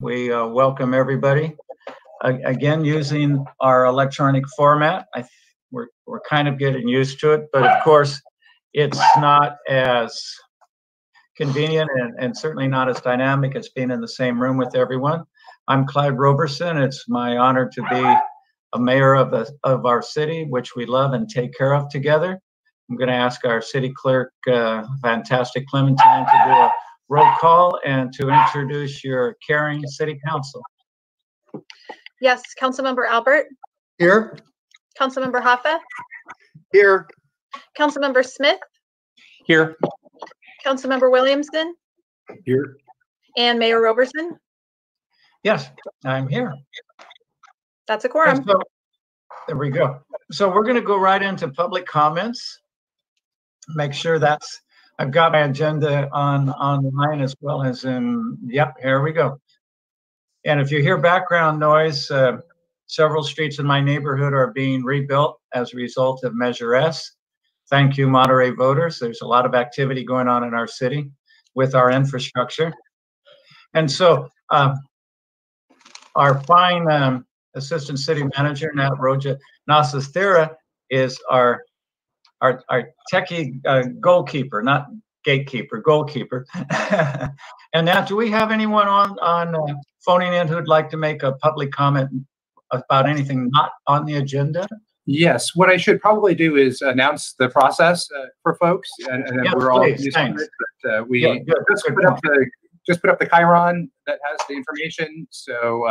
We welcome everybody. Again, using our electronic format. We're kind of getting used to it, but of course, it's not as convenient and certainly not as dynamic as being in the same room with everyone. I'm Clyde Roberson. It's my honor to be a mayor of our city, which we love and take care of together. I'm going to ask our city clerk, fantastic Clementine, to do a roll call and to introduce your caring city council. Yes, Councilmember Albert. Here. Councilmember Hoffa. Here. Councilmember Smith. Here. Councilmember Williamson. Here. And Mayor Roberson. Yes, I'm here. That's a quorum. So, there we go. So we're going to go right into public comments. Make sure I've got my agenda online as well as in, yep, here we go. And if you hear background noise, several streets in my neighborhood are being rebuilt as a result of Measure S. Thank you, Monterey voters. There's a lot of activity going on in our city with our infrastructure. And so our fine Assistant City Manager, Nat Roja Nasasthira, is our techie goalkeeper, not gatekeeper, goalkeeper. And now, do we have anyone on phoning in who'd like to make a public comment about anything not on the agenda? Yes. What I should probably do is announce the process for folks, and yes, we're all please, used to it. But we just put up the Chiron that has the information. So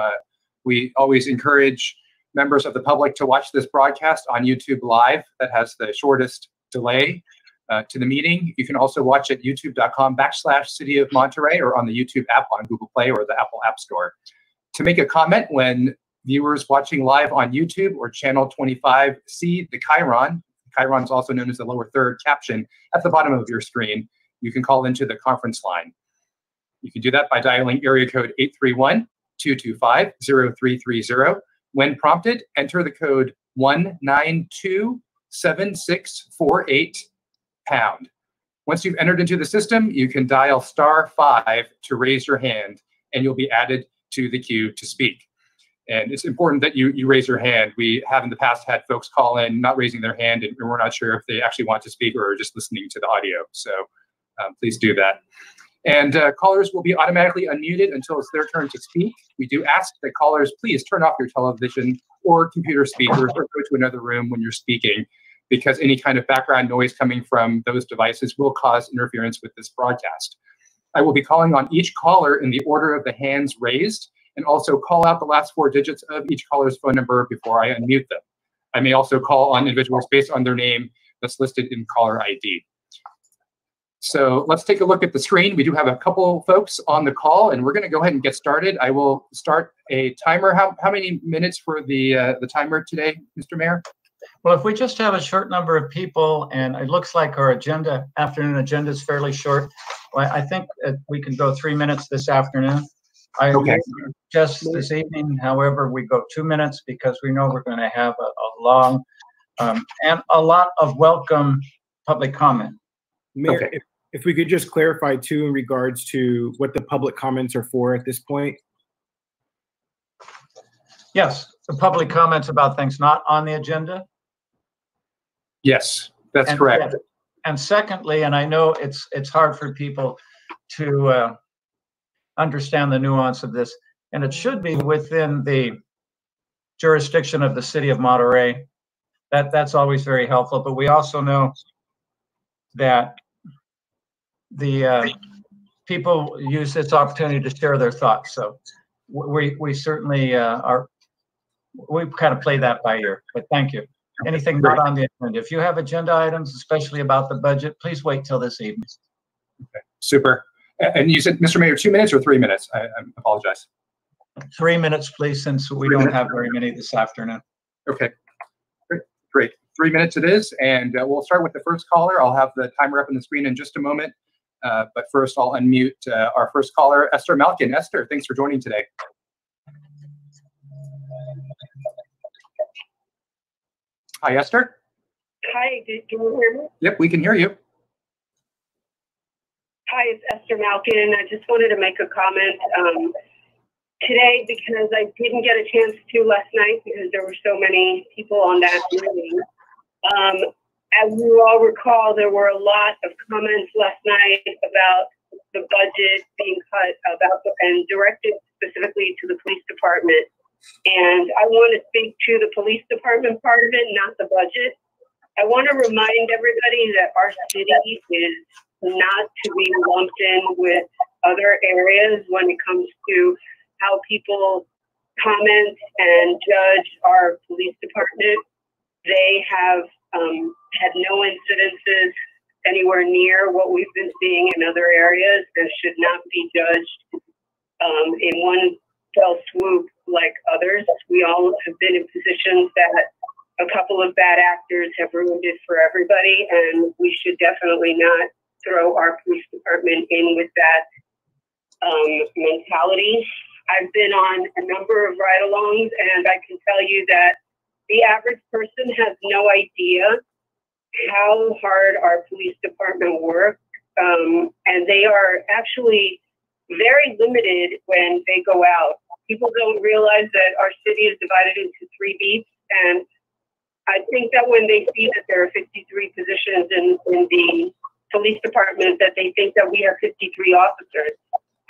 we always encourage members of the public to watch this broadcast on YouTube Live. That has the shortest delay to the meeting. You can also watch it youtube.com/City of Monterey or on the YouTube app on Google Play or the Apple App Store. To make a comment when viewers watching live on YouTube or channel 25 see the Chiron is also known as the lower third caption at the bottom of your screen, you can call into the conference line. You can do that by dialing area code 831-225-0330. When prompted, enter the code 1927648#. Once you've entered into the system, you can dial *5 to raise your hand, and you'll be added to the queue to speak. And it's important that you raise your hand. We have in the past had folks call in not raising their hand, and we're not sure if they actually want to speak or are just listening to the audio. So please do that. And callers will be automatically unmuted until it's their turn to speak. We do ask that callers please turn off your television or computer speakers or go to another room when you're speaking, because any kind of background noise coming from those devices will cause interference with this broadcast. I will be calling on each caller in the order of the hands raised, and also call out the last 4 digits of each caller's phone number before I unmute them. I may also call on individuals based on their name that's listed in caller ID. So let's take a look at the screen. We do have a couple folks on the call, and we're going to go ahead and get started. I will start a timer. How many minutes for the timer today, Mr. Mayor? Well, if we just have a short number of people, and it looks like our afternoon agenda is fairly short, well, I think we can go 3 minutes this afternoon. Okay. Just this evening, however, we go 2 minutes because we know we're going to have a long and a lot of welcome public comment. Mayor, okay. if we could just clarify too in regards to what the public comments are for at this point. Yes, the public comments about things not on the agenda. Yes, that's correct. And secondly, and I know it's hard for people to understand the nuance of this, and it should be within the jurisdiction of the city of Monterey. That's always very helpful, but we also know that the people use this opportunity to share their thoughts. So we certainly we kind of play that by ear, but thank you. Anything not on the agenda. If you have agenda items, especially about the budget, please wait till this evening. Okay, super. And you said, Mr. Mayor, 2 minutes or 3 minutes? I apologize. 3 minutes, please, since we don't have very many this afternoon. Okay, great. 3 minutes it is, and we'll start with the first caller. I'll have the timer up on the screen in just a moment, but first I'll unmute our first caller, Esther Malkin. Esther, thanks for joining today. Hi, Esther. Hi, can you hear me? Yep, we can hear you. Hi, it's Esther Malkin. I just wanted to make a comment. today because I didn't get a chance to last night because there were so many people on that meeting. As you all recall, there were a lot of comments last night about the budget being cut and directed specifically to the police department. And I want to speak to the police department part of it, not the budget. I want to remind everybody that our city is not to be lumped in with other areas when it comes to how people comment and judge our police department. They have had no incidences anywhere near what we've been seeing in other areas and should not be judged in one fell swoop like others. We all have been in positions that a couple of bad actors have ruined it for everybody, and we should definitely not throw our police department in with that mentality. I've been on a number of ride-alongs, and I can tell you that the average person has no idea how hard our police department works, and they are actually very limited when they go out. People don't realize that our city is divided into 3 beats, and I think that when they see that there are 53 positions in the police department, that they think that we have 53 officers,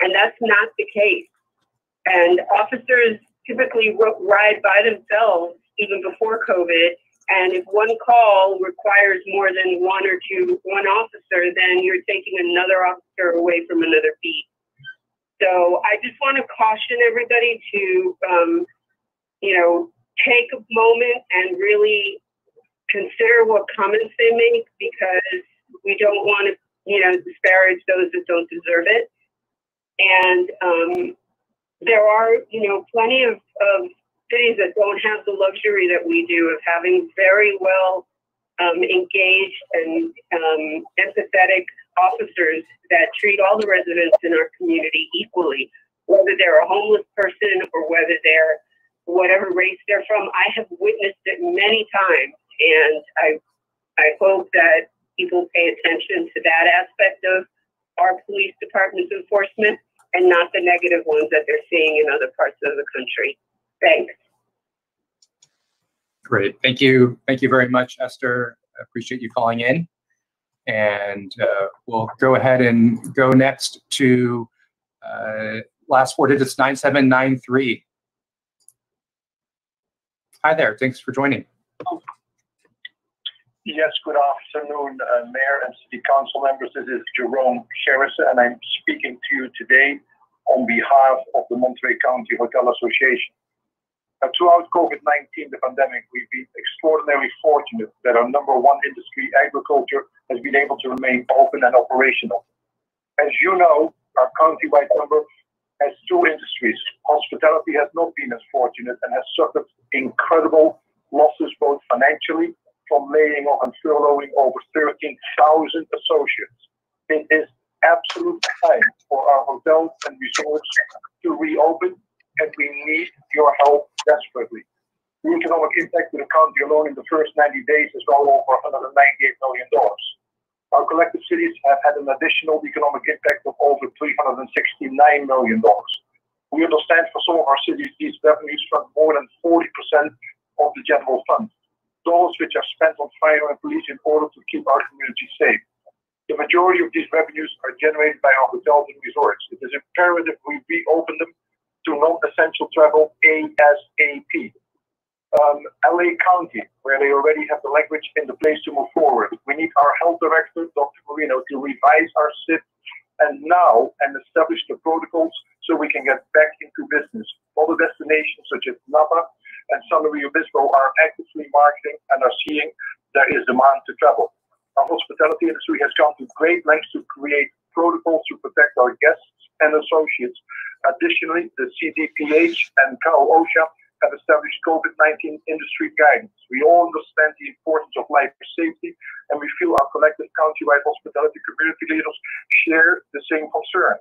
and that's not the case. And officers typically ride by themselves even before COVID. And if one call requires more than one officer, then you're taking another officer away from another beat. So I just want to caution everybody to, take a moment and really consider what comments they make, because we don't want to, disparage those that don't deserve it. And there are, plenty of cities that don't have the luxury that we do of having very well engaged and empathetic officers that treat all the residents in our community equally, whether they're a homeless person or whether they're whatever race they're from. I have witnessed it many times, and I hope that people pay attention to that aspect of our police department's enforcement and not the negative ones that they're seeing in other parts of the country. Thanks. Great. Thank you. Thank you very much, Esther. I appreciate you calling in. And we'll go ahead and go next to last 4 digits, 9793. Hi there. Thanks for joining. Yes, good afternoon, Mayor and City Council members. This is Jerome Harrison, and I'm speaking to you today on behalf of the Monterey County Hotel Association. Throughout COVID-19, the pandemic, we've been extraordinarily fortunate that our number 1 industry, agriculture, has been able to remain open and operational. As you know, our county-wide number has 2 industries. Hospitality has not been as fortunate and has suffered incredible losses, both financially, from laying off and furloughing over 13,000 associates. It is absolute time for our hotels and resorts to reopen, and we need your help desperately. The economic impact to the county alone in the first 90 days is well over $198 million. Our collective cities have had an additional economic impact of over $369 million. We understand for some of our cities, these revenues fund more than 40% of the general fund, dollars which are spent on fire and police in order to keep our community safe. The majority of these revenues are generated by our hotels and resorts. It is imperative we reopen them to non-essential travel ASAP. LA County, where they already have the language in the place to move forward. We need our health director, Dr. Marino, to revise our SIP and establish the protocols so we can get back into business. Other destinations such as Napa and San Luis Obispo are actively marketing and are seeing there is demand to travel. Our hospitality industry has gone to great lengths to create protocols to protect our guests and associates. Additionally, the CDPH and OSHA have established COVID-19 industry guidance. We all understand the importance of life safety, and we feel our collective county-wide hospitality community leaders share the same concern.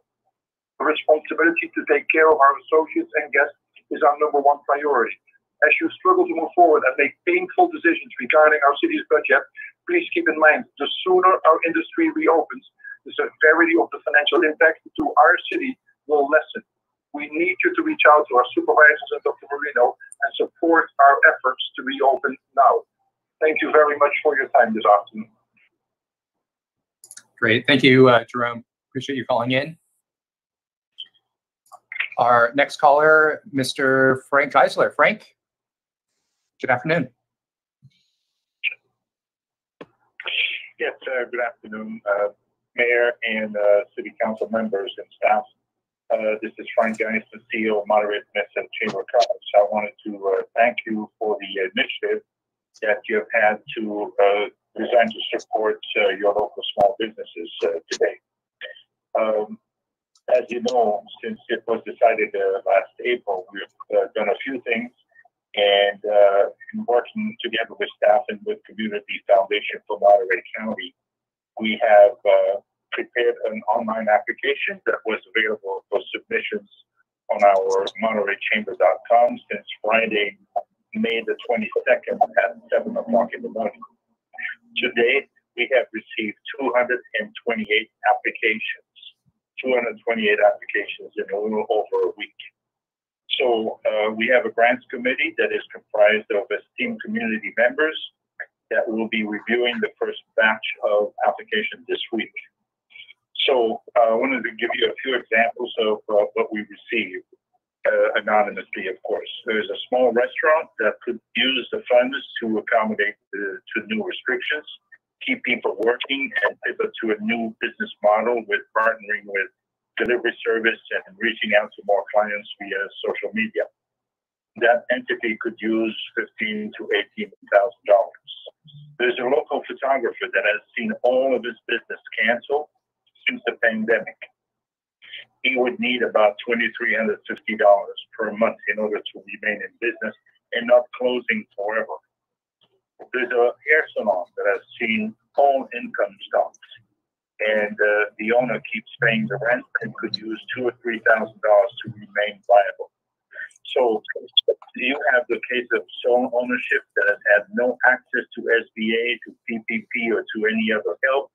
The responsibility to take care of our associates and guests is our number 1 priority. As you struggle to move forward and make painful decisions regarding our city's budget, please keep in mind, the sooner our industry reopens, the severity of the financial impact to our city will lessen. We need you to reach out to our supervisors and Dr. Marino and support our efforts to reopen now. Thank you very much for your time this afternoon. Great. Thank you, Jerome. Appreciate you calling in. Our next caller, Mr. Frank Geisler. Frank, good afternoon. Yes, good afternoon, Mayor and City Council members and staff. This is Frank Geisler, CEO of Monterey Chamber of Commerce. I wanted to thank you for the initiative that you have had to designed to support your local small businesses today. As you know, since it was decided last April, we've done a few things, and in working together with staff and with Community Foundation for Monterey County, we have prepared an online application that was available for submissions on our MontereyChamber.com since Friday, May the 22nd at 7 o'clock in the morning. Today, we have received 228 applications. 228 applications in a little over a week. So we have a grants committee that is comprised of esteemed community members that will be reviewing the first batch of applications this week. So I wanted to give you a few examples of what we received anonymously, of course. There's a small restaurant that could use the funds to accommodate to new restrictions, keep people working, and pivot to a new business model with partnering with delivery service and reaching out to more clients via social media. That entity could use $15,000 to $18,000. There's a local photographer that has seen all of his business canceled since the pandemic. He would need about $2,350 per month in order to remain in business and not closing forever. There's a hair salon that has seen all income stopped, and the owner keeps paying the rent and could use $2,000 or $3,000 to remain viable. So you have the case of sole ownership that has had no access to SBA, to PPP, or to any other help,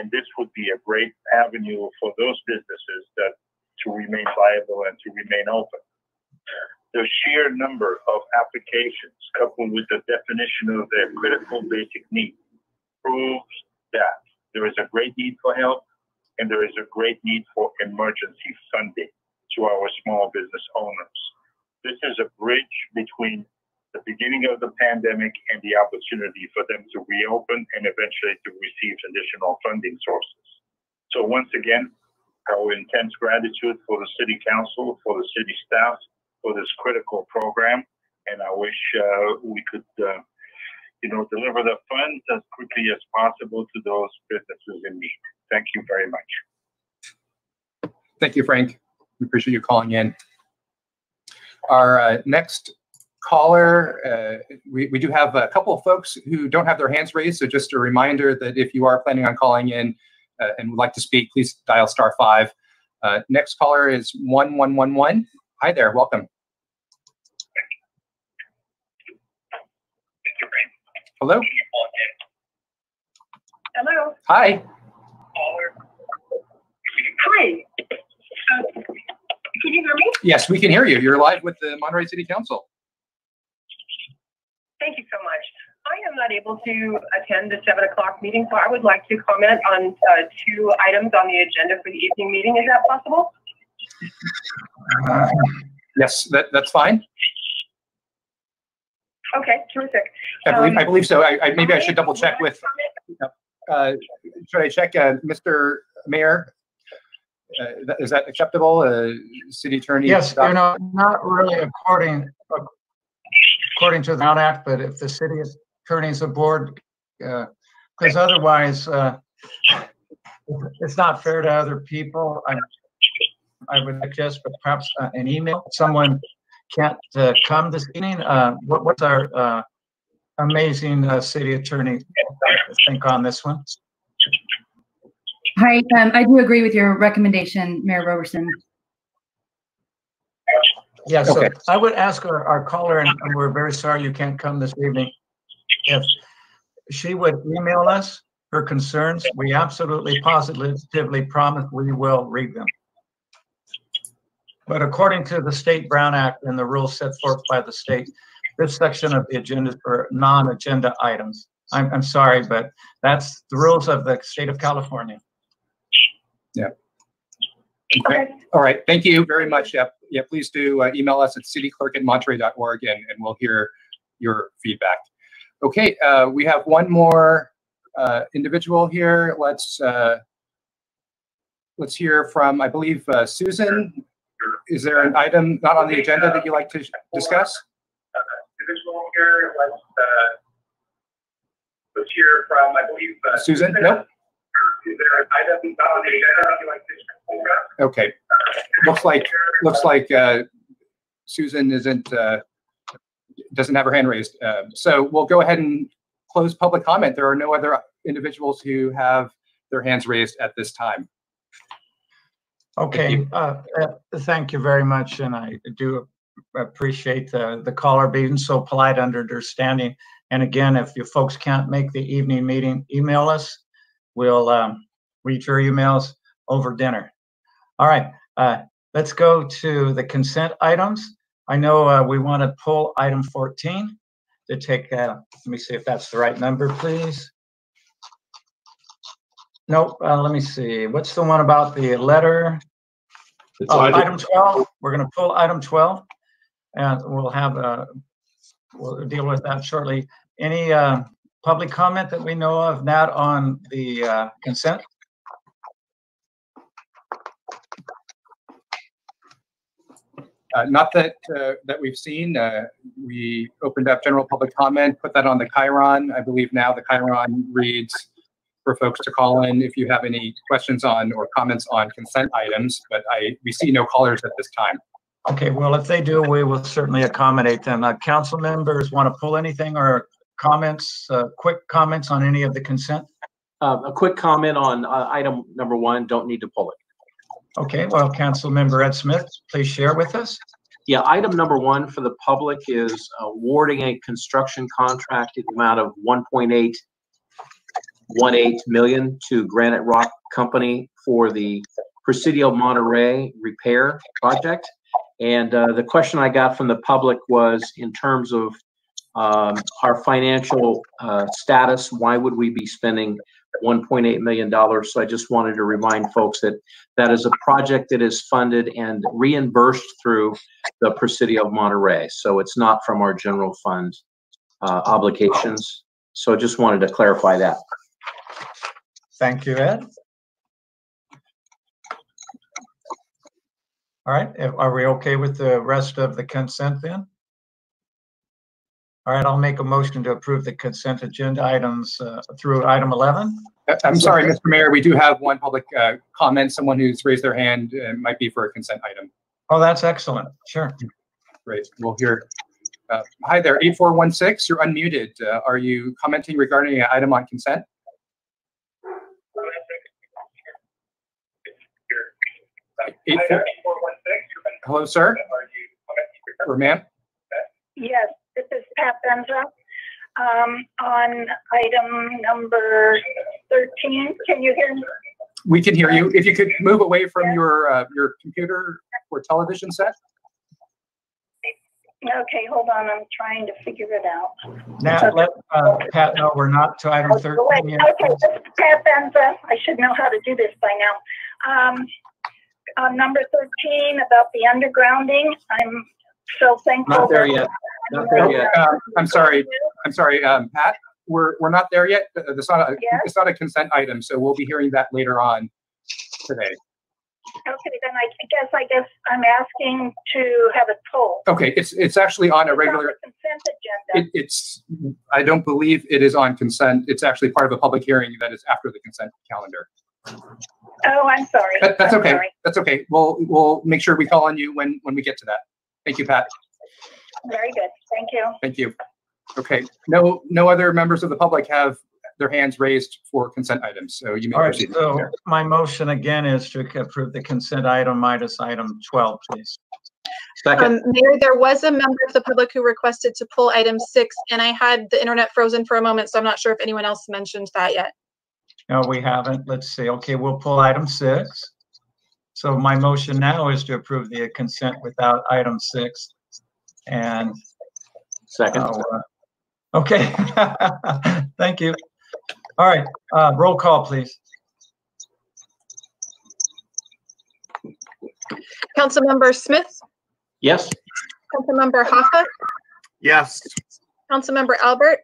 and this would be a great avenue for those businesses to remain viable and to remain open. The sheer number of applications, coupled with the definition of their critical basic need, proves that there is a great need for help and there is a great need for emergency funding to our small business owners. This is a bridge between the beginning of the pandemic and the opportunity for them to reopen and eventually to receive additional funding sources. So once again, our intense gratitude for the City Council, for the city staff, for this critical program, and I wish we could, deliver the funds as quickly as possible to those businesses in need. Thank you very much. Thank you, Frank. We appreciate you calling in. Our next caller, we do have a couple of folks who don't have their hands raised, so just a reminder that if you are planning on calling in and would like to speak, please dial *5. Next caller is 1111. Hi there, welcome. Hello? Hello. Hi. Hi. Can you hear me? Yes, we can hear you. You're live with the Monterey City Council. Thank you so much. I am not able to attend the 7 o'clock meeting, so I would like to comment on 2 items on the agenda for the evening meeting. Is that possible? Yes, that's fine. Okay, terrific. I believe so. Maybe I should double check with. Should I check, Mr. Mayor? Is that acceptable, City Attorney? Yes, not really according to the Town Act, but if the city attorney's aboard, because otherwise it's not fair to other people. I would suggest, but perhaps an email. Someone can't come this evening. What's our amazing city attorney think on this one? Hi, I do agree with your recommendation, Mayor Roberson. Yes, okay. So I would ask our caller, and we're very sorry you can't come this evening, if she would email us her concerns. We absolutely, positively promise we will read them. But according to the State Brown Act and the rules set forth by the state, this section of the agenda is for non-agenda items. I'm sorry, but that's the rules of the state of California. Yeah. Okay. All right. Thank you very much. Yeah, please do email us at cityclerk@monterey.org and we'll hear your feedback. Okay. We have one more individual here. Let's hear from, I believe, Susan. Is there an item not on the agenda that you'd like to discuss? Individual here. Let's hear from, I believe, Susan. Nope. Is there an item not on the agenda that you'd like to discuss? Okay. Looks like Susan doesn't have her hand raised. So we'll go ahead and close public comment. There are no other individuals who have their hands raised at this time. Okay, thank you very much, and I do appreciate the caller being so polite and understanding. And again, if you folks can't make the evening meeting, email us. We'll read your emails over dinner. All right, let's go to the consent items. I know we want to pull item 14 to take, let me see if that's the right number, please. Nope, let me see. What's the one about the letter? Item 12. We're going to pull item 12, and we'll deal with that shortly. Any public comment that we know of, Nat, on the consent? Not that we've seen. We opened up general public comment, put that on the Chiron. I believe now the Chiron reads for folks to call in if you have any questions on or comments on consent items, but we see no callers at this time. Okay, well, if they do, we will certainly accommodate them. Council members want to pull anything or comments, quick comments on any of the consent? A quick comment on item number 1, don't need to pull it. Okay, well, Council Member Ed Smith, please share with us. Yeah, item number 1 for the public is awarding a construction contract in the amount of $1.818 million to Granite Rock Company for the Presidio Monterey repair project. And the question I got from the public was in terms of our financial status, why would we be spending $1.8 million? So I just wanted to remind folks that that is a project that is funded and reimbursed through the Presidio of Monterey. So it's not from our general fund obligations. So just wanted to clarify that. Thank you, Ed. All right, are we okay with the rest of the consent then? All right, I'll make a motion to approve the consent agenda items through item 11. I'm sorry, Mr. Mayor, we do have one public comment. Someone who's raised their hand might be for a consent item. Oh, that's excellent. Sure. Great. We'll hear. Hi there, 8416. You're unmuted. Are you commenting regarding an item on consent? Hello, sir. Or ma'am? Yes, this is Pat Benza. On item number 13, can you hear me? We can hear you. If you could move away from your computer or television set. Okay, hold on. I'm trying to figure it out. Now, let Pat know we're not to item 13 yet. Okay, this is Pat Benza. I should know how to do this by now. On number 13 about the undergrounding, I'm so thankful. Not there yet. Not there yet. I'm sorry, Pat. We're not there yet. It's not a consent item, so we'll be hearing that later on today. Okay, then I guess I'm asking to have it pulled. Okay, it's actually on a regular consent agenda. I don't believe it is on consent. It's actually part of a public hearing that is after the consent calendar. Oh, I'm sorry. That's okay. That's okay. We'll make sure we call on you when we get to that. Thank you, Pat. Very good. Thank you. Thank you. Okay. No other members of the public have their hands raised for consent items, so you may proceed. So my motion again is to approve the consent item minus item 12, please. Second. Mayor, there was a member of the public who requested to pull item 6, and I had the internet frozen for a moment, so I'm not sure if anyone else mentioned that yet. No, we haven't. Let's see. Okay, we'll pull item 6. So my motion now is to approve the consent without item 6. And Second. okay, thank you. All right, roll call, please. Councilmember Smith, Yes. Councilmember Hoffa, Yes. Councilmember Albert,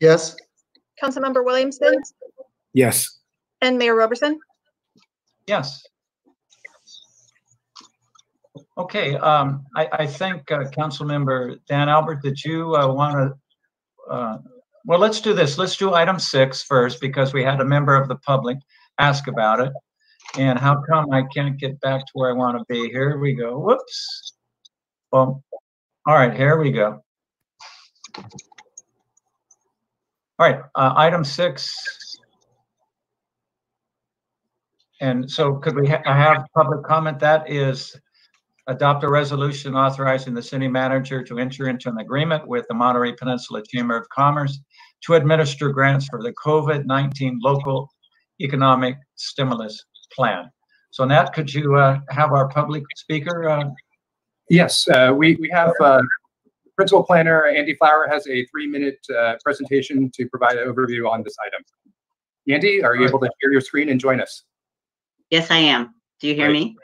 Yes. Councilmember Williamson, Yes. and Mayor Roberson. Yes. Okay, I think Councilmember Dan Albert, did you want to, well, let's do this. Let's do item 6 first, because we had a member of the public ask about it. And how come I can't get back to where I want to be? Here we go. Whoops. Well, all right, here we go. All right, item 6. And so could we have public comment? That is adopt a resolution authorizing the city manager to enter into an agreement with the Monterey Peninsula Chamber of Commerce to administer grants for the COVID-19 local economic stimulus plan. So Nat, could you have our public speaker? Yes, we have Principal Planner Andy Flower has a 3-minute presentation to provide an overview on this item. Andy, are you able to share your screen and join us? Yes, I am. Do you hear me?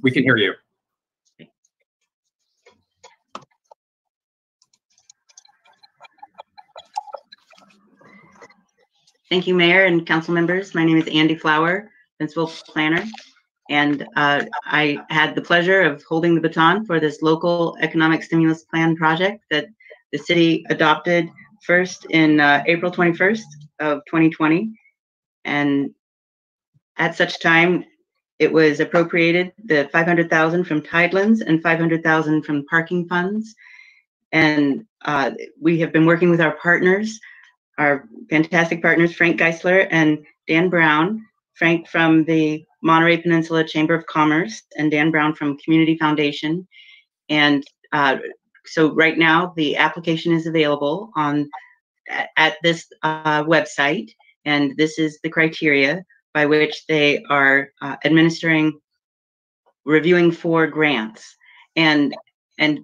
We can hear you. Thank you, Mayor and council members. My name is Andy Flower, Principal Planner, and I had the pleasure of holding the baton for this local economic stimulus plan project that the city adopted first in April 21st of 2020. And at such time, it was appropriated the $500,000 from Tidelands and $500,000 from parking funds. And we have been working with our partners, our fantastic partners, Frank Geisler and Dan Brown. Frank from the Monterey Peninsula Chamber of Commerce and Dan Brown from Community Foundation. And so right now the application is available at this website. And this is the criteria by which they are reviewing for grants. And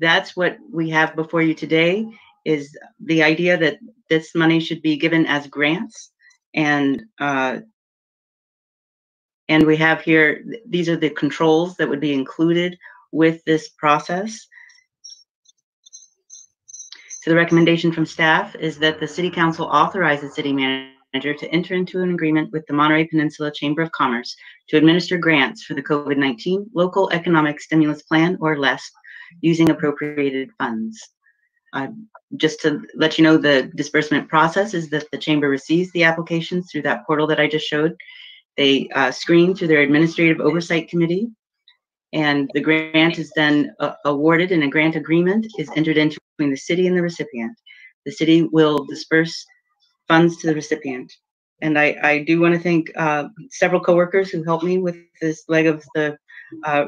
that's what we have before you today, is the idea that this money should be given as grants. And we have here, these are the controls that would be included with this process. So the recommendation from staff is that the City Council authorize the city manager to enter into an agreement with the Monterey Peninsula Chamber of Commerce to administer grants for the COVID-19 local economic stimulus plan, or LESP, using appropriated funds. Just to let you know, the disbursement process is that the chamber receives the applications through that portal that I just showed. They screen through their administrative oversight committee, and the grant is then awarded, and a grant agreement is entered into between the city and the recipient. The city will disperse funds to the recipient. And I do want to thank several coworkers who helped me with this leg of the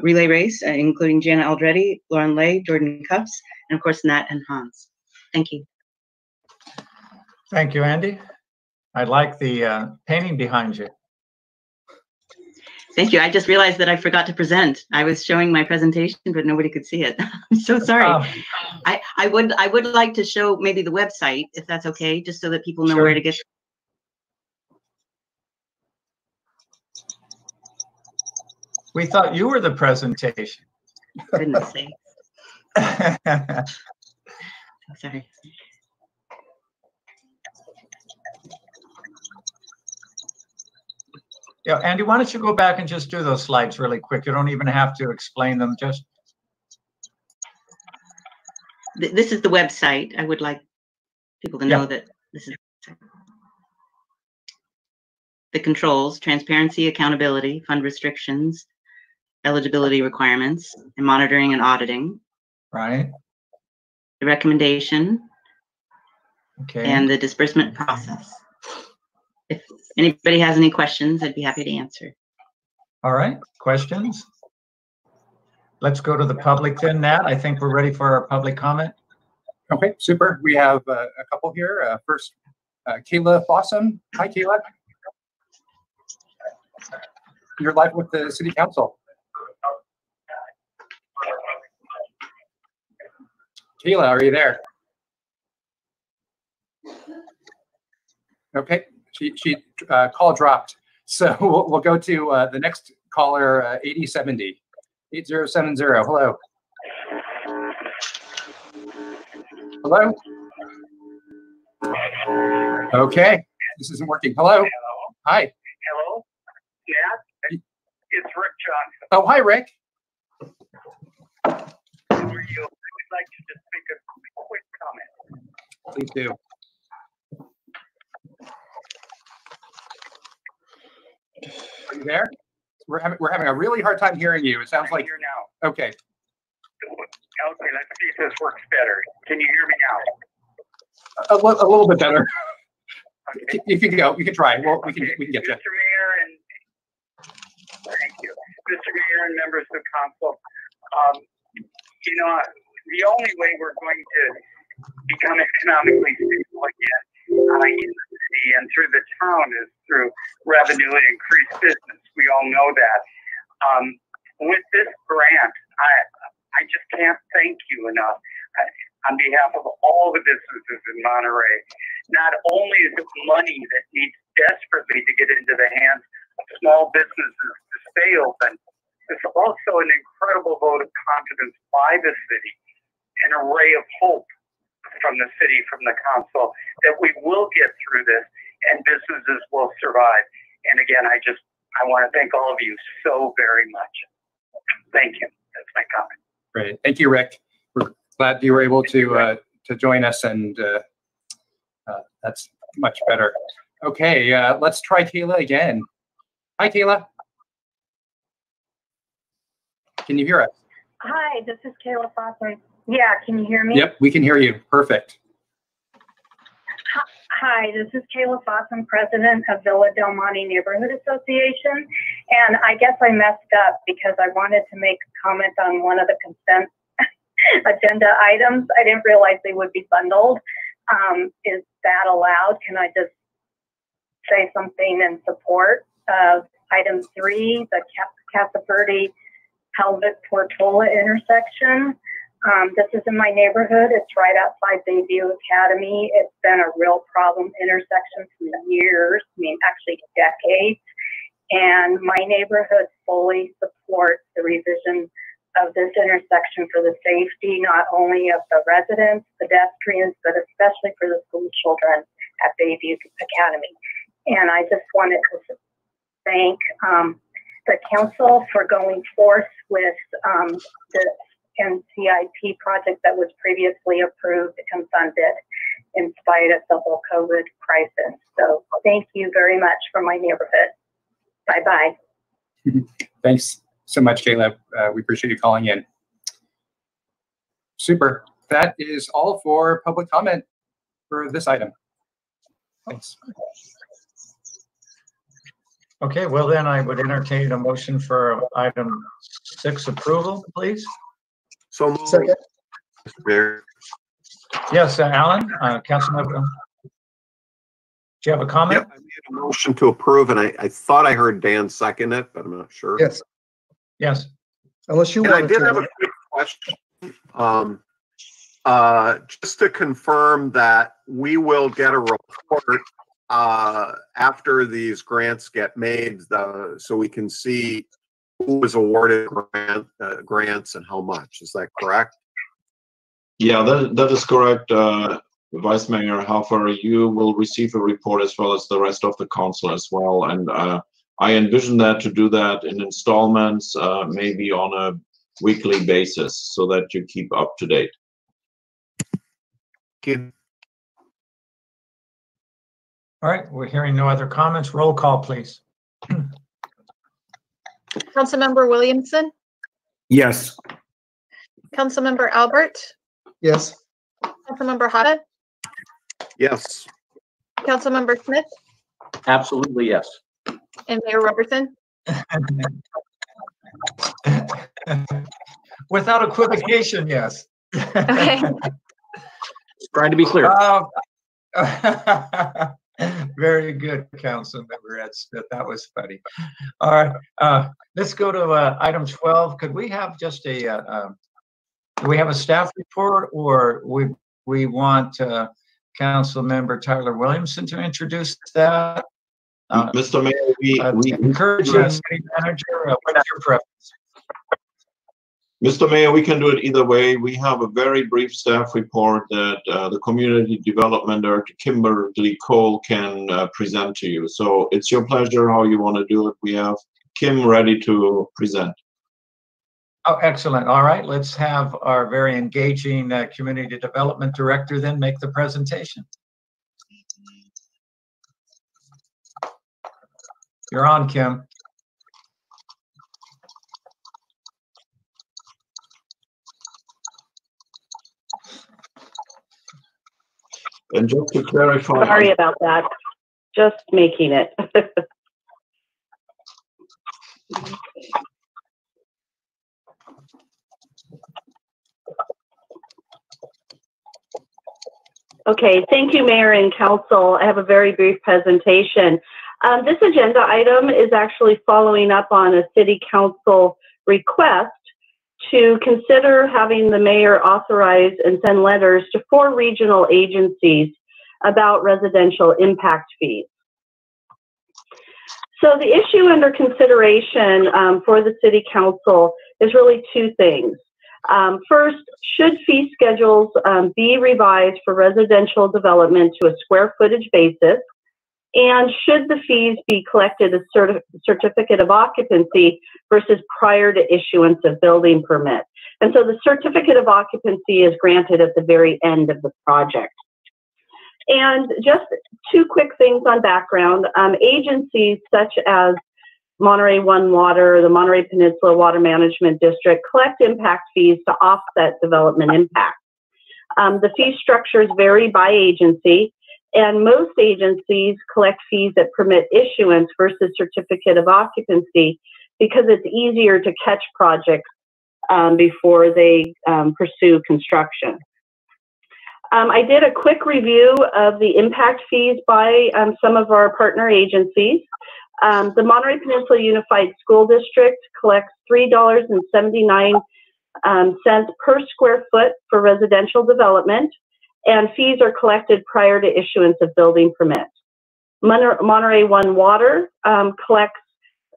relay race, including Jana Aldretti, Lauren Lay, Jordan Cups, and of course, Nat and Hans. Thank you. Thank you, Andy. I like the painting behind you. Thank you. I just realized that I forgot to present. I was showing my presentation, but nobody could see it. I'm so sorry. I would like to show maybe the website, if that's okay, just so that people know where to get. We thought you were the presentation. Goodness sakes. Sorry. Yeah, Andy, why don't you go back and just do those slides really quick? You don't even have to explain them, just. This is the website. I would like people to know that this is the controls: transparency, accountability, fund restrictions, eligibility requirements, and monitoring and auditing. Right. The recommendation. Okay. And the disbursement process. If anybody has any questions, I'd be happy to answer. All right, questions? Let's go to the public then, Nat. I think we're ready for our public comment. Okay, super. We have a couple here. First, Kayla Fossum. Hi, Kayla. You're live with the City Council. Kayla, are you there? Okay, she call dropped. So we'll go to the next caller, 8070. 8070. Hello. Hello. Okay, this isn't working. Hello. Hello. Hi. Hello. Yeah, it's Rick Johnson. Oh, hi, Rick. How are you? I would like to just make a quick comment. Please do. Are you there? We're having a really hard time hearing you. It sounds like here now. Okay. Okay, let's see if this works better. Can you hear me now? A little bit better. Okay. You can go. You can try. Well, we can get you. Mr. Mayor and thank you, Mr. Mayor and members of the council. You know, the only way we're going to become economically stable again in the city and through the town is through revenue and increased business. We all know that. With this grant, I just can't thank you enough on behalf of all the businesses in Monterey. Not only is it money that needs desperately to get into the hands of small businesses to stay open, it's also an incredible vote of confidence by the city, an array of hope from the city, from the council, that we will get through this and businesses will survive. And again, I want to thank all of you so very much. Thank you. That's my comment. Great. Thank you, Rick. We're glad you were able to join us, and that's much better. Okay, let's try Kayla again. Hi, Kayla. Can you hear us? Hi, this is Kayla Foster. Yeah, can you hear me? Yep, we can hear you. Perfect. Hi, this is Kayla Fossen, president of Villa Del Monte Neighborhood Association. And I guess I messed up because I wanted to make a comment on one of the consent agenda items. I didn't realize they would be bundled. Is that allowed? Can I just say something in support of item 3, the Casa Verde Helvet Portola intersection? This is in my neighborhood. It's right outside Bayview Academy. It's been a real problem intersection for years, actually decades. And my neighborhood fully supports the revision of this intersection for the safety, not only of the residents, pedestrians, but especially for the school children at Bayview Academy. And I just wanted to thank the council for going forth with the NCIP project that was previously approved and funded in spite of the whole COVID crisis. So thank you very much for my neighborhood. Bye-bye. Thanks so much, Caleb. We appreciate you calling in. Super. That is all for public comment for this item. Thanks. Okay, well then I would entertain a motion for item 6 approval, please. So moved. Second. Mr. Mayor. Yes, Alan, Councilmember. Do you have a comment? Yep, I made a motion to approve, and I thought I heard Dan second it, but I'm not sure. Yes. Yes. Unless you And I want did to. have a quick question. Just to confirm that we will get a report after these grants get made, so we can see who was awarded grants and how much. Is that correct? Yeah, that is correct, Vice Mayor Hofer. You will receive a report as well as the rest of the council as well. And I envision that to do that in installments, maybe on a weekly basis, so that you keep up to date. All right, we're hearing no other comments. Roll call, please. Councilmember Williamson, Yes. Councilmember Albert, Yes. Councilmember Hada, Yes. Councilmember Smith, Absolutely, yes. and Mayor Robertson. Without equivocation, yes. Okay. Trying to be clear. Very good, Councilmember Ed Smith. That was funny. All right, let's go to item 12. Could we have just a Do we have a staff report, or we want Council Member Tyler Williamson to introduce that? Mr. Mayor, we encouraging city manager. What's your preference? Mr. Mayor, we can do it either way. We have a very brief staff report that the Community Development Director, Kimberly Cole, can present to you. So it's your pleasure how you want to do it. We have Kim ready to present. Oh, excellent. All right, let's have our very engaging Community Development Director then make the presentation. You're on, Kim. And just to clarify, sorry about that. Just making it. Okay, thank you, Mayor and Council. I have a very brief presentation. This agenda item is actually following up on a City Council request to consider having the mayor authorize and send letters to 4 regional agencies about residential impact fees. So the issue under consideration for the City Council is really 2 things. First, should fee schedules be revised for residential development to a square footage basis? And should the fees be collected as certificate of occupancy versus prior to issuance of building permit? And so the certificate of occupancy is granted at the very end of the project. And just 2 quick things on background. Agencies such as Monterey One Water, the Monterey Peninsula Water Management District collect impact fees to offset development impact. The fee structures vary by agency, and most agencies collect fees that permit issuance versus certificate of occupancy because it's easier to catch projects before they pursue construction. I did a quick review of the impact fees by some of our partner agencies. The Monterey Peninsula Unified School District collects $3.79 per square foot for residential development, and fees are collected prior to issuance of building permits. Monterey One Water collects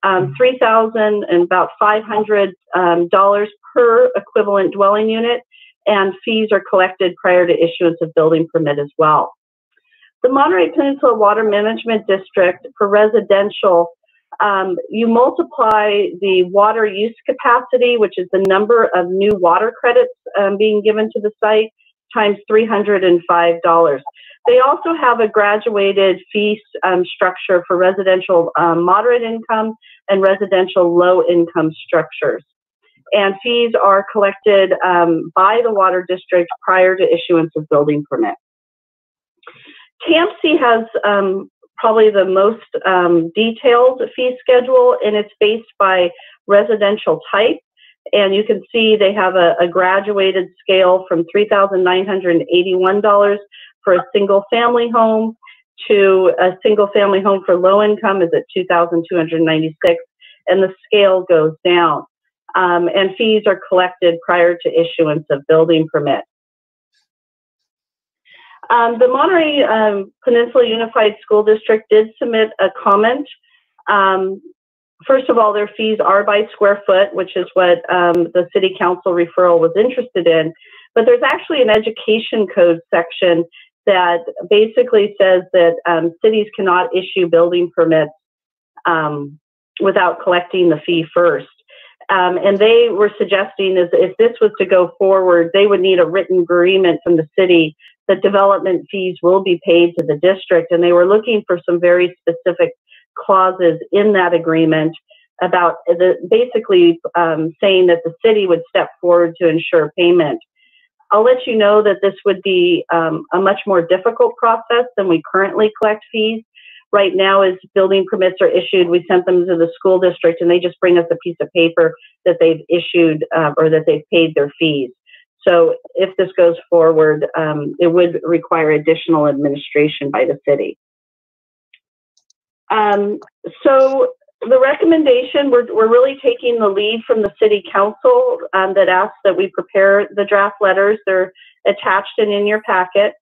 $3,000 and about $500 per equivalent dwelling unit, and fees are collected prior to issuance of building permit as well. The Monterey Peninsula Water Management District for residential, you multiply the water use capacity, which is the number of new water credits being given to the site, times $305. They also have a graduated fee structure for residential moderate income and residential low income structures. And fees are collected by the water district prior to issuance of building permit. TAMC has probably the most detailed fee schedule, and it's based by residential type. And you can see they have a graduated scale from $3,981 for a single family home to a single family home for low income is at $2,296, and the scale goes down. And fees are collected prior to issuance of building permit. The Monterey Peninsula Unified School District did submit a comment. First of all, their fees are by square foot, which is what the City Council referral was interested in. But there's actually an education code section that basically says that cities cannot issue building permits without collecting the fee first. And they were suggesting is if this was to go forward, they would need a written agreement from the city that development fees will be paid to the district. And they were looking for some very specific clauses in that agreement about basically saying that the city would step forward to ensure payment. I'll let you know that this would be a much more difficult process than we currently collect fees. Right now, as building permits are issued, we sent them to the school district and they just bring us a piece of paper that they've issued or that they've paid their fees. So if this goes forward, it would require additional administration by the city. So The recommendation, we're really taking the lead from the city council that asked that we prepare the draft letters. They're attached and in your packet.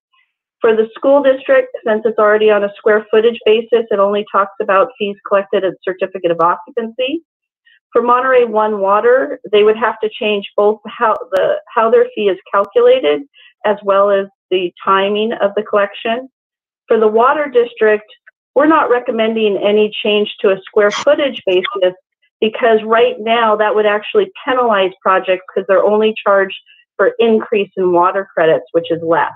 For the school district, since it's already on a square footage basis, it only talks about fees collected at certificate of occupancy. For Monterey One Water, they would have to change both how their fee is calculated as well as the timing of the collection. For the water district, we're not recommending any change to a square footage basis because right now that would actually penalize projects because they're only charged for increase in water credits, which is less.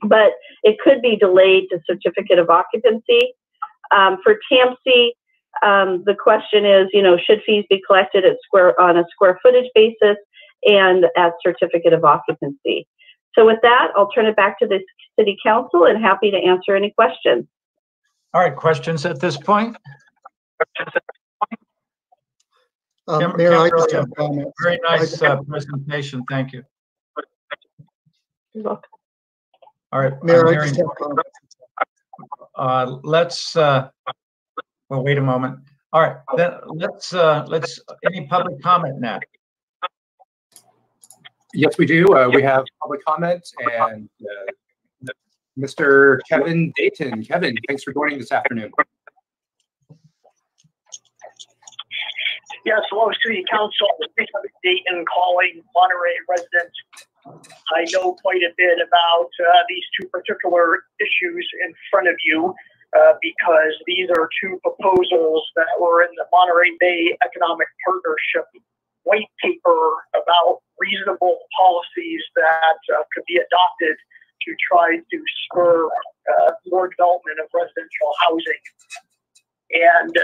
But it could be delayed to certificate of occupancy. For TAMC, the question is, should fees be collected on a square footage basis and at certificate of occupancy? So with that, I'll turn it back to the City Council and happy to answer any questions. All right, questions at this point? Mayor, I just have a comment. Very nice presentation. Thank you. You're welcome. All right, Mayor, I just have a comment. Let's. Well, wait a moment. All right, then let's. Any public comment now? Yes, we do. We have public comment and Mr. Kevin Dayton. Kevin, thanks for joining this afternoon. Yes, hello, City Council. Kevin Dayton calling, Monterey resident. I know quite a bit about these two particular issues in front of you because these are two proposals that were in the Monterey Bay Economic Partnership white paper about reasonable policies that could be adopted to try to spur more development of residential housing. And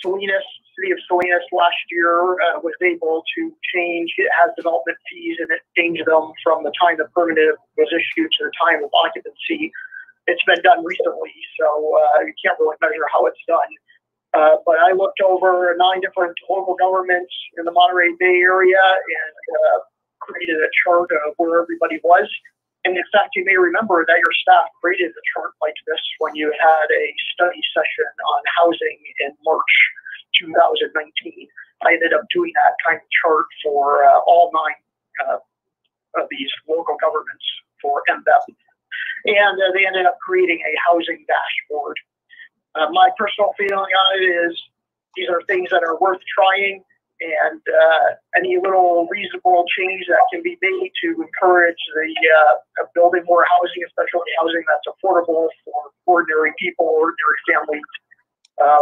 City of Salinas last year was able to change, it has development fees and it changed them from the time the permit was issued to the time of occupancy. It's been done recently, so you can't really measure how it's done. But I looked over 9 different local governments in the Monterey Bay area and created a chart of where everybody was. And in fact, you may remember that your staff created a chart like this when you had a study session on housing in March 2019. I ended up doing that kind of chart for all 9 of these local governments for MBEP. And they ended up creating a housing dashboard. My personal feeling on it is these are things that are worth trying, and any little reasonable change that can be made to encourage the building more housing, especially housing that's affordable for ordinary people, ordinary families,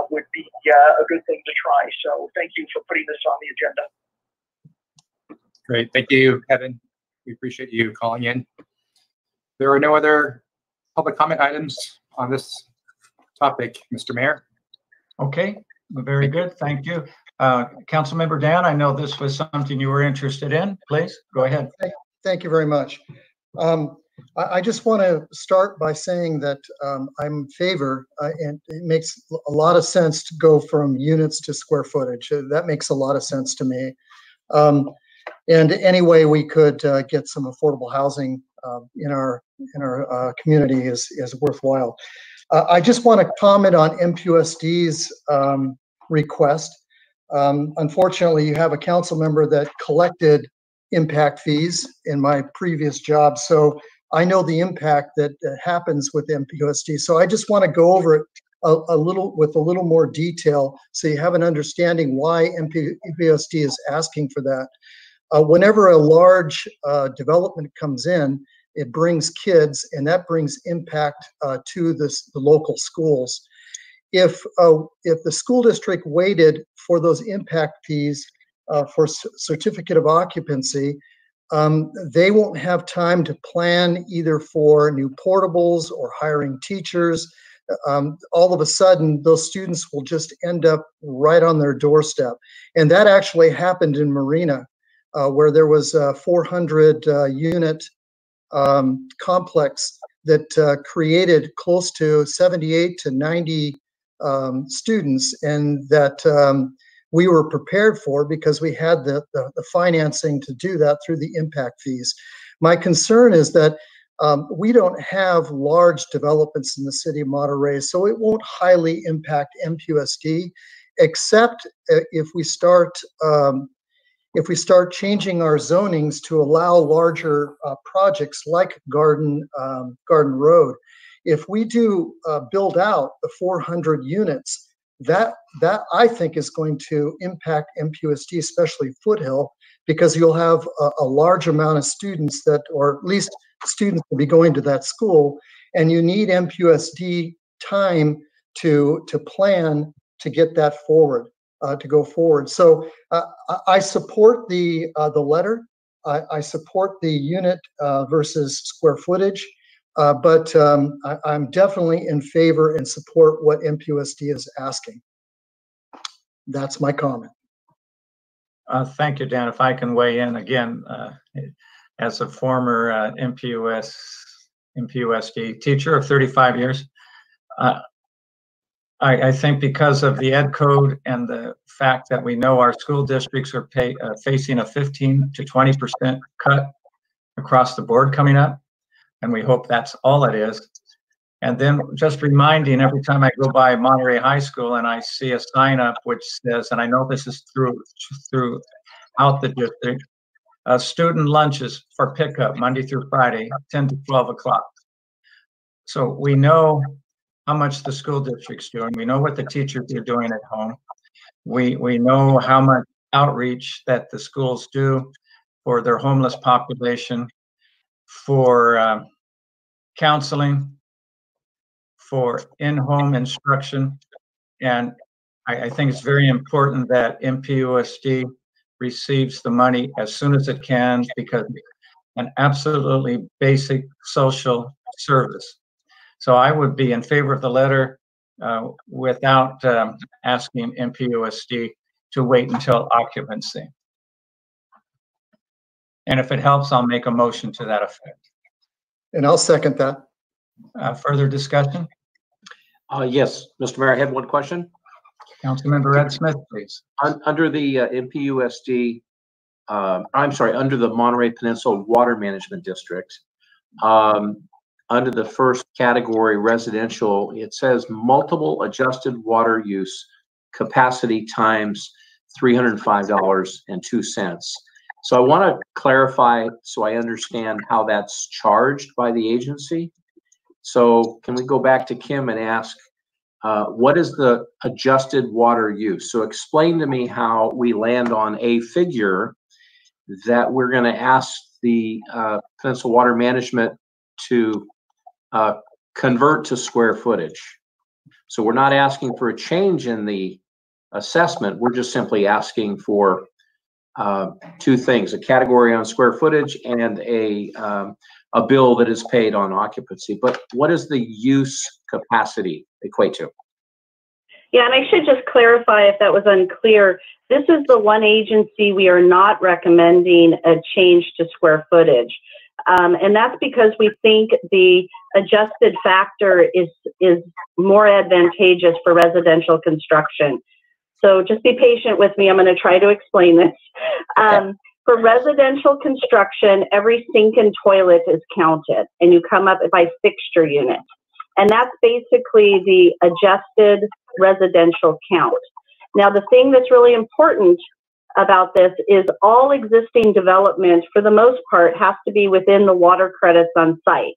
would be a good thing to try. So thank you for putting this on the agenda. Great, thank you, Kevin. We appreciate you calling in. There are no other public comment items on this topic, Mr. Mayor. Okay, very good. Thank you. Councilmember Dan, I know this was something you were interested in. Please go ahead. Thank you very much. I just want to start by saying that I'm in favor, and it makes a lot of sense to go from units to square footage. That makes a lot of sense to me. And any way we could get some affordable housing in our community is worthwhile. I just want to comment on MPUSD's request. Unfortunately, you have a council member that collected impact fees in my previous job, so I know the impact that happens with MPUSD. So I just want to go over it with a little more detail so you have an understanding why MPUSD is asking for that. Whenever a large development comes in, it brings kids, and that brings impact to the local schools. If the school district waited for those impact fees for certificate of occupancy, they won't have time to plan either for new portables or hiring teachers. All of a sudden, those students will just end up right on their doorstep. And that actually happened in Marina, where there was a 400 unit complex that created close to 78 to 90 students, and that we were prepared for because we had the financing to do that through the impact fees. My concern is that we don't have large developments in the city of Monterey, so it won't highly impact MPUSD. except if we start changing our zonings to allow larger projects like Garden Road. If we do build out the 400 units, that I think is going to impact MPUSD, especially Foothill, because you'll have a large amount of students that, or at least students will be going to that school, and you need MPUSD time to plan to get that forward, to go forward. So I support the letter. I support the unit versus square footage, but I'm definitely in favor and support what MPUSD is asking. That's my comment. Thank you, Dan. If I can weigh in again, as a former MPUSD teacher of 35 years, I think because of the ed code and the fact that we know our school districts are facing a 15 to 20% cut across the board coming up, and we hope that's all it is. And then just reminding every time I go by Monterey High School and I see a sign up which says, and I know this is throughout the district, student lunches for pickup Monday through Friday, 10 to 12 o'clock. So we know how much the school district's doing. We know what the teachers are doing at home. We know how much outreach that the schools do for their homeless population, for counseling, for in-home instruction. And I think it's very important that MPUSD receives the money as soon as it can, because it's an absolutely basic social service. So I would be in favor of the letter without asking MPUSD to wait until occupancy. And if it helps, I'll make a motion to that effect. And I'll second that. Further discussion? Yes, Mr. Mayor, I had one question. Councilmember Ed Smith, please. Under the MPUSD, I'm sorry, under the Monterey Peninsula Water Management District, under the first category, residential, it says multiple adjusted water use capacity times $305.02. So I want to clarify so I understand how that's charged by the agency. So can we go back to Kim and ask, what is the adjusted water use? So explain to me how we land on a figure that we're going to ask the Peninsula Water Management to convert to square footage. So we're not asking for a change in the assessment. We're just simply asking for two things: a category on square footage and a bill that is paid on occupancy. But what does the use capacity equate to? Yeah, and I should just clarify if that was unclear. This is the one agency we are not recommending a change to square footage. And that's because we think the adjusted factor is more advantageous for residential construction. So just be patient with me. I'm going to try to explain this. For residential construction, every sink and toilet is counted, and you come up by fixture unit. And that's basically the adjusted residential count. Now, the thing that's really important about this is all existing development, for the most part, has to be within the water credits on site.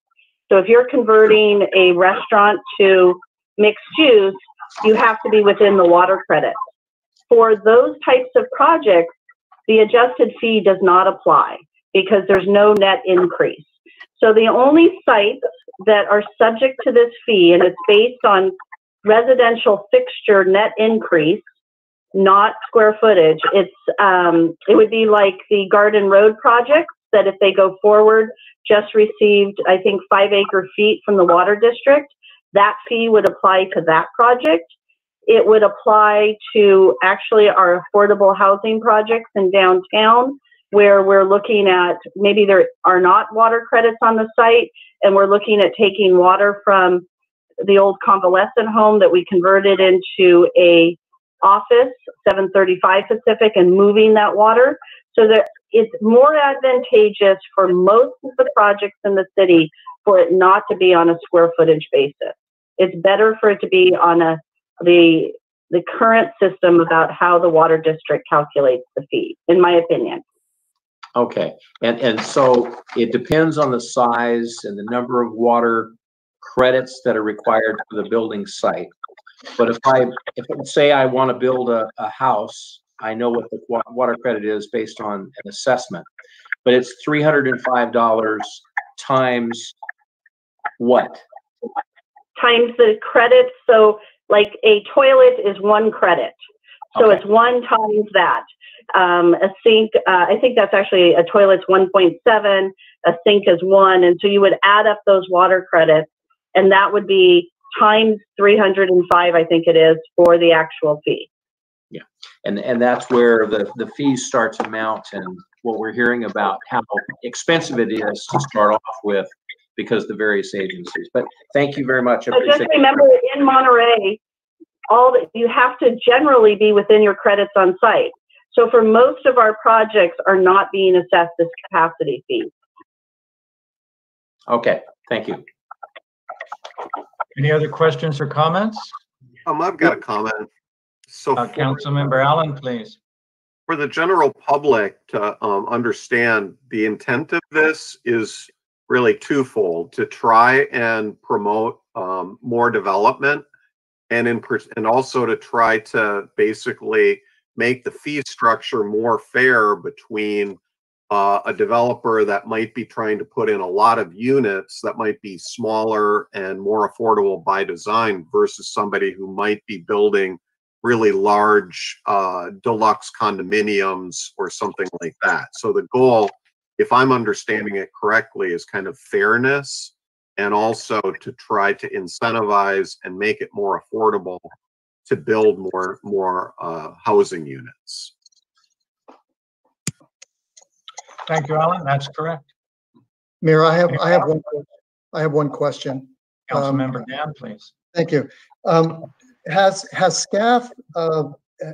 So if you're converting a restaurant to mixed use, you have to be within the water credits. For those types of projects, the adjusted fee does not apply because there's no net increase. So the only sites that are subject to this fee, and it's based on residential fixture net increase, not square footage. It would be like the Garden Road projects that if they go forward, just received, I think, 5 acre feet from the water district. That fee would apply to that project. It would apply to actually our affordable housing projects in downtown, where we're looking at, maybe there are not water credits on the site, and we're looking at taking water from the old convalescent home that we converted into a office, 735 Pacific, and moving that water. So that it's more advantageous for most of the projects in the city for it not to be on a square footage basis. It's better for it to be on the the current system about how the water district calculates the fee, in my opinion. Okay, and so it depends on the size and the number of water credits that are required for the building site. But if say I want to build a house, I know what the water credit is based on an assessment, but it's $305 times what? Times the credits. So like a toilet is 1 credit. So Okay. it's 1 times that. A sink, I think that's actually, a toilet's 1.7, a sink is 1. And so you would add up those water credits, and that would be times 305, I think it is, for the actual fee. Yeah, and that's where the fees start to mount, and what we're hearing about how expensive it is to start off with because of the various agencies. But thank you very much. I So just appreciate remember, in Monterey, you have to generally be within your credits on site. So for most of our projects are not being assessed as capacity fees. Okay, thank you. Any other questions or comments? I've got a comment. So Councilmember Allen, please. for the general public to understand, the intent of this is really twofold: to try and promote more development, and also to try to basically make the fee structure more fair between a developer that might be trying to put in a lot of units that might be smaller and more affordable by design versus somebody who might be building really large deluxe condominiums or something like that. So the goal, if I'm understanding it correctly, is kind of fairness, and also to try to incentivize and make it more affordable to build more housing units. Thank you, Alan. That's correct. Mayor, I have one question. Councilmember Dan, please. Thank you. Has staff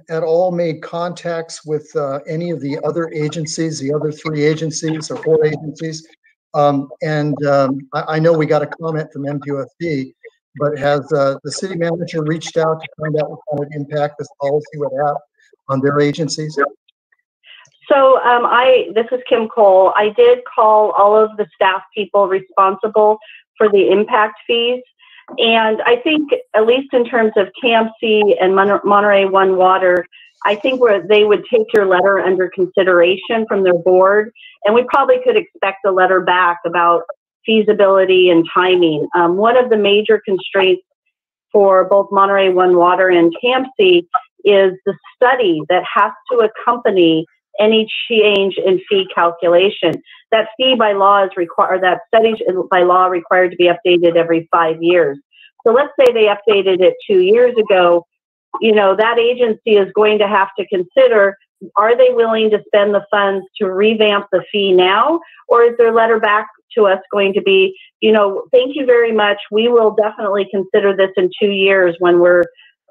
at all made contacts with any of the other agencies, the other 3 agencies or 4 agencies? I know we got a comment from MPUSD, but has the city manager reached out to find out what kind of impact this policy would have on their agencies? So this is Kim Cole. I did call all of the staff people responsible for the impact fees. And I think, at least in terms of CAMC and Monterey One Water, I think where they would take your letter under consideration from their board, and we probably could expect a letter back about feasibility and timing. One of the major constraints for both Monterey One Water and CAMC is the study that has to accompany any change in fee calculation. That fee by law is required, that study by law required to be updated every 5 years. So let's say they updated it 2 years ago, you know, that agency is going to have to consider, are they willing to spend the funds to revamp the fee now? Or is their letter back to us going to be, you know, thank you very much, we will definitely consider this in 2 years when we're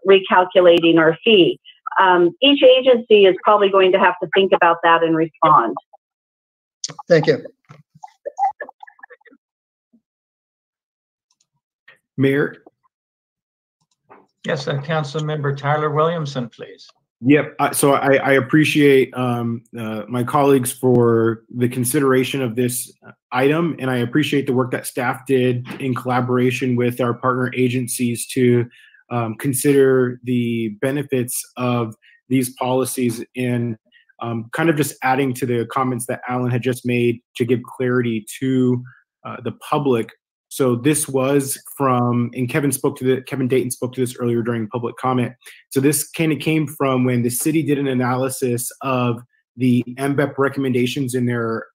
recalculating our fee. Each agency is probably going to have to think about that and respond. Thank you. Mayor? Yes, Councilmember Tyler Williamson, please. Yep. So I appreciate my colleagues for the consideration of this item, and I appreciate the work that staff did in collaboration with our partner agencies to consider the benefits of these policies, and kind of just adding to the comments that Alan had just made to give clarity to the public. So this was from, and Kevin Dayton spoke to this earlier during public comment. So this kind of came from when the city did an analysis of the MBEP recommendations in their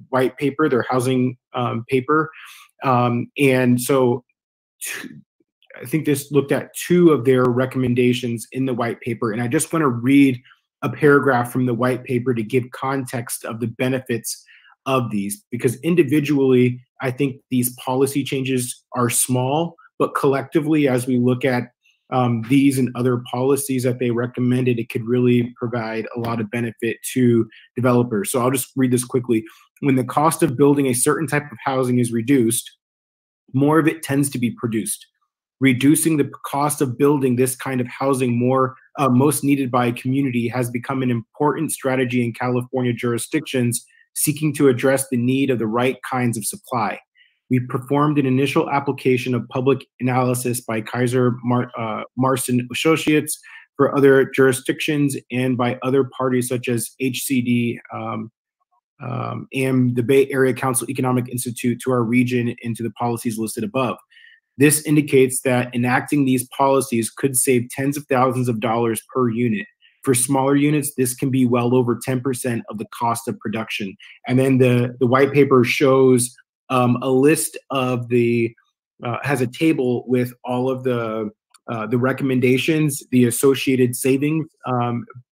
white paper, their housing paper. And so I think this looked at 2 of their recommendations in the white paper. And I just want to read a paragraph from the white paper to give context of the benefits of these, because individually, I think these policy changes are small, but collectively, as we look at these and other policies that they recommended, it could really provide a lot of benefit to developers. So I'll just read this quickly. When the cost of building a certain type of housing is reduced, more of it tends to be produced. reducing the cost of building this kind of housing most needed by a community has become an important strategy in California jurisdictions seeking to address the need of the right kinds of supply. We performed an initial application of public analysis by Kaiser Marston Associates for other jurisdictions and by other parties such as HCD and the Bay Area Council Economic Institute to our region and to the policies listed above. This indicates that enacting these policies could save tens of thousands of dollars per unit. For smaller units, this can be well over 10% of the cost of production. And then the white paper shows a list of has a table with all of the recommendations, the associated savings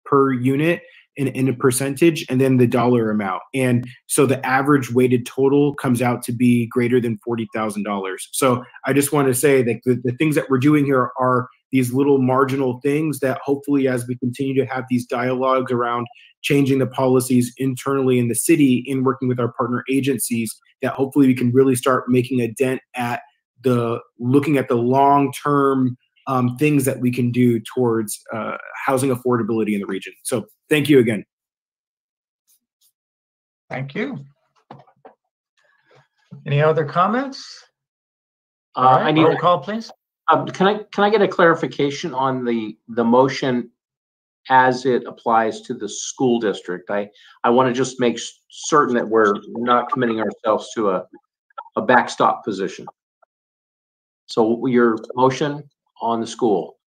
per unit in a percentage, and then the dollar amount. And so the average weighted total comes out to be greater than $40,000. So I just want to say that the things that we're doing here are these little marginal things that hopefully, as we continue to have these dialogues around changing the policies internally in the city in working with our partner agencies, that hopefully we can really start making a dent at looking at the long-term things that we can do towards housing affordability in the region. So thank you again. Thank you. Any other comments? All right, I need roll call, please. Can I get a clarification on the motion as it applies to the school district? I want to just make certain that we're not committing ourselves to a backstop position. So your motion on the school.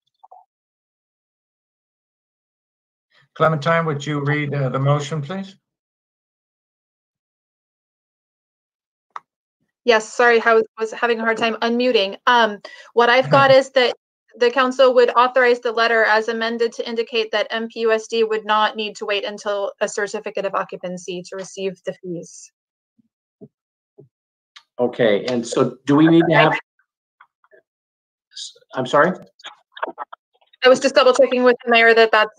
Clementine, would you read the motion, please? Yes, sorry, I was having a hard time unmuting. What I've got is that the council would authorize the letter as amended to indicate that MPUSD would not need to wait until a certificate of occupancy to receive the fees. Okay, and so do we need to have, I'm sorry? I was just double checking with the mayor that that's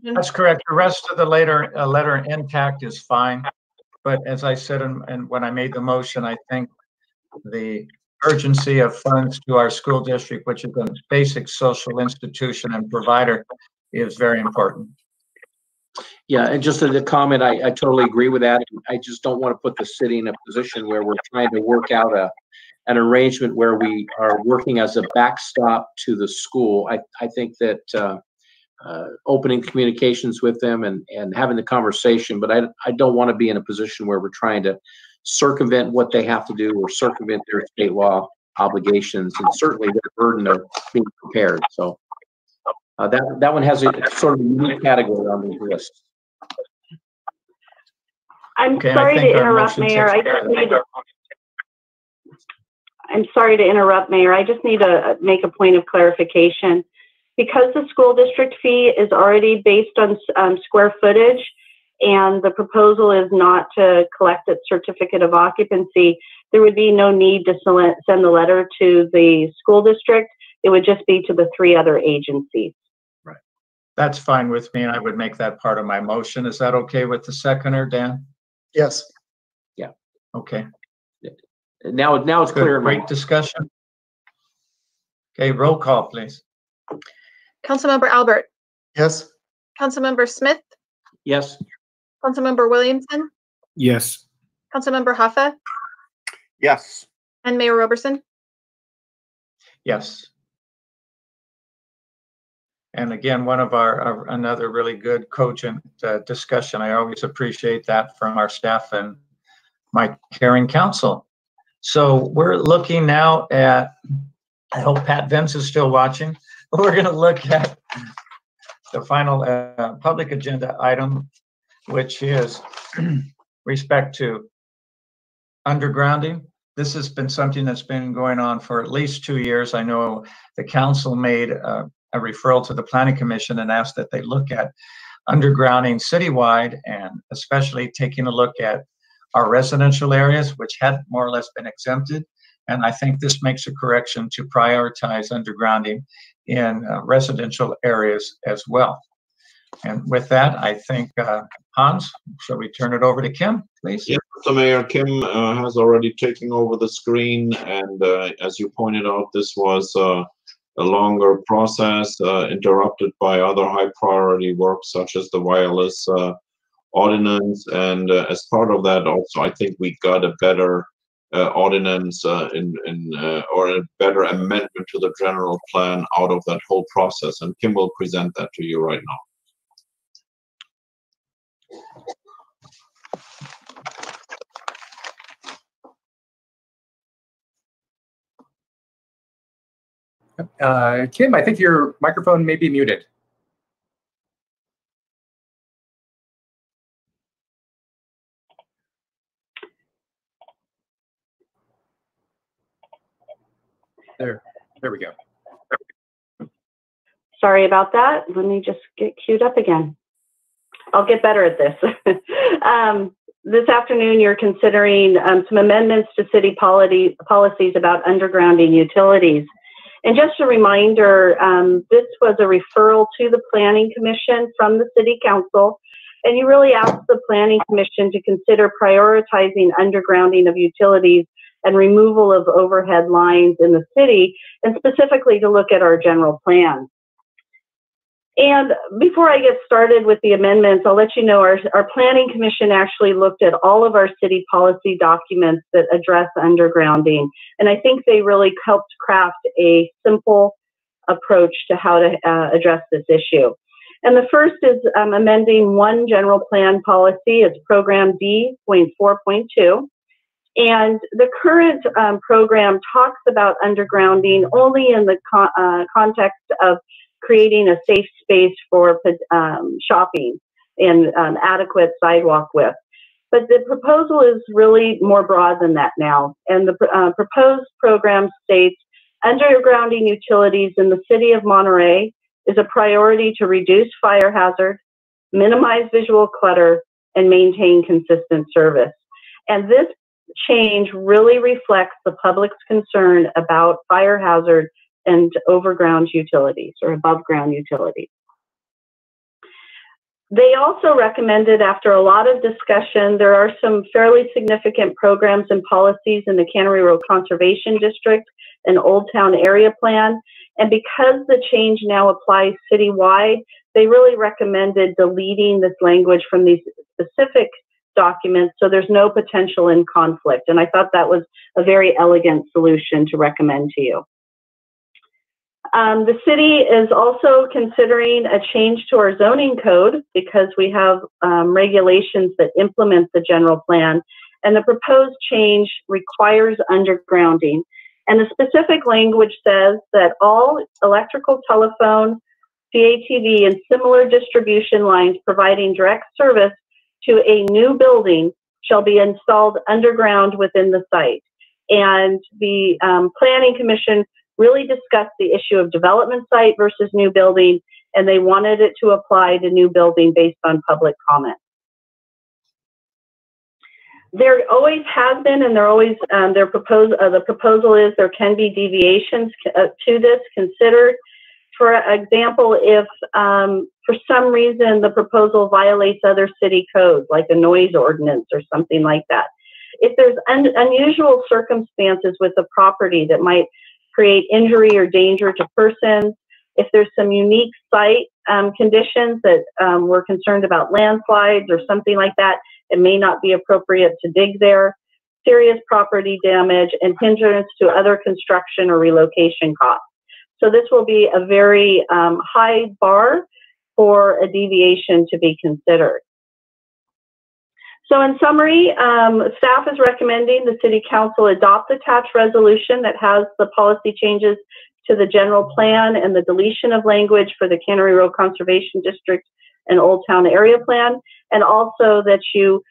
That's correct. The rest of the letter intact is fine. But as I said, and when I made the motion, I think the urgency of funds to our school district, which is a basic social institution and provider, is very important. Yeah, and just as a comment, I totally agree with that. I just don't want to put the city in a position where we're trying to work out an arrangement where we are working as a backstop to the school. I think that opening communications with them and having the conversation, but I don't want to be in a position where we're trying to circumvent what they have to do or circumvent their state law obligations and certainly their burden of being prepared. So that one has a sort of unique category on the list. I'm sorry to interrupt, Mayor. I'm sorry to interrupt, Mayor. I just need to make a point of clarification. Because the school district fee is already based on square footage and the proposal is not to collect its certificate of occupancy, there would be no need to send the letter to the school district. It would just be to the 3 other agencies. Right. That's fine with me, and I would make that part of my motion. Is that okay with the seconder, Dan? Yes. Yeah. Okay. Now it's good. Clear. Great discussion. Okay, roll call, please. Councilmember Albert. Yes. Councilmember Smith. Yes. Councilmember Williamson. Yes. Councilmember Hoffa. Yes. And Mayor Roberson. Yes. And again, one of another really good cogent discussion. I always appreciate that from our staff and my caring council. So we're looking now at, I hope Pat Vince is still watching. We're going to look at the final public agenda item, which is respect to undergrounding. This has been something that's been going on for at least 2 years. I know the council made a referral to the Planning Commission and asked that they look at undergrounding citywide, and especially taking a look at our residential areas, which had more or less been exempted. And I think this makes a correction to prioritize undergrounding in residential areas as well. And with that, I think, Hans, shall we turn it over to Kim, please? Yes, Mr. Mayor, Kim has already taken over the screen, and as you pointed out, this was a longer process, interrupted by other high priority work such as the wireless ordinance, and as part of that also, I think we got a better ordinance or a better amendment to the general plan out of that whole process, and Kim will present that to you right now. Kim, I think your microphone may be muted. There we go. Sorry about that. Let me just get queued up again. I'll get better at this. This afternoon, you're considering some amendments to city policies about undergrounding utilities. And just a reminder, this was a referral to the Planning Commission from the City Council, and you really asked the Planning Commission to consider prioritizing undergrounding of utilities and removal of overhead lines in the city, and specifically to look at our general plan. And before I get started with the amendments, I'll let you know our Planning Commission actually looked at all of our city policy documents that address undergrounding. And I think they really helped craft a simple approach to how to address this issue. And the first is amending one general plan policy. It's Program D.4.2. And the current program talks about undergrounding only in the context of creating a safe space for shopping and adequate sidewalk width. But the proposal is really more broad than that now. And the proposed program states, undergrounding utilities in the city of Monterey is a priority to reduce fire hazard, minimize visual clutter, and maintain consistent service. And this change really reflects the public's concern about fire hazard and overground utilities or above ground utilities. They also recommended, after a lot of discussion, there are some fairly significant programs and policies in the Cannery Road Conservation District and Old Town Area Plan. And because the change now applies citywide, they really recommended deleting this language from these specific documents so there's no potential in conflict. And I thought that was a very elegant solution to recommend to you. The city is also considering a change to our zoning code because we have regulations that implement the general plan, and the proposed change requires undergrounding. And the specific language says that all electrical, telephone, CATV, and similar distribution lines providing direct service to a new building shall be installed underground within the site. And the Planning Commission really discussed the issue of development site versus new building, and they wanted it to apply to new building based on public comment. There always has been, and there always the proposal is there can be deviations to this considered. For example, if for some reason the proposal violates other city codes, like a noise ordinance or something like that. If there's unusual circumstances with the property that might create injury or danger to persons, if there's some unique site conditions that we're concerned about landslides or something like that, it may not be appropriate to dig there, serious property damage, and hindrance to other construction or relocation costs. So this will be a very high bar for a deviation to be considered. So in summary, staff is recommending the City Council adopt the attached resolution that has the policy changes to the general plan and the deletion of language for the Cannery Road Conservation District and Old Town Area Plan, and also that you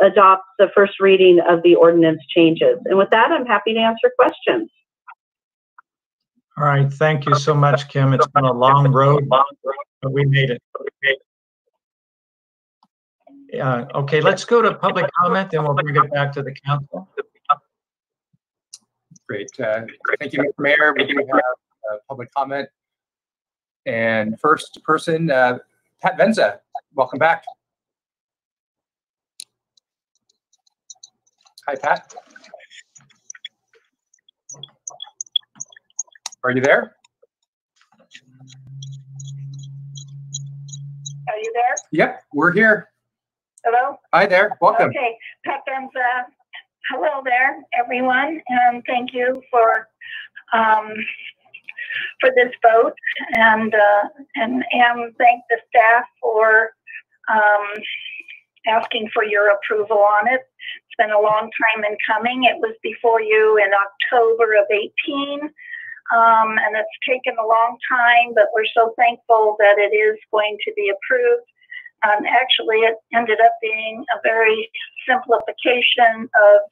adopt the first reading of the ordinance changes. And with that, I'm happy to answer questions. All right, thank you so much, Kim. It's been a long road, but we made it. Okay, let's go to public comment, then we'll bring it back to the council. Great. Thank you, Mr. Mayor. We do have public comment. And first person, Pat Venza, welcome back. Hi, Pat. Are you there? Are you there? Yep, we're here. Hello? Hi there, welcome. Okay, Pat Benza. Hello there, everyone, and thank you for this vote, and thank the staff for asking for your approval on it. It's been a long time in coming. It was before you in October of 18, and it's taken a long time, but we're so thankful that it is going to be approved. Actually, it ended up being a very simplification of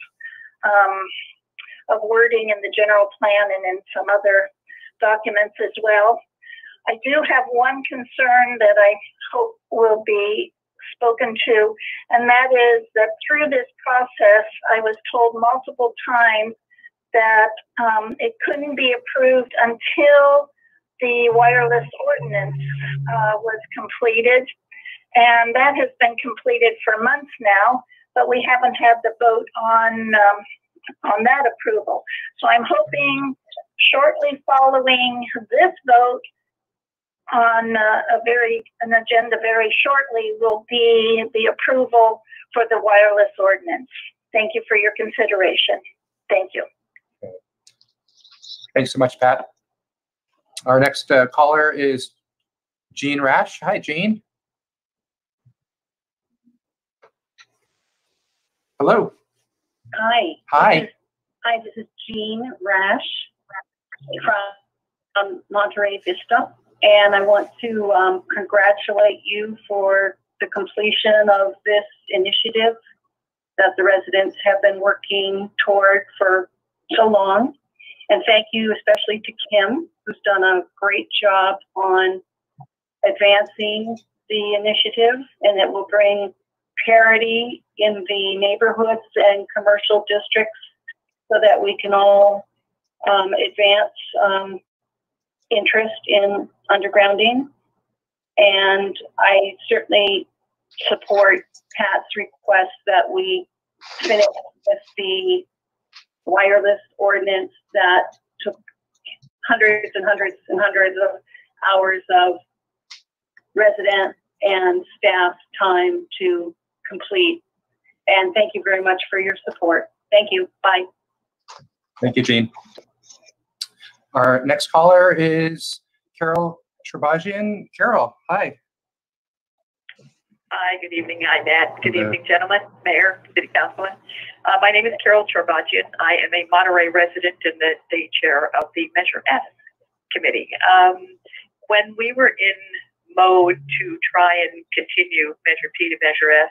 wording in the general plan and in some other documents as well. I do have one concern that I hope will be spoken to, and that is that through this process, I was told multiple times that it couldn't be approved until the wireless ordinance was completed. And that has been completed for months now, but we haven't had the vote on that approval. So I'm hoping shortly following this vote on an agenda very shortly will be the approval for the wireless ordinance. Thank you for your consideration. Thank you. Thanks so much, Pat. Our next caller is Jean Rash. Hi, Jean. Hello. Hi. Hi. This is Jean Rash from Monterey Vista, and I want to congratulate you for the completion of this initiative that the residents have been working toward for so long. And thank you especially to Kim, who's done a great job on advancing the initiative, and it will bring parity in the neighborhoods and commercial districts so that we can all advance interest in undergrounding. And I certainly support Pat's request that we finish with the wireless ordinance that took hundreds and hundreds and hundreds of hours of resident and staff time to complete. And thank you very much for your support. Thank you. Bye. Thank you, Jean. Our next caller is Carol Sherbajian. Carol, hi. Hi, good evening. I'm Matt. Good evening, gentlemen, Mayor, City Councilman. My name is Carol Sherbajian. I am a Monterey resident and the chair of the Measure S committee. When we were in mode to try and continue Measure P to Measure S,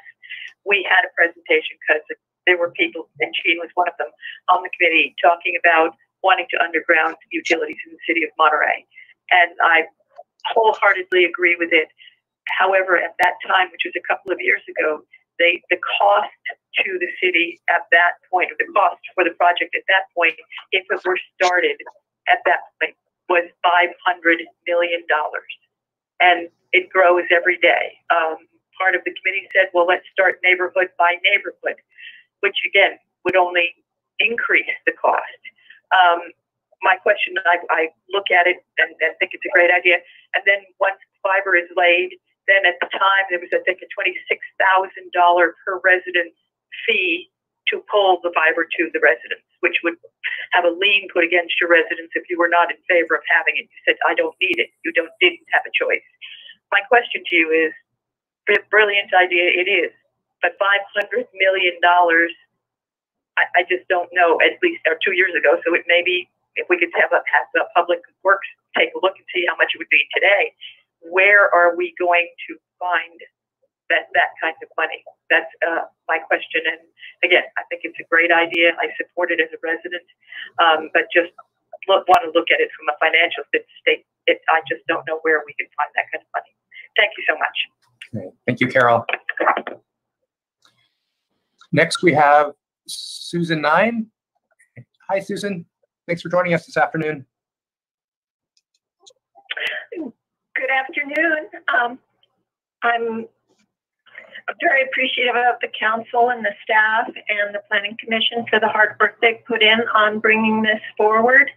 we had a presentation because there were people, and Jean was one of them, on the committee talking about wanting to underground utilities in the city of Monterey. And I wholeheartedly agree with it. However, at that time, which was a couple of years ago, the cost to the city at that point, or the cost for the project at that point, if it were started at that point, was $500 million. And it grows every day. Part of the committee said, well, let's start neighborhood by neighborhood, which again would only increase the cost. My question, I look at it and think it's a great idea. And then once fiber is laid, then at the time there was, I think, a $26,000 per resident fee to pull the fiber to the residents, which would have a lien put against your residents if you were not in favor of having it. You said, I don't need it. You didn't have a choice. My question to you is, a brilliant idea it is, but $500 million, I just don't know, at least, or 2 years ago, so it may be, if we could have the Public Works take a look and see how much it would be today, where are we going to find that kind of money? That's my question. And again, I think it's a great idea. I support it as a resident, but just want to look at it from a financial state. I just don't know where we can find that kind of money. Thank you so much. Okay. Thank you, Carol. Next, we have Susan Nine. Hi, Susan. Thanks for joining us this afternoon. Good afternoon. I'm very appreciative of the council and the staff and the planning commission for the hard work they put in on bringing this forward.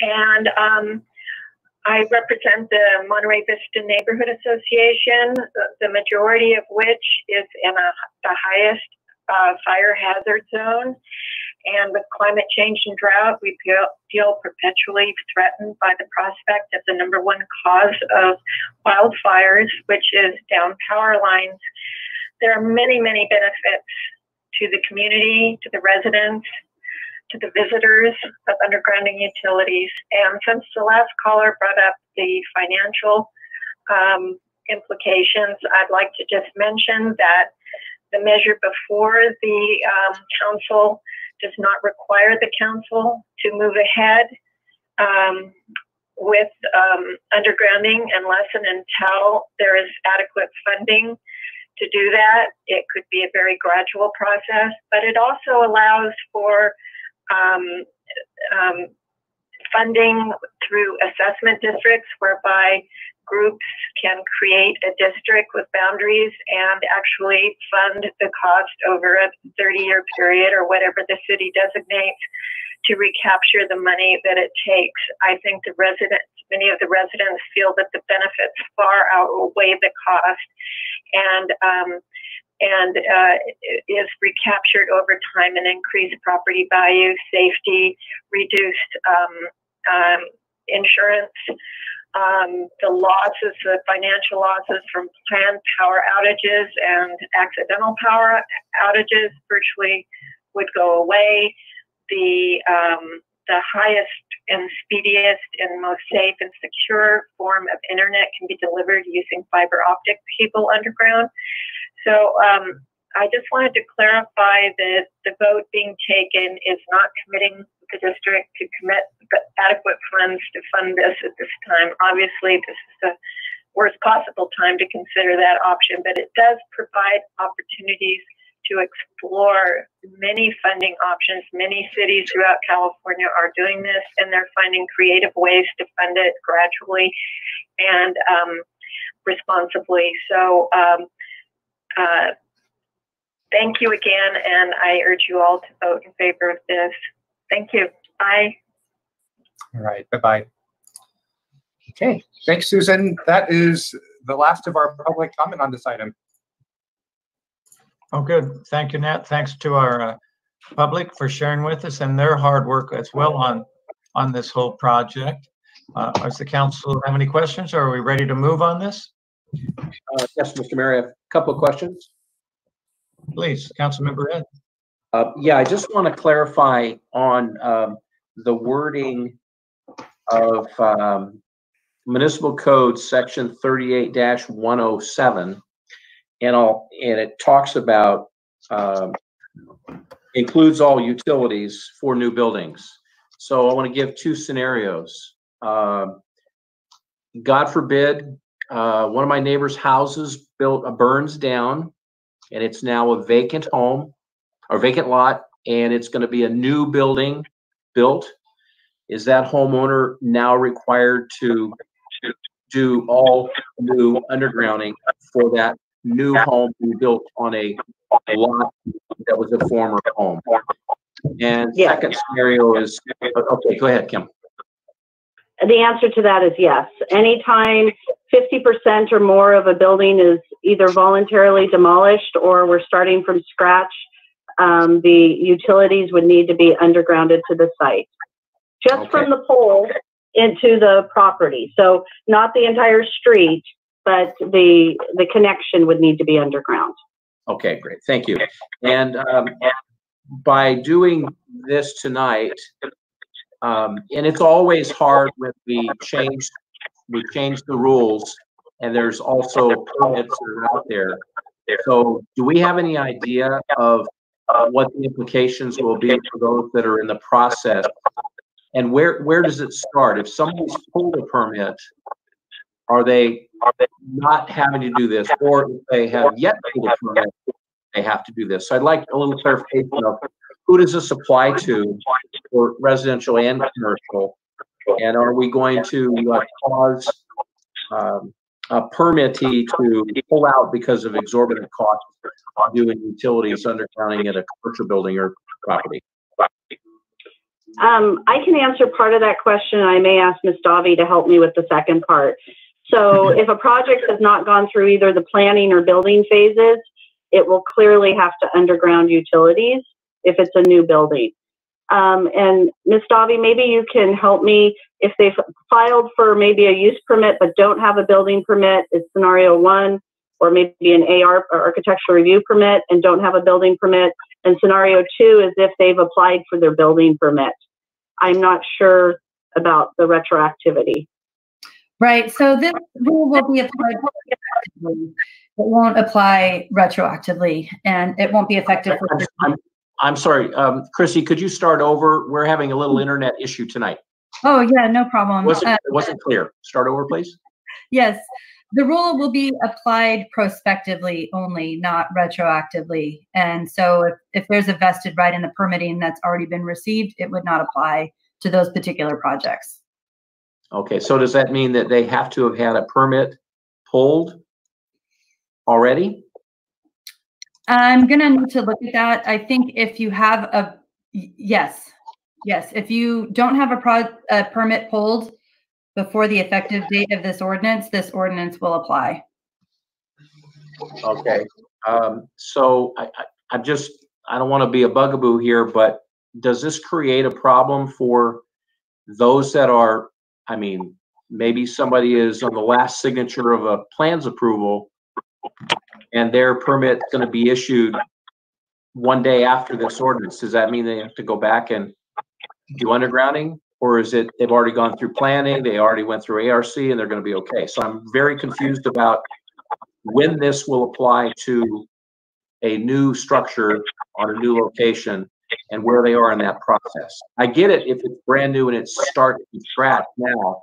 And I represent the Monterey Vista Neighborhood Association, the majority of which is in the highest fire hazard zone. And with climate change and drought, we feel perpetually threatened by the prospect of the #1 cause of wildfires, which is down power lines. There are many, many benefits to the community, to the residents, to the visitors of undergrounding utilities. And since the last caller brought up the financial implications, I'd like to just mention that the measure before the council does not require the council to move ahead with undergrounding unless and until there is adequate funding to do that. It could be a very gradual process, but it also allows for funding through assessment districts, whereby groups can create a district with boundaries and actually fund the cost over a 30-year period or whatever the city designates to recapture the money that it takes. I think many of the residents feel that the benefits far outweigh the cost, and is recaptured over time and increased property value, safety, reduced insurance, the financial losses from planned power outages and accidental power outages virtually would go away. The highest and speediest and most safe and secure form of internet can be delivered using fiber optic cable underground. So I just wanted to clarify that the vote being taken is not committing the district to commit adequate funds to fund this at this time. Obviously, this is the worst possible time to consider that option, but it does provide opportunities to explore many funding options. Many cities throughout California are doing this, and they're finding creative ways to fund it gradually and responsibly. So thank you again, and I urge you all to vote in favor of this. Thank you. Bye. All right. Bye-bye. Okay. Thanks, Susan. That is the last of our public comment on this item. Oh, good. Thank you, Nat. Thanks to our public for sharing with us and their hard work as well on this whole project. Does the council have any questions, or are we ready to move on this? Yes, Mr. Mayor, I have a couple of questions. Please, Councilmember Ed. Yeah, I just want to clarify on the wording of Municipal Code Section 38-107, and it talks about includes all utilities for new buildings. So I want to give two scenarios. God forbid, one of my neighbor's houses burns down, and it's now a vacant home or vacant lot, and it's going to be a new building built. Is that homeowner now required to do all new undergrounding for that new home being built on a lot that was a former home? And second scenario is, okay, go ahead, Kim. The answer to that is yes. Anytime 50% or more of a building is either voluntarily demolished or we're starting from scratch, the utilities would need to be undergrounded to the site. Just from the pole into the property. So not the entire street, but the connection would need to be underground. Okay, great. Thank you. And by doing this tonight, and it's always hard when we change the rules, and there's also permits that are out there. So do we have any idea of what the implications will be for those that are in the process? And where does it start? If somebody's pulled a permit, are they not having to do this? Or if they have yet pulled a permit, they have to do this? So I'd like a little clarification of who does this apply to for residential and commercial? And are we going to cause permittee to pull out because of exorbitant costs on doing utilities undergrounding at a commercial building or property? I can answer part of that question. I may ask Ms. Davi to help me with the second part. So if a project has not gone through either the planning or building phases, it will clearly have to underground utilities if it's a new building. And Ms. Davi, maybe you can help me. If they've filed for maybe a use permit but don't have a building permit, it's scenario 1, or maybe an AR or architectural review permit and don't have a building permit. And scenario 2 is if they've applied for their building permit. I'm not sure about the retroactivity. Right, so this rule will be applied retroactively. It won't apply retroactively, and it won't be effective for. I'm sorry, Chrissy, could you start over? We're having a little internet issue tonight. Oh yeah, no problem. It wasn't clear. Start over, please. Yes, the rule will be applied prospectively only, not retroactively. And so if there's a vested right in the permitting that's already been received, it would not apply to those particular projects. Okay, so does that mean that they have to have had a permit pulled already? I'm gonna need to look at that. I think if you have a, yes. If you don't have a permit pulled before the effective date of this ordinance will apply. Okay, so I don't want to be a bugaboo here, but does this create a problem for those that are, I mean, maybe somebody is on the last signature of a plans approval and their permit's going to be issued one day after this ordinance? Does that mean they have to go back and do undergrounding? Or is it they've already gone through planning, they already went through ARC, and they're going to be okay? So I'm very confused about when this will apply to a new structure on a new location and where they are in that process. I get it if it's brand new and it's starting from scratch now,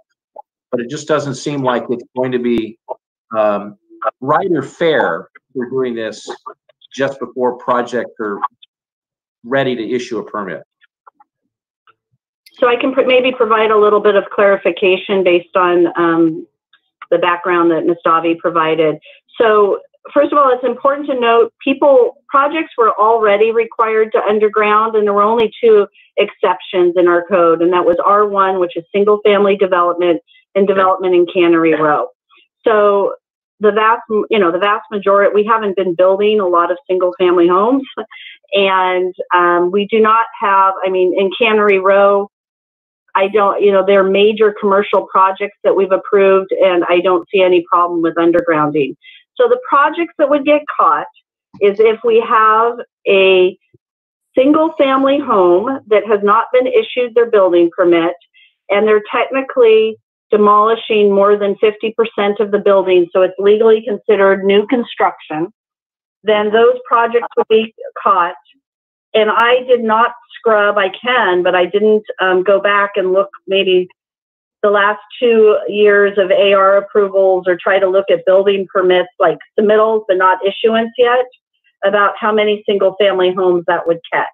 but it just doesn't seem like it's going to be right or fair for doing this just before projects are ready to issue a permit. So I can maybe provide a little bit of clarification based on the background that Ms. Davi provided. So first of all, it's important to note projects were already required to underground, and there were only 2 exceptions in our code, and that was R1, which is single family development, and development in Cannery Row. So the vast majority, we haven't been building a lot of single family homes, and we do not have, I mean, in Cannery Row, there are major commercial projects that we've approved, and I don't see any problem with undergrounding. So the projects that would get caught is if we have a single family home that has not been issued their building permit, and they're technically demolishing more than 50% of the building, so it's legally considered new construction, then those projects would be caught. And I did not scrub, I can, but I didn't go back and look maybe the last 2 years of AR approvals or try to look at building permits like submittals but not issuance yet, about how many single family homes that would catch.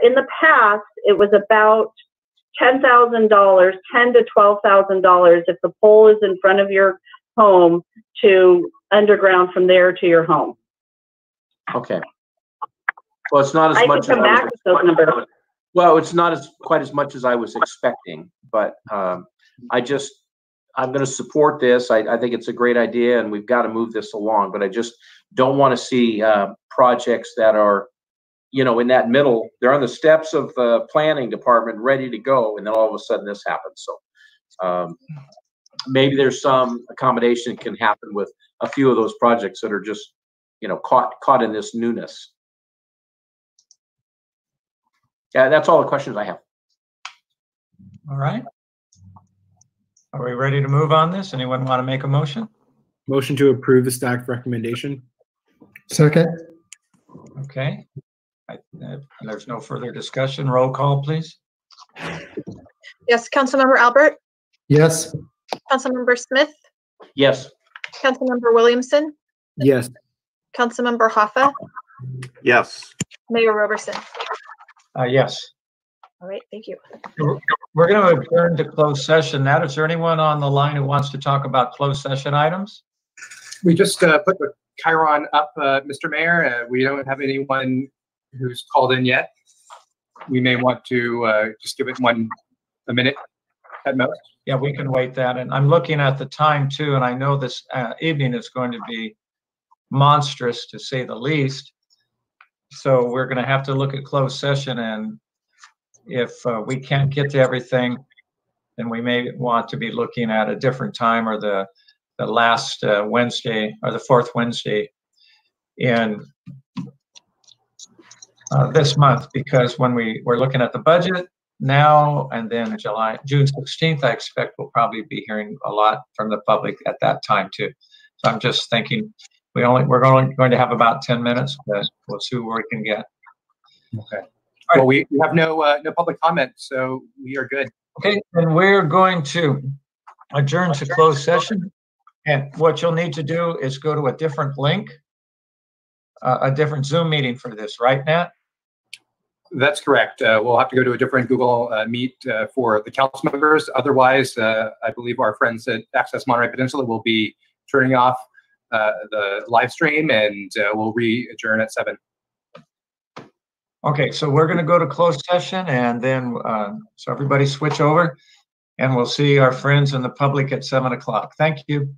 In the past, it was about $10,000, $10,000 to $12,000 if the pole is in front of your home to underground from there to your home. Okay. Well, it's not as much. I can come back with those numbers. Well, it's not quite as much as I was expecting, but I'm going to support this. I think it's a great idea, and we've got to move this along. But I just don't want to see projects that are, in that middle. They're on the steps of the planning department, ready to go, and then all of a sudden this happens. So maybe there's some accommodation that can happen with a few of those projects that are just, caught in this newness. Yeah, that's all the questions I have. All right. Are we ready to move on this? Anyone want to make a motion? Motion to approve the staff recommendation. Second. Okay. There's no further discussion. Roll call, please. Yes, Councilmember Albert? Yes. Councilmember Smith? Yes. Councilmember Williamson? Yes. Councilmember Hoffa? Yes. Mayor Roberson? Yes. All right, thank you. We're going to adjourn to closed session now. Is there anyone on the line who wants to talk about closed session items? We just put the Chiron up, Mr. Mayor. We don't have anyone who's called in yet. We may want to just give it a minute at most. Yeah, we can wait that. And I'm looking at the time too, and I know this evening is going to be monstrous to say the least. So we're going to have to look at closed session, and if we can't get to everything, then we may want to be looking at a different time, or the last Wednesday or the fourth Wednesday in this month, because when we're looking at the budget now, and then June 16th, I expect we'll probably be hearing a lot from the public at that time too. So I'm just thinking we're going to have about 10 minutes, but we'll see where we can get. Okay. Well, we have no public comment, so we are good. Okay, and we're going to adjourn to closed session. And what you'll need to do is go to a different link, a different Zoom meeting for this, right, Nat? That's correct. We'll have to go to a different Google Meet for the council members. Otherwise, I believe our friends at Access Monterey Peninsula will be turning off the live stream, and we'll re-adjourn at 7. Okay, so we're going to go to closed session, and then so everybody switch over, and we'll see our friends in the public at 7 o'clock. Thank you.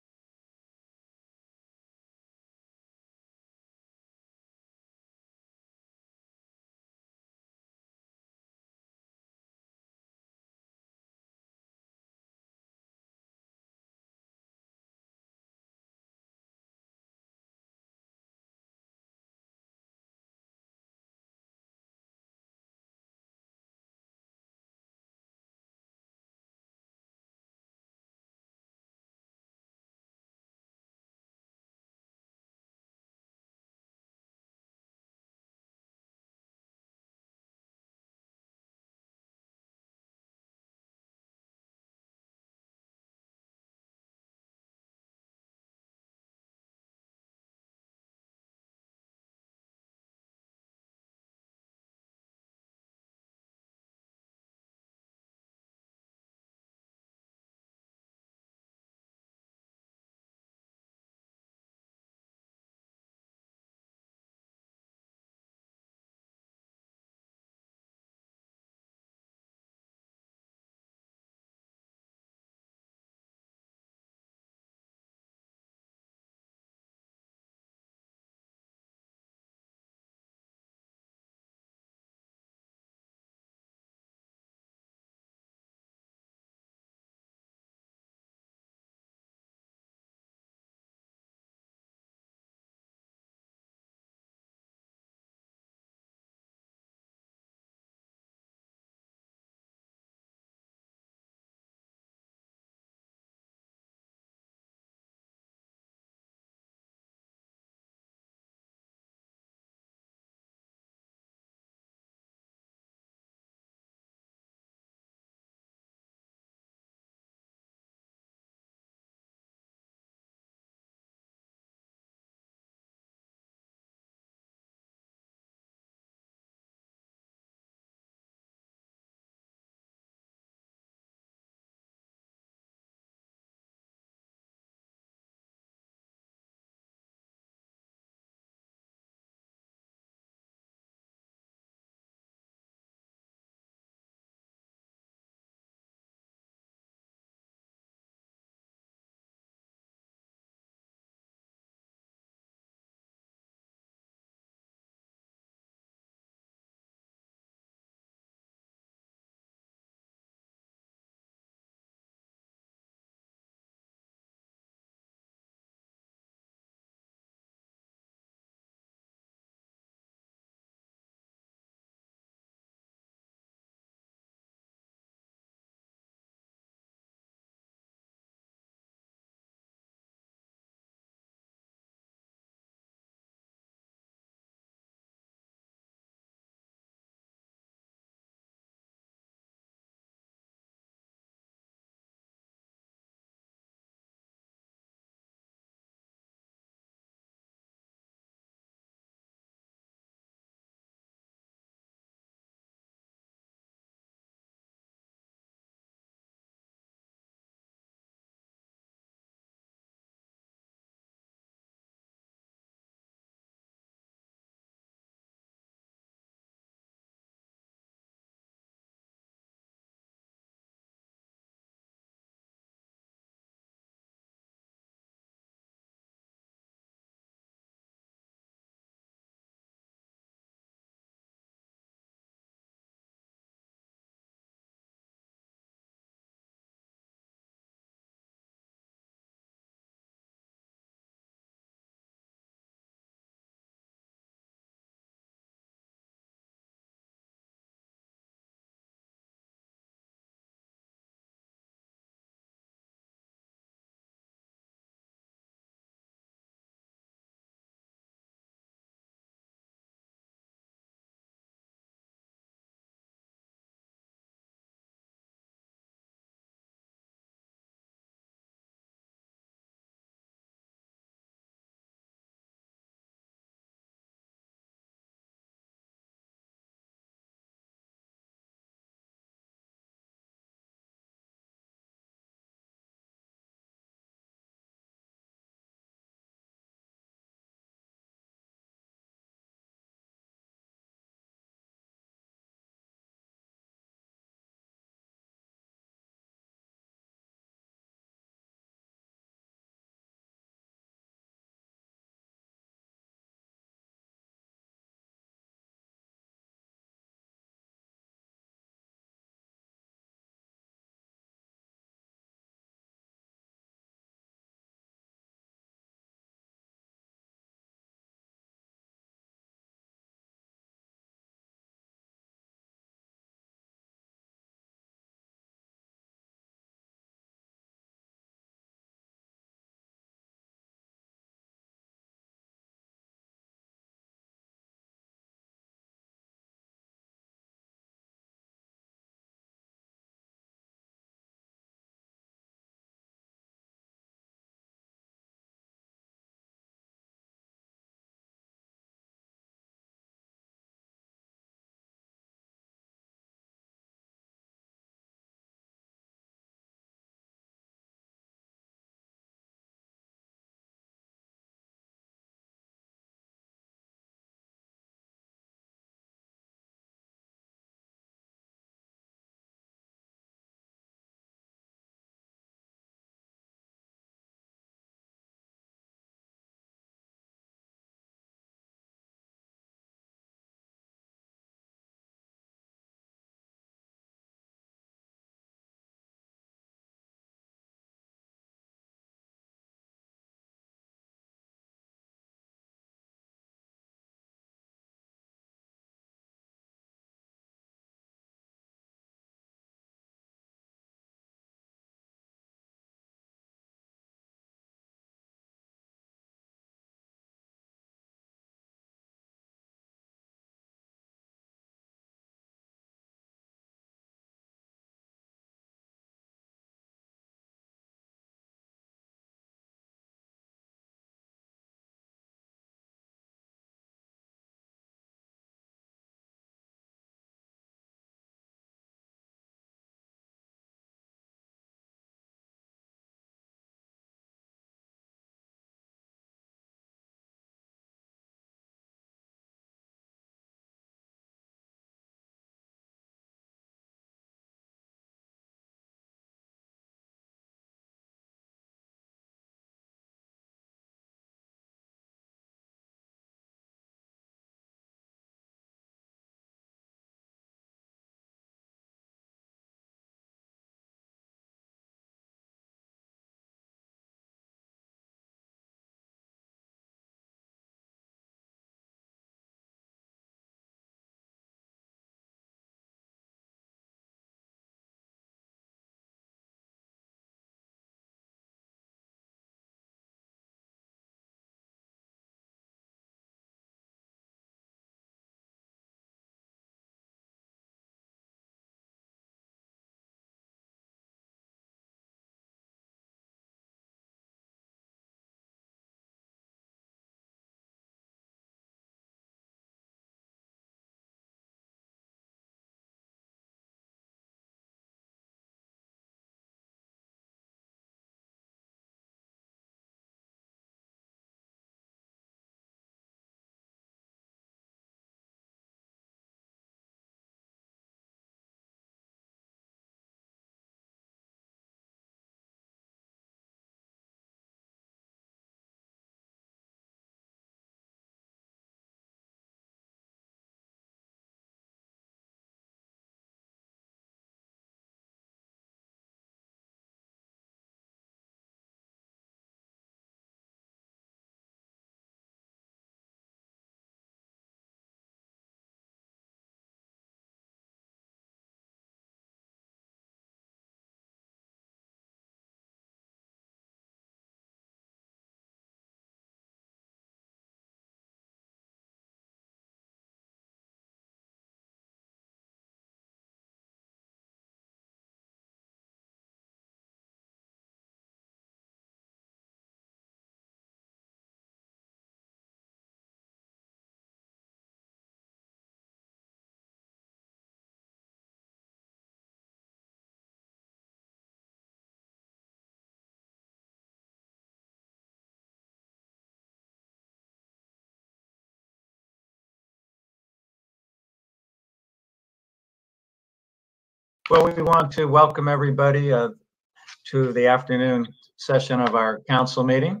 Well, we want to welcome everybody to the afternoon session of our council meeting.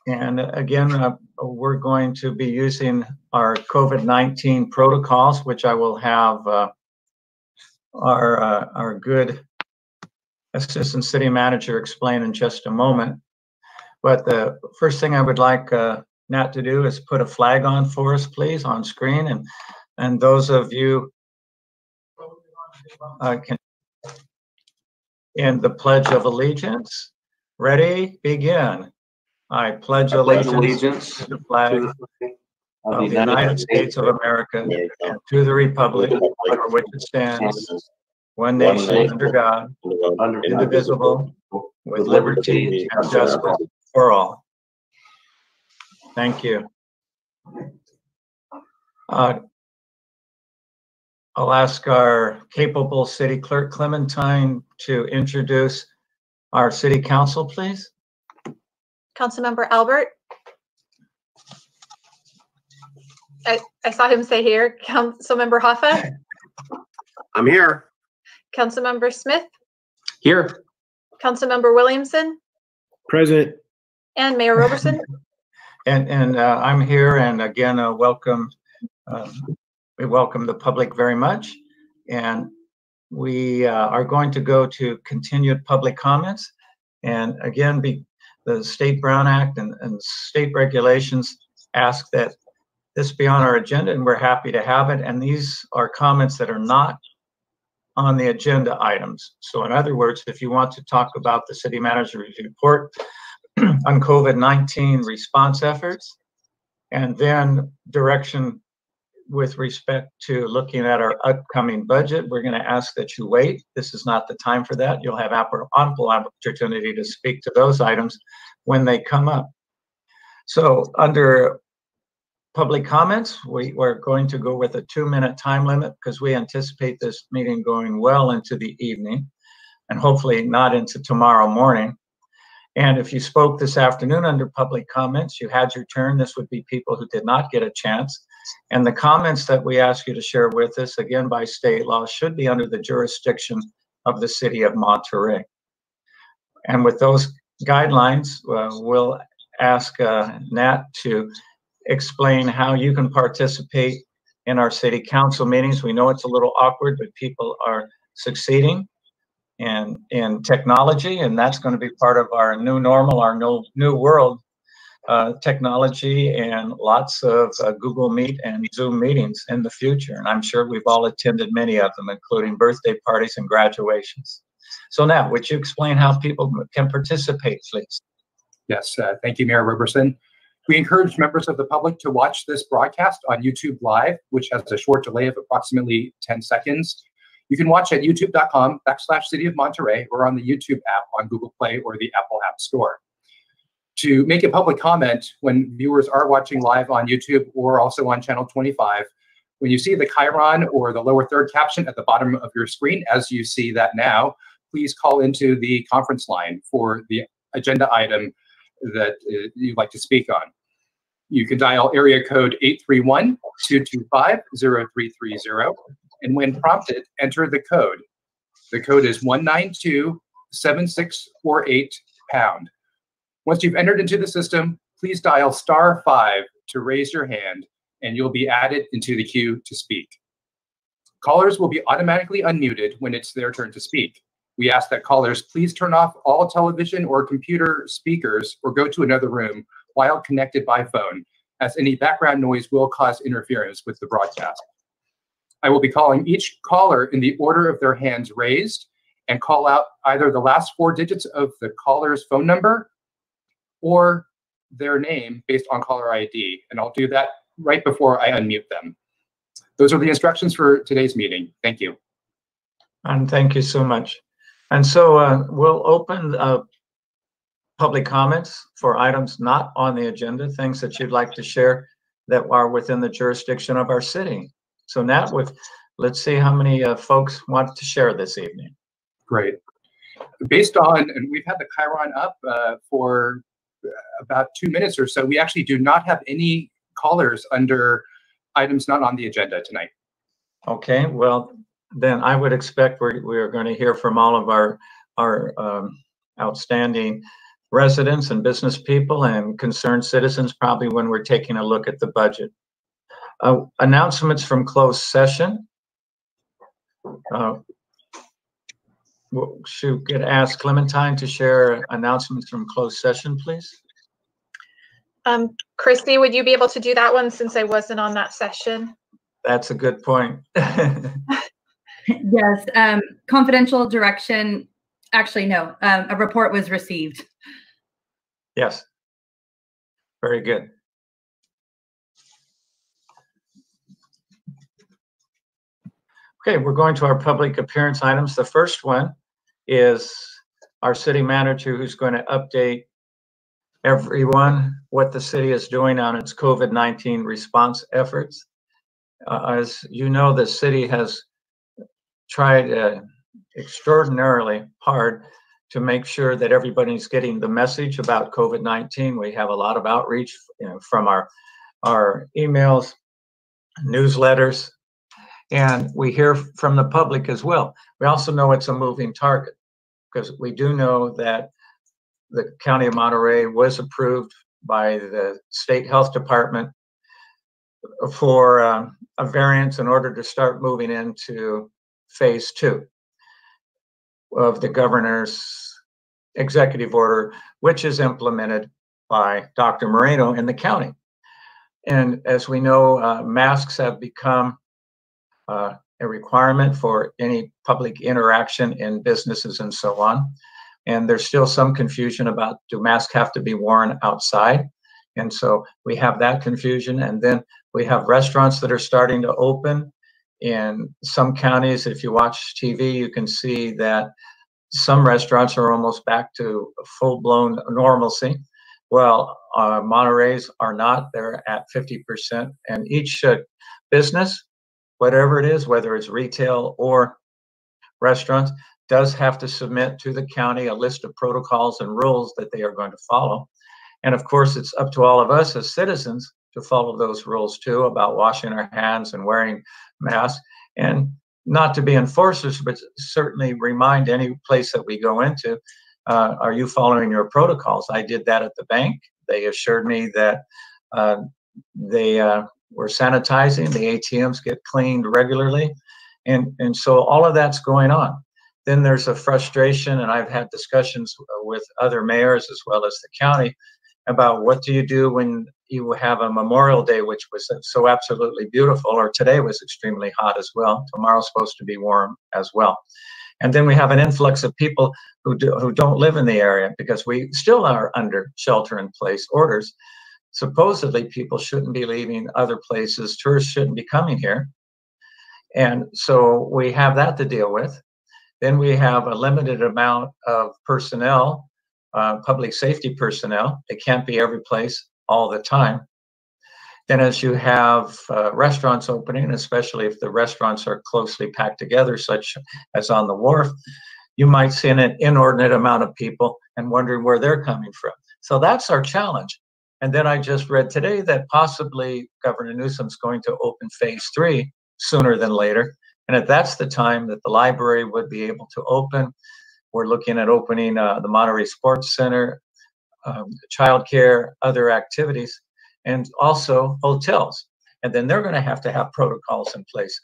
And again, we're going to be using our COVID-19 protocols, which I will have our good Assistant City Manager explain in just a moment. But the first thing I would like Nat to do is put a flag on for us, please, on screen. And those of you can in the Pledge of Allegiance. Ready? Begin. I pledge allegiance to the flag of the United States of America and to the republic for which it stands, one nation under God, indivisible, with liberty and justice for all. Thank you. I'll ask our capable City Clerk Clementine to introduce our City Council, please. Councilmember Albert. I saw him say here. Councilmember Hoffa. I'm here. Councilmember Smith. Here. Councilmember Williamson. Present. And Mayor Roberson. And I'm here, and again, welcome. We welcome the public very much, and we are going to go to continued public comments. And again, the State Brown Act and state regulations ask that this be on our agenda, and we're happy to have it. And these are comments that are not on the agenda items. So in other words, if you want to talk about the City Manager's report on COVID-19 response efforts, and then direction with respect to looking at our upcoming budget, we're going to ask that you wait. This is not the time for that. You'll have ample opportunity to speak to those items when they come up. So under public comments, we're going to go with a 2-minute time limit because we anticipate this meeting going well into the evening and hopefully not into tomorrow morning. And if you spoke this afternoon under public comments, you had your turn. This would be people who did not get a chance. And the comments that we ask you to share with us, again, by state law, should be under the jurisdiction of the City of Monterey. And with those guidelines, we'll ask Nat to explain how you can participate in our City Council meetings. We know it's a little awkward, but people are succeeding in technology, and that's going to be part of our new normal, our new world, technology, and lots of Google Meet and Zoom meetings in the future. And I'm sure we've all attended many of them, including birthday parties and graduations. So now, would you explain how people can participate, please? Yes, thank you, Mayor Roberson. We encourage members of the public to watch this broadcast on YouTube Live, which has a short delay of approximately 10 seconds. You can watch at youtube.com/City of Monterey or on the YouTube app on Google Play or the Apple App Store. To make a public comment when viewers are watching live on YouTube or also on channel 25, when you see the chyron or the lower third caption at the bottom of your screen, as you see that now, please call into the conference line for the agenda item that you'd like to speak on. You can dial area code 831-225-0330, and when prompted, enter the code. The code is 192-7648#. Once you've entered into the system, please dial *5 to raise your hand, and you'll be added into the queue to speak. Callers will be automatically unmuted when it's their turn to speak. We ask that callers please turn off all television or computer speakers or go to another room while connected by phone, as any background noise will cause interference with the broadcast. I will be calling each caller in the order of their hands raised and call out either the last 4 digits of the caller's phone number or their name based on caller ID. And I'll do that right before I unmute them. Those are the instructions for today's meeting. Thank you. And thank you so much. And so we'll open public comments for items not on the agenda, things that you'd like to share that are within the jurisdiction of our city. So Nat, let's see how many folks want to share this evening. Great. Based on, and we've had the chyron up for about 2 minutes or so, we actually do not have any callers under items not on the agenda tonight. Okay, well, then I would expect we're going to hear from all of our outstanding residents and business people and concerned citizens, probably when we're taking a look at the budget. Announcements from closed session. Should get asked Clementine to share announcements from closed session, please. Christy, would you be able to do that one since I wasn't on that session? That's a good point. Yes, confidential direction. Actually, no, a report was received. Yes. Very good. Okay, we're going to our public appearance items. The first one is our city manager, who's going to update everyone what the city is doing on its COVID-19 response efforts. As you know, the city has tried extraordinarily hard to make sure that everybody's getting the message about COVID-19. We have a lot of outreach, from our emails, newsletters, and we hear from the public as well. We also know it's a moving target, because we do know that the County of Monterey was approved by the State Health Department for a variance in order to start moving into phase 2 of the governor's executive order, which is implemented by Dr. Moreno in the county. And as we know, masks have become a requirement for any public interaction in businesses and so on. And there's still some confusion about, do masks have to be worn outside? And so we have that confusion. And then we have restaurants that are starting to open in some counties. If you watch TV, you can see that some restaurants are almost back to full-blown normalcy. Well, Monterey's are not. They're at 50%. And each business, whatever it is, whether it's retail or restaurants, does have to submit to the county a list of protocols and rules that they are going to follow. And of course, it's up to all of us as citizens to follow those rules too, about washing our hands and wearing masks, and not to be enforcers, but certainly remind any place that we go into, are you following your protocols? I did that at the bank. They assured me that they were sanitizing, the ATMs get cleaned regularly. And so all of that's going on. Then there's a frustration, and I've had discussions with other mayors as well as the county about what do you do when you have a Memorial Day, which was so absolutely beautiful, or today was extremely hot as well. Tomorrow's supposed to be warm as well. And then we have an influx of people who don't live in the area, because we still are under shelter-in-place orders. Supposedly, people shouldn't be leaving other places. Tourists shouldn't be coming here. And so we have that to deal with. Then we have a limited amount of personnel, public safety personnel. They can't be every place all the time. Then as you have restaurants opening, especially if the restaurants are closely packed together, such as on the wharf, you might see an inordinate amount of people and wondering where they're coming from. So that's our challenge. And then I just read today that possibly Governor Newsom's going to open phase 3 sooner than later. And that's the time that the library would be able to open. We're looking at opening the Monterey Sports Center, childcare, other activities, and also hotels. And then they're going to have protocols in place.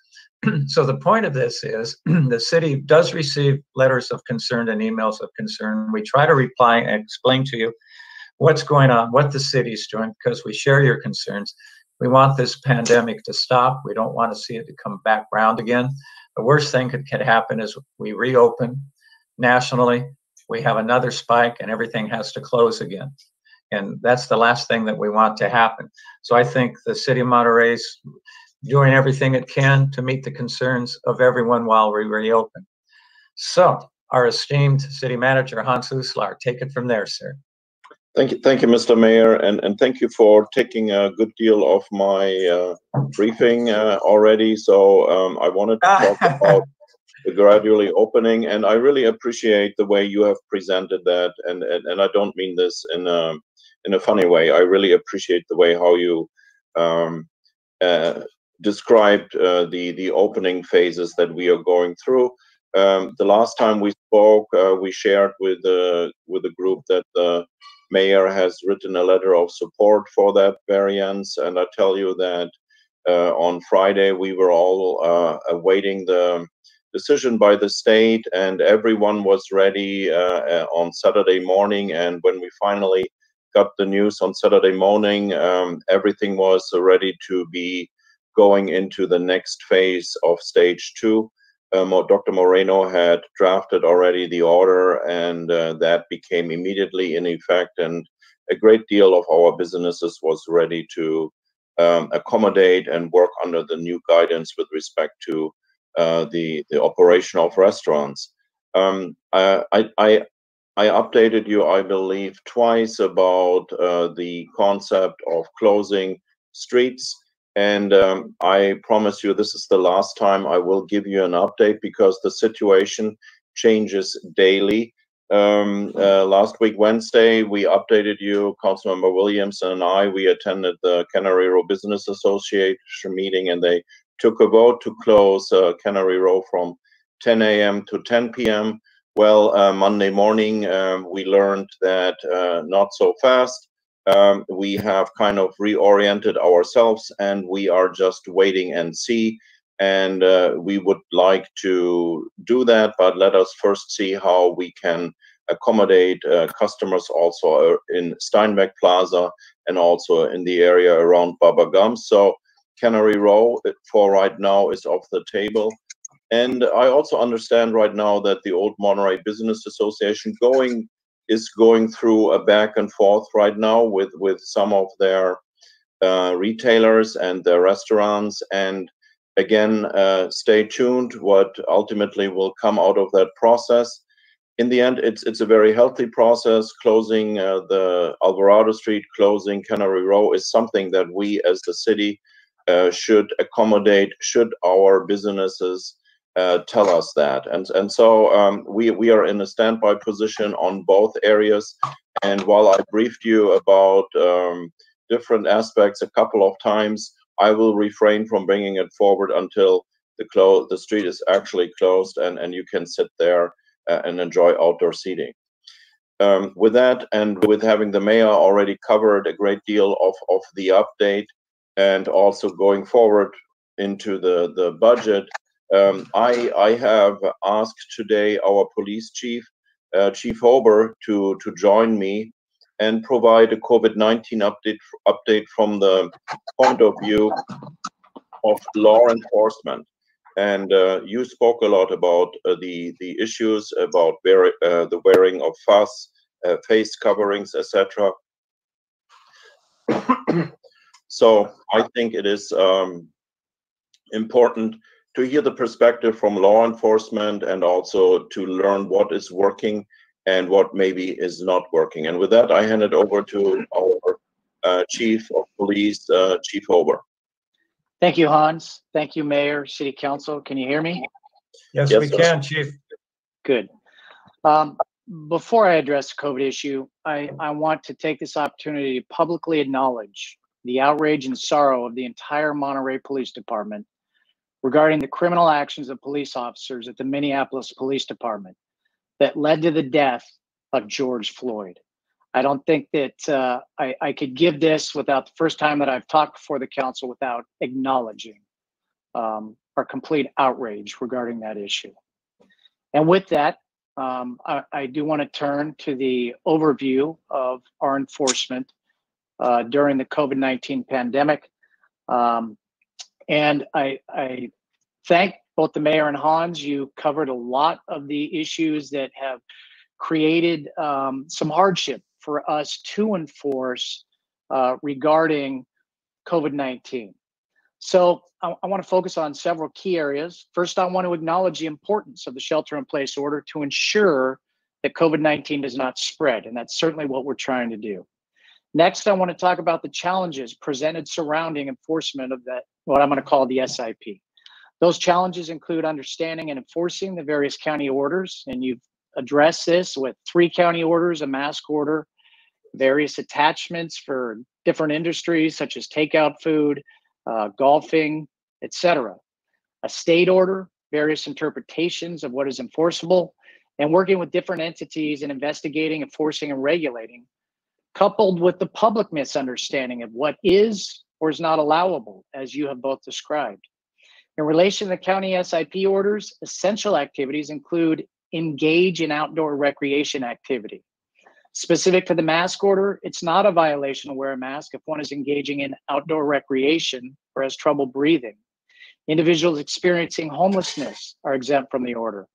So the point of this is the city does receive letters of concern and emails of concern. We try to reply and explain to you what's going on, what the city's doing, because we share your concerns. We want this pandemic to stop. We don't want to see it to come back round again. The worst thing that can happen is we reopen nationally, we have another spike, and everything has to close again. And that's the last thing that we want to happen. So I think the city of Monterey's doing everything it can to meet the concerns of everyone while we reopen. So our esteemed city manager, Hans Uslar, take it from there, sir. Thank you, Mr. Mayor, and thank you for taking a good deal of my briefing already. So I wanted to talk about the gradually opening, and I really appreciate the way you have presented that. And I don't mean this in a funny way. I really appreciate the way how you described the opening phases that we are going through. The last time we spoke, we shared with the group that the mayor has written a letter of support for that variance, and I tell you that on Friday we were all awaiting the decision by the state, and everyone was ready on Saturday morning. And when we finally got the news on Saturday morning, everything was ready to be going into the next phase of stage 2. Dr. Moreno had drafted already the order, and that became immediately in effect, and a great deal of our businesses was ready to accommodate and work under the new guidance with respect to the operation of restaurants. I updated you, I believe, twice about the concept of closing streets. And I promise you this is the last time I will give you an update, because the situation changes daily. Last week, Wednesday, we updated you, Councilmember Williams and I, we attended the Canary Row Business Association meeting, and they took a vote to close Canary Row from 10 a.m. to 10 p.m. Well, Monday morning, we learned that not so fast. We have kind of reoriented ourselves, and we are just waiting and see. And we would like to do that, but let us first see how we can accommodate customers also in Steinbeck Plaza and also in the area around Baba Gums. So Canary Row for right now is off the table. And I also understand right now that the Old Monterey Business Association is going through a back and forth right now with some of their retailers and their restaurants. And again, stay tuned what ultimately will come out of that process. In the end, it's a very healthy process. Closing the Alvarado Street, closing Canary Row is something that we as the city should accommodate, should our businesses tell us that. And so we are in a standby position on both areas. And while I briefed you about different aspects a couple of times, I will refrain from bringing it forward until the street is actually closed and you can sit there and enjoy outdoor seating. With that, and with having the mayor already covered a great deal of the update, and also going forward into the budget, I have asked today our police chief, Chief Hober, to join me and provide a COVID-19 update from the point of view of law enforcement. And you spoke a lot about the issues about the wearing of face coverings, etc. So I think it is important to hear the perspective from law enforcement, and also to learn what is working and what maybe is not working. And with that, I hand it over to our Chief of Police, Chief Hober. Thank you, Hans. Thank you, Mayor, City Council. Can you hear me? Yes, we can, Chief. Good. Before I address the COVID issue, I want to take this opportunity to publicly acknowledge the outrage and sorrow of the entire Monterey Police Department regarding the criminal actions of police officers at the Minneapolis Police Department that led to the death of George Floyd. I don't think that I could give this without the first time that I've talked before the council without acknowledging our complete outrage regarding that issue. And with that, I do want to turn to the overview of our enforcement during the COVID-19 pandemic. And I thank both the mayor and Hans. You covered a lot of the issues that have created some hardship for us to enforce regarding COVID-19. So I want to focus on several key areas. First, I want to acknowledge the importance of the shelter-in-place order to ensure that COVID-19 does not spread, and that's certainly what we're trying to do. Next, I want to talk about the challenges presented surrounding enforcement of that, what I'm going to call the SIP. Those challenges include understanding and enforcing the various county orders, and you've addressed this with 3 county orders, a mask order, various attachments for different industries such as takeout food, golfing, etc. A state order, various interpretations of what is enforceable, and working with different entities in investigating, enforcing, and regulating, coupled with the public misunderstanding of what is or is not allowable, as you have both described. In relation to the county SIP orders, essential activities include engage in outdoor recreation activity. Specific to the mask order, it's not a violation to wear a mask if one is engaging in outdoor recreation or has trouble breathing. Individuals experiencing homelessness are exempt from the order.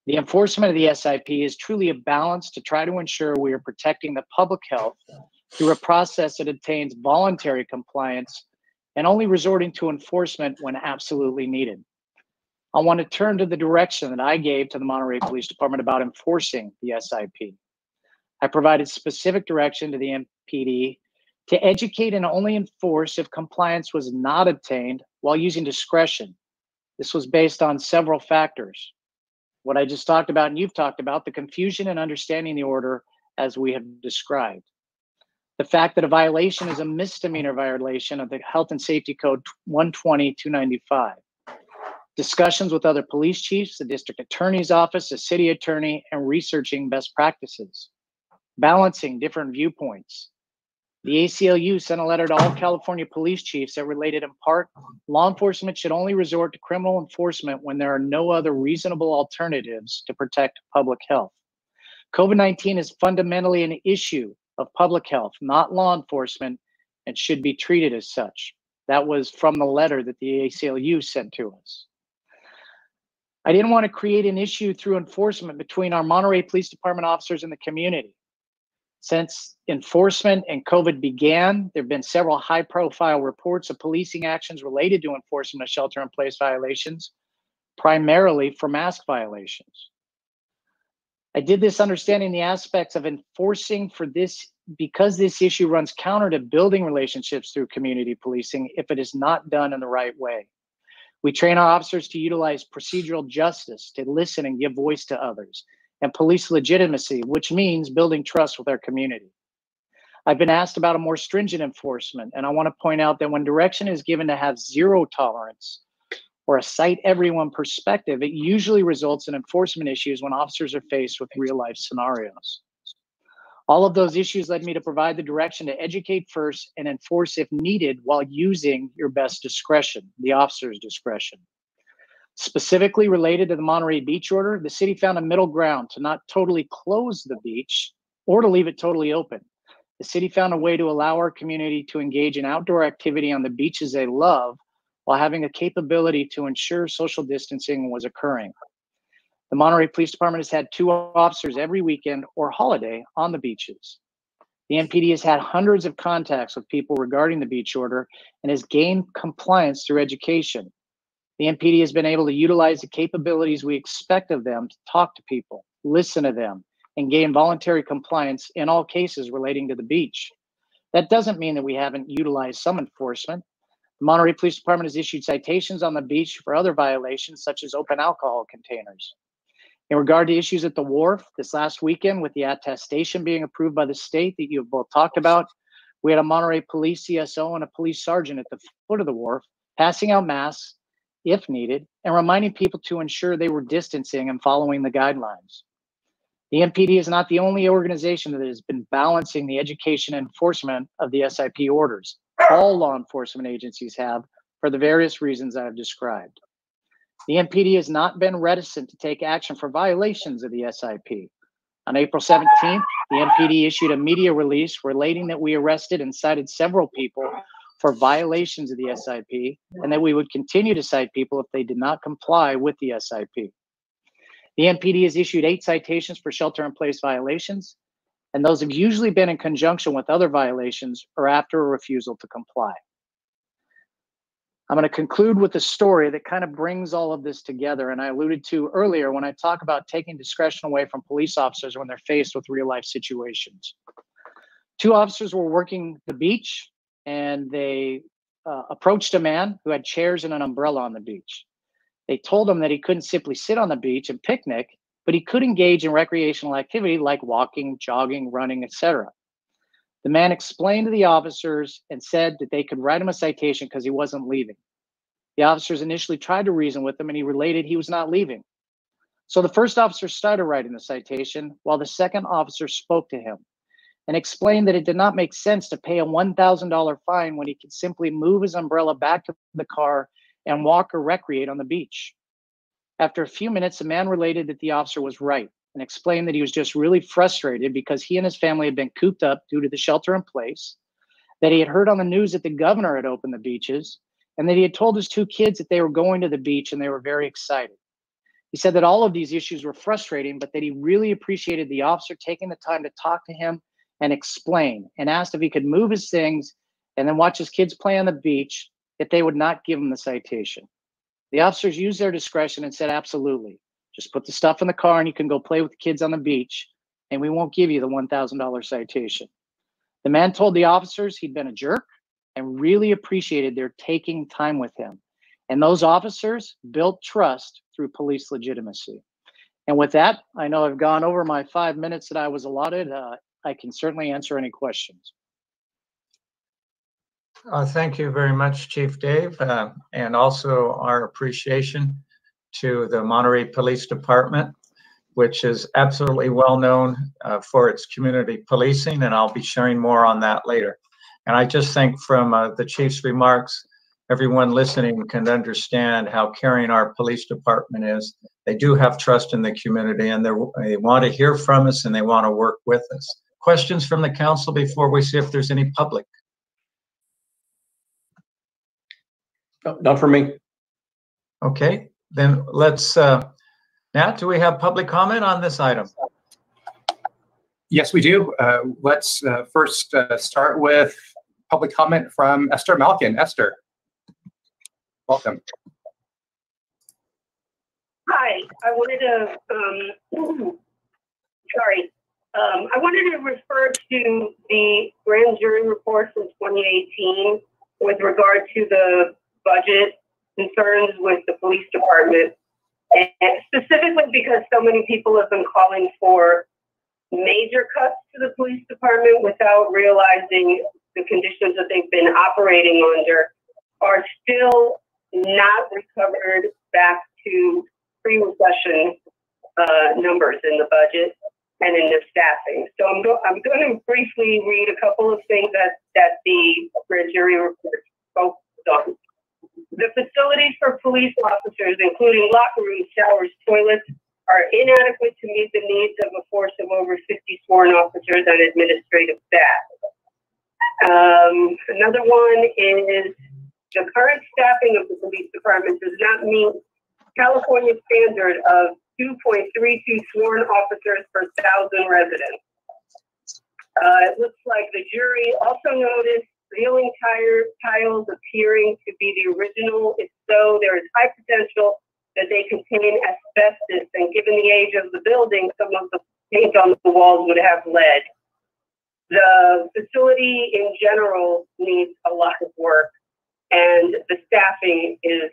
The enforcement of the SIP is truly a balance to try to ensure we are protecting the public health through a process that obtains voluntary compliance and only resorting to enforcement when absolutely needed. I want to turn to the direction that I gave to the Monterey Police Department about enforcing the SIP. I provided specific direction to the MPD to educate and only enforce if compliance was not obtained while using discretion. This was based on several factors. What I just talked about and you've talked about, the confusion in understanding the order as we have described. The fact that a violation is a misdemeanor violation of the Health and Safety Code 120-295. Discussions with other police chiefs, the district attorney's office, the city attorney, and researching best practices. Balancing different viewpoints. The ACLU sent a letter to all California police chiefs that related in part, law enforcement should only resort to criminal enforcement when there are no other reasonable alternatives to protect public health. COVID-19 is fundamentally an issue of public health, not law enforcement, and should be treated as such. That was from the letter that the ACLU sent to us. I didn't want to create an issue through enforcement between our Monterey Police Department officers and the community. Since enforcement and COVID began, there have been several high-profile reports of policing actions related to enforcement of shelter-in-place violations, primarily for mask violations. I did this understanding the aspects of enforcing for this because this issue runs counter to building relationships through community policing if it is not done in the right way. We train our officers to utilize procedural justice, to listen and give voice to others, and police legitimacy, which means building trust with our community. I've been asked about a more stringent enforcement, and I want to point out that when direction is given to have zero tolerance or a cite everyone perspective, it usually results in enforcement issues when officers are faced with real life scenarios. All of those issues led me to provide the direction to educate first and enforce if needed while using your best discretion, the officer's discretion. Specifically related to the Monterey Beach order, the city found a middle ground to not totally close the beach or to leave it totally open. The city found a way to allow our community to engage in outdoor activity on the beaches they love while having a capability to ensure social distancing was occurring. The Monterey Police Department has had 2 officers every weekend or holiday on the beaches. The MPD has had hundreds of contacts with people regarding the beach order and has gained compliance through education. The MPD has been able to utilize the capabilities we expect of them to talk to people, listen to them, and gain voluntary compliance in all cases relating to the beach. That doesn't mean that we haven't utilized some enforcement. The Monterey Police Department has issued citations on the beach for other violations, such as open alcohol containers. In regard to issues at the wharf, this last weekend with the attestation being approved by the state that you have both talked about, we had a Monterey police CSO and a police sergeant at the foot of the wharf passing out masks if needed and reminding people to ensure they were distancing and following the guidelines. The MPD is not the only organization that has been balancing the education and enforcement of the SIP orders. All law enforcement agencies have, for the various reasons I have described. The MPD has not been reticent to take action for violations of the SIP. On April 17th, the MPD issued a media release relating that we arrested and cited several people for violations of the SIP and that we would continue to cite people if they did not comply with the SIP. The MPD has issued 8 citations for shelter-in-place violations, and those have usually been in conjunction with other violations or after a refusal to comply. I'm going to conclude with a story that kind of brings all of this together, and I alluded to earlier when I talk about taking discretion away from police officers when they're faced with real-life situations. 2 officers were working the beach, and they approached a man who had chairs and an umbrella on the beach. They told him that he couldn't simply sit on the beach and picnic, but he could engage in recreational activity like walking, jogging, running, etc. The man explained to the officers and said that they could write him a citation because he wasn't leaving. The officers initially tried to reason with him, and he related he was not leaving. So the first officer started writing the citation, while the second officer spoke to him and explained that it did not make sense to pay a $1,000 fine when he could simply move his umbrella back to the car and walk or recreate on the beach. After a few minutes, the man related that the officer was right and explained that he was just really frustrated because he and his family had been cooped up due to the shelter in place, that he had heard on the news that the governor had opened the beaches, and that he had told his two kids that they were going to the beach and they were very excited. He said that all of these issues were frustrating, but that he really appreciated the officer taking the time to talk to him and explain, and asked if he could move his things and then watch his kids play on the beach, if they would not give him the citation. The officers used their discretion and said, absolutely. Just put the stuff in the car and you can go play with the kids on the beach, and we won't give you the $1,000 citation. The man told the officers he'd been a jerk and really appreciated their taking time with him. And those officers built trust through police legitimacy. And with that, I know I've gone over my 5 minutes that I was allotted. I can certainly answer any questions. Thank you very much, Chief Dave, and also our appreciation to the Monterey Police Department, which is absolutely well known for its community policing, and I'll be sharing more on that later. And I just think from the Chief's remarks, everyone listening can understand how caring our police department is. They do have trust in the community, and they want to hear from us, and they want to work with us. Questions from the council before we see if there's any public? Not for me. Okay, then let's, Nat, do we have public comment on this item? Yes, we do. Let's first start with public comment from Esther Malkin. Esther, welcome. Hi, I wanted to, I wanted to refer to the grand jury report from 2018 with regard to the budget concerns with the police department, and specifically because so many people have been calling for major cuts to the police department without realizing the conditions that they've been operating under are still not recovered back to pre-recession numbers in the budget and in the staffing. So I'm going to briefly read a couple of things that the grand jury report focused on. The facilities for police officers, including locker rooms, showers, toilets, are inadequate to meet the needs of a force of over 50 sworn officers and administrative staff. Another one is the current staffing of the police department does not meet California standard of 2.32 sworn officers per 1,000 residents. It looks like the jury also noticed ceiling tiles appearing to be the original. If so, there is high potential that they contain asbestos, and given the age of the building, some of the paint on the walls would have lead. The facility in general needs a lot of work, and the staffing is,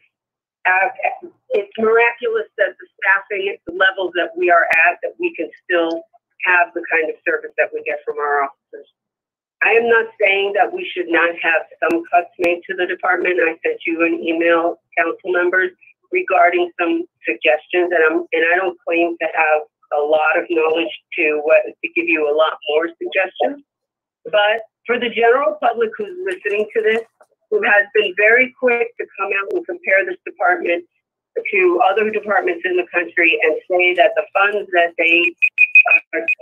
it's miraculous that the staffing at the levels that we are at, that we can still have the kind of service that we get from our officers. I am not saying that we should not have some cuts made to the department. I sent you an email, council members, regarding some suggestions, and I don't claim to have a lot of knowledge to give you a lot more suggestions. But for the general public who's listening to this, who has been very quick to come out and compare this department to other departments in the country and say that the funds that they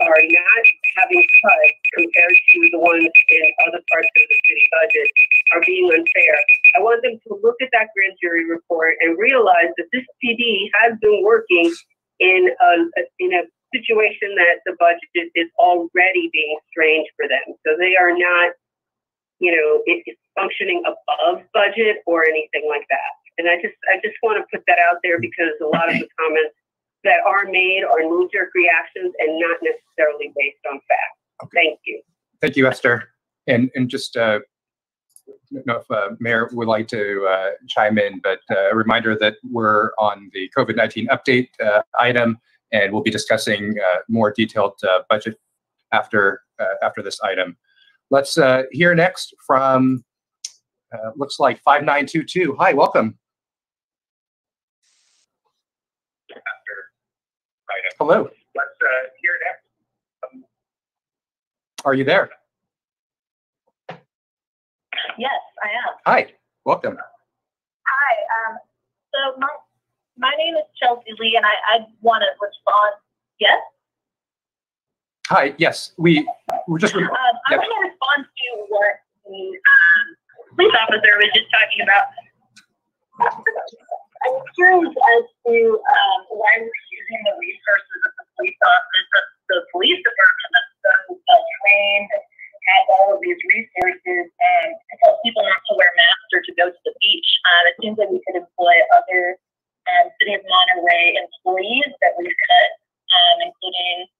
are not having cut compared to the ones in other parts of the city budget are being unfair. I want them to look at that grand jury report and realize that this PD has been working in a situation that the budget is already being strained for them. So they are not, it's functioning above budget or anything like that. And I just want to put that out there because a lot of the comments that are made are knee-jerk reactions and not necessarily based on fact. Okay. Thank you. Thank you, Esther. And just I don't know if Mayor would like to chime in, but a reminder that we're on the COVID-19 update item, and we'll be discussing more detailed budget after this item. Let's hear next from looks like 5922. Hi, welcome. Hello. Let's hear it. Are you there? Yes, I am. Hi. Welcome. Hi. So my name is Chelsea Lee, and I want to respond. Yes. Hi. Yes. We're just. I want to respond to what the police officer was just talking about. I'm curious as to why we're using the resources of the police office, the police department that's so trained, has all of these resources, to tell people not to wear masks or to go to the beach. It seems like we could employ other City of Monterey employees that we've cut, including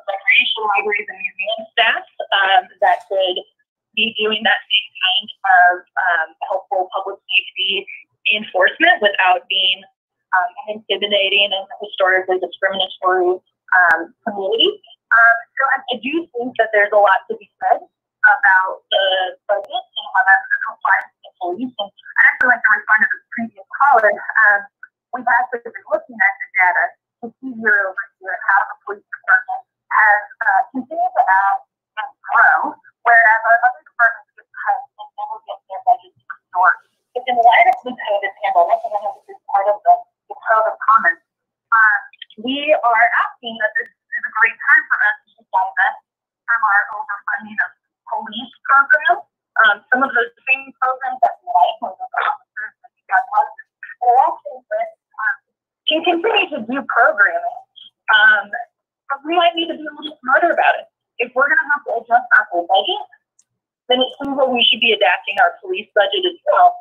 recreation libraries and museum staff that could be doing that same kind of helpful public safety enforcement without being an intimidating and historically discriminatory community. So I do think that there's a lot to be said about the budget and how that applies to the police. And I'd actually like to respond to the previous caller. We've actually been looking at the data to see year over year how the police department has continued to add and grow, whereas our other departments get cut and never get their budgets restored. But in light of the COVID pandemic, and I know this is part of the COVID comments, we are asking that this is a great time for us to divest from our overfunding of police programs. Some of those same programs that we like, like the officers that we got are actually can continue to do programming. But we might need to be a little smarter about it. If we're going to have to adjust our whole budget, then it seems like we should be adapting our police budget as well.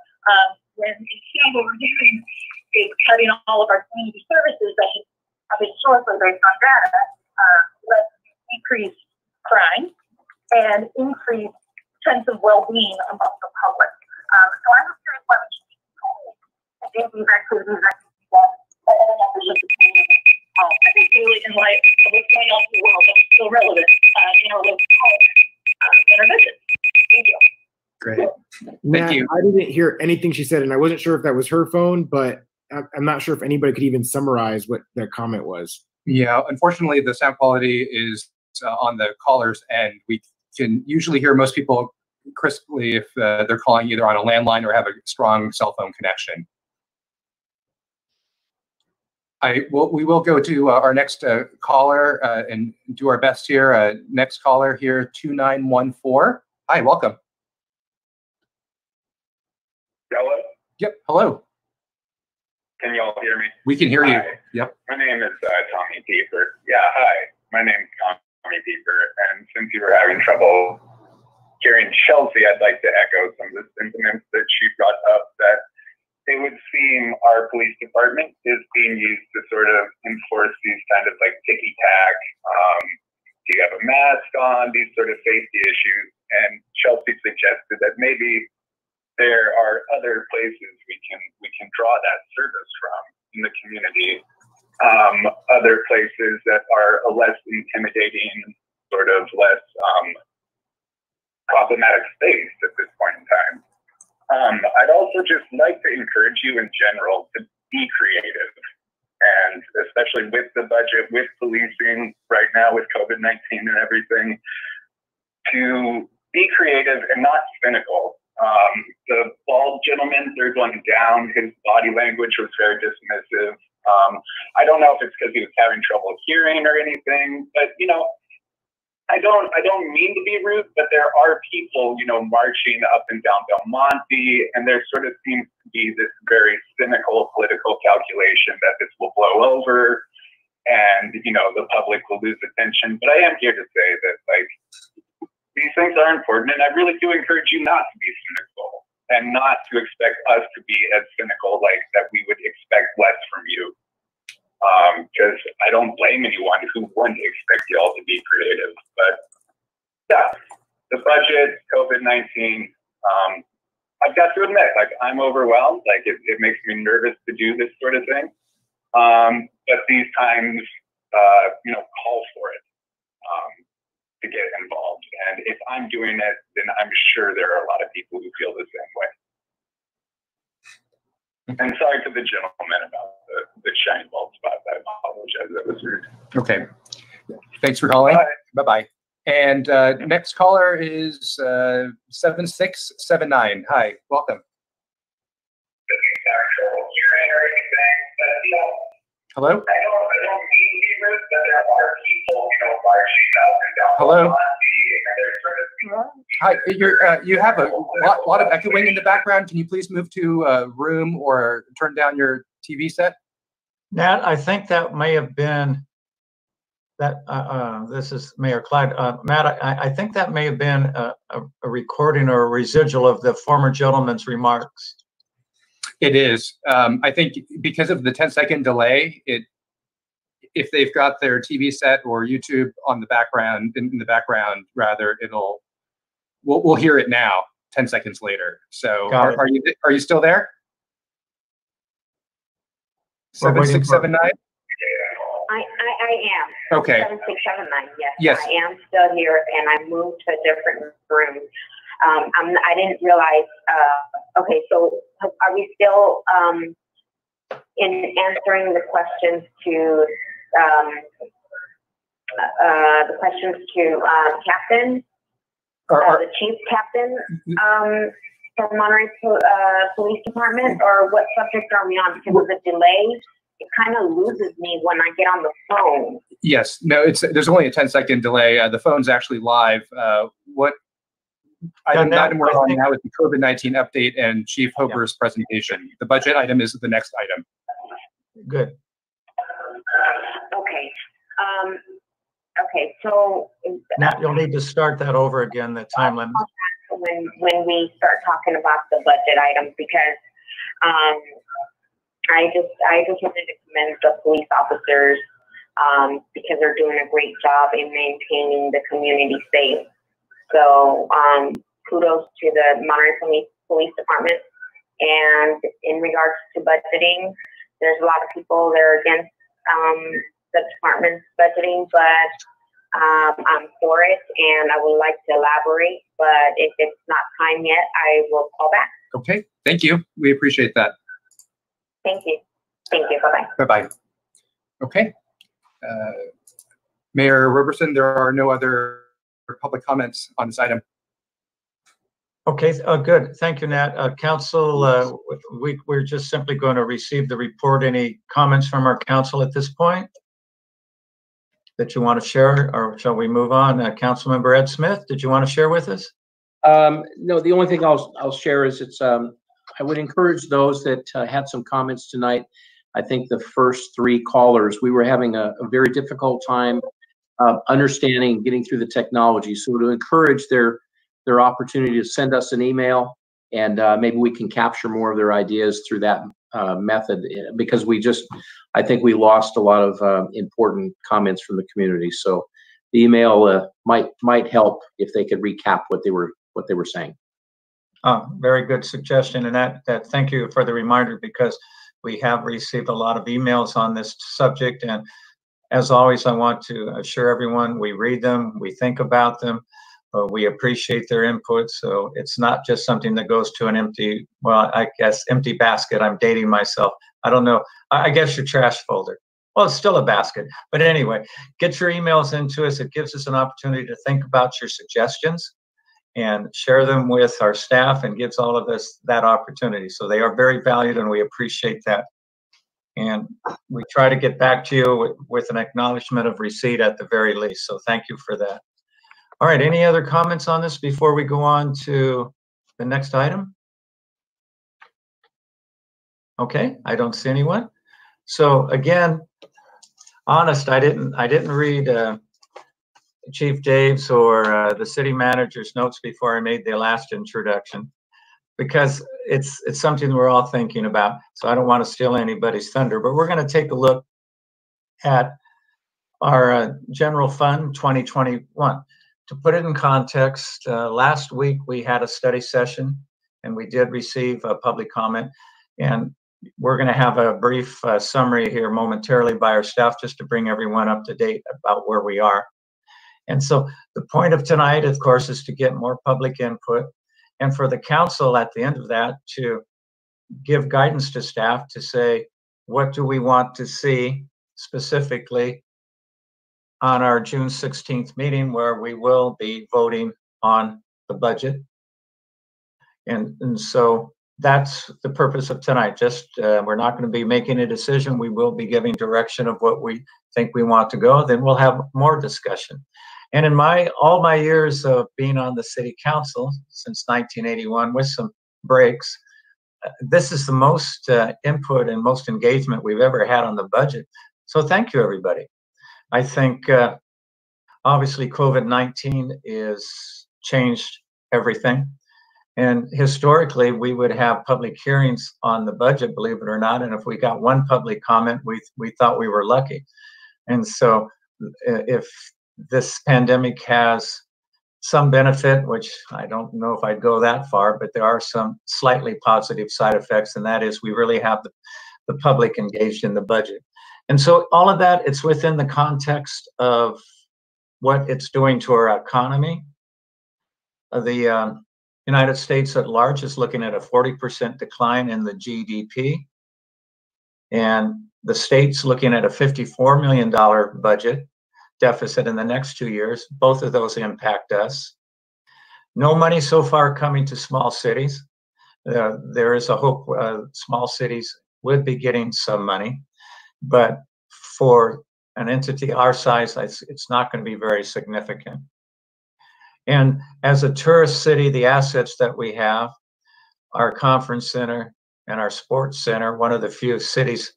When instead what we're doing is cutting all of our community services that have historically, based on data, let's decrease crime and increase sense of well-being among the public. So I'm just curious why we should be doing these activities that members of the community. I think really in light of what's going on in the world, but it's still relevant in our local politics and our budget. Thank you. Great. Thank you. I didn't hear anything she said, and I wasn't sure if that was her phone, but I'm not sure if anybody could even summarize what that comment was. Yeah, unfortunately, the sound quality is on the caller's end. We can usually hear most people crisply if they're calling either on a landline or have a strong cell phone connection. We will go to our next caller and do our best here. Next caller here, 2914. Hi, welcome. Hello? Yep, hello. Can you all hear me? We can hear you. Hi. Yep. My name is Tommy Pieper. Yeah, hi. My name is Tommy Pieper. And since you were having trouble hearing Chelsea, I'd like to echo some of the sentiments that she brought up, that it would seem our police department is being used to sort of enforce these kind of like ticky-tack, do you have a mask on, these sort of safety issues. And Chelsea suggested that maybe there are other places we can draw that service from in the community. Other places that are a less intimidating, sort of less problematic space at this point in time. I'd also just like to encourage you in general to be creative, and especially with the budget, with policing right now, with COVID-19 and everything, to be creative and not cynical. The bald gentleman, third one down, his body language was very dismissive. I don't know if it's because he was having trouble hearing or anything, but you know, I don't mean to be rude, but there are people, you know, marching up and down Belmonte, and there sort of seems to be this very cynical political calculation that this will blow over and, you know, the public will lose attention. But I am here to say that, like, these things are important, and I really do encourage you not to be cynical and not to expect us to be as cynical, like that we would expect less from you. Because I don't blame anyone who wouldn't expect y'all to be creative. But yeah, the budget, COVID-19, I've got to admit, like, I'm overwhelmed. Like, it makes me nervous to do this sort of thing. But these times, you know, call for it to get involved. And if I'm doing it, then I'm sure there are a lot of people who feel the same way. And sorry to the gentleman about the the shine bald spot. I apologize. That was rude. Okay. Thanks for calling. Bye-bye. And next caller is 7679. Hi, welcome. Hello? Hello? Hi, you have a lot of echoing in the background. Can you please move to a room or turn down your TV set? Nat, I think that may have been that. This is Mayor Clyde. Matt, I think that may have been a recording or a residual of the former gentleman's remarks. It is. I think because of the 10-second delay, if they've got their TV set or YouTube on the background, in the background rather, we'll hear it now 10 seconds later. So are you still there? 7679? I am. Okay. 7679. Yes. Yes. I am still here, and I moved to a different room. I didn't realize. Okay, so are we still in answering the questions to Captain, the Chief Captain from Monterey Police Department, or what subject are we on? Because of the delay, it kind of loses me when I get on the phone. Yes. No, there's only a 10-second delay. The phone's actually live. What item we're on now is the COVID-19 update and Chief Hober's presentation. The budget item is the next item. Good. Okay. Okay. So Nat, you'll need to start that over again. The time limit. When we start talking about the budget items, because I just wanted to commend the police officers because they're doing a great job in maintaining the community safe. So kudos to the Monterey Police Department. And in regards to budgeting, there's a lot of people that are against the department's budgeting, but I'm for it, and I would like to elaborate. But if it's not time yet, I will call back. Okay. Thank you. We appreciate that. Thank you. Thank you. Bye-bye. Bye-bye. Okay. Mayor Roberson, there are no other public comments on this item. Okay, good. Thank you, Nat. Council, we're just simply going to receive the report. Any comments from our council at this point that you want to share, or shall we move on? Councilmember Ed Smith, did you want to share with us? No, the only thing I'll share is I would encourage those that had some comments tonight. I think the first three callers, we were having a very difficult time understanding, getting through the technology. So to encourage their opportunity to send us an email, and maybe we can capture more of their ideas through that method, because I think we lost a lot of important comments from the community. So the email might help if they could recap what they were saying. Very good suggestion, and that thank you for the reminder, because we have received a lot of emails on this subject, and as always, I want to assure everyone we read them, we think about them, we appreciate their input. So it's not just something that goes to an empty basket. I'm dating myself. I don't know. I guess your trash folder. Well, it's still a basket. But anyway, get your emails into us. It gives us an opportunity to think about your suggestions and share them with our staff, and gives all of us that opportunity. So they are very valued, and we appreciate that. And we try to get back to you with an acknowledgement of receipt at the very least. So thank you for that. All right, any other comments on this before we go on to the next item? Okay, I don't see anyone. So again, honest, I didn't read Chief Dave's or the city manager's notes before I made the last introduction, because it's something we're all thinking about. So I don't want to steal anybody's thunder, but we're going to take a look at our general fund 2021. To put it in context, last week we had a study session, and we did receive a public comment, and we're going to have a brief summary here momentarily by our staff, just to bring everyone up to date about where we are. And so the point of tonight, of course, is to get more public input, and for the council at the end of that to give guidance to staff to say, what do we want to see specifically on our June 16th meeting, where we will be voting on the budget. And so that's the purpose of tonight. Just we're not going to be making a decision. We will be giving direction of what we think we want to go. Then we'll have more discussion. And in all my years of being on the city council since 1981, with some breaks, this is the most input and most engagement we've ever had on the budget. So thank you, everybody. I think obviously COVID-19 is changed everything. And historically, we would have public hearings on the budget, believe it or not. And if we got one public comment, we thought we were lucky. And so if this pandemic has some benefit, which I don't know if I'd go that far, but there are some slightly positive side effects, and that is we really have the public engaged in the budget. And so all of that, it's within the context of what it's doing to our economy. The United States at large is looking at a 40% decline in the GDP, and the state's looking at a $54 million budget deficit in the next 2 years. Both of those impact us. No money so far coming to small cities. There is a hope small cities would be getting some money, but for an entity our size, it's not going to be very significant. And as a tourist city, the assets that we have, our conference center and our sports center, one of the few cities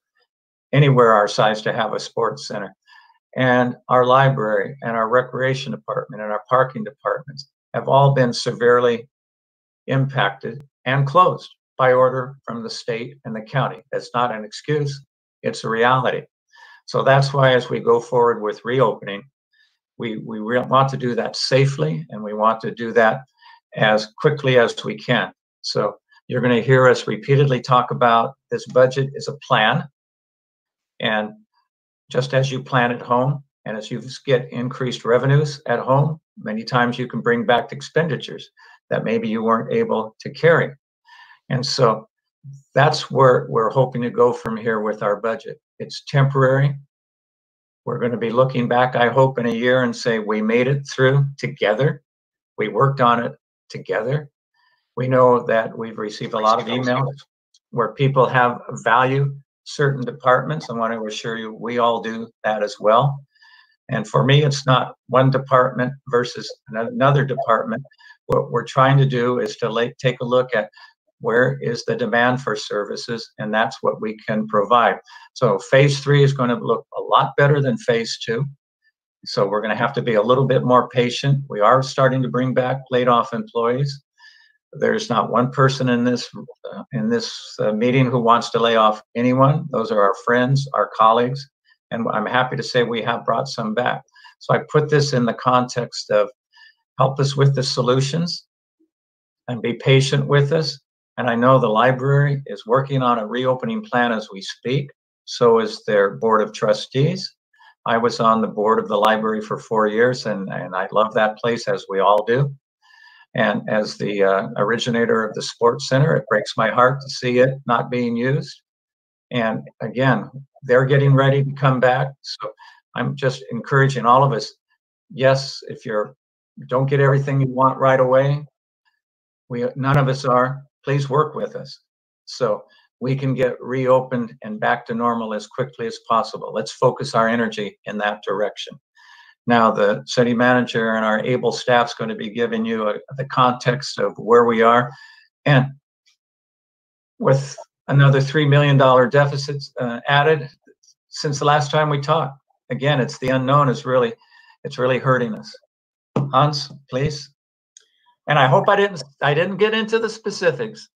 anywhere our size to have a sports center, and our library and our recreation department and our parking departments have all been severely impacted and closed by order from the state and the county. That's not an excuse, it's a reality. So that's why as we go forward with reopening, we want to do that safely, and we want to do that as quickly as we can. So you're going to hear us repeatedly talk about this budget is a plan. And just as you plan at home, and as you get increased revenues at home, many times you can bring back expenditures that maybe you weren't able to carry. And so that's where we're hoping to go from here with our budget. It's temporary. We're going to be looking back, I hope, in a year and say, we made it through together. We worked on it together. We know that we've received a lot of emails where people have value certain departments. I want to assure you, we all do that as well. And for me, it's not one department versus another department. What we're trying to do is to take a look at where is the demand for services, and that's what we can provide. So phase 3 is going to look a lot better than phase 2. So we're going to have to be a little bit more patient. We are starting to bring back laid off employees. There's not one person in this meeting who wants to lay off anyone. Those are our friends, our colleagues, and I'm happy to say we have brought some back. So I put this in the context of help us with the solutions and be patient with us. And I know the library is working on a reopening plan as we speak. So is their board of trustees. I was on the board of the library for 4 years, and I love that place, as we all do. And as the originator of the sports center, it breaks my heart to see it not being used. And again, they're getting ready to come back. So I'm just encouraging all of us. Yes, if you don't get everything you want right away, none of us are. Please work with us so we can get reopened and back to normal as quickly as possible. Let's focus our energy in that direction. Now, the city manager and our able staff is going to be giving you the context of where we are. And with another $3 million deficits added since the last time we talked, again, it's the unknown it's really hurting us. Hans, please. And I hope I didn't get into the specifics.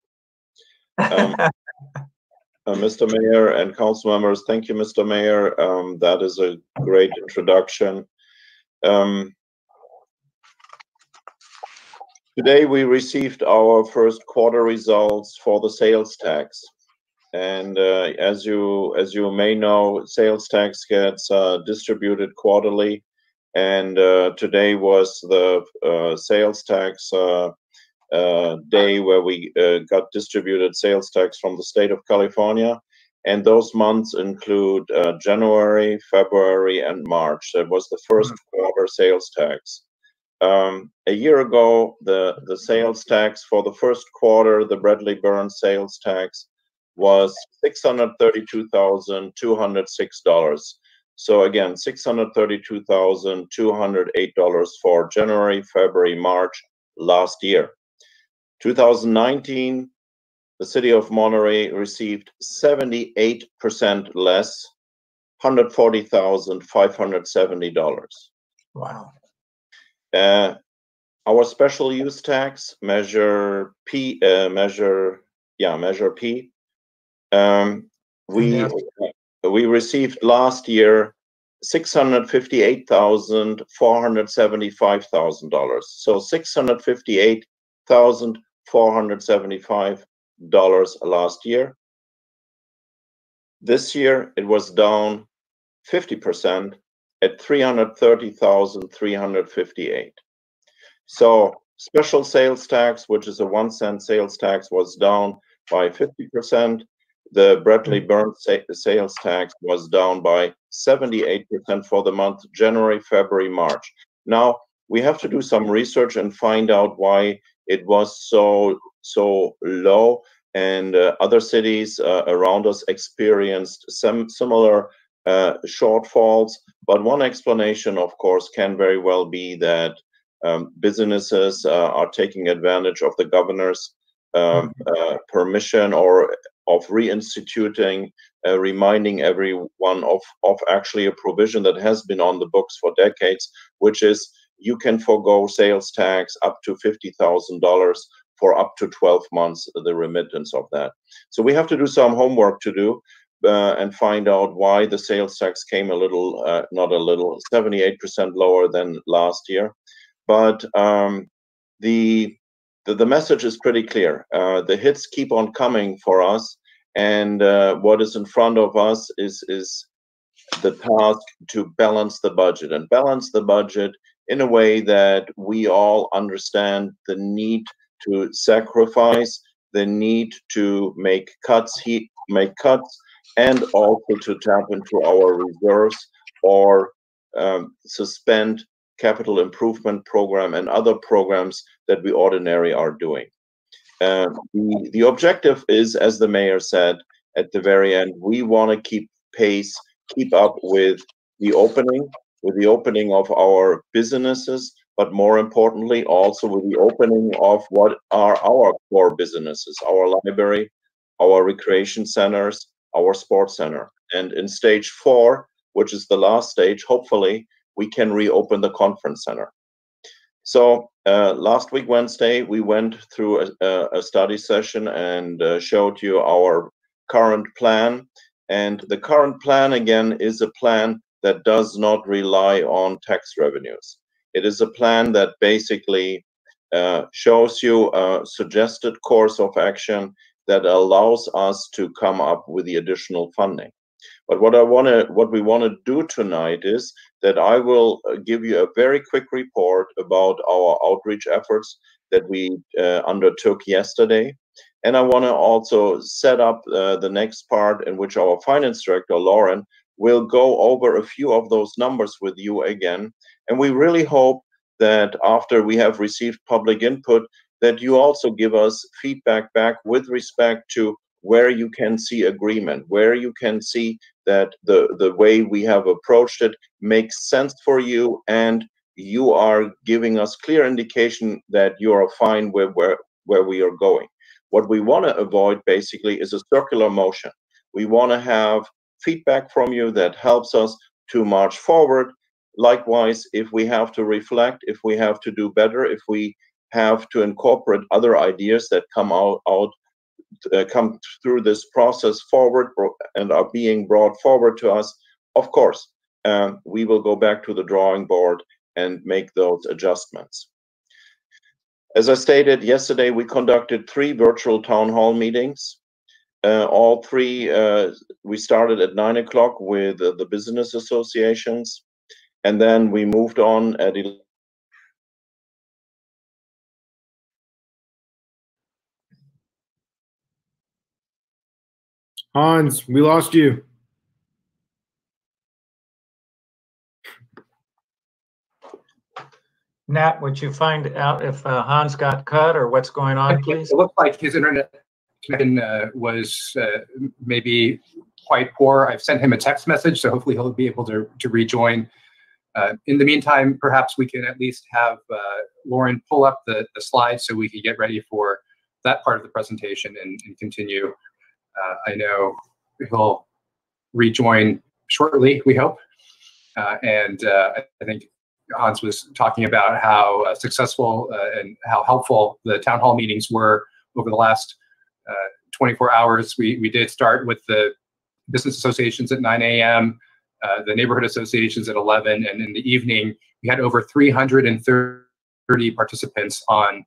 Mr. Mayor and council members, thank you, Mr. Mayor. That is a great introduction. Today we received our first quarter results for the sales tax. And as you may know, sales tax gets distributed quarterly. And today was the sales tax day where we got distributed sales tax from the state of California. and those months include January, February, and March. That was the first quarter sales tax. A year ago, the sales tax for the first quarter, the Bradley Burns sales tax, was $632,206. So again, $632,208 for January, February, March last year. 2019, the city of Monterey received 78% less, $140,570. Wow. Our special use tax, Measure P, we received last year $658,475,000. So $658,475 last year. This year it was down 50% at $330,358. So special sales tax, which is a 1 cent sales tax, was down by 50%. The Bradley Burns sales tax was down by 78% for the month January, February, March. Now we have to do some research and find out why it was so low, and other cities around us experienced some similar shortfalls. But one explanation, of course, can very well be that businesses are taking advantage of the governor's permission or of reinstituting, reminding everyone of actually a provision that has been on the books for decades, which is you can forego sales tax up to $50,000 for up to 12 months, the remittance of that. So we have to do some homework to do and find out why the sales tax came a little, not a little, 78% lower than last year. But the message is pretty clear. The hits keep on coming for us, and what is in front of us is the task to balance the budget, and balance the budget in a way that we all understand the need to sacrifice, the need to make cuts, and also to tap into our reserves or suspend capital improvement program and other programs that we ordinarily are doing. The objective is, as the mayor said at the very end, we want to keep pace, keep up with the opening of our businesses, but more importantly, also with the opening of what are our core businesses, our library, our recreation centers, our sports center. And in stage 4, which is the last stage, hopefully, we can reopen the conference center. So last week, Wednesday, we went through a study session and showed you our current plan. And the current plan, again, is a plan that does not rely on tax revenues. It is a plan that basically shows you a suggested course of action that allows us to come up with the additional funding. But what we want to do tonight is that I will give you a very quick report about our outreach efforts that we undertook yesterday. And I want to also set up the next part in which our finance director, Lauren, will go over a few of those numbers with you again. And we really hope that after we have received public input, that you also give us feedback back with respect to where you can see agreement, where you can see that the way we have approached it makes sense for you, and you are giving us clear indication that you are fine with where we are going. What we want to avoid basically is a circular motion. We want to have feedback from you that helps us to march forward. Likewise, if we have to reflect, if we have to do better, if we have to incorporate other ideas that come come through this process forward and are being brought forward to us, of course, we will go back to the drawing board and make those adjustments. As I stated yesterday, we conducted 3 virtual town hall meetings. All 3, we started at 9 o'clock with the business associations, and then we moved on at 11. Hans, we lost you. Nat, would you find out if Hans got cut or what's going on, please? It looked like his internet connection was maybe quite poor. I've sent him a text message, so hopefully he'll be able to rejoin. In the meantime, perhaps we can at least have Lauren pull up the slides so we can get ready for that part of the presentation and continue. I know he'll rejoin shortly, we hope. I think Hans was talking about how successful and how helpful the town hall meetings were over the last 24 hours. We did start with the business associations at 9 a.m., the neighborhood associations at 11, and in the evening, we had over 330 participants on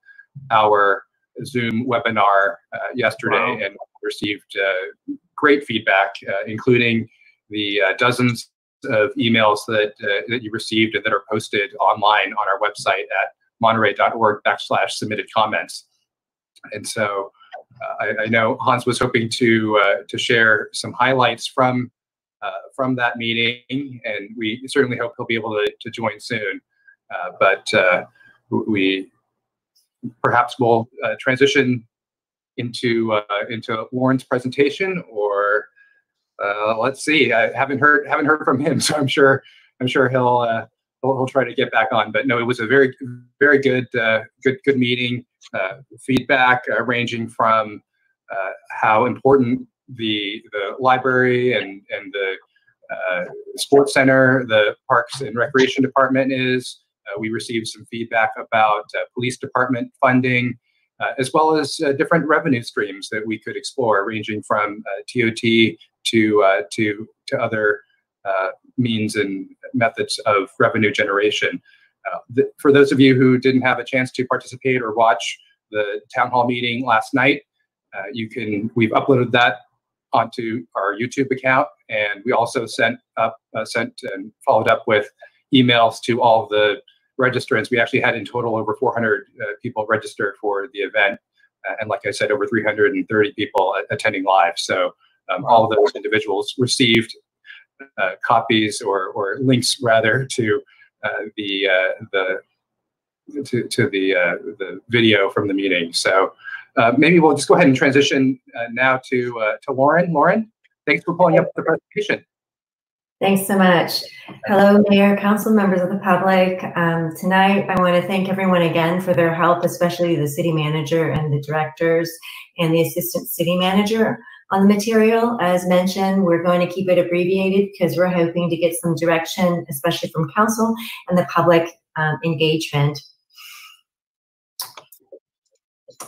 our Zoom webinar yesterday. Wow. And received great feedback, including the dozens of emails that you received and that are posted online on our website at monterey.org/submitted comments. And so I know Hans was hoping to share some highlights from that meeting, and we certainly hope he'll be able to join soon. But we perhaps will transition into Lauren's presentation, or let's see. I haven't heard from him, so I'm sure he'll try to get back on. But no, it was a very good meeting. Feedback ranging from how important the library and the sports center, the Parks and Recreation Department is. We received some feedback about police department funding, as well as different revenue streams that we could explore, ranging from TOT to other means and methods of revenue generation. For those of you who didn't have a chance to participate or watch the town hall meeting last night, we've uploaded that onto our YouTube account, and we also sent and followed up with emails to all the registrants. We actually had in total over 400 people register for the event, and like I said, over 330 people attending live. So all of those individuals received copies or links rather to the video from the meeting. So maybe we'll just go ahead and transition now to Lauren. Lauren, thanks for pulling up the presentation. Thanks so much. Hello, Mayor, council members of the public. Tonight, I want to thank everyone again for their help, especially the city manager and the directors and the assistant city manager on the material. As mentioned, we're going to keep it abbreviated because we're hoping to get some direction, especially from council and the public engagement.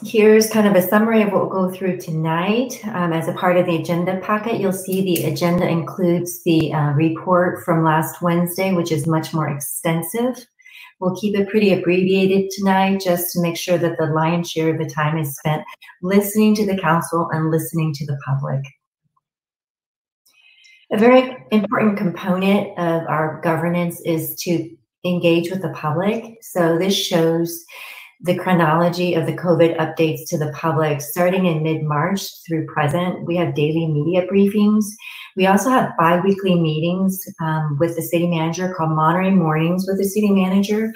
Here's kind of a summary of what we'll go through tonight. As a part of the agenda packet, you'll see the agenda includes the report from last Wednesday, which is much more extensive. We'll keep it pretty abbreviated tonight just to make sure that the lion's share of the time is spent listening to the council and listening to the public. A very important component of our governance is to engage with the public. So this shows the chronology of the COVID updates to the public starting in mid-March through present. We have daily media briefings. We also have bi-weekly meetings with the city manager called Monterey Mornings with the city manager.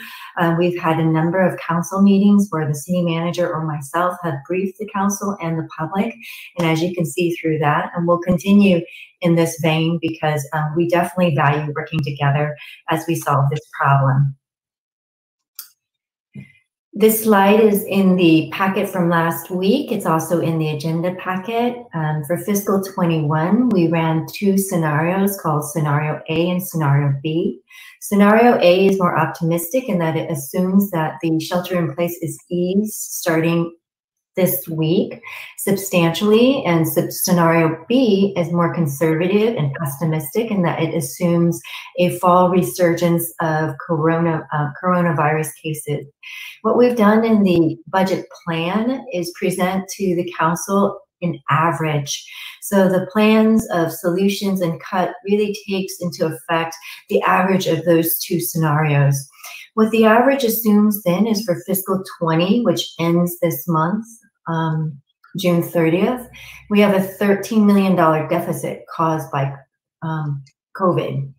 We've had a number of council meetings where the city manager or myself have briefed the council and the public. And as you can see through that, and we'll continue in this vein because we definitely value working together as we solve this problem. This slide is in the packet from last week. It's also in the agenda packet. For fiscal 21, we ran two scenarios called Scenario A and Scenario B. Scenario A is more optimistic in that it assumes that the shelter in place is eased starting this week substantially, and scenario B is more conservative and pessimistic in that it assumes a fall resurgence of coronavirus cases. What we've done in the budget plan is present to the council an average. So the plans of solutions and cut really takes into effect the average of those two scenarios. What the average assumes then is for fiscal 20, which ends this month, June 30th, we have a $13 million deficit caused by COVID.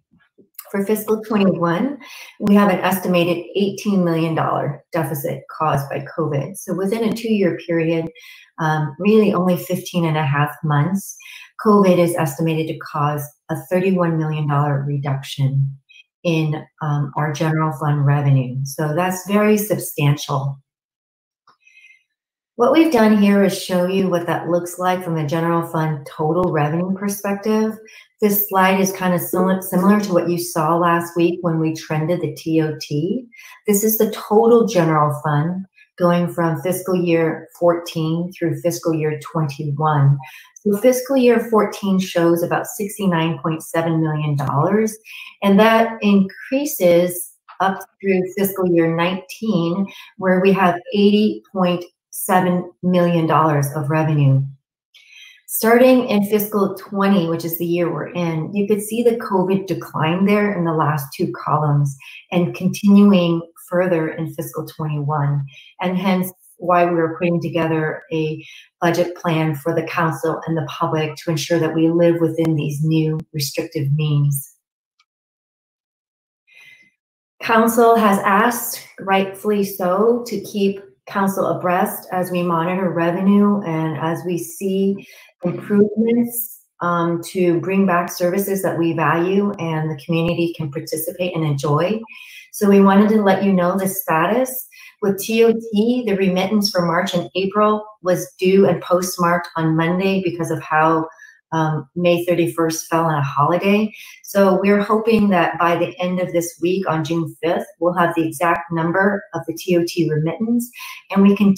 For fiscal 21, we have an estimated $18 million deficit caused by COVID. So within a 2-year period, really only 15 and a half months, COVID is estimated to cause a $31 million reduction in our general fund revenue. So that's very substantial. What we've done here is show you what that looks like from a general fund total revenue perspective. This slide is kind of similar to what you saw last week when we trended the TOT. This is the total general fund going from fiscal year 14 through fiscal year 21. So fiscal year 14 shows about $69.7 million, and that increases up through fiscal year 19, where we have $80.7 million of revenue. Starting in fiscal 20, which is the year we're in, you could see the COVID decline there in the last 2 columns and continuing further in fiscal 21, and hence why we were putting together a budget plan for the council and the public to ensure that we live within these new restrictive means. Council has asked, rightfully so, to keep council abreast as we monitor revenue and as we see improvements to bring back services that we value and the community can participate and enjoy. So we wanted to let you know the status. With TOT, the remittance for March and April was due and postmarked on Monday because of how May 31st fell on a holiday. So we're hoping that by the end of this week on June 5th, we'll have the exact number of the TOT remittance, and we can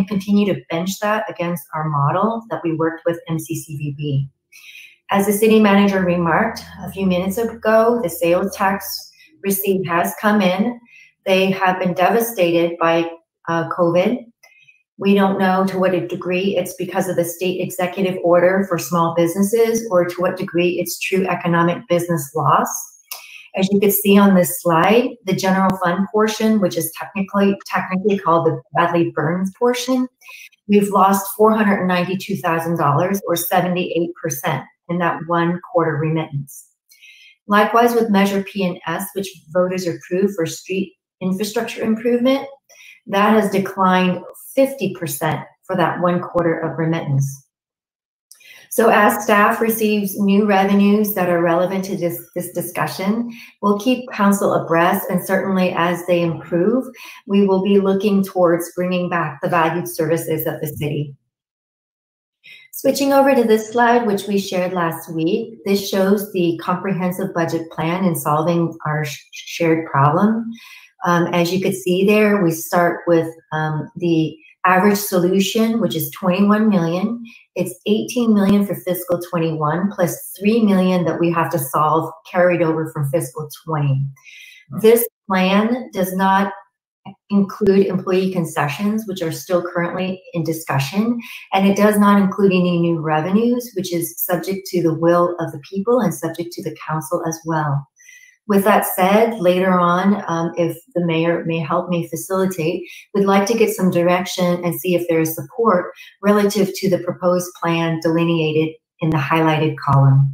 continue to bench that against our model that we worked with MCCVB. As the city manager remarked a few minutes ago, the sales tax receipt has come in. They have been devastated by COVID. We don't know to what degree it's because of the state executive order for small businesses or to what degree it's true economic business loss. As you can see on this slide, the general fund portion, which is technically called the Bradley Burns portion, we've lost $492,000 or 78% in that 1 quarter remittance. Likewise with Measure P&S, which voters approved for street infrastructure improvement, that has declined 50% for that 1 quarter of remittance. So as staff receives new revenues that are relevant to this discussion, we'll keep council abreast, and certainly as they improve, we will be looking towards bringing back the valued services of the city. Switching over to this slide, which we shared last week, this shows the comprehensive budget plan in solving our shared problem. As you could see there, we start with the average solution, which is 21 million. It's 18 million for fiscal 21 plus 3 million that we have to solve carried over from fiscal 20. This plan does not include employee concessions, which are still currently in discussion, and it does not include any new revenues, which is subject to the will of the people and subject to the council as well. With that said, later on, if the mayor may help me facilitate, we'd like to get some direction and see if there is support relative to the proposed plan delineated in the highlighted column.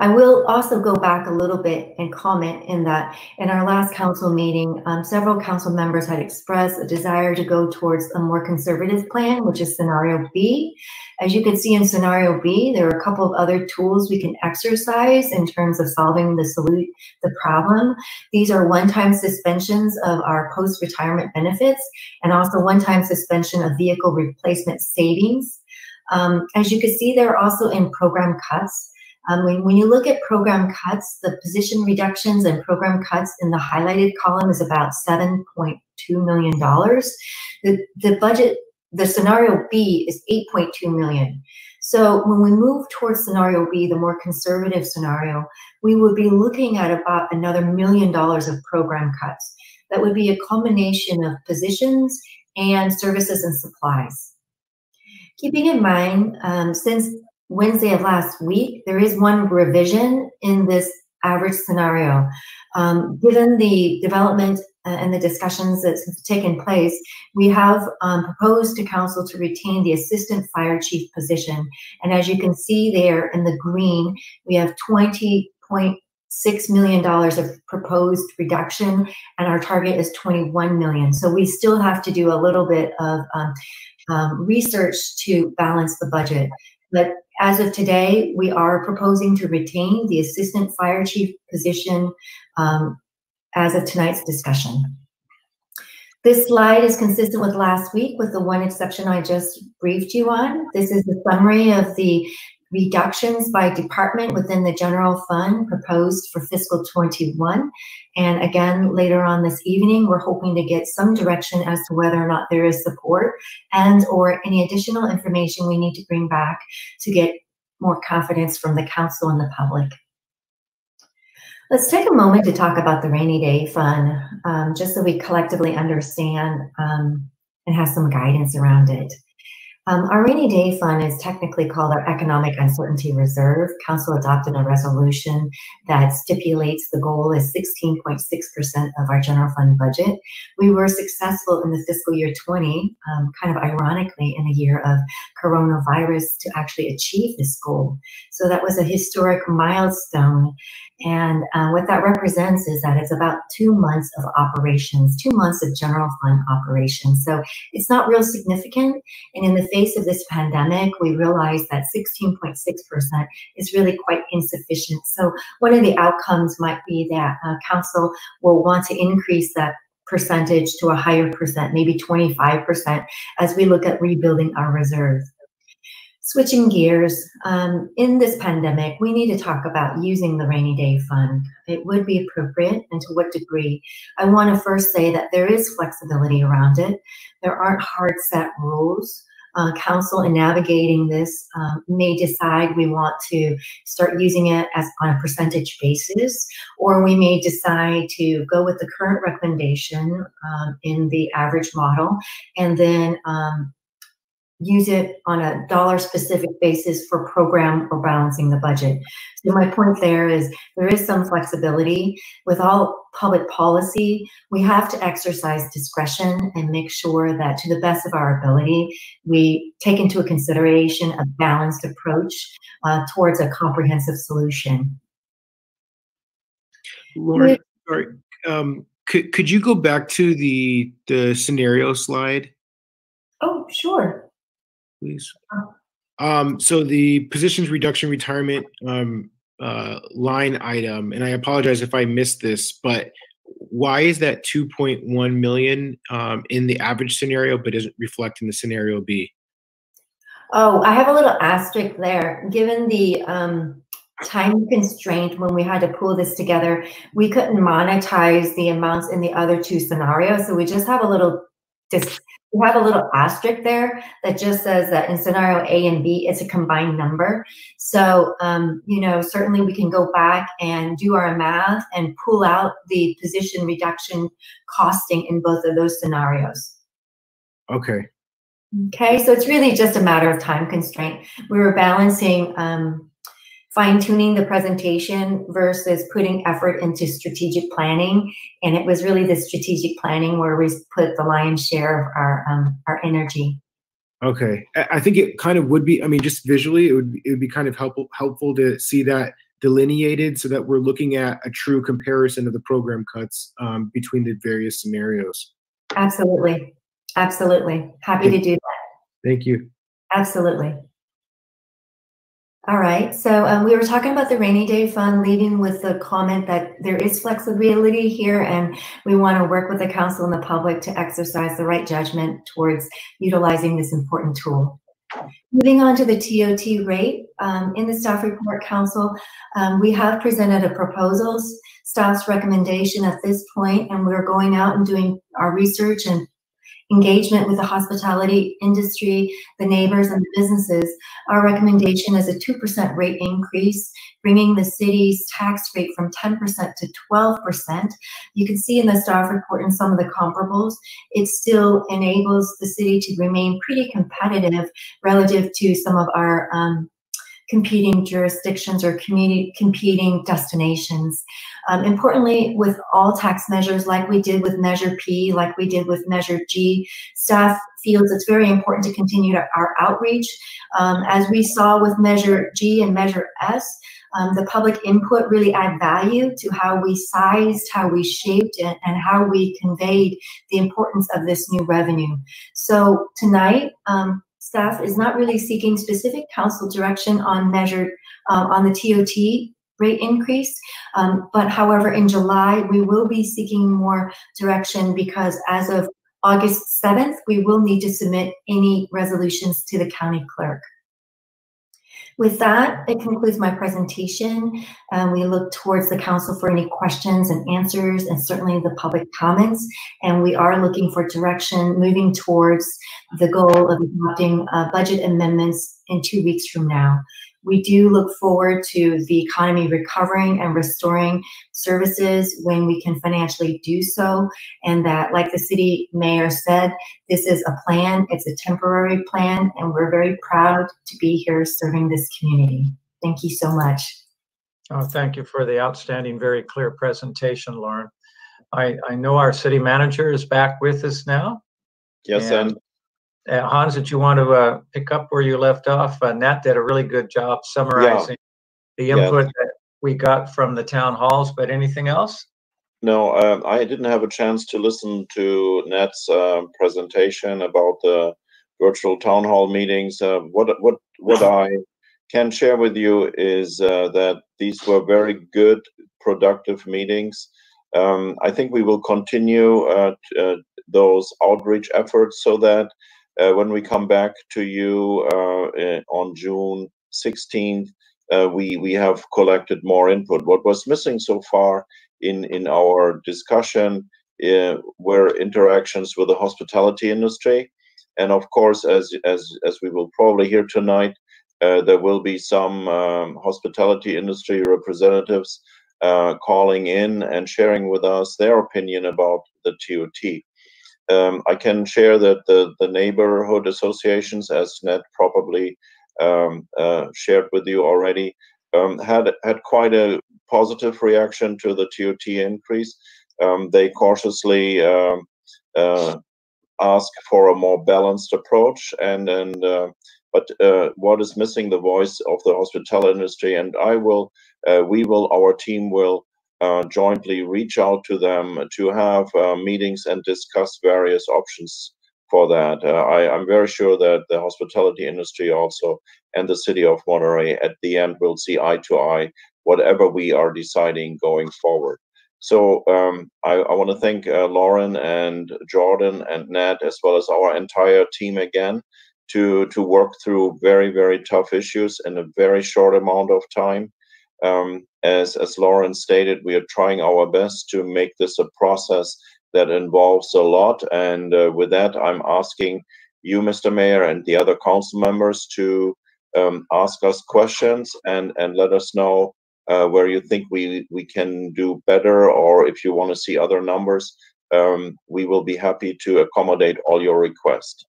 I will also go back a little bit and comment in that in our last council meeting, several council members had expressed a desire to go towards a more conservative plan, which is scenario B. As you can see in scenario B, there are a couple of other tools we can exercise in terms of solving the problem. These are one-time suspensions of our post-retirement benefits and also one-time suspension of vehicle replacement savings. As you can see, they're also in program cuts. When you look at program cuts, the position reductions and program cuts in the highlighted column is about $7.2 million. The budget, the scenario B is 8.2 million. So when we move towards scenario B, the more conservative scenario, we would be looking at about another $1 million of program cuts. That would be a combination of positions and services and supplies. Keeping in mind, since Wednesday of last week, there is one revision in this average scenario. Given the development and the discussions that's taken place, we have proposed to council to retain the assistant fire chief position. And as you can see there in the green, we have $20.6 million of proposed reduction, and our target is 21 million. So we still have to do a little bit of research to balance the budget. But as of today, we are proposing to retain the assistant fire chief position as of tonight's discussion. This slide is consistent with last week, with the one exception I just briefed you on. This is the summary of the reductions by department within the general fund proposed for fiscal 21. And again, later on this evening, we're hoping to get some direction as to whether or not there is support and or any additional information we need to bring back to get more confidence from the council and the public. Let's take a moment to talk about the rainy day fund, just so we collectively understand and have some guidance around it. Our rainy day fund is technically called our Economic Uncertainty Reserve. Council adopted a resolution that stipulates the goal is 16.6% of our general fund budget. We were successful in the fiscal year 20, kind of ironically, in a year of coronavirus to actually achieve this goal. So that was a historic milestone. And what that represents is that it's about 2 months of operations, 2 months of general fund operations. So it's not real significant. And in the face of this pandemic, we realized that 16.6% is really quite insufficient. So one of the outcomes might be that council will want to increase that percentage to a higher percent, maybe 25%, as we look at rebuilding our reserves. Switching gears, in this pandemic, we need to talk about using the rainy day fund. It would be appropriate, and to what degree. I want to first say that there is flexibility around it. There aren't hard set rules. Council in navigating this may decide we want to start using it as on a percentage basis, or we may decide to go with the current recommendation in the average model, and then use it on a dollar specific basis for program or balancing the budget. So my point there is there is some flexibility. With all public policy, we have to exercise discretion and make sure that to the best of our ability, we take into consideration a balanced approach towards a comprehensive solution. Lauren, sorry, could you go back to the scenario slide? Oh, sure. Please. So the positions reduction retirement line item, and I apologize if I missed this, but why is that 2.1 million in the average scenario, but isn't reflected in the scenario B? Oh, I have a little asterisk there. Given the time constraint when we had to pull this together, we couldn't monetize the amounts in the other two scenarios, so we just have a little we have a little asterisk there that just says that in scenario A and B, it's a combined number. So, you know, certainly we can go back and do our math and pull out the position reduction costing in both of those scenarios. Okay. Okay, so it's really just a matter of time constraint. We were balancing fine-tuning the presentation versus putting effort into strategic planning. And it was really the strategic planning where we put the lion's share of our energy. Okay, I think it kind of would be, I mean, just visually, it would be kind of helpful to see that delineated so that we're looking at a true comparison of the program cuts between the various scenarios. Absolutely. Absolutely. Happy to do that. Thank you. Absolutely. All right, so we were talking about the rainy day fund, leading with the comment that there is flexibility here, and we want to work with the council and the public to exercise the right judgment towards utilizing this important tool. Moving on to the TOT rate, in the staff report, council, we have presented a proposal, staff's recommendation at this point, and we're going out and doing our research and engagement with the hospitality industry, the neighbors, and the businesses. Our recommendation is a 2% rate increase, bringing the city's tax rate from 10% to 12%. You can see in the staff report in some of the comparables, it still enables the city to remain pretty competitive relative to some of our competing jurisdictions or competing destinations. Importantly, with all tax measures, like we did with Measure P, like we did with Measure G, staff feels it's very important to continue our outreach. As we saw with Measure G and Measure S, the public input really add value to how we sized, how we shaped, and how we conveyed the importance of this new revenue. So tonight, staff is not really seeking specific council direction on on the TOT rate increase. But however, in July, we will be seeking more direction because as of August 7th, we will need to submit any resolutions to the county clerk. With that, it concludes my presentation. We look towards the council for any questions and answers, and certainly the public comments. And we are looking for direction moving towards the goal of adopting budget amendments in 2 weeks from now. We do look forward to the economy recovering and restoring services when we can financially do so. And that, like the city mayor said, this is a plan, it's a temporary plan, and we're very proud to be here serving this community. Thank you so much. Oh, thank you for the outstanding, very clear presentation, Lauren. I know our city manager is back with us now. Yes, and Hans, did you want to pick up where you left off? Nat did a really good job summarizing the input that we got from the town halls, but anything else? No, I didn't have a chance to listen to Nat's presentation about the virtual town hall meetings. What I can share with you is that these were very good, productive meetings. I think we will continue those outreach efforts so that when we come back to you on June 16th, we have collected more input. What was missing so far in our discussion were interactions with the hospitality industry. And of course, as we will probably hear tonight, there will be some hospitality industry representatives calling in and sharing with us their opinion about the TOT. I can share that the neighborhood associations, as Ned probably shared with you already, had quite a positive reaction to the TOT increase. They cautiously ask for a more balanced approach, but what is missing, the voice of the hospitality industry, and our team will jointly reach out to them to have meetings and discuss various options for that. I'm very sure that the hospitality industry also and the city of Monterey at the end will see eye to eye whatever we are deciding going forward. So I want to thank Lauren and Jordan and Nat, as well as our entire team again, to work through very, very tough issues in a very short amount of time. As Lauren stated, we are trying our best to make this a process that involves a lot. And with that, I'm asking you, Mr. Mayor, and the other council members to ask us questions and let us know where you think we can do better, or if you want to see other numbers, we will be happy to accommodate all your requests.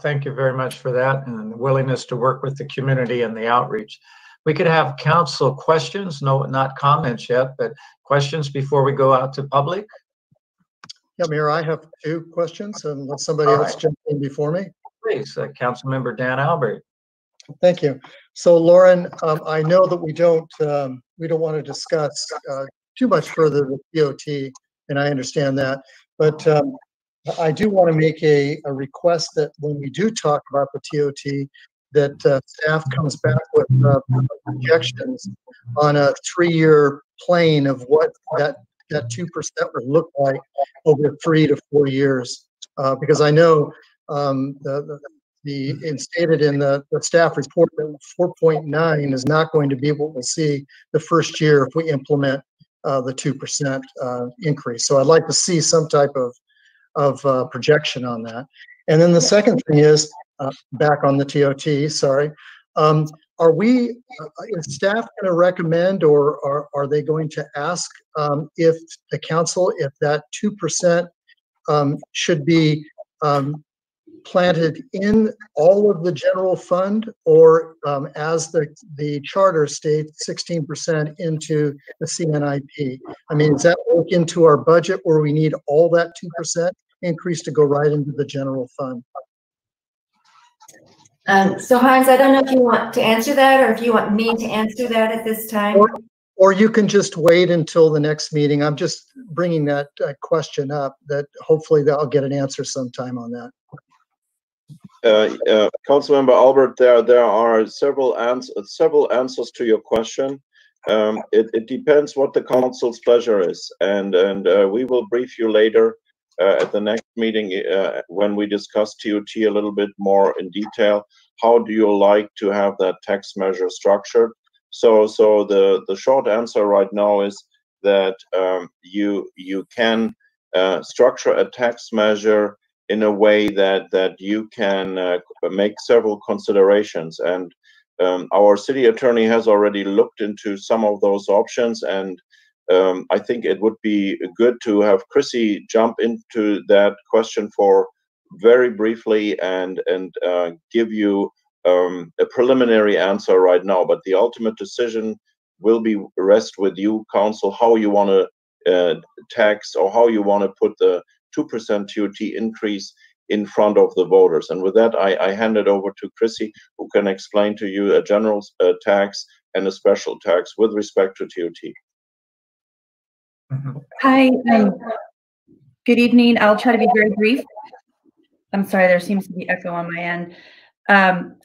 Thank you very much for that and the willingness to work with the community and the outreach. We could have council questions, no, not comments yet, but questions before we go out to public. Yeah, Mayor, I have 2 questions, and let somebody else jump in before me. Please, Councilmember Dan Albert. Thank you. So, Lauren, I know that we don't want to discuss too much further the TOT, and I understand that, but I do want to make a request that when we do talk about the TOT, that staff comes back with projections on a 3-year plane of what that 2% would look like over 3 to 4 years, because I know stated in the staff report that 4.9 is not going to be what we'll see the first year if we implement the 2% increase. So I'd like to see some type of projection on that. And then the second thing is, back on the TOT, sorry, is staff going to recommend, or are they going to ask if the council, if that 2% should be planted in all of the general fund, or as the charter states, 16% into the CNIP? I mean, does that work into our budget where we need all that 2% increase to go right into the general fund? So Hans, I don't know if you want to answer that or if you want me to answer that at this time. Or you can just wait until the next meeting. I'm just bringing that question up, that hopefully that I'll get an answer sometime on that. Councilmember Albert, there are several answers to your question. It depends what the council's pleasure is, and we will brief you later at the next meeting when we discuss TOT a little bit more in detail. How do you like to have that tax measure structured? So the short answer right now is that you can structure a tax measure in a way that you can make several considerations. And our city attorney has already looked into some of those options, and I think it would be good to have Chrissy jump into that question for very briefly and give you a preliminary answer right now. But the ultimate decision will rest with you, council, how you want to tax or how you want to put the 2% TOT increase in front of the voters. And with that, I hand it over to Chrissy, who can explain to you a general tax and a special tax with respect to TOT. Hi, good evening. I'll try to be very brief. I'm sorry, there seems to be echo on my end.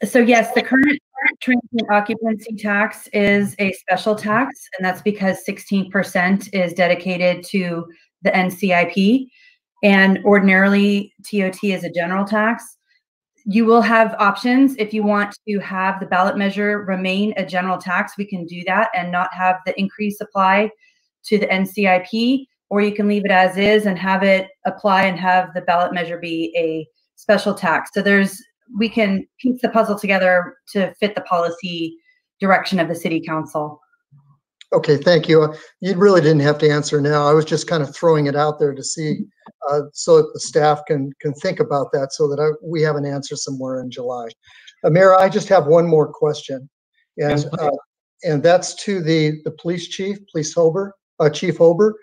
So yes, the current transient occupancy tax is a special tax, and that's because 16% is dedicated to the NCIP, and ordinarily TOT is a general tax. You will have options. If you want to have the ballot measure remain a general tax, we can do that and not have the increase apply to the NCIP, or you can leave it as is and have it apply and have the ballot measure be a special tax. So we can piece the puzzle together to fit the policy direction of the city council. Okay, thank you. You really didn't have to answer now. I was just kind of throwing it out there to see, so that the staff can think about that, so that we have an answer somewhere in July. Mayor, I just have one more question, and and that's to the police chief, Chief Hober.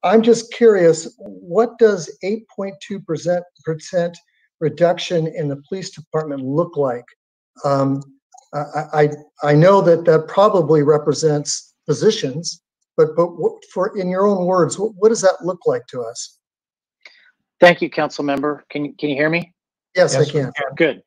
I'm just curious, what does 8.2% reduction in the police department look like? I know that probably represents positions, but in your own words, what does that look like to us? Thank you, council member. Can you hear me? Yes, I can. Good.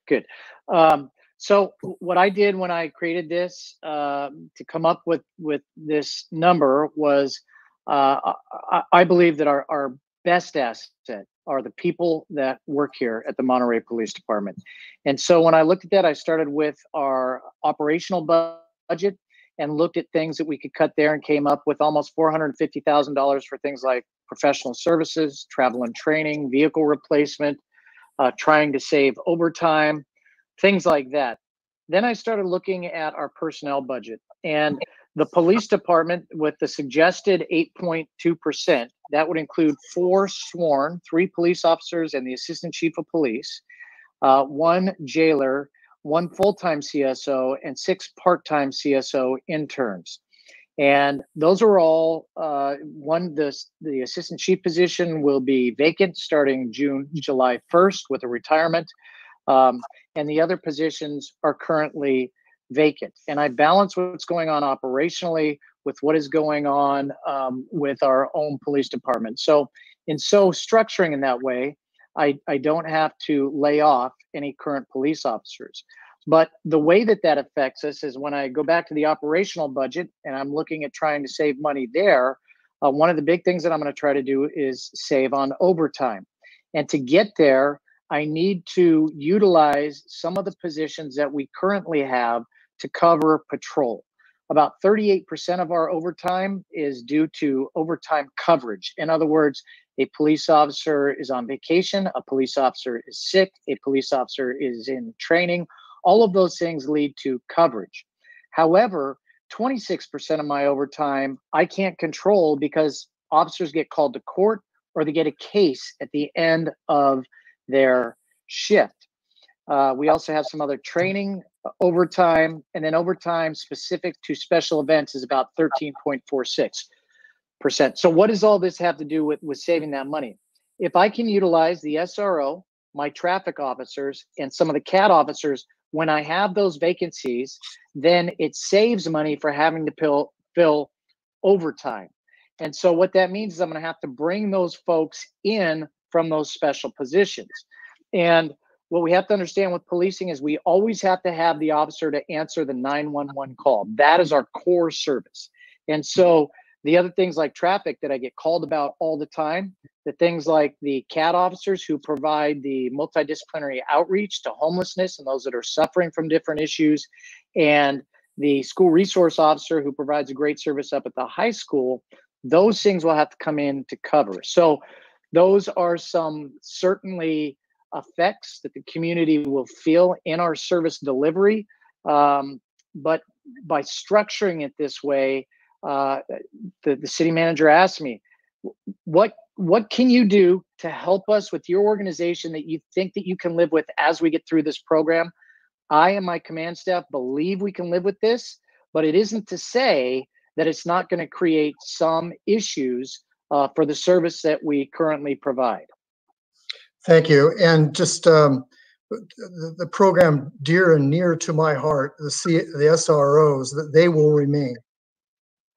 So what I did when I created this to come up with this number was I believe that our best asset are the people that work here at the Monterey Police Department. And so when I looked at that, I started with our operational budget and looked at things that we could cut there, and came up with almost $450,000 for things like professional services, travel and training, vehicle replacement, trying to save overtime, things like that. Then I started looking at our personnel budget, and the police department, with the suggested 8.2%, that would include 4 sworn, 3 police officers and the assistant chief of police, 1 jailer, 1 full-time CSO, and 6 part-time CSO interns. And those are all, the assistant chief position will be vacant starting July 1st with a retirement. And the other positions are currently vacant. And I balance what's going on operationally with what is going on with our own police department. So structuring in that way, I don't have to lay off any current police officers. But the way that affects us is when I go back to the operational budget and I'm looking at trying to save money there, one of the big things that I'm going to try to do is save on overtime. And to get there, I need to utilize some of the positions that we currently have to cover patrol. About 38% of our overtime is due to overtime coverage. In other words, a police officer is on vacation, a police officer is sick, a police officer is in training. All of those things lead to coverage. However, 26% of my overtime I can't control because officers get called to court or they get a case at the end of their shift. We also have some other training, overtime, and then overtime specific to special events is about 13.46%. So what does all this have to do with saving that money? If I can utilize the SRO, my traffic officers, and some of the CAT officers when I have those vacancies, then it saves money for having to fill overtime. And so what that means is I'm going to have to bring those folks in from those special positions. And what we have to understand with policing is we always have to have the officer to answer the 911 call. That is our core service. And so the other things like traffic that I get called about all the time, the things like the CAT officers who provide the multidisciplinary outreach to homelessness and those that are suffering from different issues, and the school resource officer who provides a great service up at the high school, those things will have to come in to cover. So those are some certainly effects that the community will feel in our service delivery. But by structuring it this way, the city manager asked me, what can you do to help us with your organization that you think that you can live with as we get through this program? I and my command staff believe we can live with this, but it isn't to say that it's not going to create some issues for the service that we currently provide. Thank you. And just the program dear and near to my heart, the SROs, that they will remain.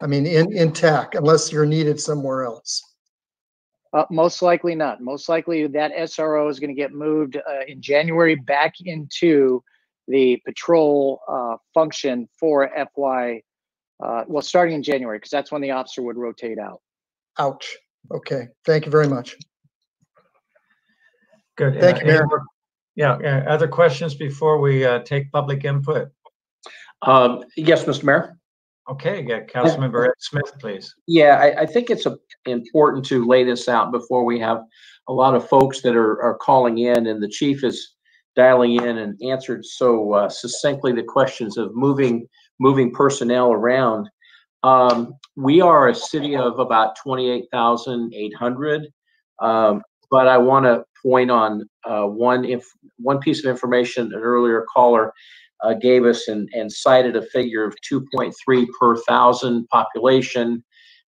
I mean, intact, unless you're needed somewhere else. Most likely not. Most likely that SRO is going to get moved in January back into the patrol function for FY, well, starting in January, because that's when the officer would rotate out. Ouch. Okay. Thank you very much. Good. Thank you, Mayor. Yeah. Other questions before we take public input? Yes, Mr. Mayor. Okay. Yeah, Councilmember Ed Smith, please. Yeah, I think it's important to lay this out before we have a lot of folks that are calling in, and the chief is dialing in and answered so succinctly the questions of moving personnel around. We are a city of about 28,800, but I want to point on one piece of information an earlier caller gave us and cited a figure of 2.3 per thousand population,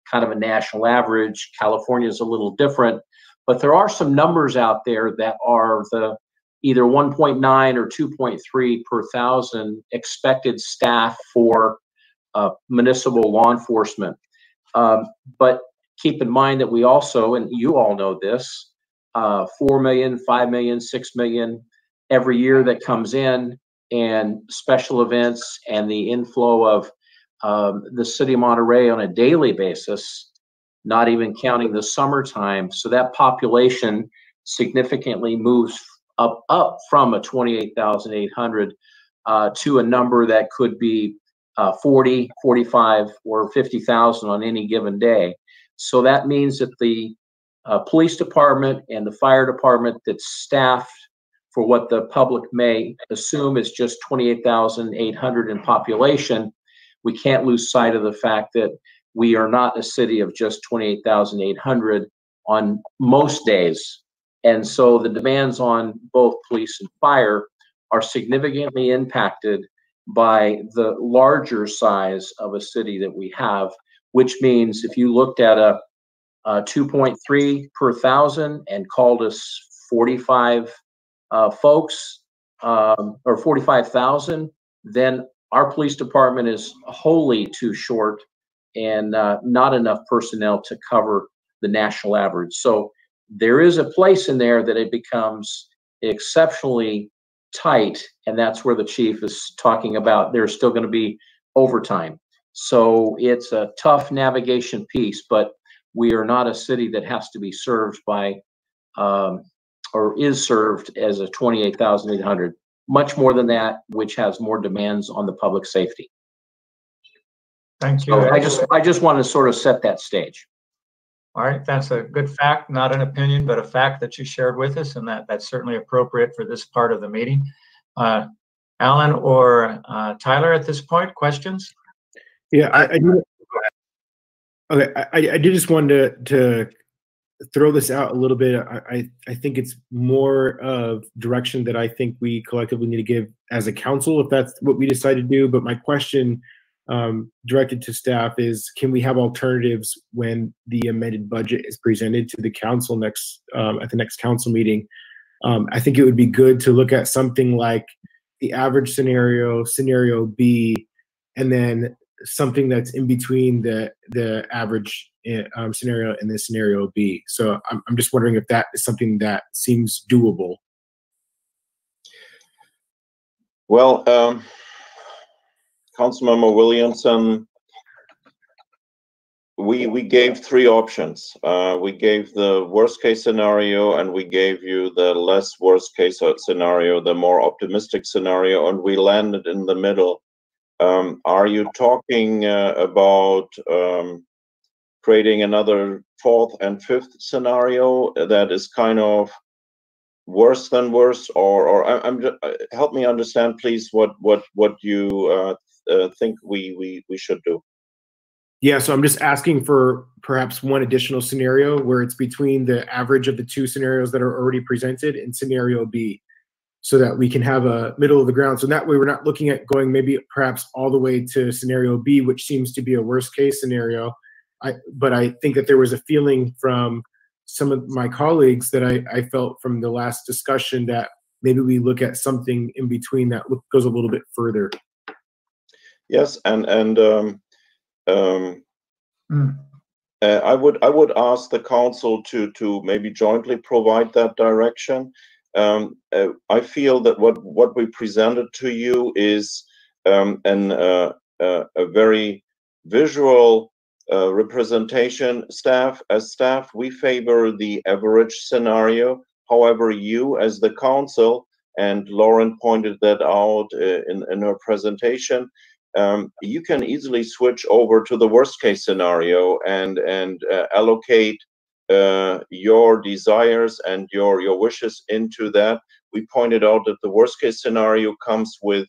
kind of a national average. California is a little different, but there are some numbers out there that are the either 1.9 or 2.3 per thousand expected staff for municipal law enforcement. But keep in mind that we also, and you all know this, 4 million, 5 million, 6 million every year that comes in, and special events and the inflow of the city of Monterey on a daily basis, not even counting the summertime. So that population significantly moves up from a 28,800 to a number that could be 40, 45, or 50,000 on any given day. So that means that the police department and the fire department that's staffed for what the public may assume is just 28,800 in population, we can't lose sight of the fact that we are not a city of just 28,800 on most days. And so the demands on both police and fire are significantly impacted by the larger size of a city that we have, which means if you looked at a 2.3 per thousand and called us 45 folks or 45,000, then our police department is wholly too short and not enough personnel to cover the national average. So there is a place in there that it becomes exceptionally tight, and that's where the chief is talking about there's still going to be overtime. So it's a tough navigation piece, but we are not a city that has to be served by or is served as a 28,800. Much more than that, which has more demands on the public safety. Thank you. So I just want to sort of set that stage. All right, that's a good fact, not an opinion, but a fact that you shared with us, and that's certainly appropriate for this part of the meeting. Alan or Tyler, at this point, questions? Yeah, I did just want to throw this out a little bit. I think it's more of direction that I think we collectively need to give as a council, if that's what we decide to do. But my question directed to staff is, can we have alternatives when the amended budget is presented to the council next at the next council meeting? I think it would be good to look at something like the average scenario, scenario B, and then something that's in between the average scenario and the scenario B. So I'm just wondering if that is something that seems doable. Well, Councilmember Williamson, we gave three options. We gave the worst case scenario, and we gave you the less worst case scenario, the more optimistic scenario, and we landed in the middle. Are you talking about creating another fourth and fifth scenario that is kind of worse than worse, or I'm just, help me understand, please, what you think we should do? Yeah, so I'm just asking for perhaps one additional scenario where it's between the average of the two scenarios that are already presented and scenario B, so that we can have a middle of the ground. So that way we're not looking at going maybe perhaps all the way to scenario B, which seems to be a worst case scenario. But I think that there was a feeling from some of my colleagues that I felt from the last discussion that maybe we look at something in between that goes a little bit further. Yes, I would ask the council to maybe jointly provide that direction. I feel that what we presented to you is a very visual representation. As staff, we favor the average scenario. However, you as the council, and Lauren pointed that out in her presentation, you can easily switch over to the worst case scenario and allocate your desires and your wishes into that. We pointed out that the worst case scenario comes with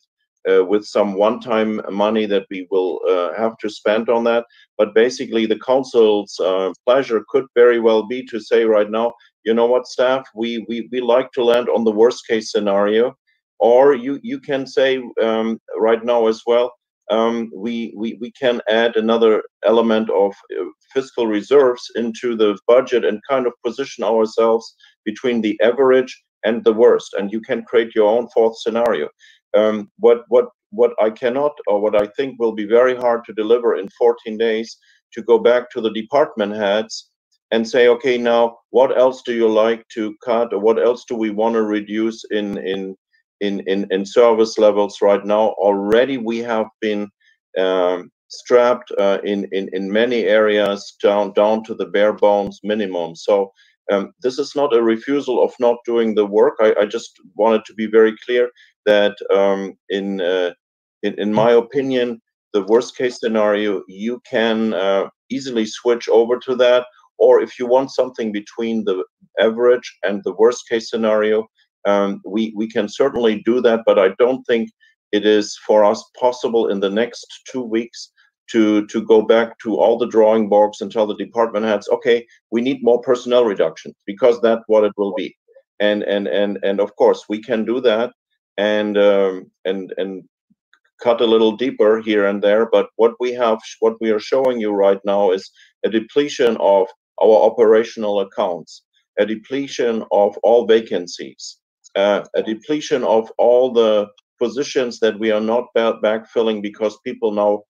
some one-time money that we will have to spend on that. But basically, the council's pleasure could very well be to say right now, you know what, staff, we like to land on the worst case scenario. Or you can say right now as well, we can add another element of fiscal reserves into the budget and kind of position ourselves between the average and the worst, and you can create your own fourth scenario. What I cannot, or what I think will be very hard to deliver in 14 days, to go back to the department heads and say, okay, now what else do you like to cut, or what else do we want to reduce in service levels right now? Already we have been strapped in many areas down to the bare bones minimum. So this is not a refusal of not doing the work. I just wanted to be very clear that in my opinion, the worst case scenario, you can easily switch over to that. Or if you want something between the average and the worst case scenario, we can certainly do that, but I don't think it is for us possible in the next 2 weeks to go back to all the drawing boards and tell the department heads, okay, we need more personnel reduction, because that's what it will be. And of course we can do that and cut a little deeper here and there, but what we are showing you right now is a depletion of our operational accounts, a depletion of all vacancies, a depletion of all the positions that we are not backfilling because people now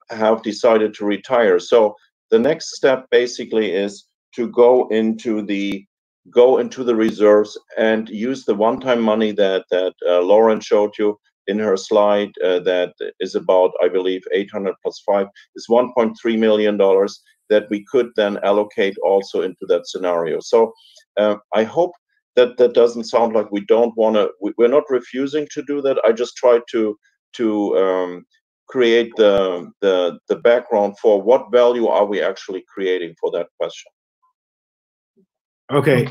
have decided to retire. So the next step basically is to go into the reserves and use the one-time money that Lauren showed you in her slide, that is about, I believe, 800 plus 5 is $1.3 million that we could then allocate also into that scenario. So I hope that doesn't sound like we don't want to. We're not refusing to do that. I just try to create the background for what value are we actually creating for that question. Okay.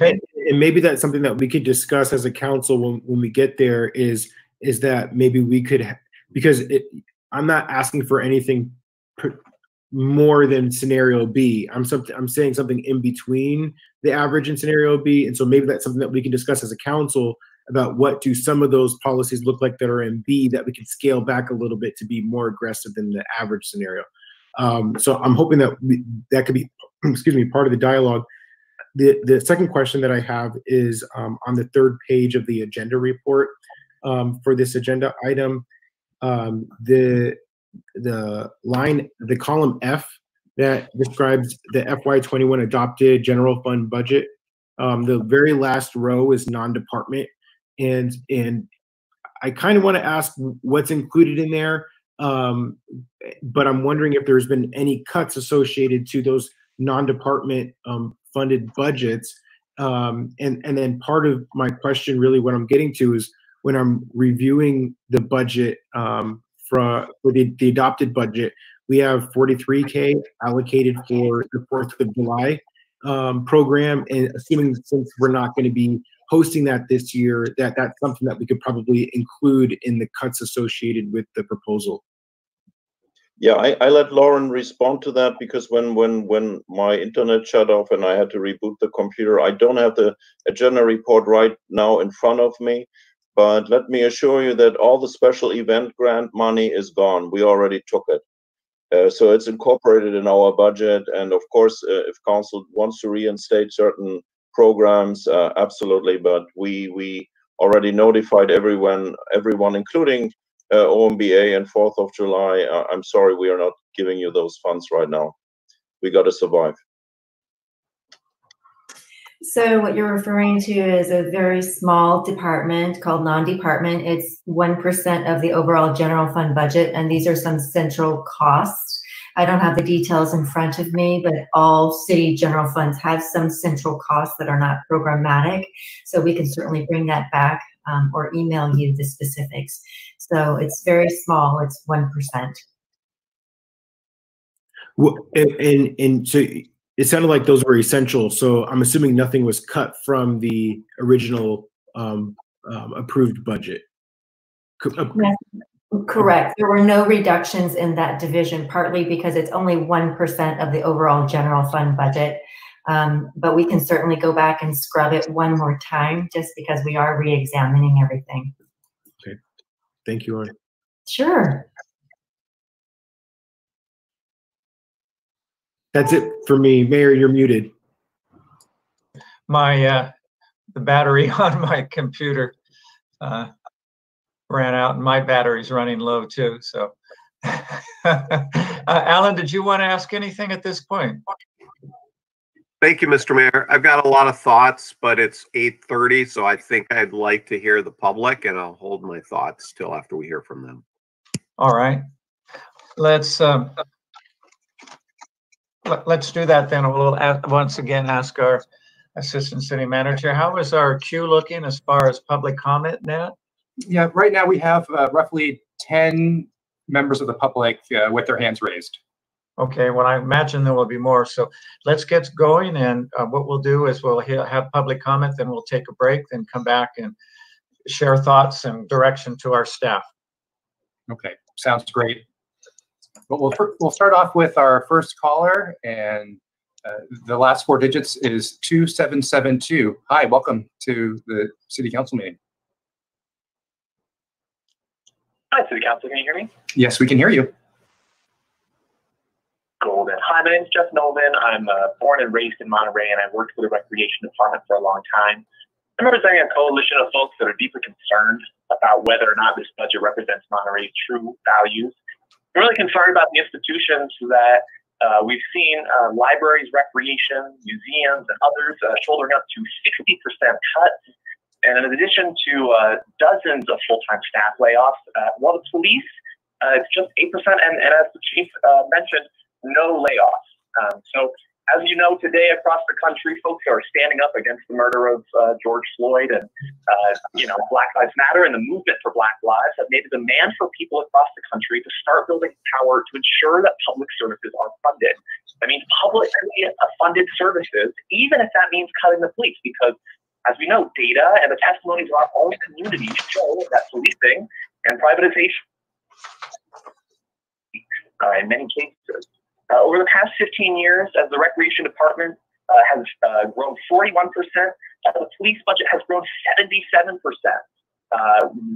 And maybe that's something that we could discuss as a council when we get there, is that maybe we could, because I'm not asking for anything more than scenario B. I'm saying something in between the average and scenario B. And so maybe that's something that we can discuss as a council about what do some of those policies look like that are in B that we can scale back a little bit to be more aggressive than the average scenario. So I'm hoping that that could be, excuse me, part of the dialogue. The second question that I have is on the third page of the agenda report for this agenda item. The column F that describes the FY21 adopted general fund budget. The very last row is non-department, and I kind of want to ask what's included in there, but I'm wondering if there's been any cuts associated to those non-department funded budgets, and then part of my question, really, what I'm getting to is when I'm reviewing the budget for the adopted budget, we have $43K allocated for the 4th of July program, and assuming since we're not going to be hosting that this year, that's something that we could probably include in the cuts associated with the proposal. Yeah, I let Lauren respond to that because when my internet shut off and I had to reboot the computer, I don't have the agenda report right now in front of me. But let me assure you that all the special event grant money is gone. We already took it. So it's incorporated in our budget. And of course, if council wants to reinstate certain programs, absolutely. But we already notified everyone, including OMBA and 4th of July. I'm sorry, we are not giving you those funds right now. We got to survive. So what you're referring to is a very small department called non-department. It's 1% of the overall general fund budget, and these are some central costs. I don't have the details in front of me, but all city general funds have some central costs that are not programmatic. So we can certainly bring that back or email you the specifics. So it's very small, it's 1%. Well, and so it sounded like those were essential. So I'm assuming nothing was cut from the original approved budget. Yes, correct. There were no reductions in that division, partly because it's only 1% of the overall general fund budget. But we can certainly go back and scrub it one more time just because we are re-examining everything. Okay. Thank you, Lauren. Sure. That's it for me. Mayor, you're muted. My the battery on my computer ran out, and my battery's running low too. So, Alan, did you want to ask anything at this point? Thank you, Mr. Mayor. I've got a lot of thoughts, but it's 8:30, so I think I'd like to hear the public, and I'll hold my thoughts till after we hear from them. All right. Let's do that then. We'll once again ask our Assistant City Manager, how is our queue looking as far as public comment, Nat? Yeah, right now we have roughly 10 members of the public with their hands raised. Okay, well, I imagine there will be more. So let's get going. And what we'll do is we'll have public comment, then we'll take a break, then come back and share thoughts and direction to our staff. Okay, sounds great. But we'll start off with our first caller, and the last 4 digits is 2772. Hi, welcome to the City Council meeting. Hi, City Council. Can you hear me? Yes, we can hear you. Golden. Hi, my name is Jeff Nolan. I'm born and raised in Monterey, and I worked for the Recreation Department for a long time. I'm representing a coalition of folks that are deeply concerned about whether or not this budget represents Monterey's true values. I'm really concerned about the institutions that we've seen, libraries, recreation, museums, and others shouldering up to 60% cuts. And in addition to dozens of full-time staff layoffs, while the police, it's just 8%, and as the chief mentioned, no layoffs. So as you know, today across the country, folks are standing up against the murder of George Floyd, and Black Lives Matter and the movement for Black Lives have made a demand for people across the country to start building power to ensure that public services are funded. That means public funded services, even if that means cutting the police, because as we know, data and the testimonies of our own community show that policing and privatization, in many cases, Over the past 15 years, as the Recreation Department has grown 41%, the police budget has grown 77%.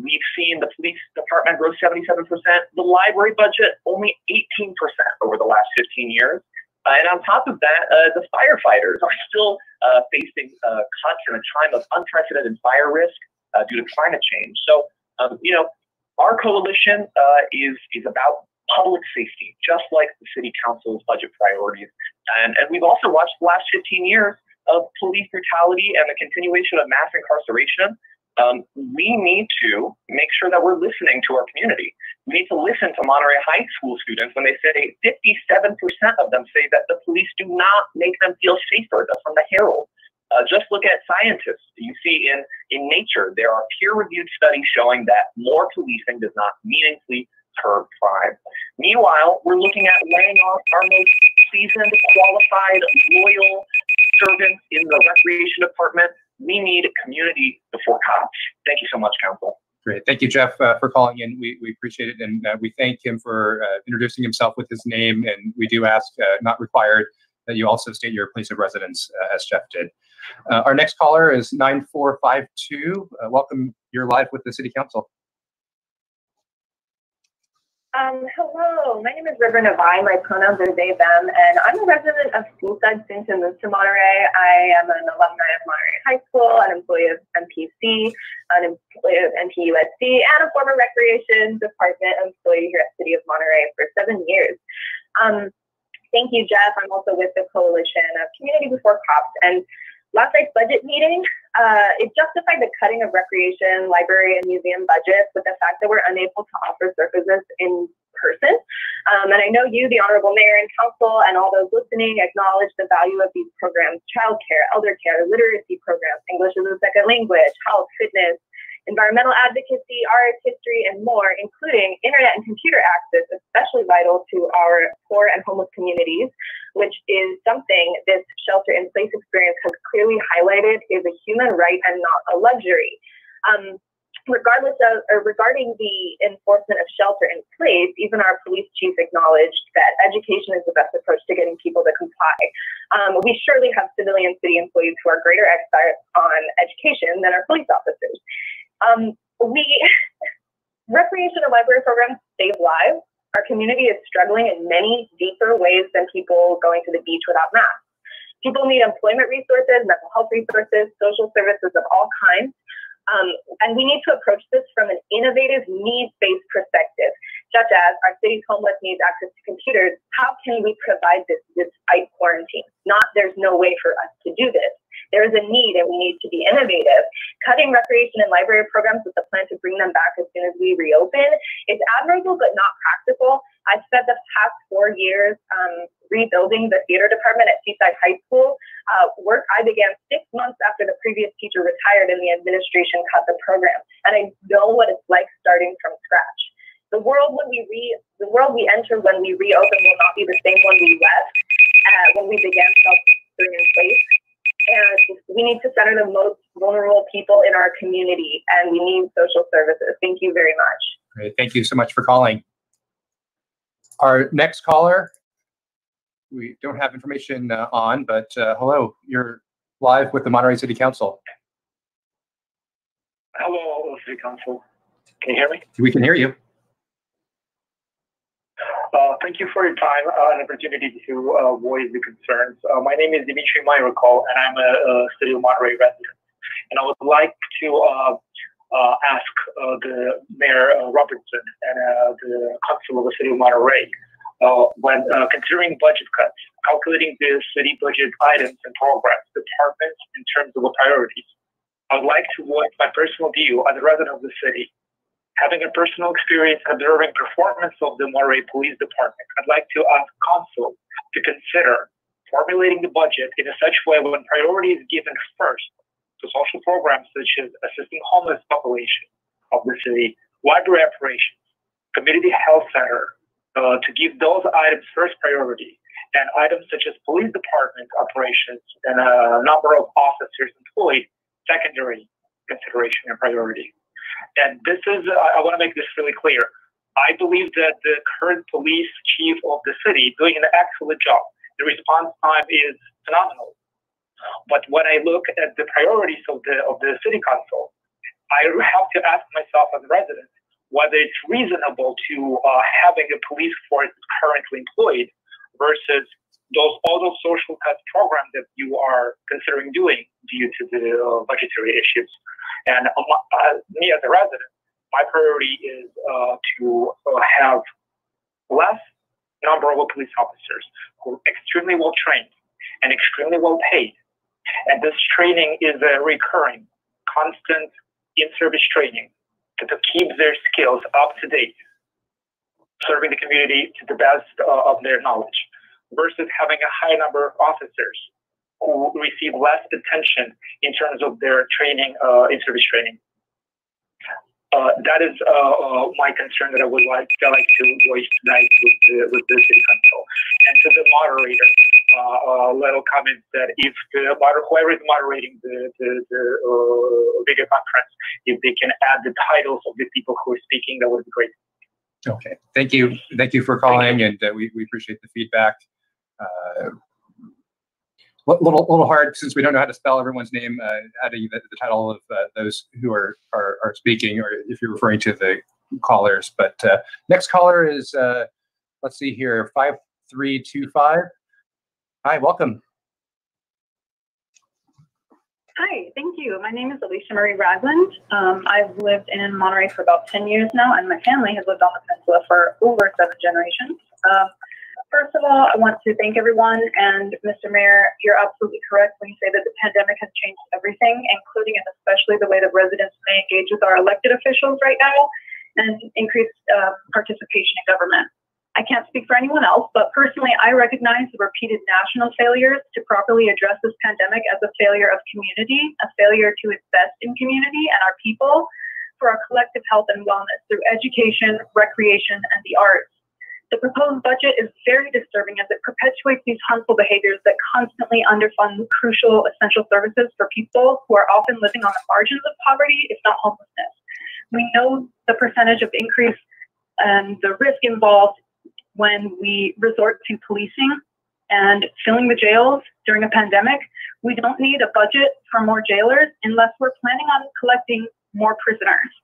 We've seen the police department grow 77%, the library budget only 18% over the last 15 years. And on top of that, the firefighters are still facing cuts in a time of unprecedented fire risk due to climate change. So, you know, our coalition is about public safety, just like the city council's budget priorities. And we've also watched the last 15 years of police brutality and the continuation of mass incarceration. We need to make sure that we're listening to our community. We need to listen to Monterey High School students when they say 57% of them say that the police do not make them feel safer. That's from the Herald. Just look at scientists. You see in Nature, there are peer-reviewed studies showing that more policing does not meaningfully curb crime. Meanwhile, we're looking at laying off our most seasoned, qualified, loyal servants in the Recreation Department. We need community before cops. Thank you so much, Council. Great. Thank you, Jeff, for calling in. We appreciate it. And we thank him for introducing himself with his name. And we do ask, not required, that you also state your place of residence, as Jeff did. Our next caller is 9452. Welcome. You're live with the City Council. Hello, my name is River Navai. My pronouns are they, them, and I'm a resident of Schoolside since I moved to Monterey. I am an alumni of Monterey High School, an employee of MPC, an employee of MPUSD, and a former Recreation Department employee here at City of Monterey for 7 years. Thank you, Jeff. I'm also with the Coalition of Community Before Cops, and last night's budget meeting, it justified the cutting of recreation, library, and museum budgets with the fact that we're unable to offer services in person. And I know you, the Honorable Mayor and Council, and all those listening acknowledge the value of these programs: childcare, elder care, literacy programs, English as a second language, health, fitness, environmental advocacy, art, history, and more, including internet and computer access, especially vital to our poor and homeless communities, which is something this shelter-in-place experience has clearly highlighted is a human right and not a luxury. Regarding the enforcement of shelter in place, even our police chief acknowledged that education is the best approach to getting people to comply. We surely have civilian city employees who are greater experts on education than our police officers. Recreation and library programs save lives. Our community is struggling in many deeper ways than people going to the beach without masks. People need employment resources, mental health resources, social services of all kinds. And we need to approach this from an innovative, needs-based perspective, such as our city's homeless needs access to computers. How can we provide this despite quarantine? Not there's no way for us to do this. There is a need and we need to be innovative. Cutting recreation and library programs with the plan to bring them back as soon as we reopen is admirable but not practical. I've spent the past 4 years rebuilding the theater department at Seaside High School. Work I began 6 months after the previous teacher retired and the administration cut the program. And I know what it's like starting from scratch. The world we enter when we reopen will not be the same one we left when we began sheltering in place. And we need to center the most vulnerable people in our community, and we need social services. Thank you very much. Great. Thank you so much for calling. Our next caller, we don't have information on, but hello, you're live with the Monterey City Council. Hello, City Council. Can you hear me? We can hear you. Thank you for your time and opportunity to voice the concerns. My name is Dimitri Myrakol, and I'm a City of Monterey resident. And I would like to ask the Mayor Robertson and the Council of the City of Monterey, when considering budget cuts, calculating the city budget items and programs, departments in terms of the priorities, I would like to voice my personal view as a resident of the city. Having a personal experience observing performance of the Monterey Police Department, I'd like to ask Council to consider formulating the budget in a such way when priority is given first to social programs such as assisting homeless population of the city, library operations, community health center, to give those items first priority, and items such as police department operations and a number of officers employed secondary consideration and priority. And this is, I want to make this really clear. I believe that the current police chief of the city is doing an excellent job. The response time is phenomenal. But when I look at the priorities of the city council, I have to ask myself as a resident whether it's reasonable to having a police force currently employed versus all those social cuts programs that you are considering doing due to the budgetary issues. And me as a resident, my priority is to have less number of police officers who are extremely well trained and extremely well paid. And this training is a recurring, constant in-service training to keep their skills up to date, serving the community to the best of their knowledge, versus having a high number of officers who receive less attention in terms of their training, in-service training. That is my concern that I would like to voice tonight with the city council. And to the moderator, little comment that if whoever is moderating the video conference, if they can add the titles of the people who are speaking, that would be great. Okay, thank you for calling, and we appreciate the feedback. Little hard since we don't know how to spell everyone's name, adding the title of those who are speaking, or if you're referring to the callers. But next caller is, let's see here, 5325. Hi, welcome. Hi, thank you. My name is Alicia Marie Ragland. I've lived in Monterey for about 10 years now, and my family has lived on the peninsula for over 7 generations. First of all, I want to thank everyone, and Mr. Mayor, you're absolutely correct when you say that the pandemic has changed everything, including and especially the way that residents may engage with our elected officials right now and increase participation in government. I can't speak for anyone else, but personally, I recognize the repeated national failures to properly address this pandemic as a failure of community, a failure to invest in community and our people for our collective health and wellness through education, recreation, and the arts. The proposed budget is very disturbing as it perpetuates these harmful behaviors that constantly underfund crucial essential services for people who are often living on the margins of poverty, if not homelessness. We know the percentage of increase and the risk involved when we resort to policing and filling the jails during a pandemic. We don't need a budget for more jailers unless we're planning on collecting more prisoners.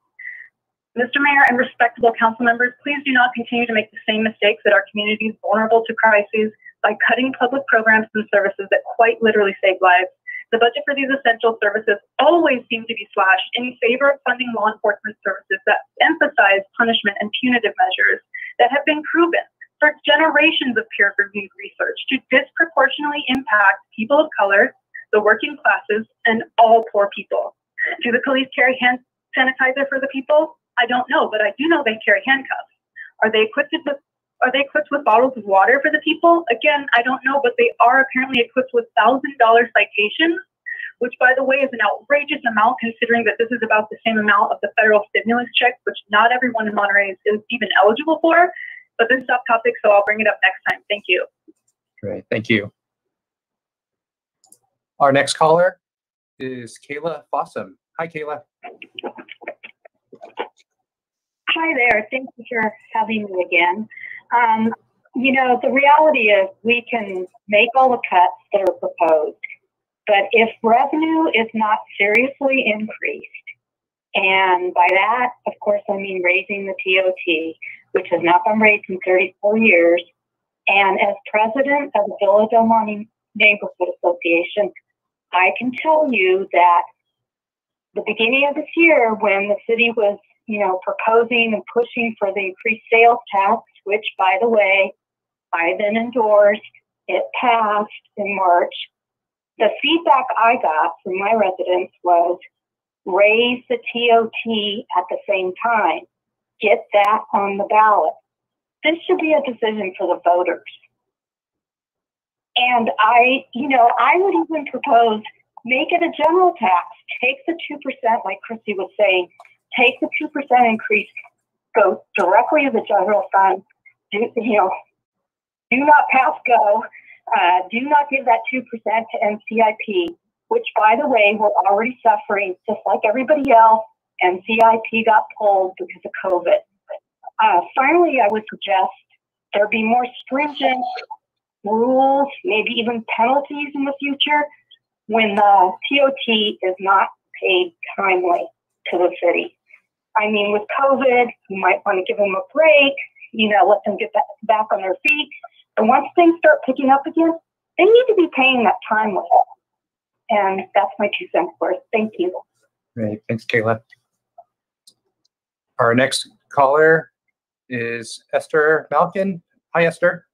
Mr. Mayor and respectable council members, please do not continue to make the same mistakes that our community is vulnerable to crises by cutting public programs and services that quite literally save lives. The budget for these essential services always seem to be slashed in favor of funding law enforcement services that emphasize punishment and punitive measures that have been proven for generations of peer-reviewed research to disproportionately impact people of color, the working classes, and all poor people. Do the police carry hand sanitizer for the people? I don't know, but I do know they carry handcuffs. Are they equipped with bottles of water for the people? Again, I don't know, but they are apparently equipped with $1,000 citations, which, by the way, is an outrageous amount considering that this is about the same amount of the federal stimulus check, which not everyone in Monterey is even eligible for. But this is off topic, so I'll bring it up next time. Thank you. Great, thank you. Our next caller is Kayla Fossum. Hi, Kayla. Hi there. Thank you for having me again. You know, the reality is we can make all the cuts that are proposed, but if revenue is not seriously increased, and by that, of course, I mean raising the TOT, which has not been raised in 34 years, and as president of the Villa Del Monte Neighborhood Association, I can tell you that the beginning of this year, when the city was proposing and pushing for the increased sales tax, which, by the way, I then endorsed, it passed in March. The feedback I got from my residents was raise the TOT at the same time. Get that on the ballot. This should be a decision for the voters. And I would even propose, make it a general tax. Take the 2%, like Christy was saying, take the 2% increase, go directly to the general fund. Do not pass go. Do not give that 2% to NCIP, which, by the way, we're already suffering just like everybody else. NCIP got pulled because of COVID. Finally, I would suggest there be more stringent rules, maybe even penalties in the future when the TOT is not paid timely to the city. I mean, with COVID, you might want to give them a break, let them get back on their feet. And once things start picking up again, they need to be paying that timely. And that's my 2 cents worth. Thank you. Great. Thanks, Kayla. Our next caller is Esther Malkin. Hi, Esther.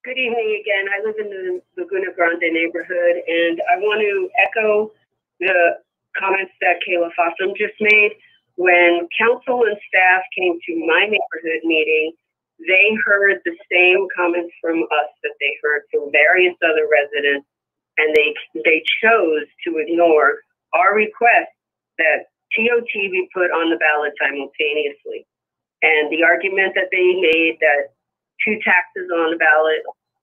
Good evening again. I live in the Laguna Grande neighborhood, and I want to echo the comments that Kayla Fossum just made. When council and staff came to my neighborhood meeting, they heard the same comments from us that they heard from various other residents, and they chose to ignore our request that TOT be put on the ballot simultaneously. And the argument that they made that 2 taxes on the ballot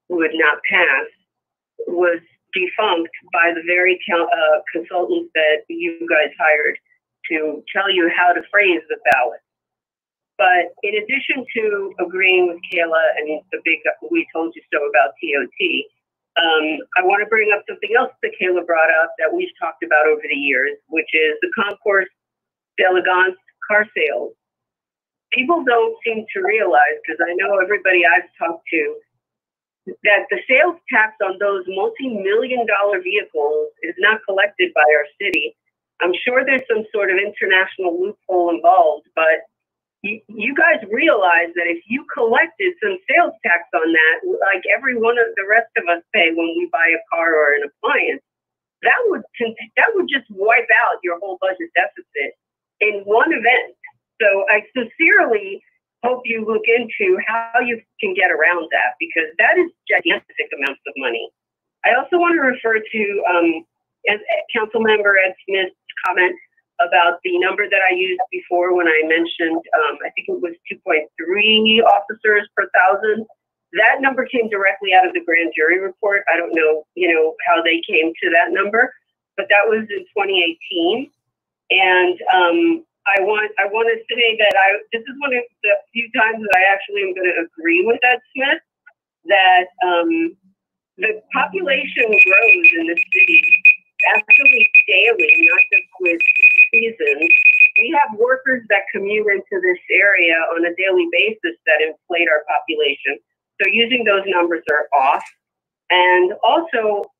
would not pass was defunct by the very consultants that you guys hired to tell you how to phrase the ballot. But in addition to agreeing with Kayla and the big "we told you so" about TOT, I want to bring up something else that Kayla brought up that we've talked about over the years, which is the Concours d'Elegance car sales. People don't seem to realize, because I know everybody I've talked to, that the sales tax on those multi-million-dollar vehicles is not collected by our city. I'm sure there's some sort of international loophole involved, but you guys realize that if you collected some sales tax on that, like every one of the rest of us pay when we buy a car or an appliance, that would just wipe out your whole budget deficit in one event. So I sincerely hope you look into how you can get around that, because that is gigantic amounts of money. I also want to refer to Councilmember Ed Smith's comment about the number that I used before when I mentioned, I think it was 2.3 officers per 1,000. That number came directly out of the grand jury report. I don't know, how they came to that number, but that was in 2018. And I want to say that this is one of the few times that I actually am going to agree with Ed Smith, that the population grows in this city actually daily, not just with seasons. We have workers that commute into this area on a daily basis that inflate our population. So using those numbers are off. And also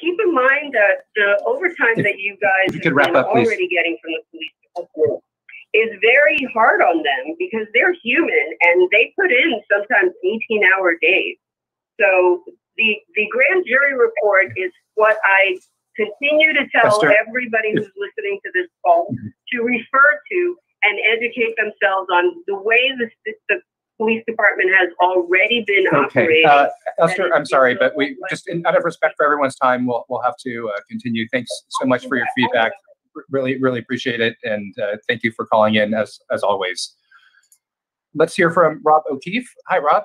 keep in mind that the overtime that you guys have been already getting from the police department is very hard on them, because they're human and they put in sometimes 18-hour days. So the grand jury report is what I continue to tell everybody who's listening to this call to refer to and educate themselves on the way the police department has already been operating. Esther, I'm sorry, but we just, out of respect for everyone's time, we'll have to continue. Thanks so much for your feedback. Really, really appreciate it, and thank you for calling in as always. Let's hear from Rob O'Keefe. Hi, Rob.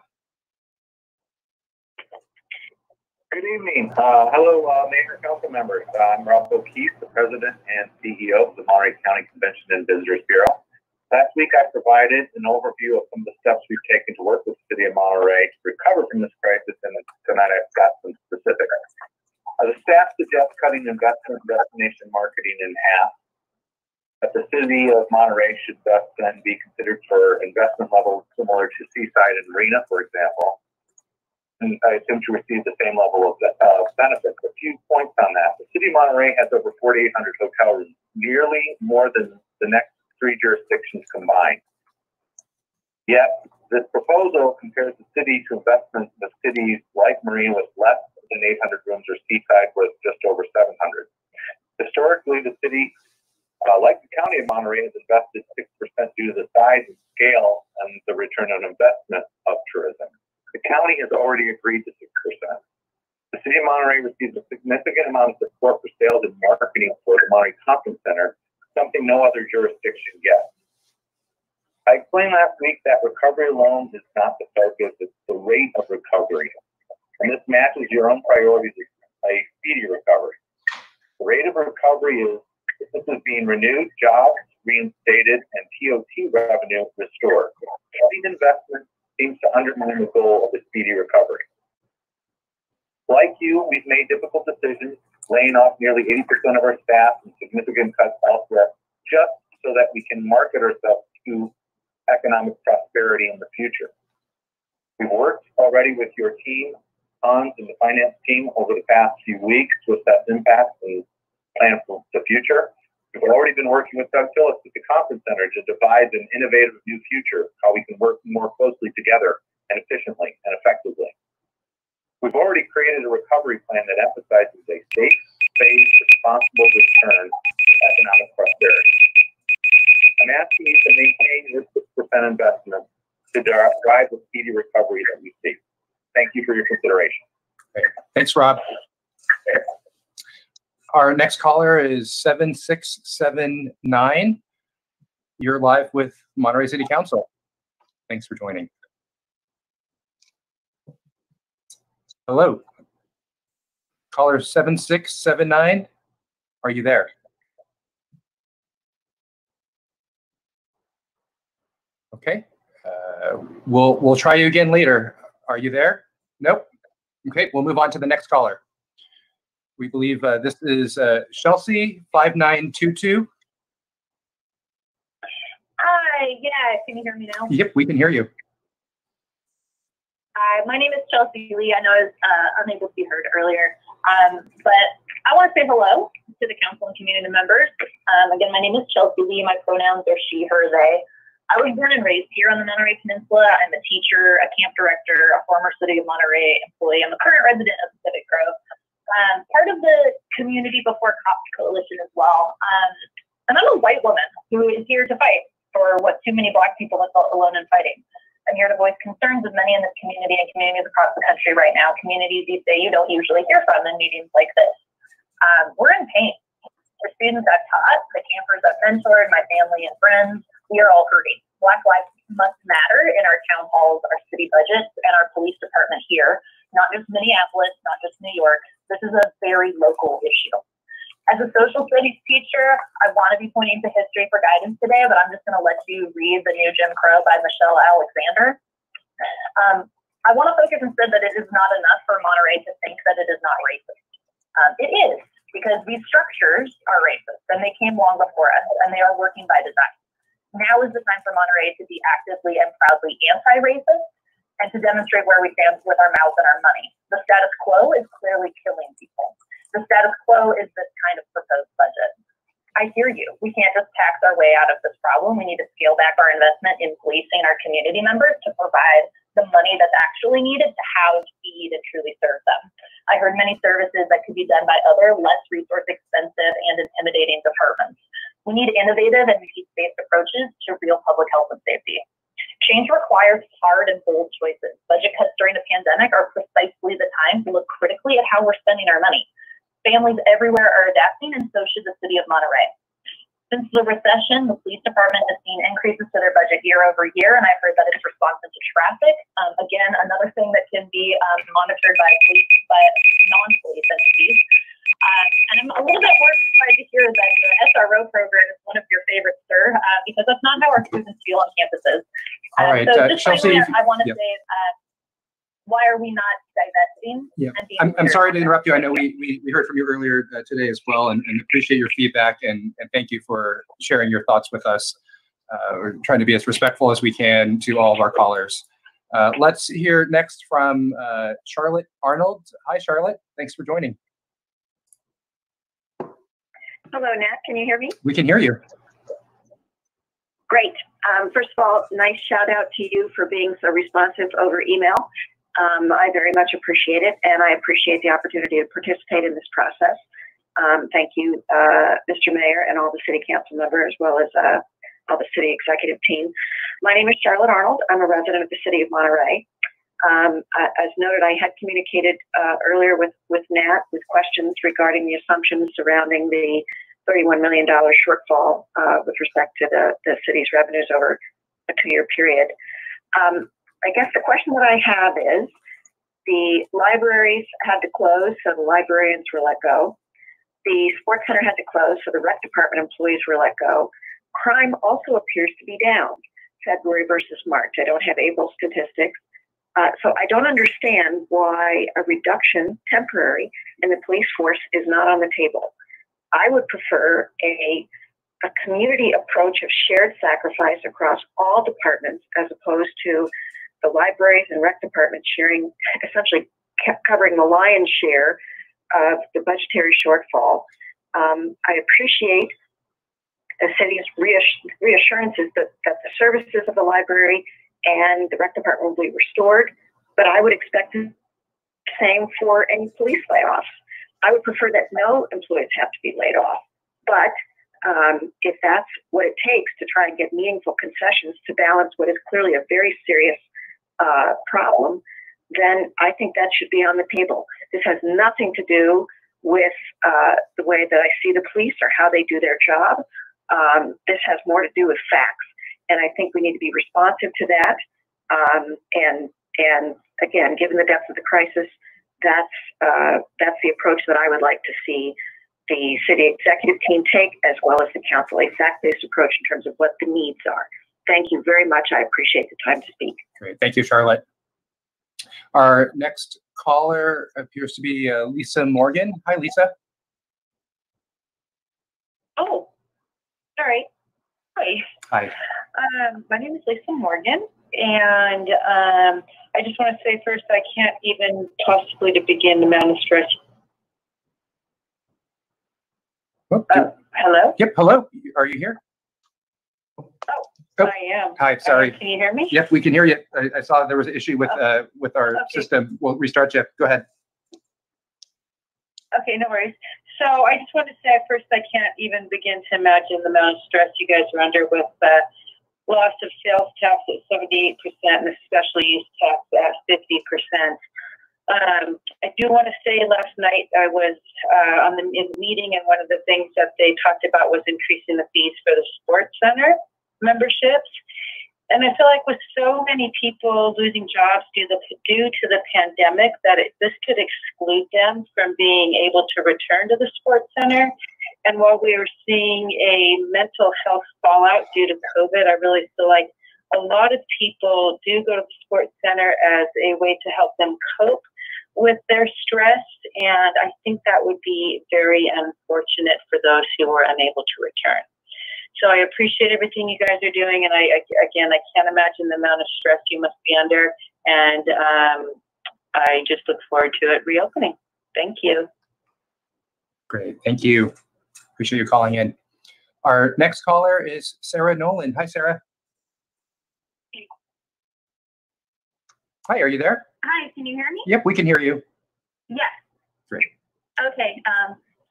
Good evening. Hello, Mayor and Council members. I'm Rob O'Keefe, the President and CEO of the Monterey County Convention and Visitors Bureau. Last week, I provided an overview of some of the steps we've taken to work with the City of Monterey to recover from this crisis, and tonight I've got some specifics. The staff suggests cutting investment and destination marketing in half. That the City of Monterey should thus then be considered for investment levels similar to Seaside and Marina, for example. And I assume to receive the same level of benefits. A few points on that. The City of Monterey has over 4,800 hotel rooms, nearly more than the next 3 jurisdictions combined. Yet, this proposal compares the city to investments in the cities like Marina with less than 800 rooms, or Seaside with just over 700. Historically, the city, like the County of Monterey, has invested 6% due to the size and scale and the return on investment of tourism. The county has already agreed to 6%. The City of Monterey receives a significant amount of support for sales and marketing for the Monterey Conference Center, something no other jurisdiction gets. I explained last week that recovery alone is not the focus, it's the rate of recovery. And this matches your own priorities, a speedy recovery. The rate of recovery is businesses being renewed, jobs, reinstated and TOT revenue restored. Cutting investment seems to undermine the goal of a speedy recovery. Like you, we've made difficult decisions, laying off nearly 80% of our staff and significant cuts elsewhere, just so that we can market ourselves to economic prosperity in the future. We've worked already with your team, Hans, and the finance team over the past few weeks to assess impacts and plan for the future. We've already been working with Doug Phillips at the conference center to devise an innovative new future, how we can work more closely together and efficiently and effectively. We've already created a recovery plan that emphasizes a safe, phased, responsible return to economic prosperity. I'm asking you to maintain your 6% investment to drive the speedy recovery that we see. Thank you for your consideration. Okay. Thanks, Rob. Our next caller is 7679. You're live with Monterey City Council. Thanks for joining. Hello. Caller 7679. Are you there? Okay. We'll try you again later. Are you there? Nope. Okay, we'll move on to the next caller. We believe this is Chelsea 5922. Hi, yeah, can you hear me now? Yep, we can hear you. Hi, my name is Chelsea Lee. I know I was unable to be heard earlier, but I want to say hello to the council and community members. Again, my name is Chelsea Lee. My pronouns are she, her, they. I was born and raised here on the Monterey Peninsula. I'm a teacher, a camp director, a former City of Monterey employee. I'm a current resident of Pacific Grove. Part of the Community Before Cops Coalition as well. And I'm a white woman who is here to fight for what too many Black people have felt alone in fighting. I'm here to voice concerns of many in this community and communities across the country right now, communities you say you don't usually hear from in meetings like this. We're in pain. The students I've taught, the campers I've mentored, my family and friends, we are all hurting. Black lives must matter in our town halls, our city budgets, and our police department here, not just Minneapolis, not just New York. This is a very local issue. As a social studies teacher, I want to be pointing to history for guidance today, but I'm just going to let you read The New Jim Crow by Michelle Alexander. I want to focus instead that it is not enough for Monterey to think that it is not racist. It is, because these structures are racist, and they came long before us, and they are working by design. Now is the time for Monterey to be actively and proudly anti-racist and to demonstrate where we stand with our mouths and our money. The status quo is clearly killing people. The status quo is this kind of proposed budget. I hear you. We can't just tax our way out of this problem. We need to scale back our investment in policing our community members to provide the money that's actually needed to house, feed, and truly serve them. I heard many services that could be done by other, less resource expensive and intimidating departments. We need innovative and needs-based approaches to real public health and safety. Change requires hard and bold choices. Budget cuts during the pandemic are precisely the time to look critically at how we're spending our money. Families everywhere are adapting, and so should the city of Monterey. Since the recession, the police department has seen increases to their budget year over year, and I've heard that it's responsive to traffic. Again, another thing that can be monitored by non-police entities. And I'm a little bit more surprised to hear that the SRO program is one of your favorites, sir, because that's not how our students feel on campuses. All right, so just Chelsea, finally, I want to say, why are we not divesting? Yeah, I'm sorry to interrupt you. I know we heard from you earlier today as well, and appreciate your feedback, and thank you for sharing your thoughts with us. We're trying to be as respectful as we can to all of our callers. Let's hear next from Charlotte Arnold. Hi, Charlotte. Thanks for joining. Hello, Nat. Can you hear me? We can hear you. Great. First of all, nice shout out to you for being so responsive over email. I very much appreciate it, and I appreciate the opportunity to participate in this process. Thank you, Mr. Mayor, and all the city council members, as well as all the city executive team. My name is Charlotte Arnold. I'm a resident of the city of Monterey. As noted, I had communicated earlier with Nat with questions regarding the assumptions surrounding the $31 million shortfall with respect to the city's revenues over a 2-year period. I guess the question that I have is, the libraries had to close, so the librarians were let go. The sports center had to close, so the rec department employees were let go. Crime also appears to be down, February versus March. I don't have April statistics. So I don't understand why a reduction, temporary, in the police force is not on the table. I would prefer a community approach of shared sacrifice across all departments, as opposed to the libraries and rec departments sharing, essentially covering the lion's share of the budgetary shortfall. I appreciate the city's reassurances that the services of the library and the rec department will be restored, but I would expect the same for any police layoffs. I would prefer that no employees have to be laid off, but if that's what it takes to try and get meaningful concessions to balance what is clearly a very serious problem, then I think that should be on the table. This has nothing to do with the way that I see the police or how they do their job. This has more to do with facts, and I think we need to be responsive to that. And again, given the depth of the crisis, that's the approach that I would like to see the city executive team take, as well as the council, a fact-based approach in terms of what the needs are. Thank you very much. I appreciate the time to speak. Great. Thank you, Charlotte. Our next caller appears to be Lisa Morgan. Hi, Lisa. Oh, all right. Hi. Hi. My name is Lisa Morgan, and I just want to say first, I can't even possibly to begin the amount of stress. Hello? Yep, hello. Are you here? Oh, I am. Hi, sorry. Can you hear me? Yep, we can hear you. I saw there was an issue with our system. We'll restart you. Go ahead. Okay, no worries. So I just want to say first, I can't even begin to imagine the amount of stress you guys are under with loss of sales tax at 78% and the special use tax at 50%. I do want to say last night I was in the meeting, and one of the things that they talked about was increasing the fees for the sports center memberships. And I feel like with so many people losing jobs due to the pandemic, that this could exclude them from being able to return to the sports center. And while we are seeing a mental health fallout due to COVID, I really feel like a lot of people do go to the sports center as a way to help them cope with their stress. And I think that would be very unfortunate for those who are unable to return. So I appreciate everything you guys are doing. And I can't imagine the amount of stress you must be under. And I just look forward to it reopening. Thank you. Great. Thank you. Appreciate you calling in. Our next caller is Sarah Nolan. Hi, Sarah. Hi, are you there? Hi, can you hear me? Yep, we can hear you. Yes. Great. Okay.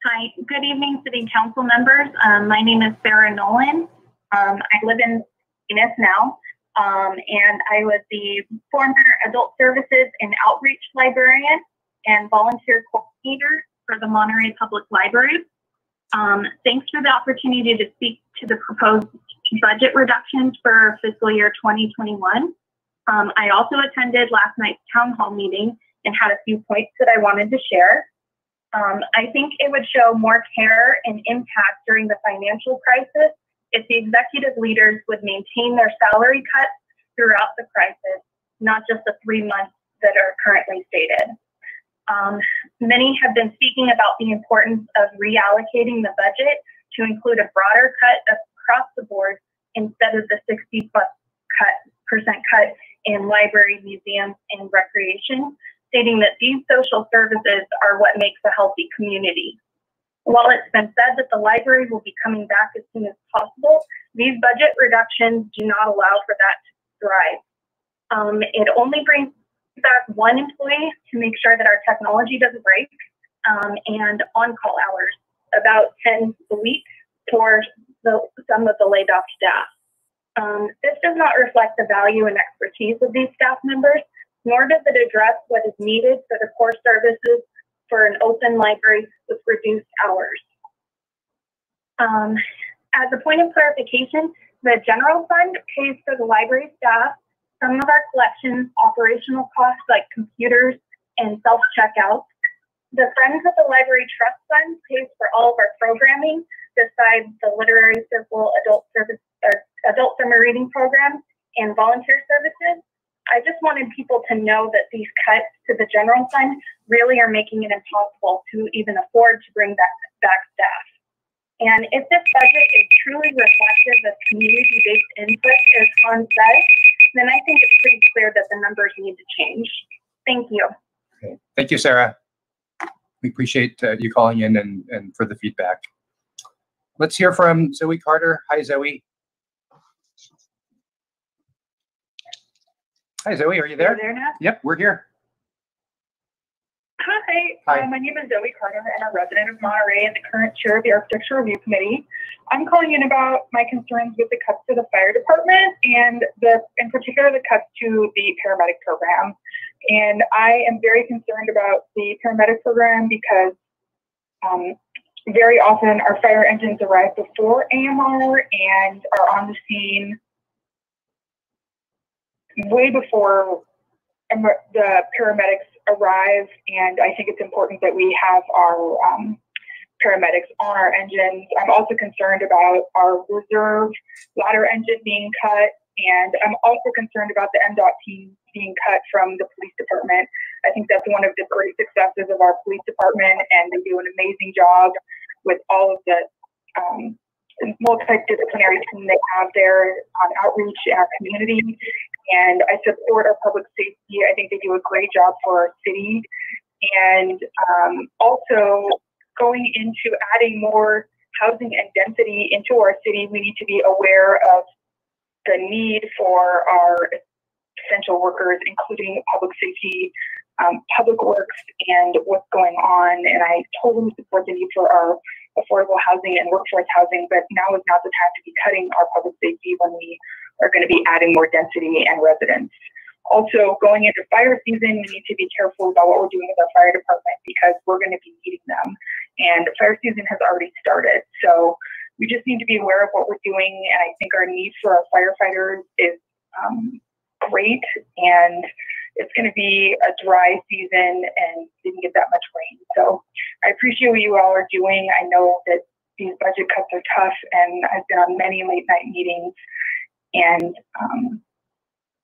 Hi, good evening, City Council members. My name is Sarah Nolan. I live in Phoenix now, and I was the former Adult Services and Outreach Librarian and volunteer coordinator for the Monterey Public Library. Thanks for the opportunity to speak to the proposed budget reductions for fiscal year 2021. I also attended last night's town hall meeting and had a few points that I wanted to share. I think it would show more care and impact during the financial crisis if the executive leaders would maintain their salary cuts throughout the crisis, not just the 3 months that are currently stated. Many have been speaking about the importance of reallocating the budget to include a broader cut across the board instead of the 60% cut in library, museums, and recreation, stating that these social services are what makes a healthy community. While it's been said that the library will be coming back as soon as possible, these budget reductions do not allow for that to thrive. It only brings back one employee to make sure that our technology doesn't break, and on-call hours, about 10 a week for some of the laid off staff. This does not reflect the value and expertise of these staff members, nor does it address what is needed for the core services for an open library with reduced hours. As a point of clarification, the general fund pays for the library staff, some of our collections, operational costs like computers and self-checkouts, The Friends of the Library Trust Fund pays for all of our programming, besides the Literary Circle adult summer reading program and volunteer services. I just wanted people to know that these cuts to the general fund really are making it impossible to even afford to bring back staff. And if this budget is truly reflective of community-based input, as Hans says, then I think it's pretty clear that the numbers need to change. Thank you. Okay. Thank you, Sarah. We appreciate you calling in and for the feedback. Let's hear from Zoe Carter. Hi, Zoe. Hi, Zoe. Are you there? Are you there now? Yep, we're here. Hi, my name is Zoe Carter, and I'm a resident of Monterey and the current chair of the Architecture Review Committee. I'm calling in about my concerns with the cuts to the fire department and in particular the cuts to the paramedic program. And I am very concerned about the paramedic program because very often our fire engines arrive before AMR and are on the scene way before the paramedics arrive, and I think it's important that we have our paramedics on our engines. I'm also concerned about our reserve ladder engine being cut, and I'm also concerned about the MDOT team being cut from the police department. I think that's one of the great successes of our police department, and they do an amazing job with all of the multidisciplinary team they have there on outreach in our community. And I support our public safety. I think they do a great job for our city. And also going into adding more housing and density into our city, we need to be aware of the need for our essential workers, including public safety, public works, and what's going on. And I totally support the need for our affordable housing and workforce housing, but now is not the time to be cutting our public safety when we are going to be adding more density and residents. Also, going into fire season, we need to be careful about what we're doing with our fire department because we're going to be needing them. And fire season has already started. So we just need to be aware of what we're doing. And I think our need for our firefighters is great. And it's going to be a dry season and didn't get that much rain. So I appreciate what you all are doing. I know that these budget cuts are tough, and I've been on many late night meetings. And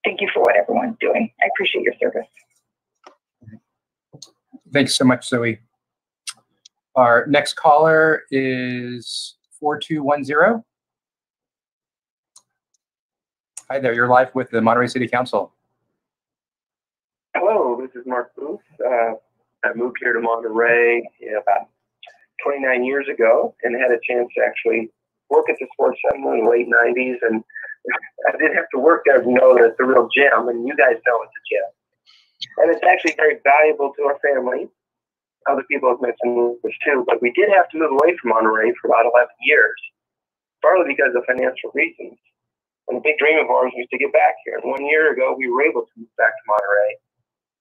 thank you for what everyone's doing. I appreciate your service. Thanks so much, Zoe. Our next caller is 4210. Hi there, you're live with the Monterey City Council. Hello, this is Mark Booth. I moved here to Monterey about 29 years ago and had a chance to actually work at the sports center in the late 90s. And I didn't have to work there to know that it's a real gem, and you guys know it's a gem. And it's actually very valuable to our family. Other people have mentioned this too, but we did have to move away from Monterey for about 11 years, partly because of financial reasons. And a big dream of ours was to get back here. And 1 year ago, we were able to move back to Monterey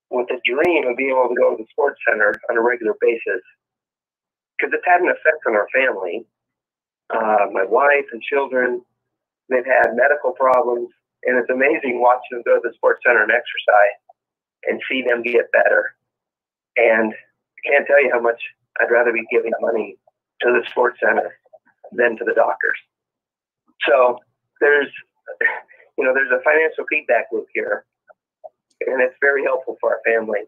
with the dream of being able to go to the sports center on a regular basis, because it's had an effect on our family. My wife and children, they've had medical problems, and it's amazing watching them go to the sports center and exercise and see them get better. And I can't tell you how much I'd rather be giving money to the sports center than to the doctors. So there's a financial feedback loop here, and it's very helpful for our family.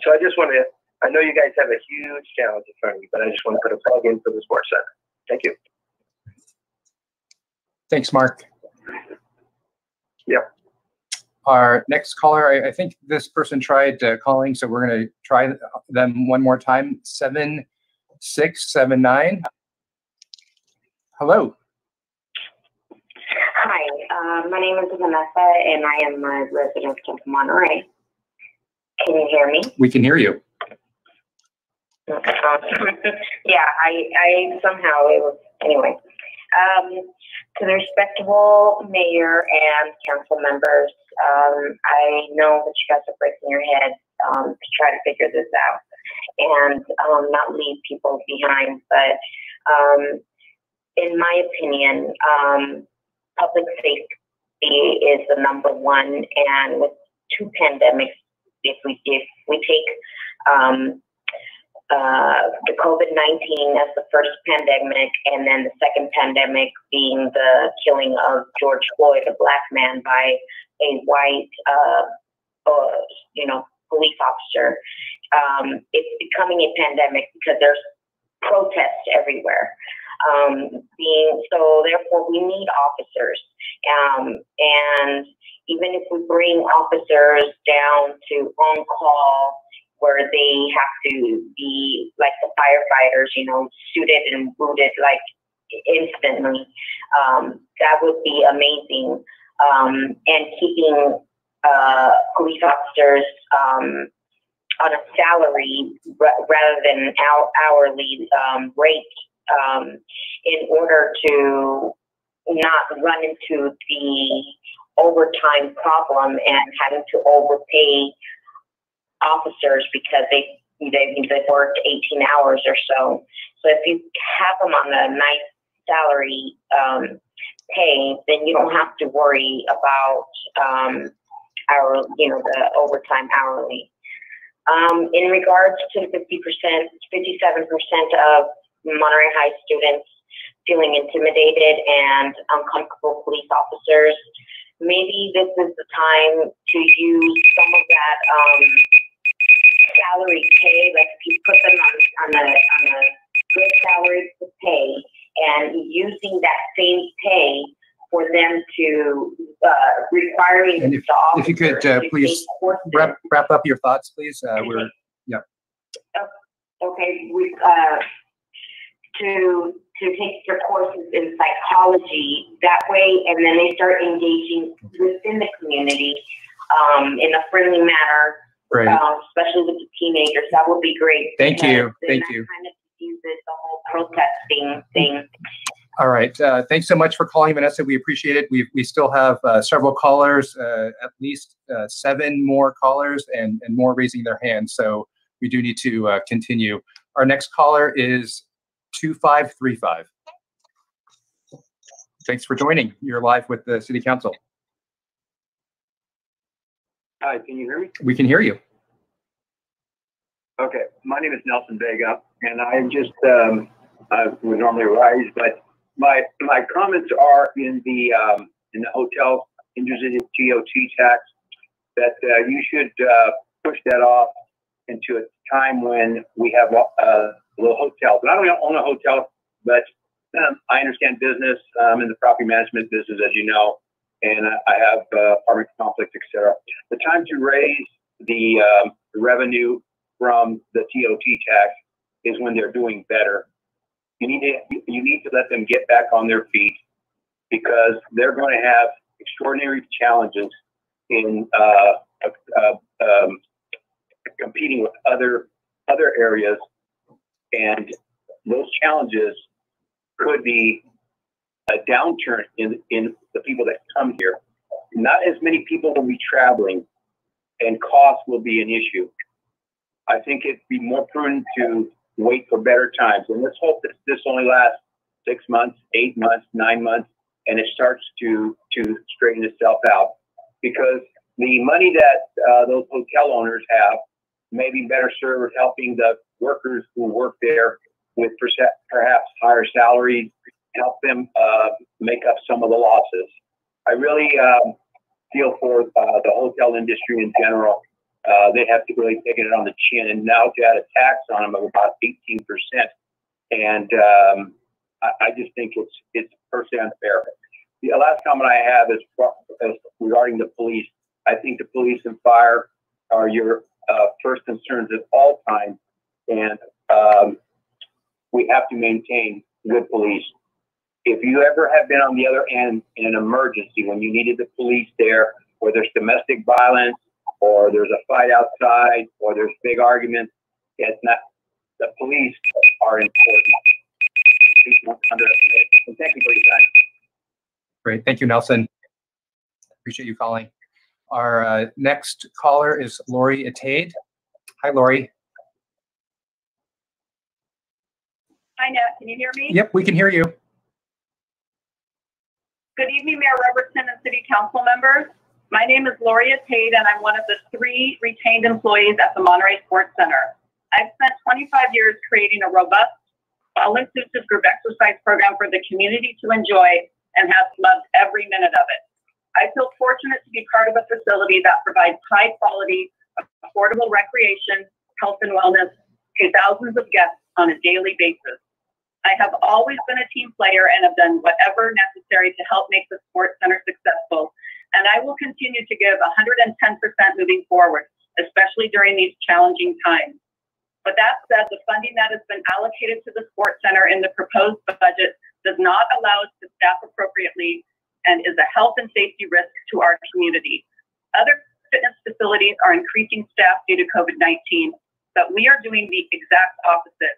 So I just want to, I know you guys have a huge challenge in front of you, but I just want to put a plug in for the sports center. Thank you. Thanks, Mark. Yep. Our next caller, I think this person tried calling, so we're going to try them one more time. 7679. Hello. Hi, my name is Vanessa, and I am a resident of Monterey. Can you hear me? We can hear you. Yeah, I somehow, it was, anyway. To the respectable mayor and council members, I know that you guys are breaking your heads to try to figure this out and not leave people behind. But in my opinion, public safety is the number one. And with two pandemics, if we take the COVID-19 as the first pandemic, and then the second pandemic being the killing of George Floyd, a black man, by a white, police officer. It's becoming a pandemic because there's protests everywhere. So therefore we need officers. And even if we bring officers down to on call, where they have to be like the firefighters, suited and booted like instantly, that would be amazing. And keeping police officers on a salary rather than hourly rate, in order to not run into the overtime problem and having to overpay officers because they've worked 18 hours or so. So if you have them on a nice salary pay, then you don't have to worry about the overtime hourly. In regards to 57% of Monterey High students feeling intimidated and uncomfortable police officers, maybe this is the time to use some of that salary pay, like if you put them on a good salary to pay, and using that same pay for them to requiring and if you could please wrap up your thoughts, please. Okay, to take their courses in psychology that way, and then they start engaging within the community in a friendly manner, right. Especially with the teenagers. That would be great. Thank you. Thank you. Kind of uses the whole protesting thing. All right. Thanks so much for calling, Vanessa. We appreciate it. We still have several callers, at least 7 more callers and more raising their hands. So we do need to continue. Our next caller is 2535. Thanks for joining. You're live with the City Council. Hi, can you hear me? We can hear you. Okay, my name is Nelson Vega, and I just I would normally rise, but my comments are in the hotel industry GOT tax, that you should push that off into a time when we have little hotels. And I don't own a hotel, but I understand business. I'm in the property management business, as you know, and I have apartment complex, etc. The time to raise the revenue from the TOT tax is when they're doing better. You need to let them get back on their feet, because they're going to have extraordinary challenges in competing with other areas, and those challenges could be a downturn in the people that come here. Not as many people will be traveling, and cost will be an issue. I think it'd be more prudent to wait for better times, and let's hope that this only lasts 6 months, 8 months, 9 months, and it starts to straighten itself out, because the money that those hotel owners have may be better served helping the workers who work there with perhaps higher salaries, help them make up some of the losses. I really feel for the hotel industry in general. They have to really take it on the chin, and now to add a tax on them of about 18%, and I just think it's personally unfair. The last comment I have is regarding the police. I think the police and fire are your first concerns at all times, and we have to maintain good police. If you ever have been on the other end in an emergency when you needed the police there, where there's domestic violence, or there's a fight outside, or there's big arguments, it's not, the police are important. Please don't underestimate it. And thank you for your time. Great. Thank you, Nelson. Appreciate you calling. Our next caller is Lori Atade. Hi, Lori. Hi, Nat. Can you hear me? Yep, we can hear you. Good evening, Mayor Robertson and City Council members. My name is Lori Atade, and I'm one of the 3 retained employees at the Monterey Sports Center. I've spent 25 years creating a robust, all-inclusive group exercise program for the community to enjoy and have loved every minute of it. I feel fortunate to be part of a facility that provides high-quality, affordable recreation, health, and wellness to thousands of guests on a daily basis. I have always been a team player and have done whatever necessary to help make the Sports Center successful, and I will continue to give 110% moving forward, especially during these challenging times. With that said, the funding that has been allocated to the Sports Center in the proposed budget does not allow us to staff appropriately and is a health and safety risk to our community. Other fitness facilities are increasing staff due to COVID-19, but we are doing the exact opposite.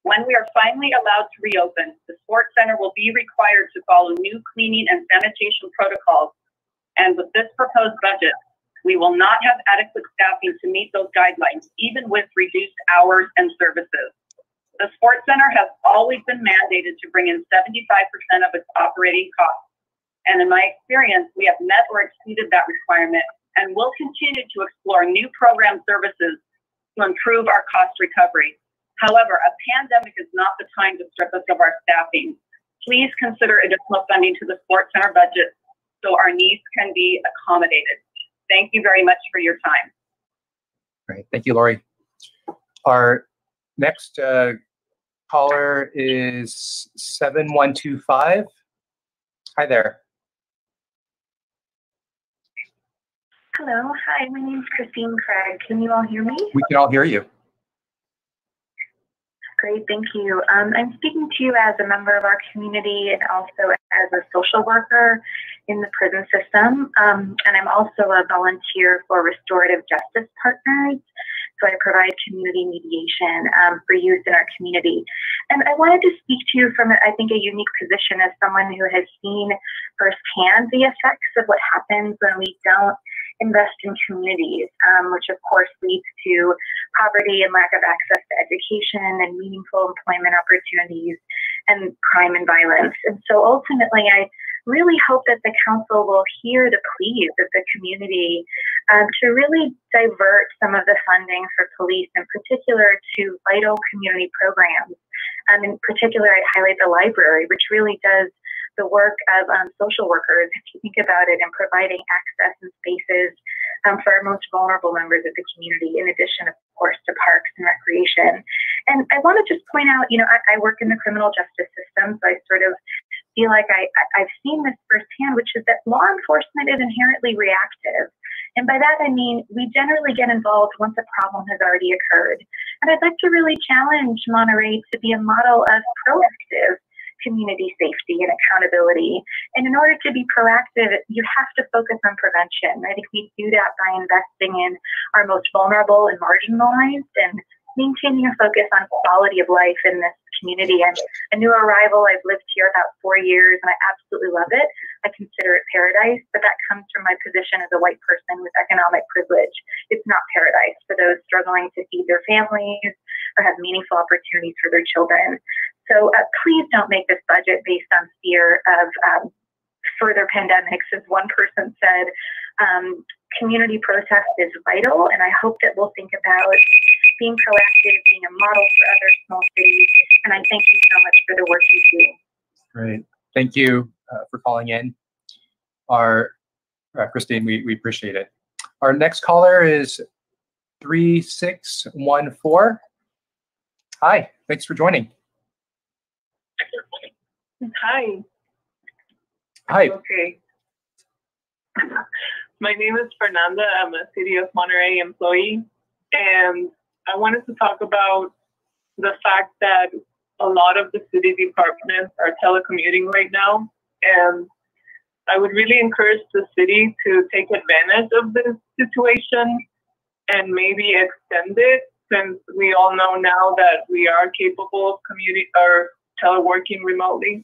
When we are finally allowed to reopen, the Sports Center will be required to follow new cleaning and sanitation protocols. And with this proposed budget, we will not have adequate staffing to meet those guidelines, even with reduced hours and services. The Sports Center has always been mandated to bring in 75% of its operating costs. And in my experience, we have met or exceeded that requirement and will continue to explore new program services to improve our cost recovery. However, a pandemic is not the time to strip us of our staffing. Please consider additional funding to the Sports Center budget so our needs can be accommodated. Thank you very much for your time. Great. Thank you, Lori. Our next caller is 7125. Hi there. Hello. Hi, my name is Christine Craig. Can you all hear me? We can all hear you. Great, thank you. I'm speaking to you as a member of our community and also as a social worker in the prison system. And I'm also a volunteer for Restorative Justice Partners. So I provide community mediation for youth in our community. And I wanted to speak to you from, I think, a unique position as someone who has seen firsthand the effects of what happens when we don't invest in communities, which of course leads to poverty and lack of access to education and meaningful employment opportunities and crime and violence. And so ultimately, I really hope that the council will hear the pleas of the community to really divert some of the funding for police, in particular to vital community programs. In particular, I'd highlight the library, which really does the work of social workers, if you think about it, in providing access and spaces for our most vulnerable members of the community, in addition, of course, to parks and recreation. And I want to just point out, I work in the criminal justice system, so I sort of feel like I've seen this firsthand, which is that law enforcement is inherently reactive. And by that, I mean, we generally get involved once a problem has already occurred. And I'd like to really challenge Monterey to be a model of proactive community safety and accountability. And in order to be proactive, you have to focus on prevention. I think we do that by investing in our most vulnerable and marginalized and maintaining a focus on quality of life in this community. And a new arrival, I've lived here about 4 years and I absolutely love it. I consider it paradise, but that comes from my position as a white person with economic privilege. It's not paradise for those struggling to feed their families or have meaningful opportunities for their children. So please don't make this budget based on fear of further pandemics. As one person said, community protest is vital, and I hope that we'll think about being proactive, being a model for other small cities, and I thank you so much for the work you do. Great. Thank you for calling in. Christine, we appreciate it. Our next caller is 3614. Hi, thanks for joining. Hi. Hi. Okay. My name is Fernanda. I'm a City of Monterey employee, and I wanted to talk about the fact that a lot of the city departments are telecommuting right now, and I would really encourage the city to take advantage of this situation and maybe extend it, since we all know now that we are capable of teleworking remotely.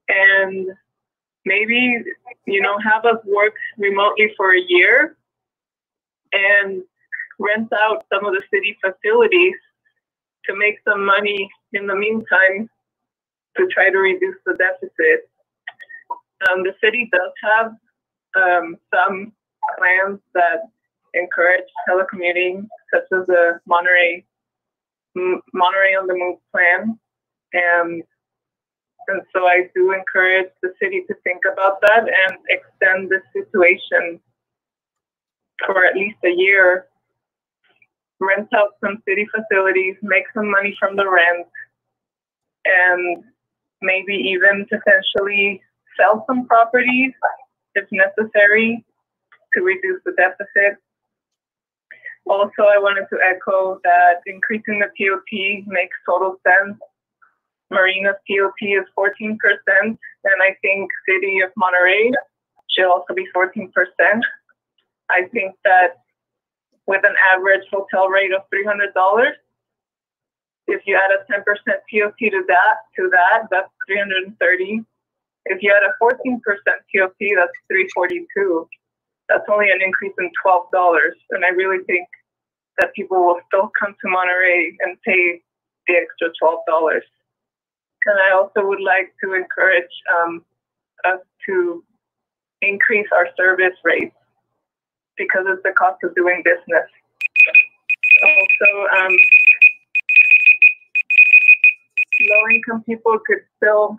And maybe, have us work remotely for a year and rent out some of the city facilities to make some money in the meantime to try to reduce the deficit. The city does have some plans that encourage telecommuting, such as the Monterey Monterey on the Move plan. And so I do encourage the city to think about that and extend this situation for at least a year. Rent out some city facilities, make some money from the rent, and maybe even potentially sell some properties if necessary to reduce the deficit. Also, I wanted to echo that increasing the POP makes total sense. Marina's POP is 14%, and I think City of Monterey should also be 14%. I think that with an average hotel rate of $300, if you add a 10% POP to that, that's $330. If you add a 14% POP, that's $342. That's only an increase in $12, and I really think that people will still come to Monterey and pay the extra $12. And I also would like to encourage us to increase our service rates because it's the cost of doing business. Also, low-income people could still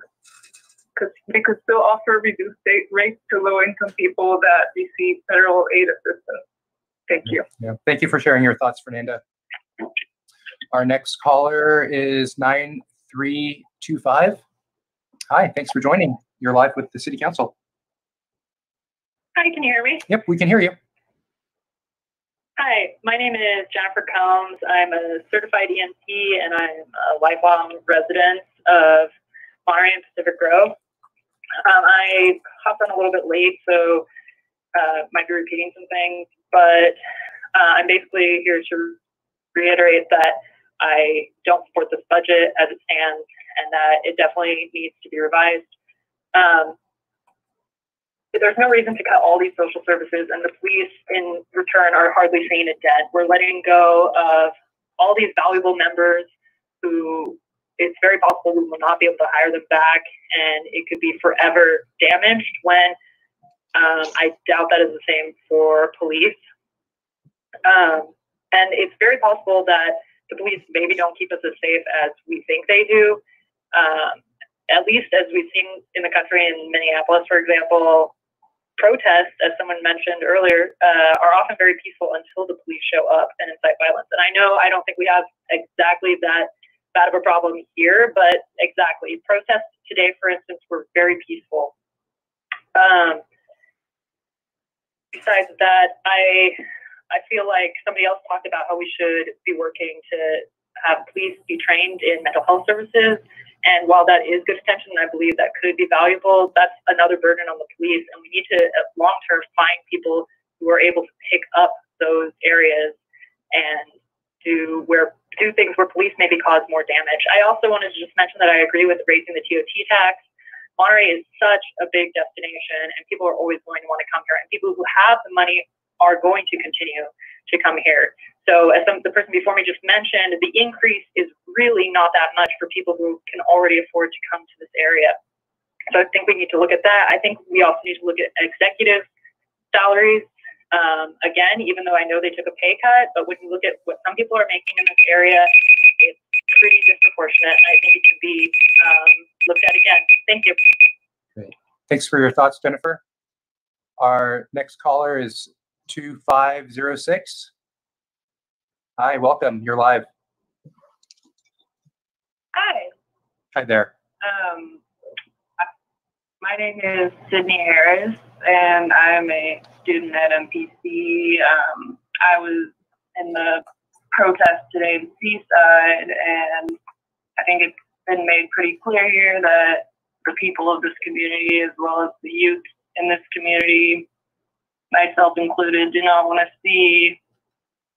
offer reduced rates to low-income people that receive federal aid assistance. Thank you. Yeah. Thank you for sharing your thoughts, Fernanda. Our next caller is 9325. Hi, thanks for joining. You're live with the City Council. Hi, can you hear me? Yep, we can hear you. Hi, my name is Jennifer Combs. I'm a certified EMT and I'm a lifelong resident of Monterey and Pacific Grove. I hopped on a little bit late, so might be repeating some things, but I'm basically here to reiterate that I don't support this budget as it stands and that it definitely needs to be revised. There's no reason to cut all these social services, and the police in return are hardly seeing a dent. We're letting go of all these valuable members who it's very possible we will not be able to hire them back, and it could be forever damaged when I doubt that is the same for police. And it's very possible that the police maybe don't keep us as safe as we think they do. At least as we've seen in the country, in Minneapolis, for example, protests, as someone mentioned earlier, are often very peaceful until the police show up and incite violence. And I know I don't think we have exactly that bad of a problem here, but exactly. Protests today, for instance, were very peaceful. Besides that, I feel like somebody else talked about how we should be working to have police be trained in mental health services. And while that is good attention, I believe that could be valuable, that's another burden on the police. And we need to, long-term, find people who are able to pick up those areas and do things where police maybe cause more damage. I also wanted to just mention that I agree with raising the TOT tax. Monterey is such a big destination, and people are always going to want to come here. And people who have the money are going to continue to come here. So as the person before me just mentioned, the increase is really not that much for people who can already afford to come to this area. So I think we need to look at that. I think we also need to look at executive salaries. Again, even though I know they took a pay cut, but when you look at what some people are making in this area, it's pretty disproportionate. I think it should be looked at again. Thank you. Great. Thanks for your thoughts, Jennifer. Our next caller is 2506. Hi, welcome. You're live. Hi. Hi there. My name is Sydney Harris, and I'm a student at MPC. I was in the protest today in Seaside, and I think it's been made pretty clear here that the people of this community, as well as the youth in this community, myself included, do not want to see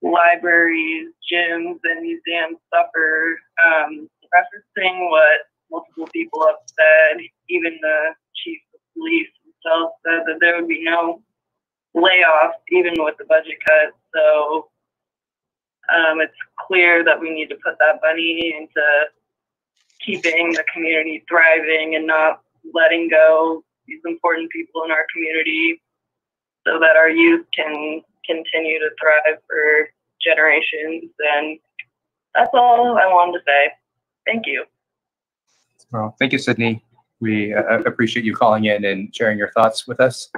libraries, gyms, and museums suffer. Referencing what multiple people have said, even the chief of police himself said that there would be no layoffs even with the budget cut. So it's clear that we need to put that money into keeping the community thriving and not letting go these important people in our community so that our youth can continue to thrive for generations. And That's all I wanted to say. Thank you. Well, thank you, Sydney. We appreciate you calling in and sharing your thoughts with us.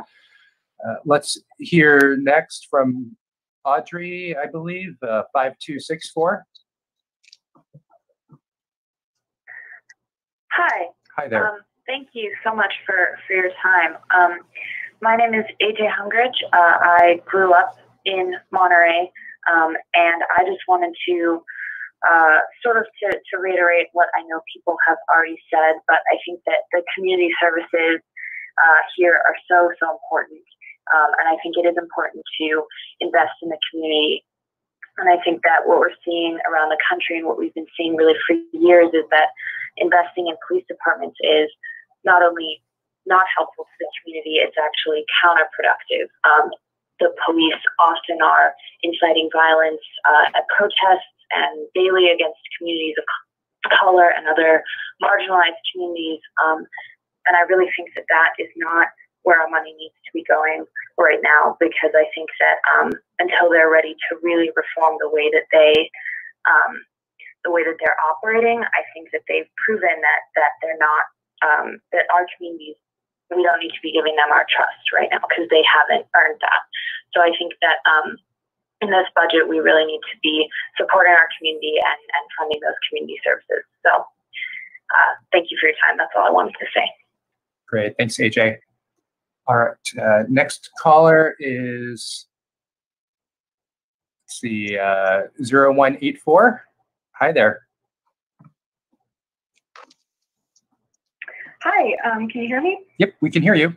Let's hear next from Audrey, I believe, 5264. Hi. Hi there. Thank you so much for your time. My name is AJ Hungridge. I grew up in Monterey, and I just wanted to to reiterate what I know people have already said, but I think that the community services here are so important. And I think it is important to invest in the community. And I think that what we're seeing around the country and what we've been seeing really for years is that investing in police departments is not only not helpful to the community, it's actually counterproductive. The police often are inciting violence at protests and daily against communities of color and other marginalized communities. And I really think that that is not where our money needs to be going right now, because I think that until they're ready to really reform the way that they're operating, I think that they've proven that they're not, that our communities, we don't need to be giving them our trust right now because they haven't earned that. So I think that in this budget, we really need to be supporting our community and funding those community services. So thank you for your time. That's all I wanted to say. Great. Thanks, AJ. All right. Next caller is, let's see, 0184. Hi there. Hi, can you hear me? Yep, we can hear you.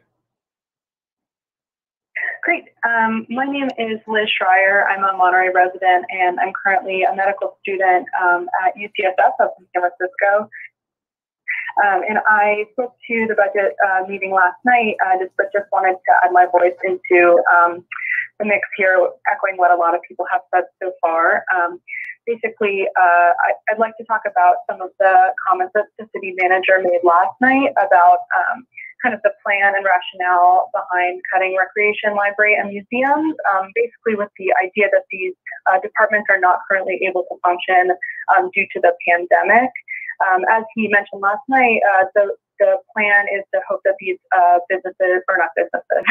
Great. My name is Liz Schreier. I'm a Monterey resident, and I'm currently a medical student at UCSF up in San Francisco. And I spoke to the budget meeting last night, but just wanted to add my voice into the mix here, echoing what a lot of people have said so far. Basically, I'd like to talk about some of the comments that the city manager made last night about kind of the plan and rationale behind cutting recreation, library, and museums, basically with the idea that these departments are not currently able to function due to the pandemic. As he mentioned last night, the plan is to hope that these businesses, or not businesses,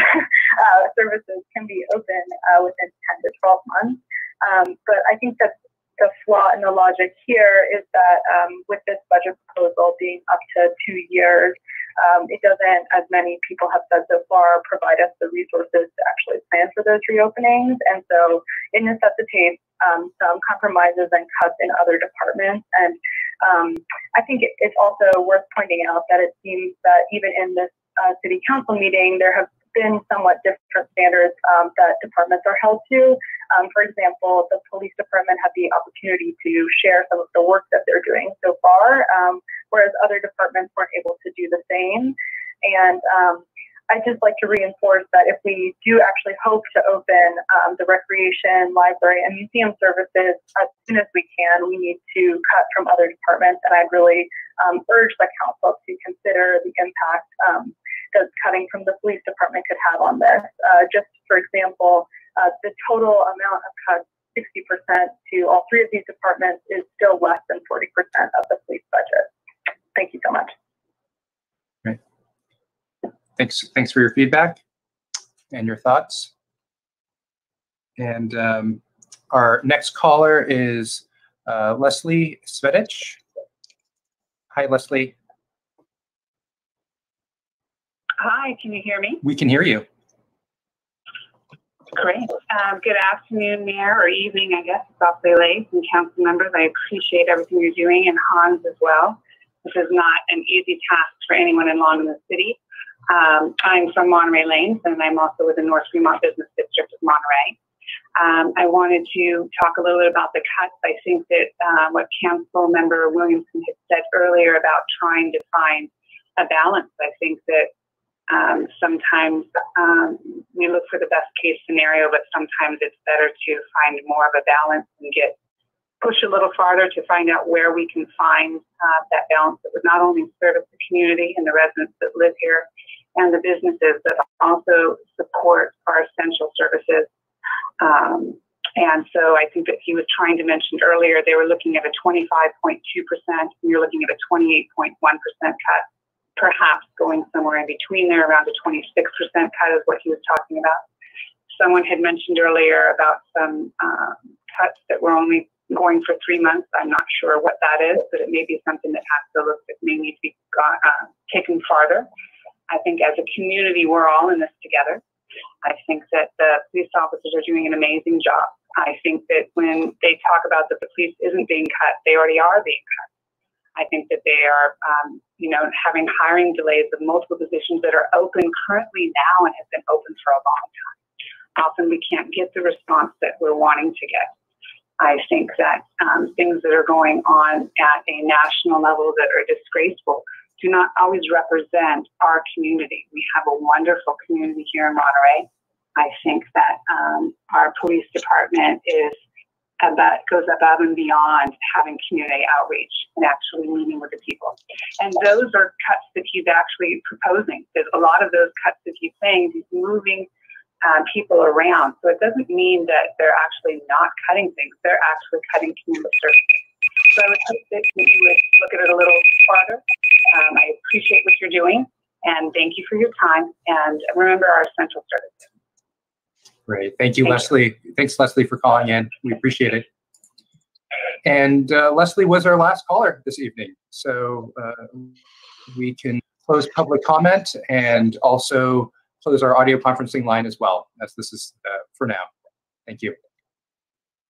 services can be open within 10 to 12 months. But I think that the flaw in the logic here is that with this budget proposal being up to 2 years, it doesn't, as many people have said so far, provide us the resources to actually plan for those reopenings. And so it necessitates some compromises and cuts in other departments. And I think it's also worth pointing out that it seems that even in this city council meeting, there have been somewhat different standards that departments are held to. For example, the police department had the opportunity to share some of the work that they're doing so far, whereas other departments weren't able to do the same. And I'd just like to reinforce that if we do actually hope to open the recreation, library, and museum services as soon as we can, we need to cut from other departments. And I'd really urge the council to consider the impact that cutting from the police department could have on this. Just for example, the total amount of cuts, 60% to all three of these departments, is still less than 40% of the police budget. Thank you so much. Great. Thanks for your feedback and your thoughts. And our next caller is Leslie Svedich. Hi, Leslie. Hi, can you hear me? We can hear you. Great. Good afternoon, Mayor, or evening, I guess. It's awfully late. And council members, I appreciate everything you're doing, and Hans as well. This is not an easy task for anyone involved in the city. I'm from Monterey Lanes, and I'm also with the North Fremont Business District of Monterey. I wanted to talk a little bit about the cuts. I think that what Council Member Williamson had said earlier about trying to find a balance, I think that sometimes we look for the best case scenario, but sometimes it's better to find more of a balance and push a little farther to find out where we can find that balance that would not only service the community and the residents that live here and the businesses, but also support our essential services And so I think that he was trying to mention earlier, they were looking at a 25.2%, and you're looking at a 28.1% cut, perhaps going somewhere in between there, around a 26% cut is what he was talking about. Someone had mentioned earlier about some cuts that were only going for 3 months. I'm not sure what that is, but it may be something that has to look that may need to be taken farther. I think as a community, we're all in this together. I think that the police officers are doing an amazing job. I think that when they talk about that the police isn't being cut, they already are being cut. I think that they are, having hiring delays of multiple positions that are open currently now and have been open for a long time. Often we can't get the response that we're wanting to get. I think that things that are going on at a national level that are disgraceful do not always represent our community. We have a wonderful community here in Monterey. I think that our police department goes above and beyond having community outreach and actually meeting with the people. And those are cuts that he's actually proposing. There's a lot of those cuts that he's saying, he's moving people around. So it doesn't mean that they're actually not cutting things. They're actually cutting community services. So I would hope that you would look at it a little farther. I appreciate what you're doing, and thank you for your time. And remember our essential services. Great. Thank you, Leslie. Thanks, Leslie, for calling in. We appreciate it. And Leslie was our last caller this evening. So we can close public comment and also close our audio conferencing line as well, as this is for now. Thank you.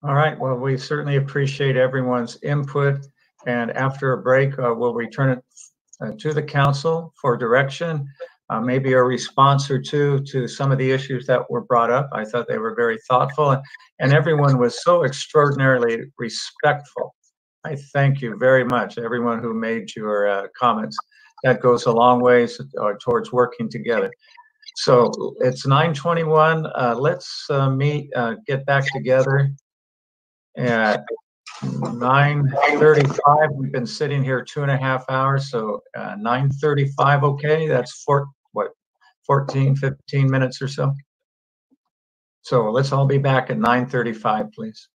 All right. Well, we certainly appreciate everyone's input. And after a break, we'll return it to the council for direction, maybe a response or two to some of the issues that were brought up. I thought they were very thoughtful, and everyone was so extraordinarily respectful. I thank you very much, everyone who made your comments. That goes a long ways towards working together. So it's 9:21. Let's get back together at 9:35. We've been sitting here 2.5 hours, so 9:35. Okay, that's 14, 15 minutes or so. So let's all be back at 9:35, please.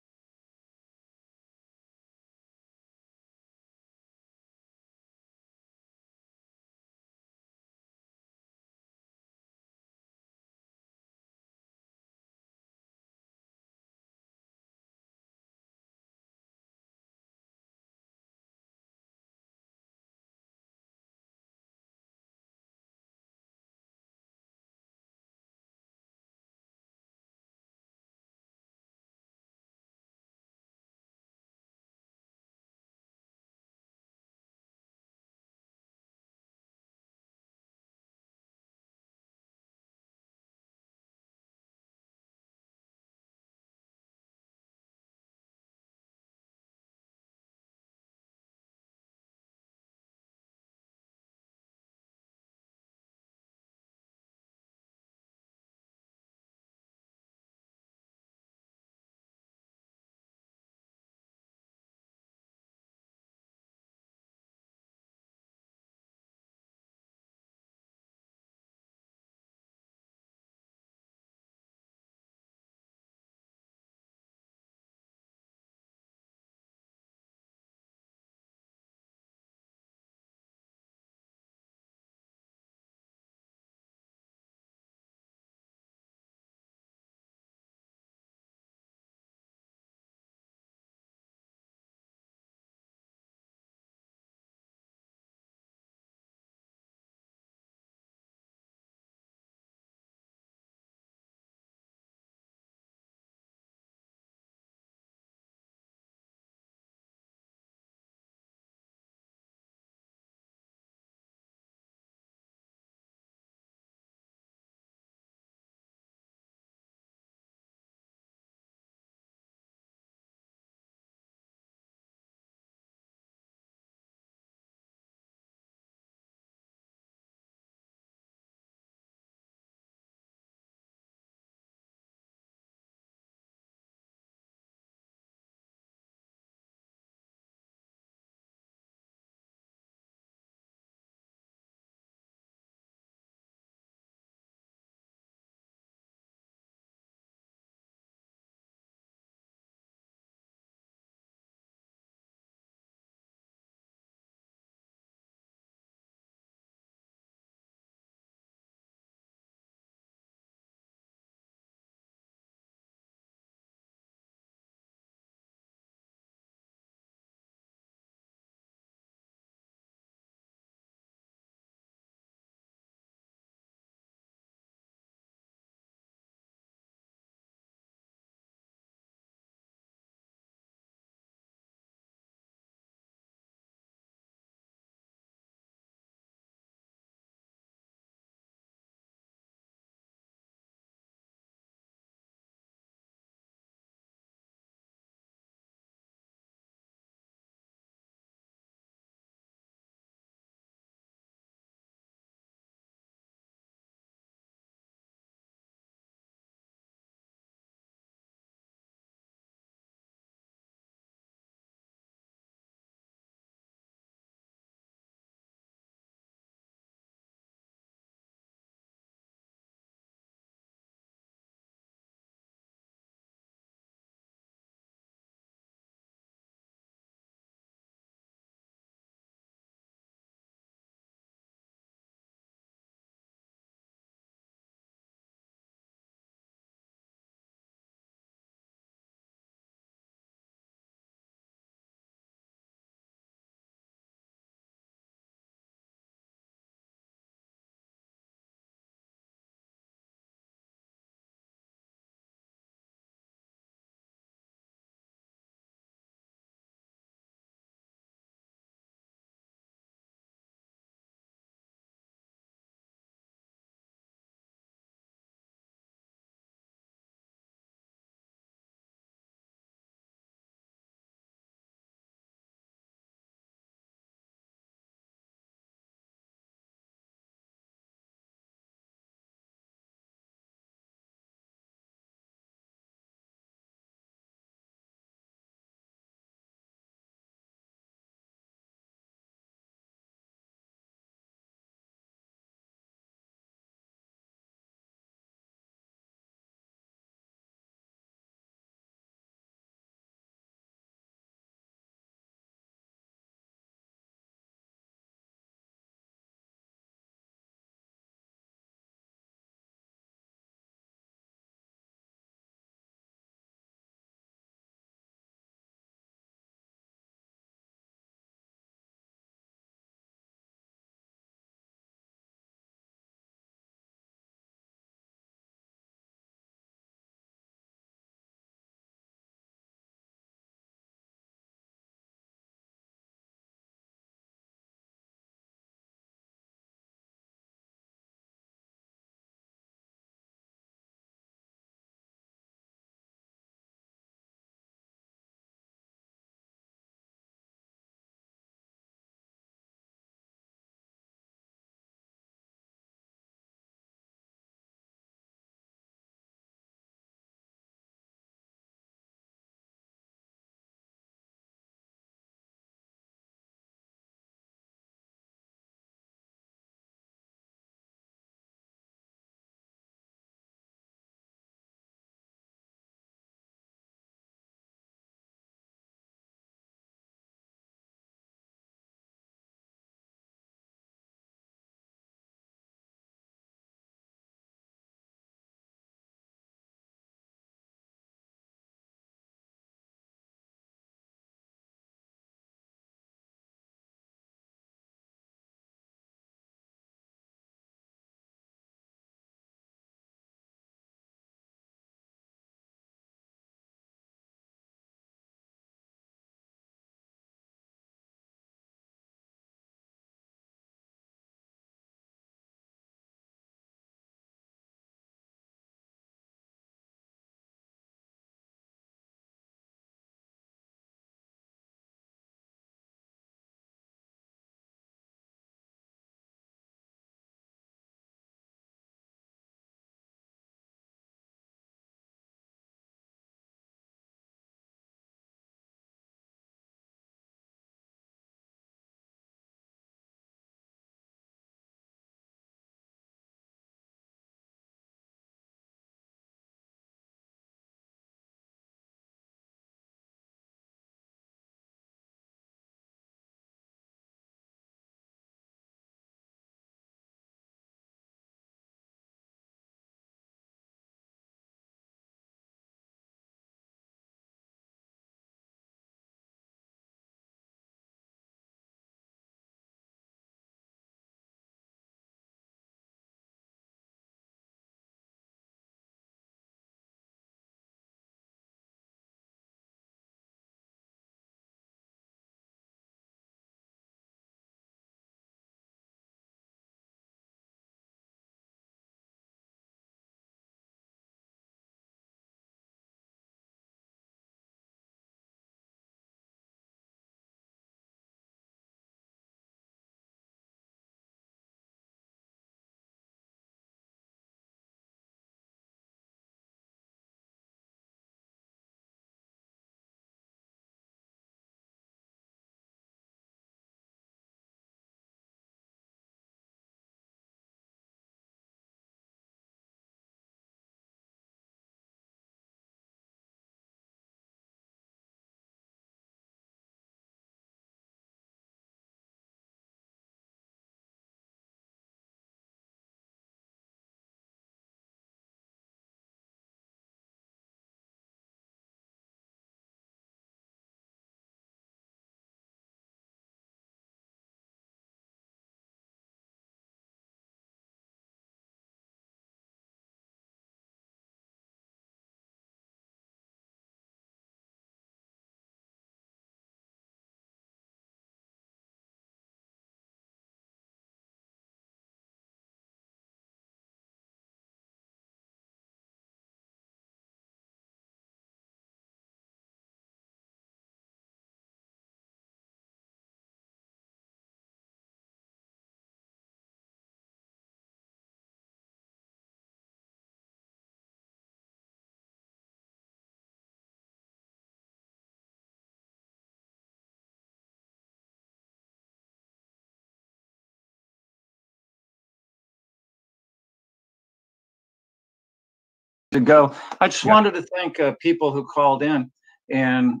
to go. I just wanted to thank people who called in and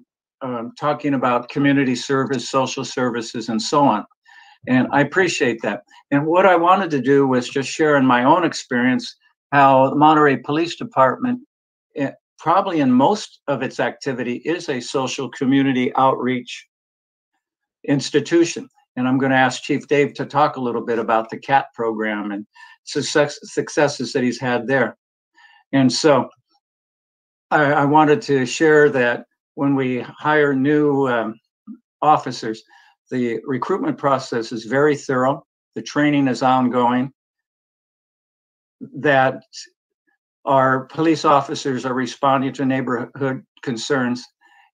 talking about community service, social services, and so on. And I appreciate that. And what I wanted to do was just share in my own experience how the Monterey Police Department, probably in most of its activity, is a social community outreach institution. And I'm going to ask Chief Dave to talk a little bit about the CAT program and successes that he's had there. And so I wanted to share that when we hire new officers, the recruitment process is very thorough. The training is ongoing. That our police officers are responding to neighborhood concerns.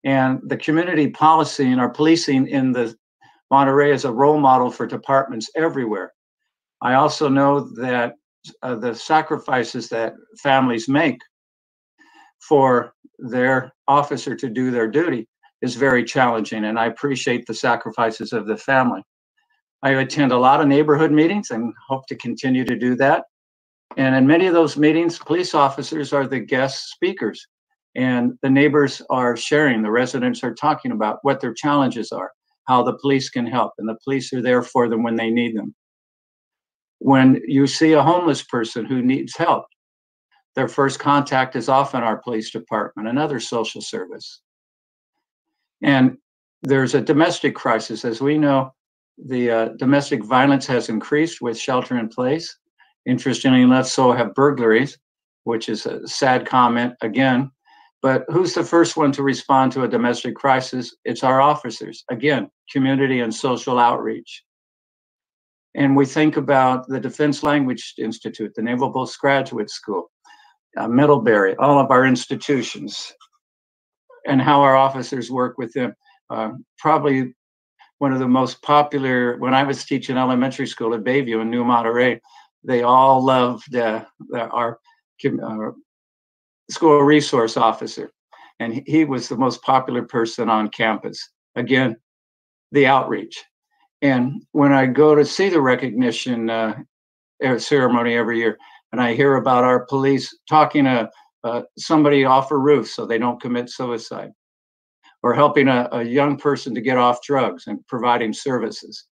And the community policy and our policing in the Monterey is a role model for departments everywhere. I also know that the sacrifices that families make for their officer to do their duty is very challenging, and I appreciate the sacrifices of the family. I attend a lot of neighborhood meetings and hope to continue to do that. And in many of those meetings, police officers are the guest speakers, and the neighbors are sharing, the residents are talking about what their challenges are, how the police can help, and the police are there for them when they need them. When you see a homeless person who needs help, their first contact is often our police department, another social service. And there's a domestic crisis. As we know, the domestic violence has increased with shelter in place. Interestingly enough, so have burglaries, which is a sad comment again. But who's the first one to respond to a domestic crisis? It's our officers. Again, community and social outreach. And we think about the Defense Language Institute, the Naval Postgraduate School, Middlebury, all of our institutions, and how our officers work with them. Probably one of the most popular, when I was teaching elementary school at Bayview in New Monterey, they all loved our school resource officer. And he was the most popular person on campus. Again, the outreach. And when I go to see the recognition ceremony every year, and I hear about our police talking to somebody off a roof so they don't commit suicide, or helping a young person to get off drugs and providing services.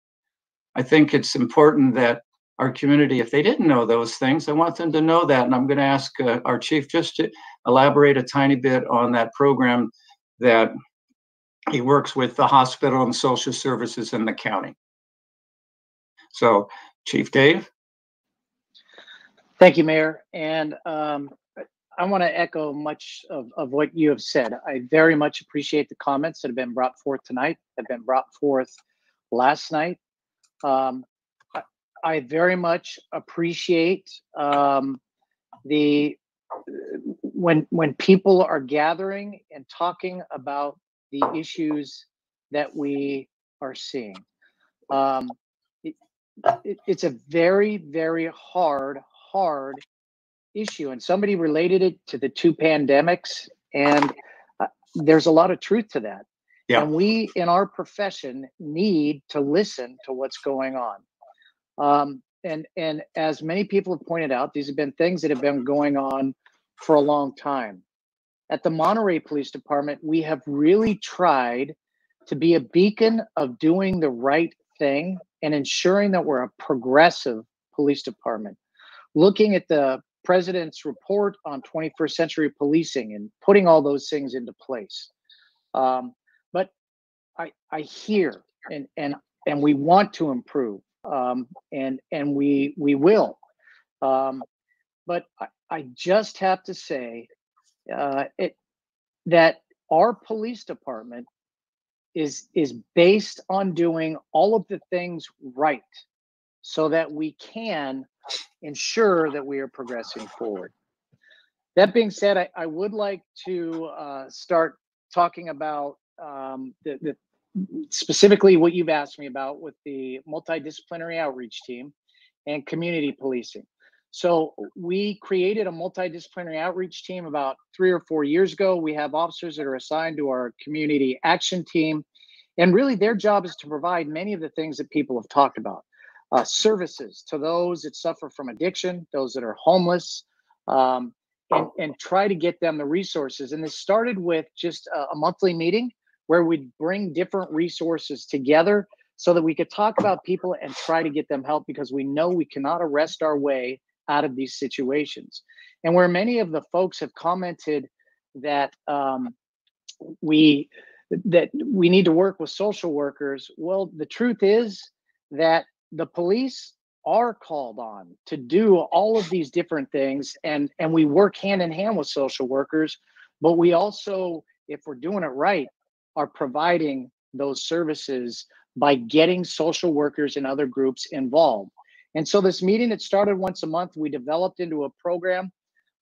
I think it's important that our community, if they didn't know those things, I want them to know that. And I'm going to ask our chief just to elaborate a tiny bit on that program that he works with the hospital and social services in the county. So, Chief Dave. Thank you, Mayor. And I want to echo much of what you have said. I very much appreciate the comments that have been brought forth tonight, have been brought forth last night. I very much appreciate when people are gathering and talking about the issues that we are seeing. It's a very, very hard issue, and somebody related it to the two pandemics, and there's a lot of truth to that. Yeah. And we in our profession need to listen to what's going on. And as many people have pointed out, these have been things that have been going on for a long time. At the Monterey Police Department, we have really tried to be a beacon of doing the right thing and ensuring that we're a progressive police department. Looking at the president's report on 21st century policing and putting all those things into place. But I hear and we want to improve, and we will. But I just have to say that our police department is based on doing all of the things right so that we can ensure that we are progressing forward. That being said, I would like to start talking about specifically what you've asked me about with the multidisciplinary outreach team and community policing. So we created a multidisciplinary outreach team about 3 or 4 years ago. We have officers that are assigned to our community action team. And really their job is to provide many of the things that people have talked about. Services to those that suffer from addiction, those that are homeless, and try to get them the resources. And this started with just a monthly meeting where we'd bring different resources together so that we could talk about people and try to get them help, because we know we cannot arrest our way out of these situations. And where many of the folks have commented that we need to work with social workers, well, the truth is that the police are called on to do all of these different things, and we work hand in hand with social workers, but we also, if we're doing it right, are providing those services by getting social workers and other groups involved. And so this meeting that started once a month, we developed into a program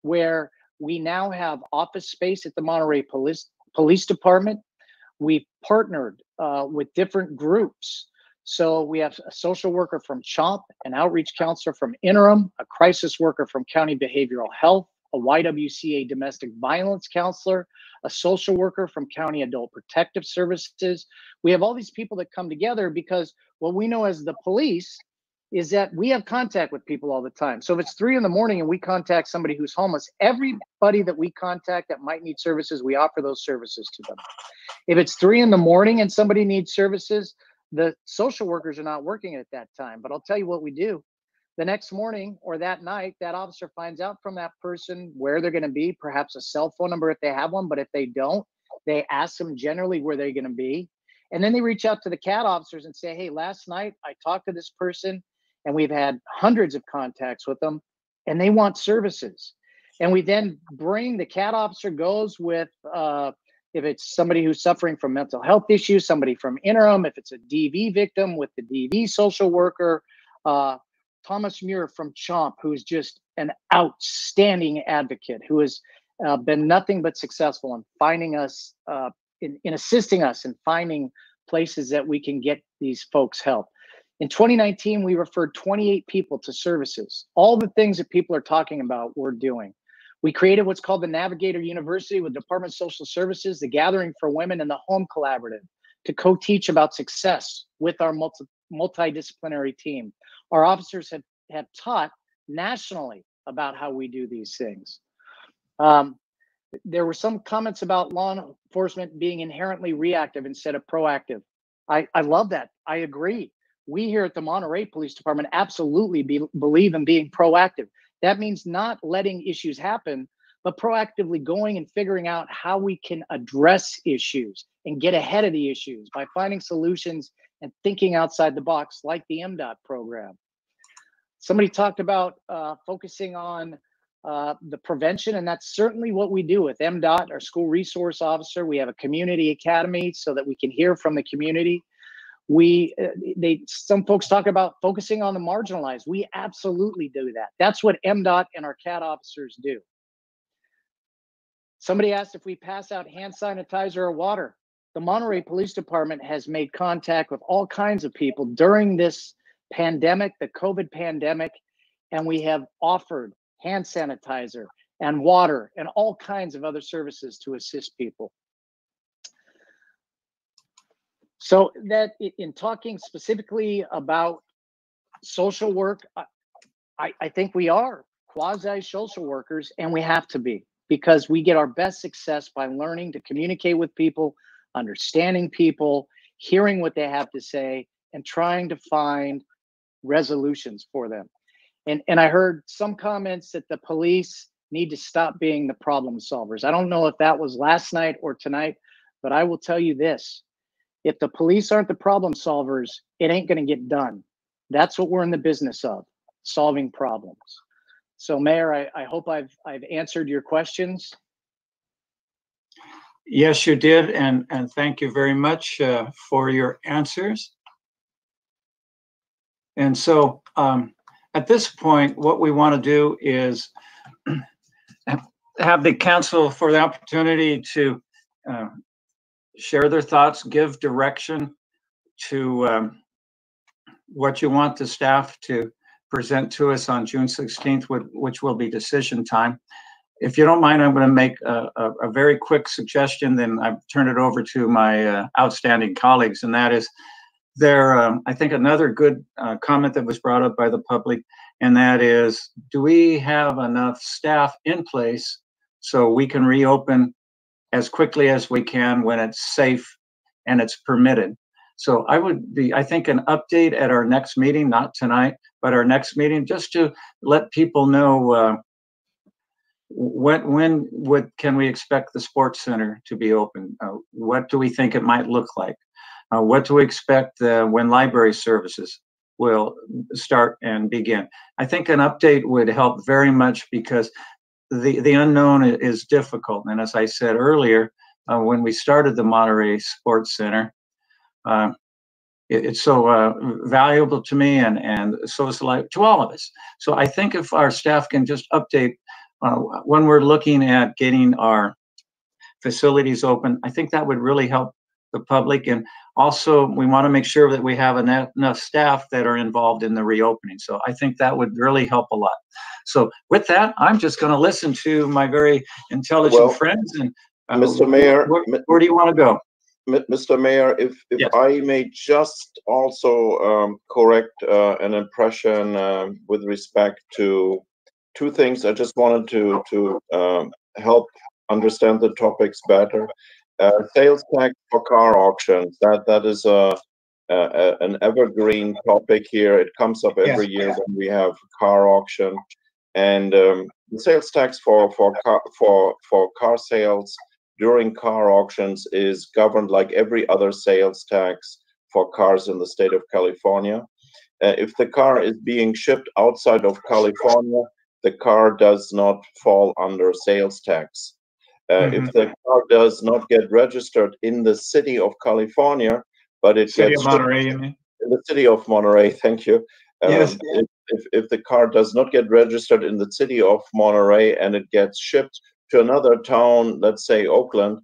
where we now have office space at the Monterey Police Department. We've partnered with different groups. So we have a social worker from CHOMP, an outreach counselor from Interim, a crisis worker from County Behavioral Health, a YWCA domestic violence counselor, a social worker from County Adult Protective Services. We have all these people that come together because what we know as the police is that we have contact with people all the time. So if it's 3 in the morning and we contact somebody who's homeless, everybody that we contact that might need services, we offer those services to them. If it's 3 in the morning and somebody needs services, the social workers are not working at that time. But I'll tell you what we do. The next morning or that night, that officer finds out from that person where they're going to be, perhaps a cell phone number if they have one, but if they don't, they ask them generally where they're going to be. And then they reach out to the CAT officers and say, hey, last night I talked to this person and we've had hundreds of contacts with them and they want services. And we then bring, the CAT officer goes with, if it's somebody who's suffering from mental health issues, somebody from Interim, if it's a DV victim with the DV social worker, Thomas Muir from CHOMP, who's just an outstanding advocate, who has been nothing but successful in finding us, in assisting us in finding places that we can get these folks help. In 2019, we referred 28 people to services. All the things that people are talking about, we're doing. We created what's called the Navigator University with Department of Social Services, the Gathering for Women, and the Home Collaborative to co-teach about success with our multidisciplinary team. Our officers have taught nationally about how we do these things. There were some comments about law enforcement being inherently reactive instead of proactive. I love that. I agree. We here at the Monterey Police Department absolutely believe in being proactive. That means not letting issues happen, but proactively going and figuring out how we can address issues and get ahead of the issues by finding solutions and thinking outside the box, like the MDOT program. Somebody talked about focusing on the prevention, and that's certainly what we do with MDOT, our school resource officer. We have a community academy so that we can hear from the community. Some folks talk about focusing on the marginalized. We absolutely do that. That's what MDOT and our CAT officers do. Somebody asked if we pass out hand sanitizer or water. The Monterey Police Department has made contact with all kinds of people during this pandemic, the COVID pandemic, and we have offered hand sanitizer and water and all kinds of other services to assist people. So that in talking specifically about social work, I think we are quasi-social workers, and we have to be, because we get our best success by learning to communicate with people, understanding people, hearing what they have to say, and trying to find resolutions for them. And I heard some comments that the police need to stop being the problem solvers. I don't know if that was last night or tonight, but I will tell you this. If the police aren't the problem solvers, it ain't going to get done. That's what we're in the business of, solving problems. So, Mayor, I hope I've answered your questions. Yes, you did, and thank you very much for your answers. And so at this point, what we want to do is have the council for the opportunity to share their thoughts, give direction to what you want the staff to present to us on June 16th, which will be decision time. If you don't mind, I'm going to make a very quick suggestion, then I turn it over to my outstanding colleagues, and that is I think another good comment that was brought up by the public and that is, do we have enough staff in place so we can reopen as quickly as we can when it's safe and it's permitted? So I think an update at our next meeting, not tonight, but our next meeting, just to let people know can we expect the sports center to be open? What do we think it might look like? What do we expect when library services will start and begin? I think an update would help very much, because the unknown is difficult. And as I said earlier, when we started the Monterey Sports Center, it's so valuable to me, and so is to all of us. So I think if our staff can just update when we're looking at getting our facilities open, I think that would really help the public. And also, we want to make sure that we have enough staff that are involved in the reopening. So I think that would really help a lot. So with that, I'm just going to listen to my very intelligent friends. And Mr. Mayor, where do you want to go? Mr. Mayor, if yes, I may just also correct an impression with respect to two things. I just wanted to help understand the topics better. Sales tax for car auctions, that is an evergreen topic here. It comes up every year when we have car auction, and the sales tax for car sales during car auctions is governed like every other sales tax for cars in the state of California. If the car is being shipped outside of California, the car does not fall under sales tax. If the car does not get registered in the city of California, but it gets Monterey, you mean? In the city of Monterey, thank you. Yes. If the car does not get registered in the city of Monterey and it gets shipped to another town, let's say Oakland,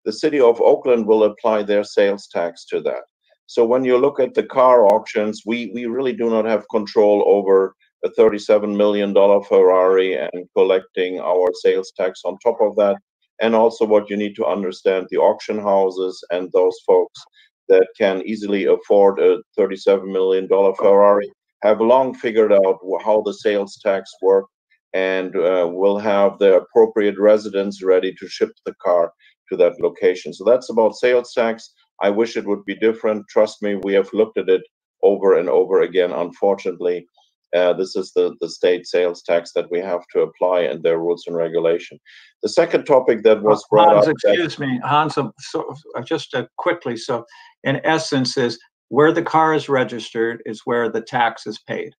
the city of Oakland will apply their sales tax to that. So when you look at the car auctions, we really do not have control over a $37 million Ferrari and collecting our sales tax on top of that. And also what you need to understand, the auction houses and those folks that can easily afford a $37 million Ferrari have long figured out how the sales tax work, and will have the appropriate residents ready to ship the car to that location. So that's about sales tax. I wish it would be different. Trust me, we have looked at it over and over again. Unfortunately, this is the state sales tax that we have to apply, and their rules and regulation. The second topic that was brought Hans, up— excuse me, Hans, so just quickly. So in essence, is where the car is registered is where the tax is paid.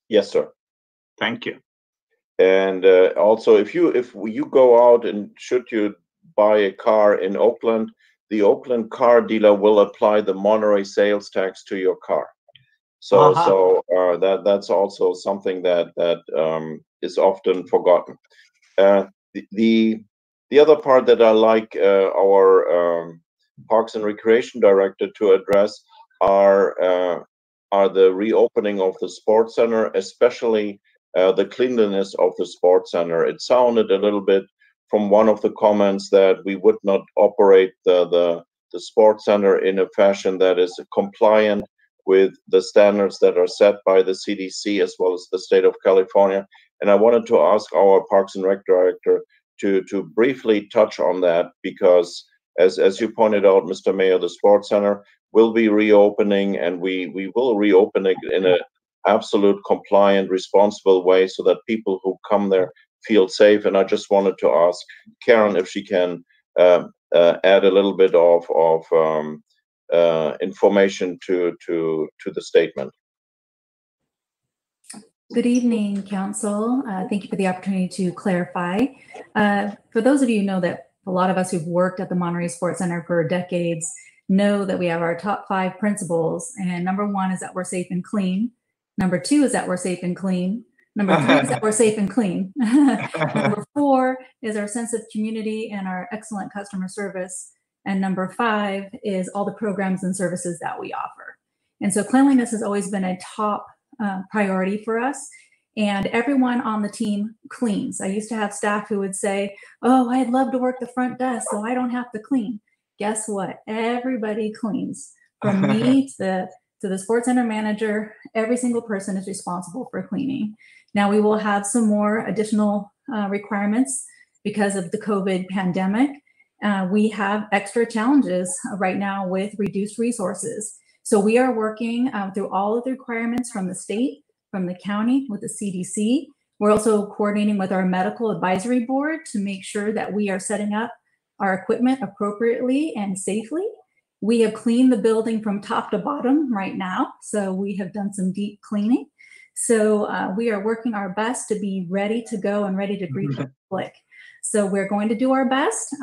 Yes, sir. Thank you. And also, if you go out and should you buy a car in Oakland, the Oakland car dealer will apply the Monterey sales tax to your car. So that's also something that is often forgotten. The other part that I like our Parks and Recreation Director to address are the reopening of the sports center, especially the cleanliness of the sports center. It sounded a little bit from one of the comments that we would not operate the sports center in a fashion that is compliant with the standards that are set by the CDC as well as the state of California. And I wanted to ask our Parks and Rec Director to briefly touch on that, because as you pointed out, Mr. Mayor, the sports center will be reopening, and we will reopen it in an absolute compliant, responsible way so that people who come there feel safe. And I just wanted to ask Karen if she can add a little bit of information to the statement. Good evening, Council. Thank you for the opportunity to clarify. For those of you who know that a lot of us who've worked at the Monterey Sports Center for decades know that we have our top 5 principles. And number 1 is that we're safe and clean. Number 2 is that we're safe and clean. Number 3 is that we're safe and clean. Number 4 is our sense of community and our excellent customer service. And number 5 is all the programs and services that we offer. And so cleanliness has always been a top priority for us. And everyone on the team cleans. I used to have staff who would say, oh, I'd love to work the front desk so I don't have to clean. Guess what? Everybody cleans. From me to So the sports center manager, every single person is responsible for cleaning. Now we will have some more additional requirements because of the COVID pandemic. We have extra challenges right now with reduced resources. So we are working through all of the requirements from the state, from the county, with the CDC. We're also coordinating with our medical advisory board to make sure that we are setting up our equipment appropriately and safely. We have cleaned the building from top to bottom right now. So we have done some deep cleaning. So we are working our best to be ready to go and ready to greet the public. So we're going to do our best.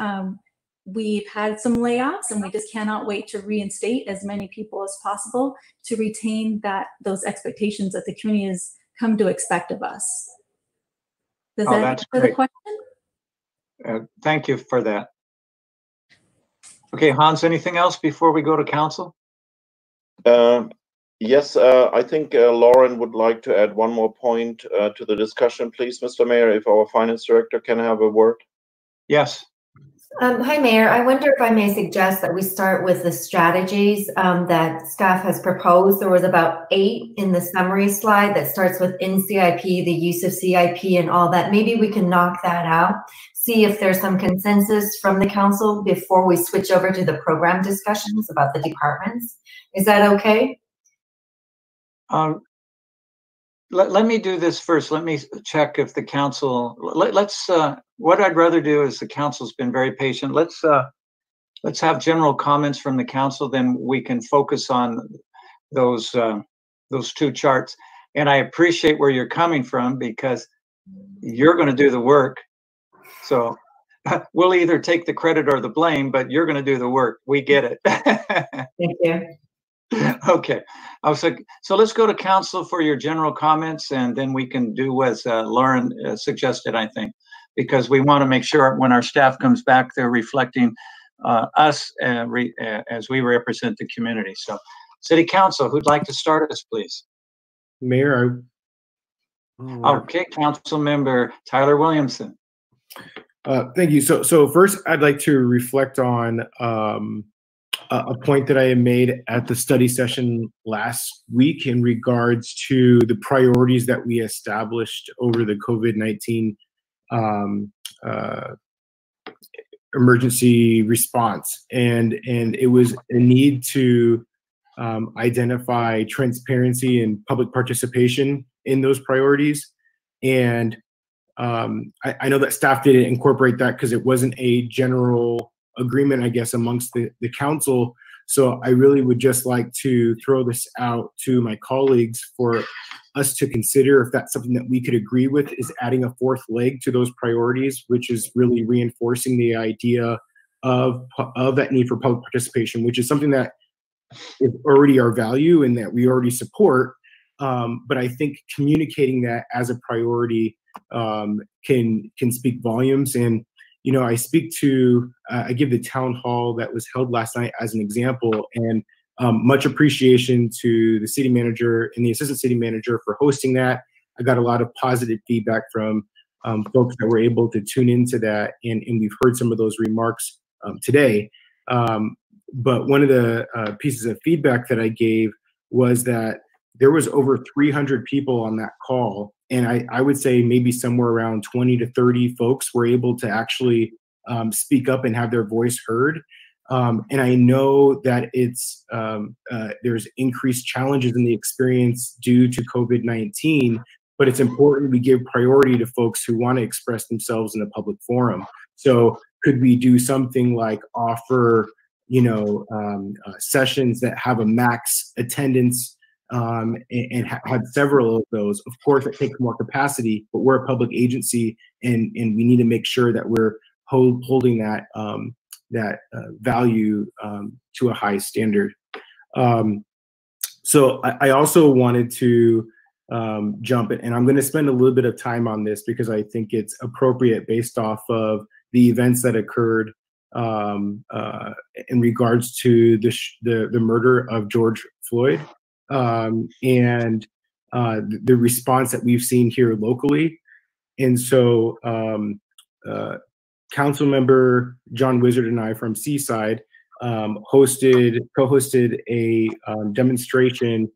We've had some layoffs and we just cannot wait to reinstate as many people as possible to retain those expectations that the community has come to expect of us. Does that answer the question? Thank you for that. Okay, Hans, anything else before we go to council? Yes, I think Lauren would like to add one more point to the discussion, please, Mr. Mayor, if our finance director can have a word. Yes. Hi, Mayor. I wonder if I may suggest that we start with the strategies that staff has proposed. There was about 8 in the summary slide that starts with in CIP, the use of CIP and all that. Maybe we can knock that out, see if there's some consensus from the council before we switch over to the program discussions about the departments. Is that okay? Let me do this first. Let me check if the council, what I'd rather do is the council's been very patient. Let's have general comments from the council, then we can focus on those 2 charts. And I appreciate where you're coming from because you're going to do the work. So we'll either take the credit or the blame, but you're going to do the work. We get it. Thank you. Okay, so let's go to council for your general comments, and then we can do as Lauren suggested, I think, because we want to make sure when our staff comes back, they're reflecting us as we represent the community. So, City Council, who'd like to start us, please? Mayor. Okay, Council Member Tyler Williamson. Thank you. So first, I'd like to reflect on a point that I had made at the study session last week in regards to the priorities that we established over the COVID-19 emergency response. And it was a need to identify transparency and public participation in those priorities. And I know that staff didn't incorporate that because it wasn't a general agreement, I guess, amongst the council. So I really would just like to throw this out to my colleagues for us to consider if that's something that we could agree with, is adding a 4th leg to those priorities, which is really reinforcing the idea of that need for public participation, which is something that is already our value and that we already support. But I think communicating that as a priority can speak volumes. And I speak to, I give the town hall that was held last night as an example, and much appreciation to the city manager and the assistant city manager for hosting that. I got a lot of positive feedback from folks that were able to tune into that, and we've heard some of those remarks today. But one of the pieces of feedback that I gave was that there was over 300 people on that call. And I would say maybe somewhere around 20 to 30 folks were able to actually speak up and have their voice heard. And I know that there's increased challenges in the experience due to COVID-19, but it's important we give priority to folks who want to express themselves in a public forum. So could we do something like offer, sessions that have a max attendance and have several of those? Of course, it takes more capacity, but we're a public agency, and we need to make sure that we're holding that value to a high standard. So I also wanted to jump in, and I'm going to spend a little bit of time on this because I think it's appropriate based off of the events that occurred in regards to the murder of George Floyd. And the response that we've seen here locally. And so Council Member John Wizard and I from Seaside co-hosted a demonstration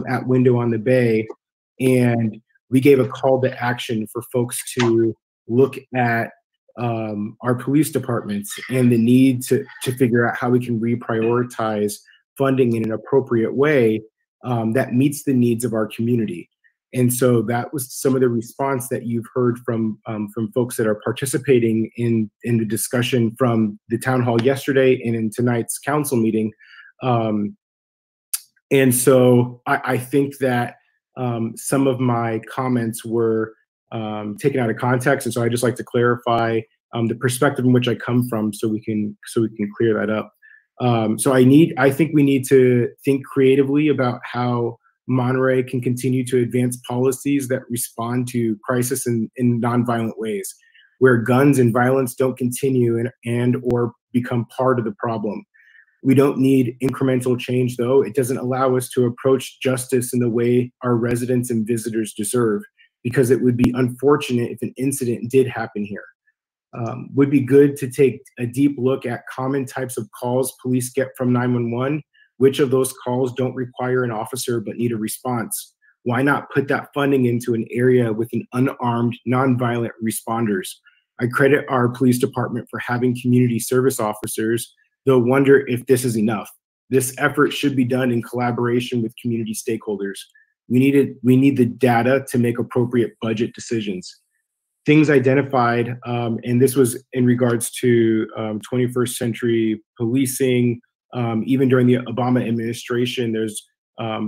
at Window on the Bay, and we gave a call to action for folks to look at our police departments and the need to figure out how we can reprioritize funding in an appropriate way that meets the needs of our community. And so that was some of the response that you've heard from folks that are participating in the discussion from the town hall yesterday and in tonight's council meeting. And so I think that some of my comments were taken out of context, and so I just like to clarify the perspective in which I come from, so we can clear that up. So I think we need to think creatively about how Monterey can continue to advance policies that respond to crisis in nonviolent ways, where guns and violence don't continue and or become part of the problem. We don't need incremental change, though. It doesn't allow us to approach justice in the way our residents and visitors deserve, because it would be unfortunate if an incident did happen here. Would be good to take a deep look at common types of calls police get from 911. Which of those calls don't require an officer but need a response? Why not put that funding into an area with an unarmed, nonviolent responders? I credit our police department for having community service officers, though wonder if this is enough. This effort should be done in collaboration with community stakeholders. We need the data to make appropriate budget decisions. Things identified, and this was in regards to 21st century policing. Even during the Obama administration, there's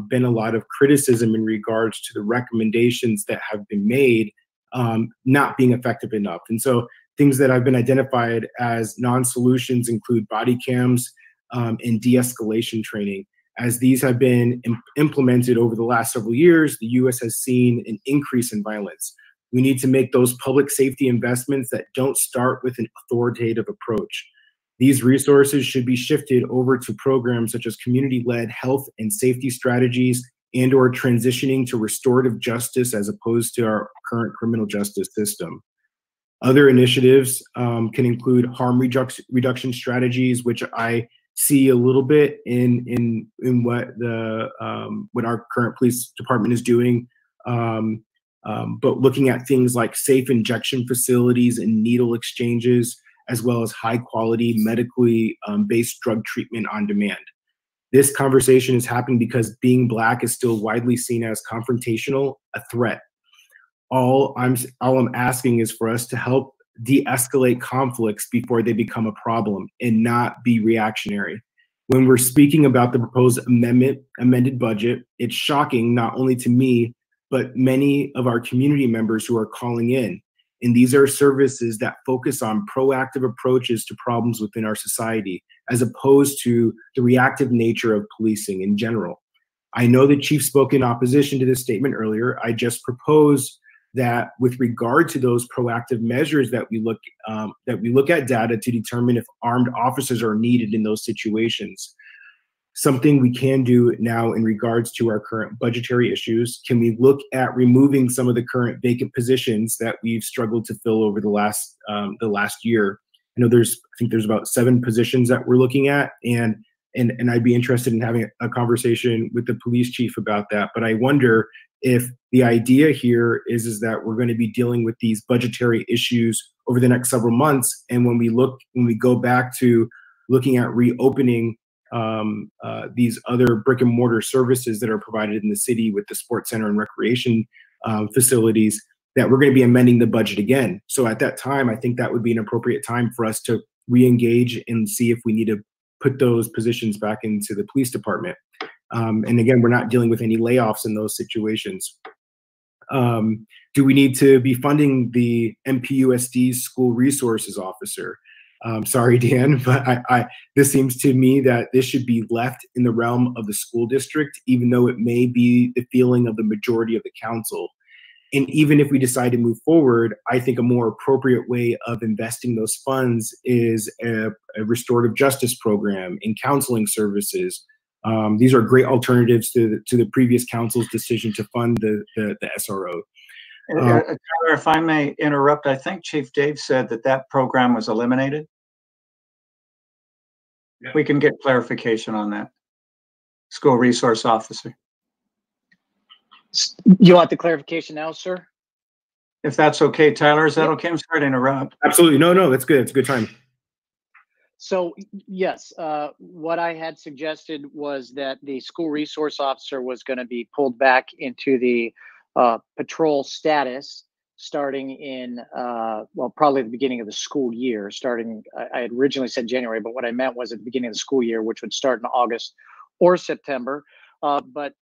been a lot of criticism in regards to the recommendations that have been made not being effective enough. And so things that have been identified as non-solutions include body cams and de-escalation training. As these have been implemented over the last several years, the U.S. has seen an increase in violence. We need to make those public safety investments that don't start with an authoritative approach. These resources should be shifted over to programs such as community-led health and safety strategies and or transitioning to restorative justice as opposed to our current criminal justice system. Other initiatives can include harm reduction strategies, which I see a little bit in what our current police department is doing. But looking at things like safe injection facilities and needle exchanges, as well as high quality medically based drug treatment on demand. This conversation is happening because being Black is still widely seen as confrontational, a threat. All I'm asking is for us to help de-escalate conflicts before they become a problem and not be reactionary. When we're speaking about the proposed amended budget, it's shocking not only to me, but many of our community members who are calling in. And these are services that focus on proactive approaches to problems within our society, as opposed to the reactive nature of policing in general. I know the chief spoke in opposition to this statement earlier. I just propose that with regard to those proactive measures that we look at data to determine if armed officers are needed in those situations. Something we can do now in regards to our current budgetary issues. Can we look at removing some of the current vacant positions that we've struggled to fill over the last year? I know I think there's about 7 positions that we're looking at, and I'd be interested in having a conversation with the police chief about that. But I wonder if the idea here is that we're going to be dealing with these budgetary issues over the next several months, and when we go back to looking at reopening these other brick and mortar services that are provided in the city with the sports center and recreation facilities, that we're going to be amending the budget again. So at that time, I think that would be an appropriate time for us to re-engage and see if we need to put those positions back into the police department. And again, we're not dealing with any layoffs in those situations. Do we need to be funding the MPUSD's school resources officer? Sorry, Dan, but this seems to me that this should be left in the realm of the school district, even though it may be the feeling of the majority of the council. And even if we decide to move forward, I think a more appropriate way of investing those funds is a restorative justice program and counseling services. These are great alternatives to the previous council's decision to fund the SRO. If I may interrupt, I think Chief Dave said that program was eliminated. we can get clarification on that. School resource officer. You want the clarification now, sir? If that's okay, Tyler, is that okay? I'm sorry to interrupt. Absolutely. No, that's good. It's a good time. So yes, what I had suggested was that the school resource officer was going to be pulled back into the patrol status starting in, well, probably the beginning of the school year, starting, I had originally said January, but what I meant was at the beginning of the school year, which would start in August or September. But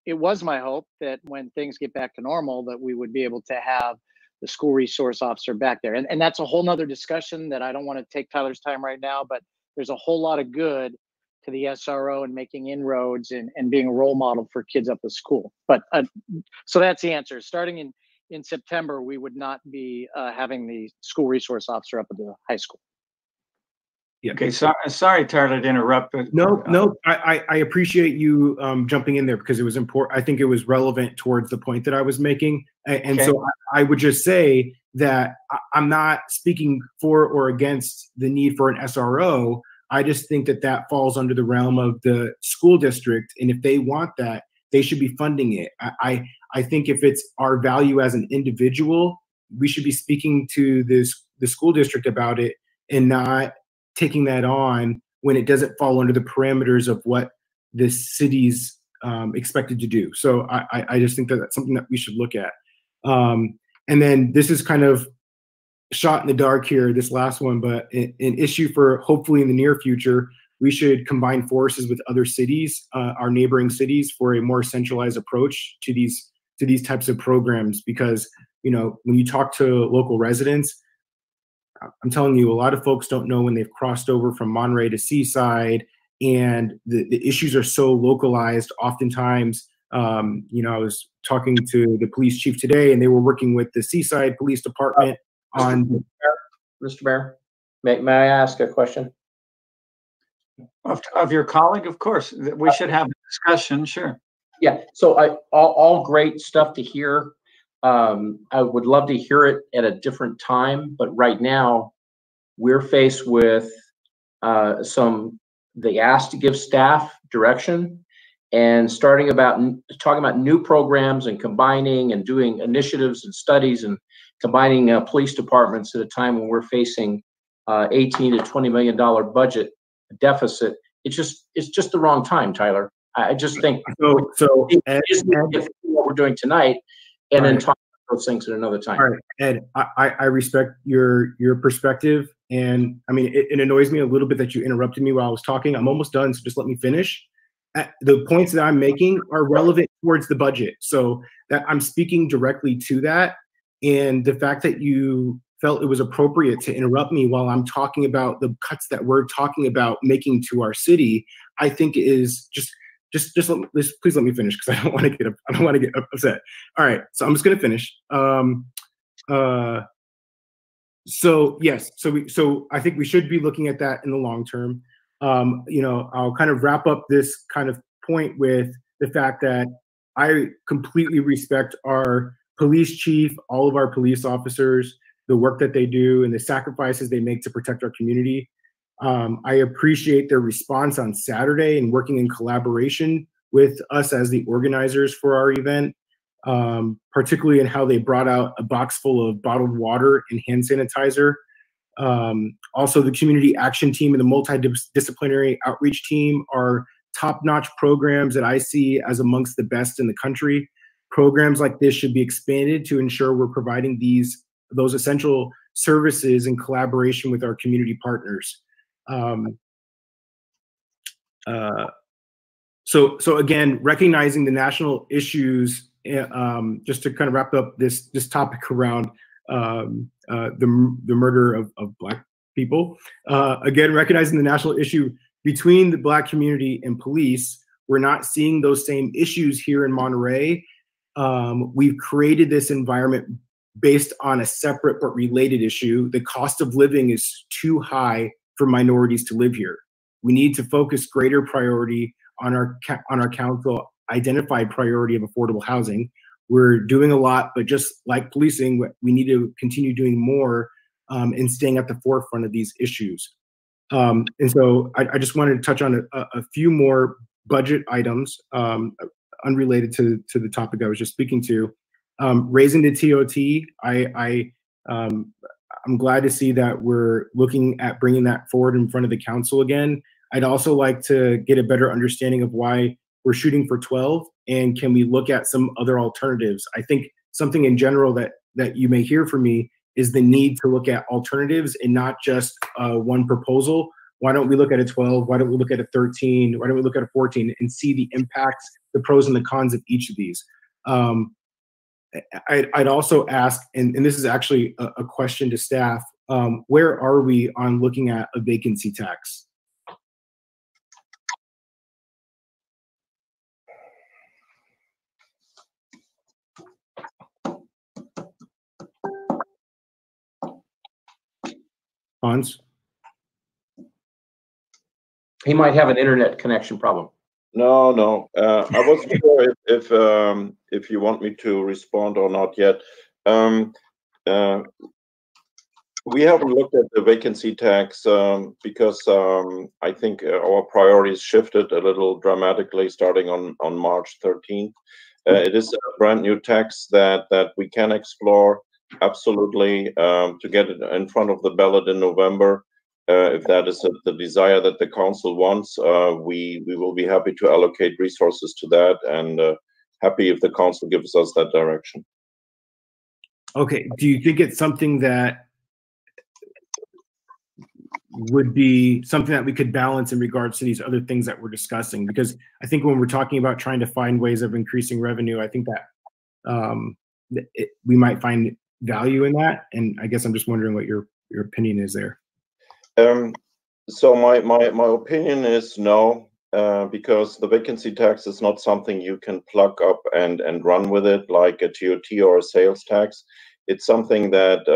it was my hope that when things get back to normal, that we would be able to have the school resource officer back there. And that's a whole nother discussion that I don't want to take Tyler's time right now, but there's a whole lot of good to the SRO and making inroads and being a role model for kids up at school. But so that's the answer. Starting in September, we would not be having the school resource officer up at the high school. Yeah. Okay. Sorry, Tyler, to interrupt. But, no. I appreciate you jumping in there because it was important. I think it was relevant towards the point that I was making. And okay. So I would just say that I'm not speaking for or against the need for an SRO. I just think that that falls under the realm of the school district. And if they want that, they should be funding it. I think if it's our value as an individual, we should be speaking to the school district about it and not taking that on when it doesn't fall under the parameters of what the city's expected to do. So I just think that that's something that we should look at. And then this is kind of shot in the dark here, this last one, but an issue for hopefully in the near future, we should combine forces with other cities, our neighboring cities, for a more centralized approach to these types of programs. Because, you know, when you talk to local residents, I'm telling you, a lot of folks don't know when they've crossed over from Monterey to Seaside, and the issues are so localized. Oftentimes, you know, I was talking to the police chief today, and they were working with the Seaside Police Department on. Mr. Mayor, may I ask a question? Of your colleague, of course. We should have a discussion, sure. Yeah, so all great stuff to hear. I would love to hear it at a different time, but right now we're faced with they asked to give staff direction and talking about new programs and combining and doing initiatives and studies and combining police departments at a time when we're facing $18 to $20 million budget deficit. It's just the wrong time, Tyler. I just think so what we're doing tonight, and then talk about those things at another time. All right, Ed, I respect your perspective, and I mean it annoys me a little bit that you interrupted me while I was talking. I'm almost done, so just let me finish. The points that I'm making are relevant towards the budget, so that I'm speaking directly to that, and the fact that you felt it was appropriate to interrupt me while I'm talking about the cuts that we're talking about making to our city, I think is just please let me finish because I don't want to get upset. All right, so I'm just going to finish. So yes, so I think we should be looking at that in the long term. You know, I'll kind of wrap up this kind of point with the fact that I completely respect our police chief, all of our police officers, the work that they do and the sacrifices they make to protect our community. I appreciate their response on Saturday and working in collaboration with us as the organizers for our event, particularly in how they brought out a box full of bottled water and hand sanitizer. Also, the community action team and the multidisciplinary outreach team are top-notch programs that I see as amongst the best in the country. Programs like this should be expanded to ensure we're providing those essential services in collaboration with our community partners. So again, recognizing the national issues, just to kind of wrap up this topic around the murder of Black people. Again, recognizing the national issue between the Black community and police, we're not seeing those same issues here in Monterey. We've created this environment based on a separate but related issue. The cost of living is too high for minorities to live here. We need to focus greater priority on our council identified priority of affordable housing. We're doing a lot, but just like policing, we need to continue doing more and staying at the forefront of these issues. And so I just wanted to touch on a few more budget items unrelated to the topic I was just speaking to. Raising the TOT, I'm glad to see that we're looking at bringing that forward in front of the council again. I'd also like to get a better understanding of why we're shooting for 12, and can we look at some other alternatives? I think something in general that you may hear from me is the need to look at alternatives and not just one proposal. Why don't we look at a 12? Why don't we look at a 13? Why don't we look at a 14 and see the impacts, the pros and the cons of each of these? I'd also ask, and this is actually a question to staff, where are we on looking at a vacancy tax? Hans? He might have an internet connection problem. No. I wasn't sure if you want me to respond or not yet. We haven't looked at the vacancy tax because I think our priorities shifted a little dramatically starting on March 13th. It is a brand new tax that we can explore absolutely to get it in front of the ballot in November. If that is the desire that the council wants, we will be happy to allocate resources to that, and happy if the council gives us that direction. Okay. Do you think it's something that would be something that we could balance in regards to these other things that we're discussing? Because I think when we're talking about trying to find ways of increasing revenue, I think that we might find value in that. And I guess I'm just wondering what your opinion is there. So my opinion is no, because the vacancy tax is not something you can plug up and run with it like a TOT or a sales tax. It's something that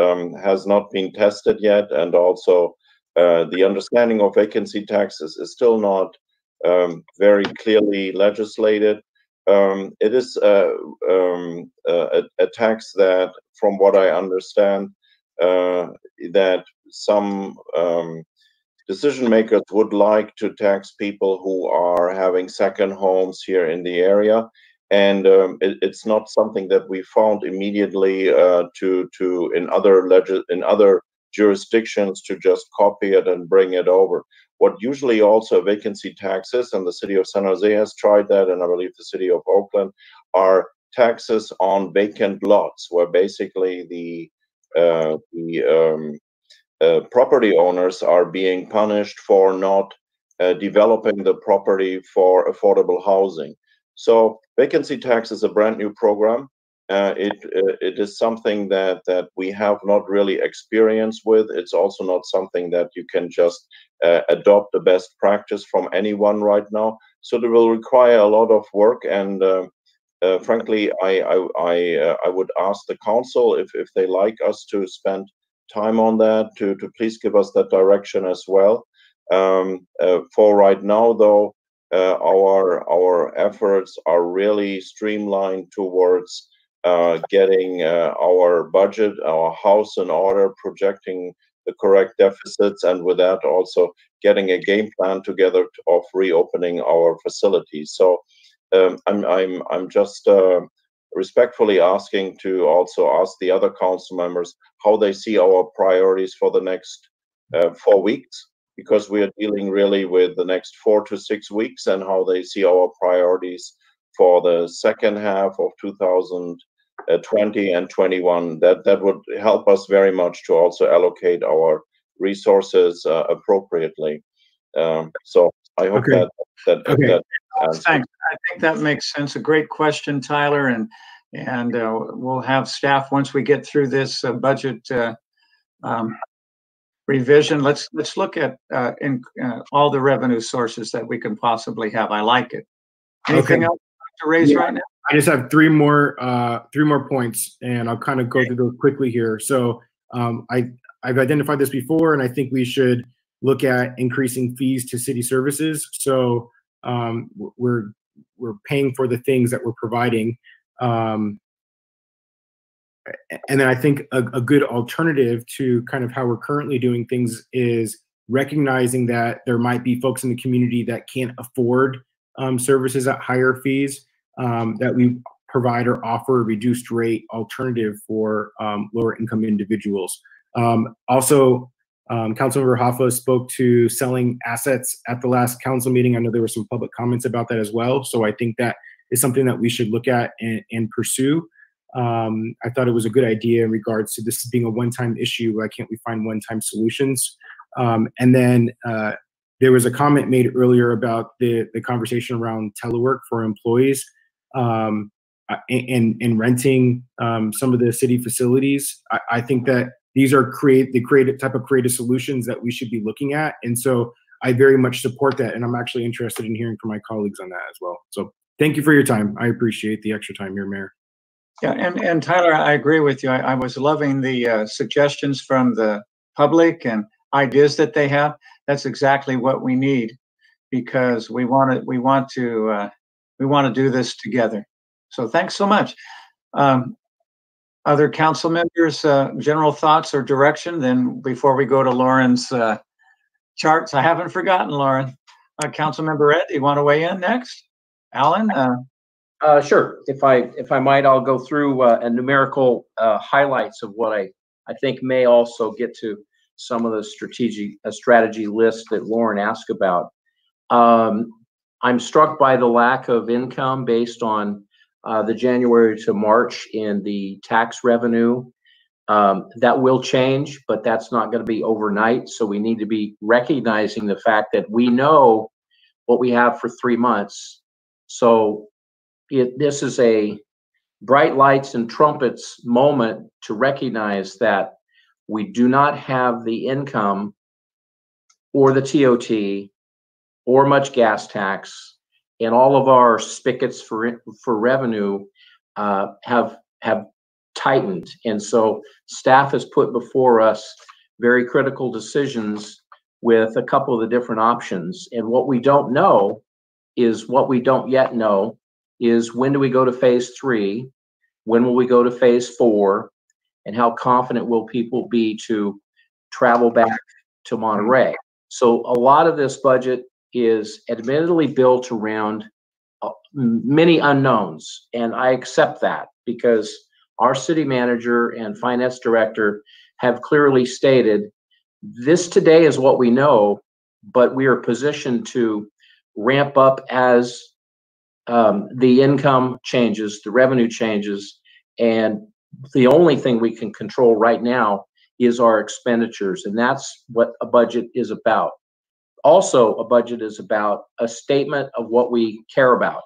has not been tested yet, and also the understanding of vacancy taxes is still not very clearly legislated. It is a tax that, from what I understand, that some decision makers would like to tax people who are having second homes here in the area, and it's not something that we found immediately in other jurisdictions to just copy it and bring it over. What usually also a vacancy tax is, and the city of San Jose has tried that, and I believe the city of Oakland, are taxes on vacant lots, where basically the property owners are being punished for not developing the property for affordable housing. So vacancy tax is a brand new program. It is something that we have not really experience with. It's also not something that you can just adopt the best practice from anyone right now. So it will require a lot of work, and frankly, I would ask the council if they like us to spend time on that to please give us that direction as well. For right now, though, our efforts are really streamlined towards getting our budget, our house in order, projecting the correct deficits, and with that also getting a game plan together of reopening our facilities. So I'm just respectfully asking to also ask the other council members how they see our priorities for the next 4 weeks, because we are dealing really with the next 4 to 6 weeks, and how they see our priorities for the second half of 2020 and 21. That would help us very much to also allocate our resources appropriately. So I hope Okay. that Thanks. I think that makes sense. A great question, Tyler, and we'll have staff once we get through this budget revision. Let's look at all the revenue sources that we can possibly have. I like it. Anything else to raise right now? I just have three more points, and I'll kind of go through those quickly here. So I've identified this before, and I think we should look at increasing fees to city services. So we're paying for the things that we're providing. And then I think a good alternative to kind of how we're currently doing things is recognizing that there might be folks in the community that can't afford services at higher fees, that we provide or offer a reduced rate alternative for lower income individuals. Also, Councilmember Hoffa spoke to selling assets at the last council meeting. I know there were some public comments about that as well. So I think that is something that we should look at and pursue. I thought it was a good idea in regards to this being a one-time issue. Why can't we find one-time solutions? And then there was a comment made earlier about the conversation around telework for employees and renting some of the city facilities. I think that these are the creative solutions that we should be looking at. And so I very much support that. And I'm actually interested in hearing from my colleagues on that as well. So thank you for your time. I appreciate the extra time here, Mayor. Yeah, and Tyler, I agree with you. I was loving the suggestions from the public and ideas that they have. That's exactly what we need, because we want to do this together. So thanks so much. Other council members, general thoughts or direction? Then before we go to Lauren's charts, I haven't forgotten, Lauren. Councilmember Ed, do you want to weigh in next? Alan? Sure. If I might, I'll go through a numerical highlights of what I think may also get to some of the strategy lists that Lauren asked about. I'm struck by the lack of income based on the January to March in the tax revenue. That will change, but that's not going to be overnight. So we need to be recognizing the fact that we know what we have for 3 months. So this is a bright lights and trumpets moment to recognize that we do not have the income or the TOT or much gas tax, and all of our spigots for revenue have tightened. And so staff has put before us very critical decisions with a couple of the different options. And what we don't know is what we don't yet know is when do we go to phase 3? When will we go to phase 4? And how confident will people be to travel back to Monterey? So a lot of this budget is admittedly built around many unknowns. And I accept that because our city manager and finance director have clearly stated this today is what we know, but we are positioned to ramp up as the income changes, the revenue changes, and the only thing we can control right now is our expenditures, and that's what a budget is about. Also, a budget is about a statement of what we care about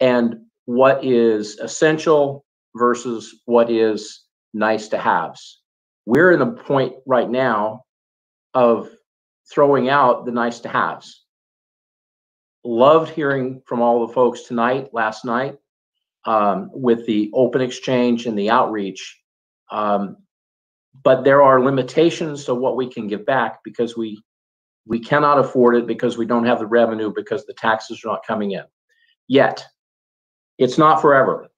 and what is essential versus what is nice to haves. We're in a point right now of throwing out the nice to haves. Loved hearing from all the folks last night, with the open exchange and the outreach. But there are limitations to what we can give back because we cannot afford it, because we don't have the revenue, because the taxes are not coming in yet. It's not forever,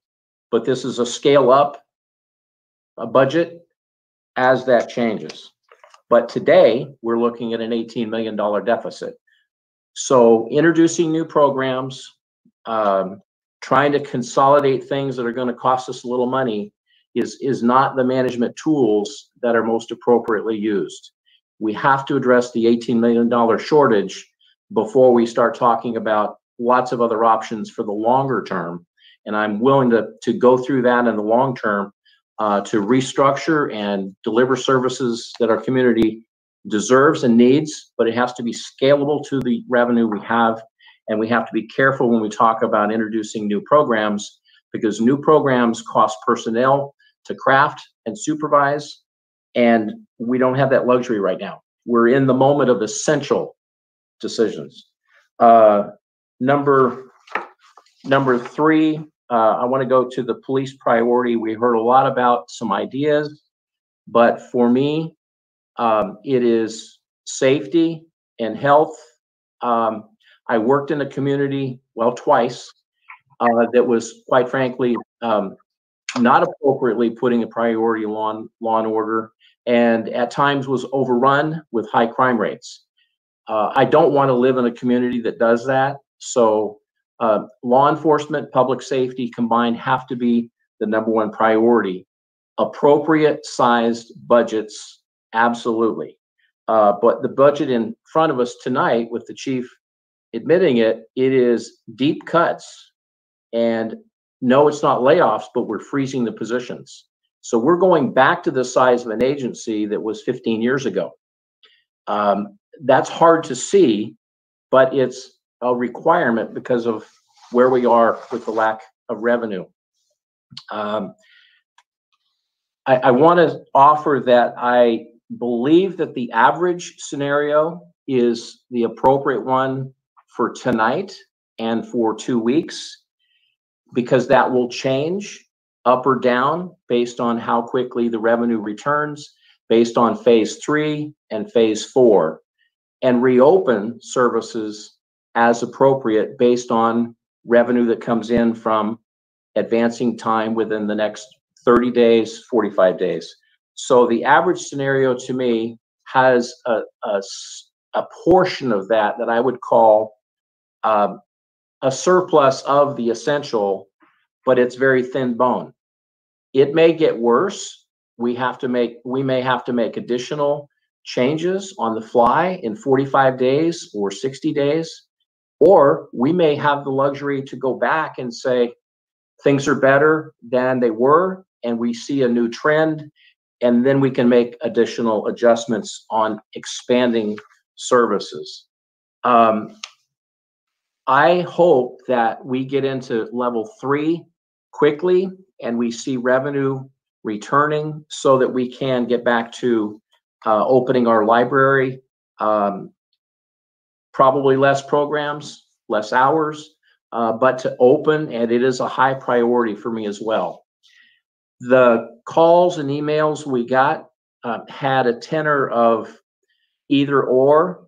but this is a scale up a budget as that changes. But today we're looking at an $18 million deficit. So introducing new programs, trying to consolidate things that are going to cost us a little money is not the management tools that are most appropriately used. We have to address the $18 million shortage before we start talking about lots of other options for the longer term. And I'm willing to go through that in the long term to restructure and deliver services that our community deserves and needs, but it has to be scalable to the revenue we have. And we have to be careful when we talk about introducing new programs, because new programs cost personnel to craft and supervise, and we don't have that luxury right now. We're in the moment of essential decisions. Number 3, I want to go to the police priority. We heard a lot about some ideas, but for me, it is safety and health. I worked in a community, well, twice, that was, quite frankly, not appropriately putting a priority on law and order. and at times was overrun with high crime rates. I don't want to live in a community that does that. So law enforcement, public safety combined have to be the #1 priority. Appropriate sized budgets, absolutely. But the budget in front of us tonight, with the chief admitting it, it is deep cuts. And no, it's not layoffs, but we're freezing the positions. So we're going back to the size of an agency that was 15 years ago. That's hard to see, but it's a requirement because of where we are with the lack of revenue. I want to offer that I believe that the average scenario is the appropriate one for tonight and for 2 weeks, because that will change up or down based on how quickly the revenue returns, based on phase 3 and phase 4, and reopen services as appropriate based on revenue that comes in from advancing time within the next 30 days, 45 days. So the average scenario to me has a portion of that I would call a surplus of the essential, but it's very thin bone. It may get worse. We may have to make additional changes on the fly in 45 days or 60 days, or we may have the luxury to go back and say things are better than they were and we see a new trend, and then we can make additional adjustments on expanding services. I hope that we get into level 3 quickly and we see revenue returning so that we can get back to opening our library. Probably less programs, less hours, but to open, and it is a high priority for me as well. The calls and emails we got had a tenor of either or,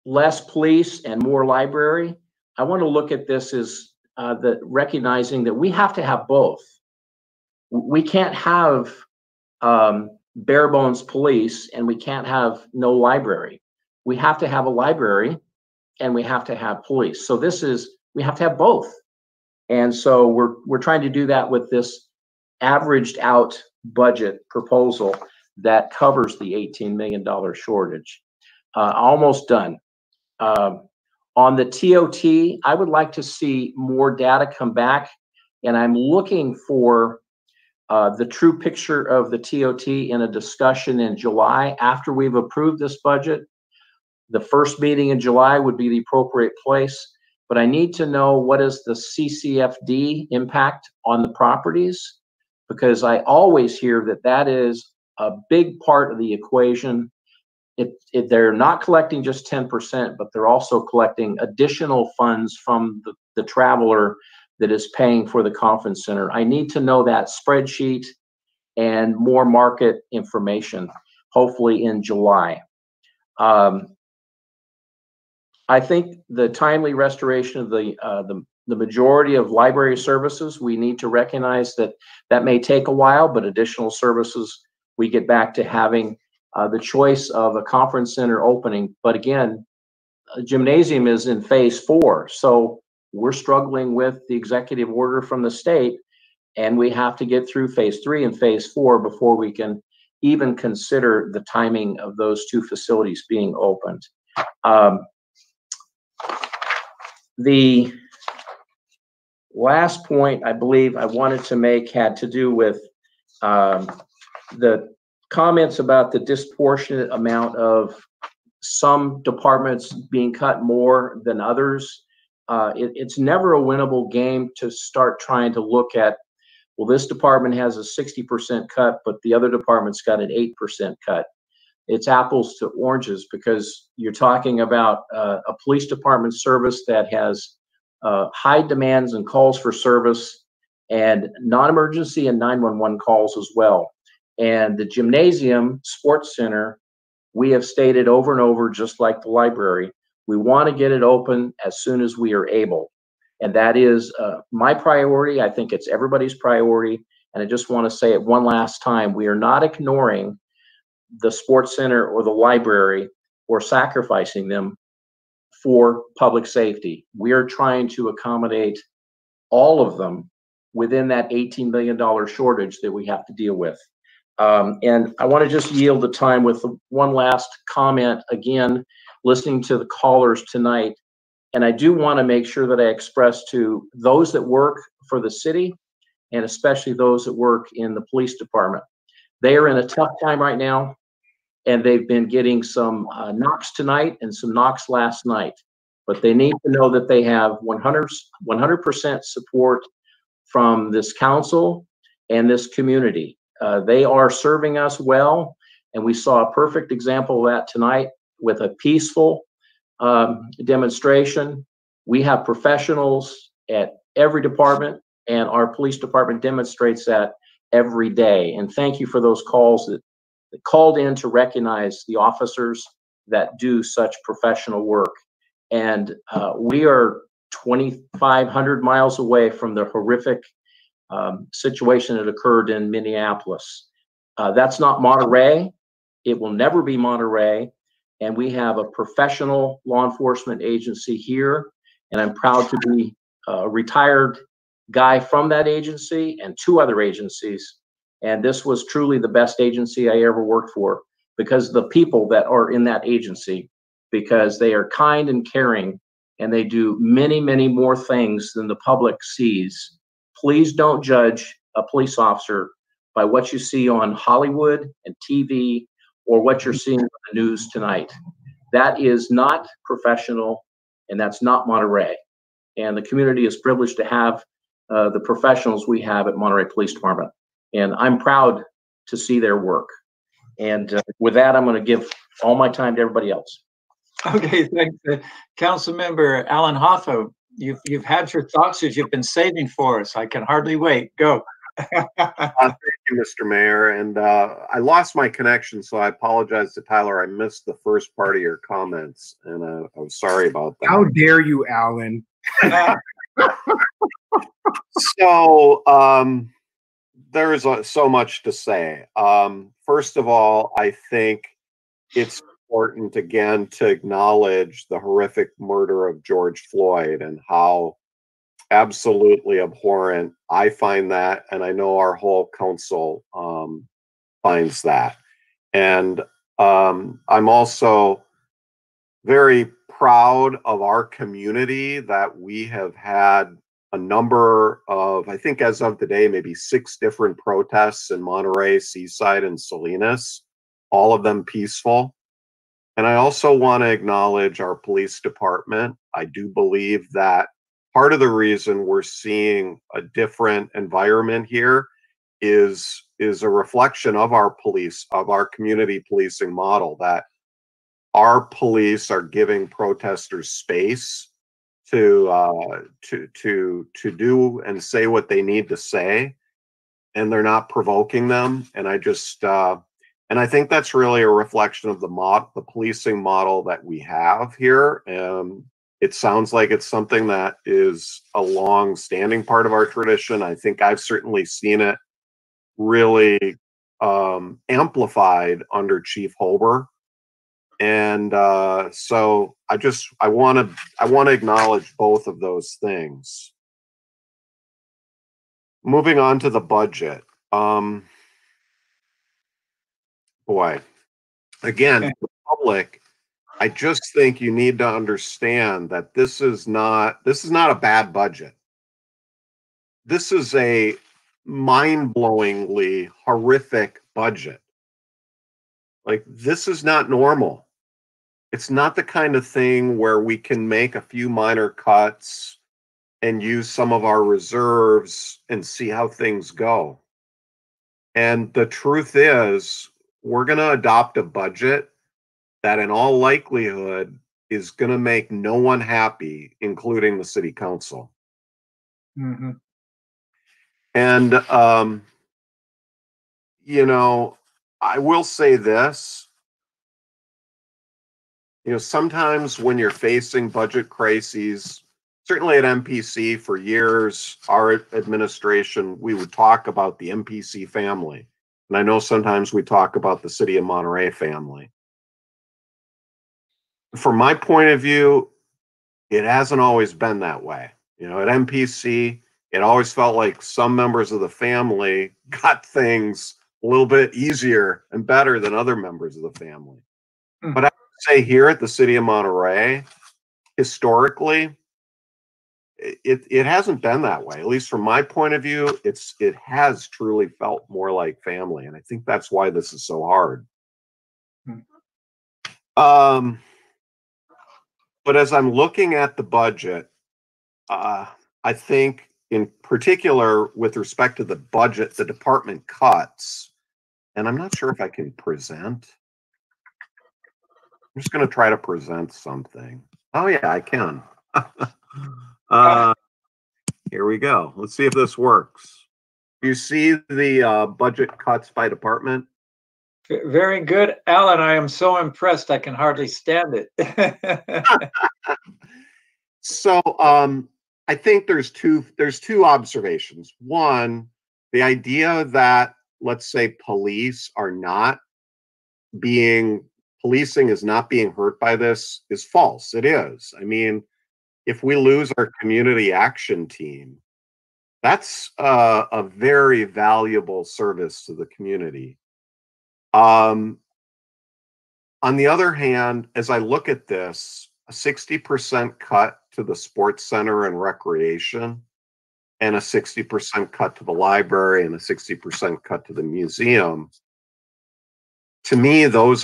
less police and more library. I want to look at this as recognizing that we have to have both. We can't have bare bones police and we can't have no library. We have to have a library and we have to have police. So we have to have both. And so we're trying to do that with this averaged out budget proposal that covers the $18 million shortage. Almost done. On the TOT, I would like to see more data come back, and I'm looking for the true picture of the TOT in a discussion in July after we've approved this budget. The first meeting in July would be the appropriate place, but I need to know what is the CCFD impact on the properties, because I always hear that that is a big part of the equation. They're not collecting just 10%, but they're also collecting additional funds from the traveler that is paying for the conference center. I need to know that spreadsheet and more market information, hopefully in July. I think the timely restoration of the majority of library services, we need to recognize that that may take a while, but additional services, we get back to having the choice of a conference center opening. But again, a gymnasium is in phase 4. So we're struggling with the executive order from the state, and we have to get through phase 3 and phase 4 before we can even consider the timing of those 2 facilities being opened. The last point I believe I wanted to make had to do with the comments about the disproportionate amount of some departments being cut more than others. It's never a winnable game to start trying to look at, well, this department has a 60% cut, but the other department's got an 8% cut. It's apples to oranges, because you're talking about a police department service that has high demands and calls for service, and non-emergency and 911 calls as well. And the gymnasium sports center, we have stated over and over, just like the library, we want to get it open as soon as we are able. And that is my priority. I think it's everybody's priority. And I just want to say it one last time, we are not ignoring the sports center or the library or sacrificing them for public safety. We are trying to accommodate all of them within that $18 million shortage that we have to deal with. And I want to just yield the time with one last comment. Again, listening to the callers tonight, and I do want to make sure that I express to those that work for the city, and especially those that work in the police department, they are in a tough time right now, and they've been getting some knocks tonight and some knocks last night. But they need to know that they have 100% support from this council and this community. They are serving us well, and we saw a perfect example of that tonight with a peaceful demonstration. We have professionals at every department, and our police department demonstrates that every day. And thank you for those calls that called in to recognize the officers that do such professional work. And we are 2,500 miles away from the horrific situation that occurred in Minneapolis. That's not Monterey. It will never be Monterey. And we have a professional law enforcement agency here. And I'm proud to be a retired guy from that agency and 2 other agencies. And this was truly the best agency I ever worked for, because the people that are in that agency, because they are kind and caring, and they do many, many more things than the public sees. Please don't judge a police officer by what you see on Hollywood and TV or what you're seeing on the news tonight. That is not professional, and that's not Monterey. And the community is privileged to have the professionals we have at Monterey Police Department. And I'm proud to see their work. And with that, I'm going to give all my time to everybody else. Okay, thanks. Council Member Alan Hoffa, you've had your thoughts that you've been saving for us. I can hardly wait. Go. Thank you, Mr. Mayor. And I lost my connection, so I apologize to Tyler. I missed the first part of your comments, and I'm sorry about that. How dare you, Alan? So there's so much to say. First of all, I think it's important again to acknowledge the horrific murder of George Floyd and how absolutely abhorrent I find that, and I know our whole council finds that. And I'm also very proud of our community that we have had a number of, I think as of today, maybe 6 different protests in Monterey, Seaside, and Salinas, all of them peaceful. And I also want to acknowledge our police department. I do believe that part of the reason we're seeing a different environment here is a reflection of our police, of our community policing model, that our police are giving protesters space to do and say what they need to say, and they're not provoking them. And I just and I think that's really a reflection of the policing model that we have here. It sounds like it's something that is a long-standing part of our tradition. I think I've certainly seen it really amplified under Chief Holber. And so I want to acknowledge both of those things. Moving on to the budget. Boy, again, the public, I just think you need to understand that this is not a bad budget. This is a mind-blowingly horrific budget. Like, this is not normal. It's not the kind of thing where we can make a few minor cuts and use some of our reserves and see how things go. And the truth is, we're going to adopt a budget that in all likelihood is going to make no one happy, including the city council. Mm-hmm. And, you know, I will say this. You know, sometimes when you're facing budget crises, certainly at MPC for years, our administration, we would talk about the MPC family. And I know sometimes we talk about the city of Monterey family. From my point of view, it hasn't always been that way. You know, at MPC, it always felt like some members of the family got things a little bit easier and better than other members of the family. But I would say here at the city of Monterey, historically, it hasn't been that way. At least from my point of view, it has truly felt more like family, and I think that's why this is so hard. But as I'm looking at the budget, I think in particular with respect to the budget, the department cuts, and I'm not sure if I can present. I'm just going to try to present something. Oh yeah, I can. Here we go. Let's see if this works. You see the budget cuts by department? Very good, Alan. I am so impressed. I can hardly stand it. So I think there's two observations. One, the idea that, let's say, policing is not being hurt by this is false. It is. I mean, if we lose our community action team, that's a very valuable service to the community. On the other hand, as I look at this, a 60% cut to the sports center and recreation, and a 60% cut to the library, and a 60% cut to the museum, to me, those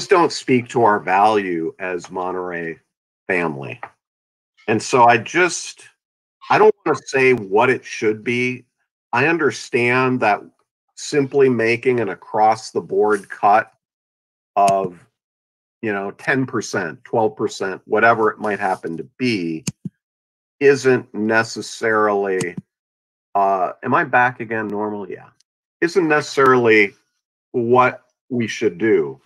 don't speak to our value as Monterey family. And so I don't want to say what it should be. I understand that simply making an across the board cut of, 10%, 12%, whatever it might happen to be, isn't necessarily, am I back again normal? Yeah. Isn't necessarily what we should do.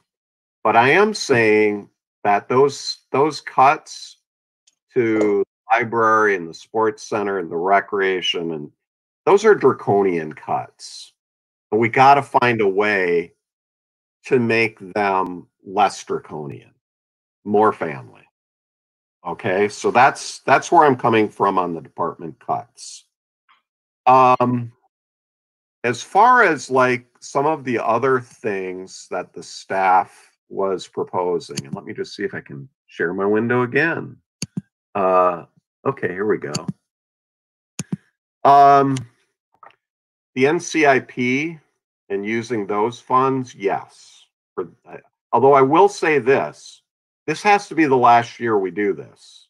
But I am saying that those cuts to the library and the sports center and the recreation, and those are draconian cuts. And we got to find a way to make them less draconian, more family. Okay, so that's where I'm coming from on the department cuts. As far as like some of the other things that the staff was proposing, and let me just see if I can share my window again. Okay, here we go. The NCIP and using those funds, yes. Although I will say this has to be the last year we do this.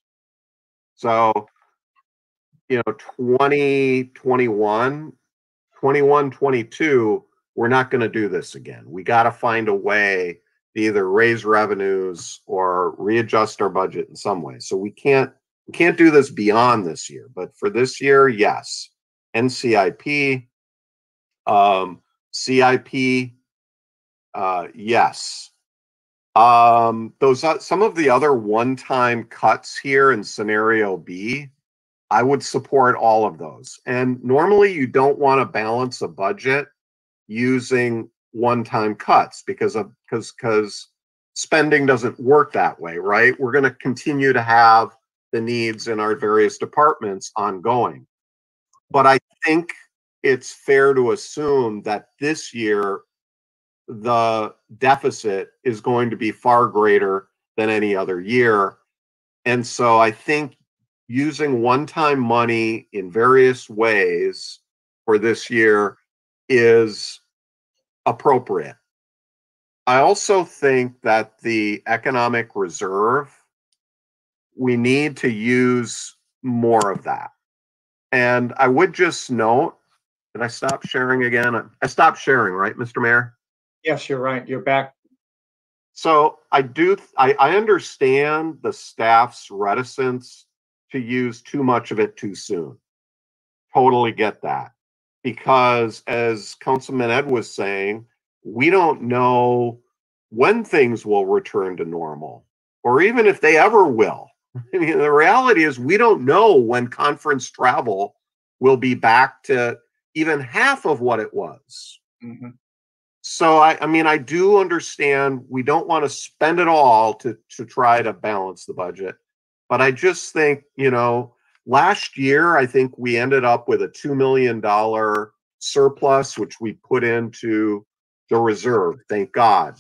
So, 2021, 22, we're not going to do this again. We got to find a way to either raise revenues or readjust our budget in some way. So we can't do this beyond this year, but for this year, yes. NCIP, CIP, yes. Some of the other one-time cuts here in scenario B, I would support all of those. And normally you don't want to balance a budget using one-time cuts because spending doesn't work that way, right? We're going to continue to have the needs in our various departments ongoing. But I think it's fair to assume that this year the deficit is going to be far greater than any other year. And so I think using one-time money in various ways for this year is appropriate. I also think that the economic reserve, we need to use more of that. And I would just note, did I stop sharing again? I stopped sharing, right, Mr. Mayor? Yes, you're right. You're back. So I understand the staff's reticence to use too much of it too soon. Totally get that. Because as Councilman Ed was saying, we don't know when things will return to normal. or even if they ever will. I mean, the reality is we don't know when conference travel will be back to even half of what it was. Mm-hmm. So I mean, I do understand we don't want to spend it all to try to balance the budget, but I just think, you know, last year I think we ended up with a $2 million surplus, which we put into the reserve. Thank God.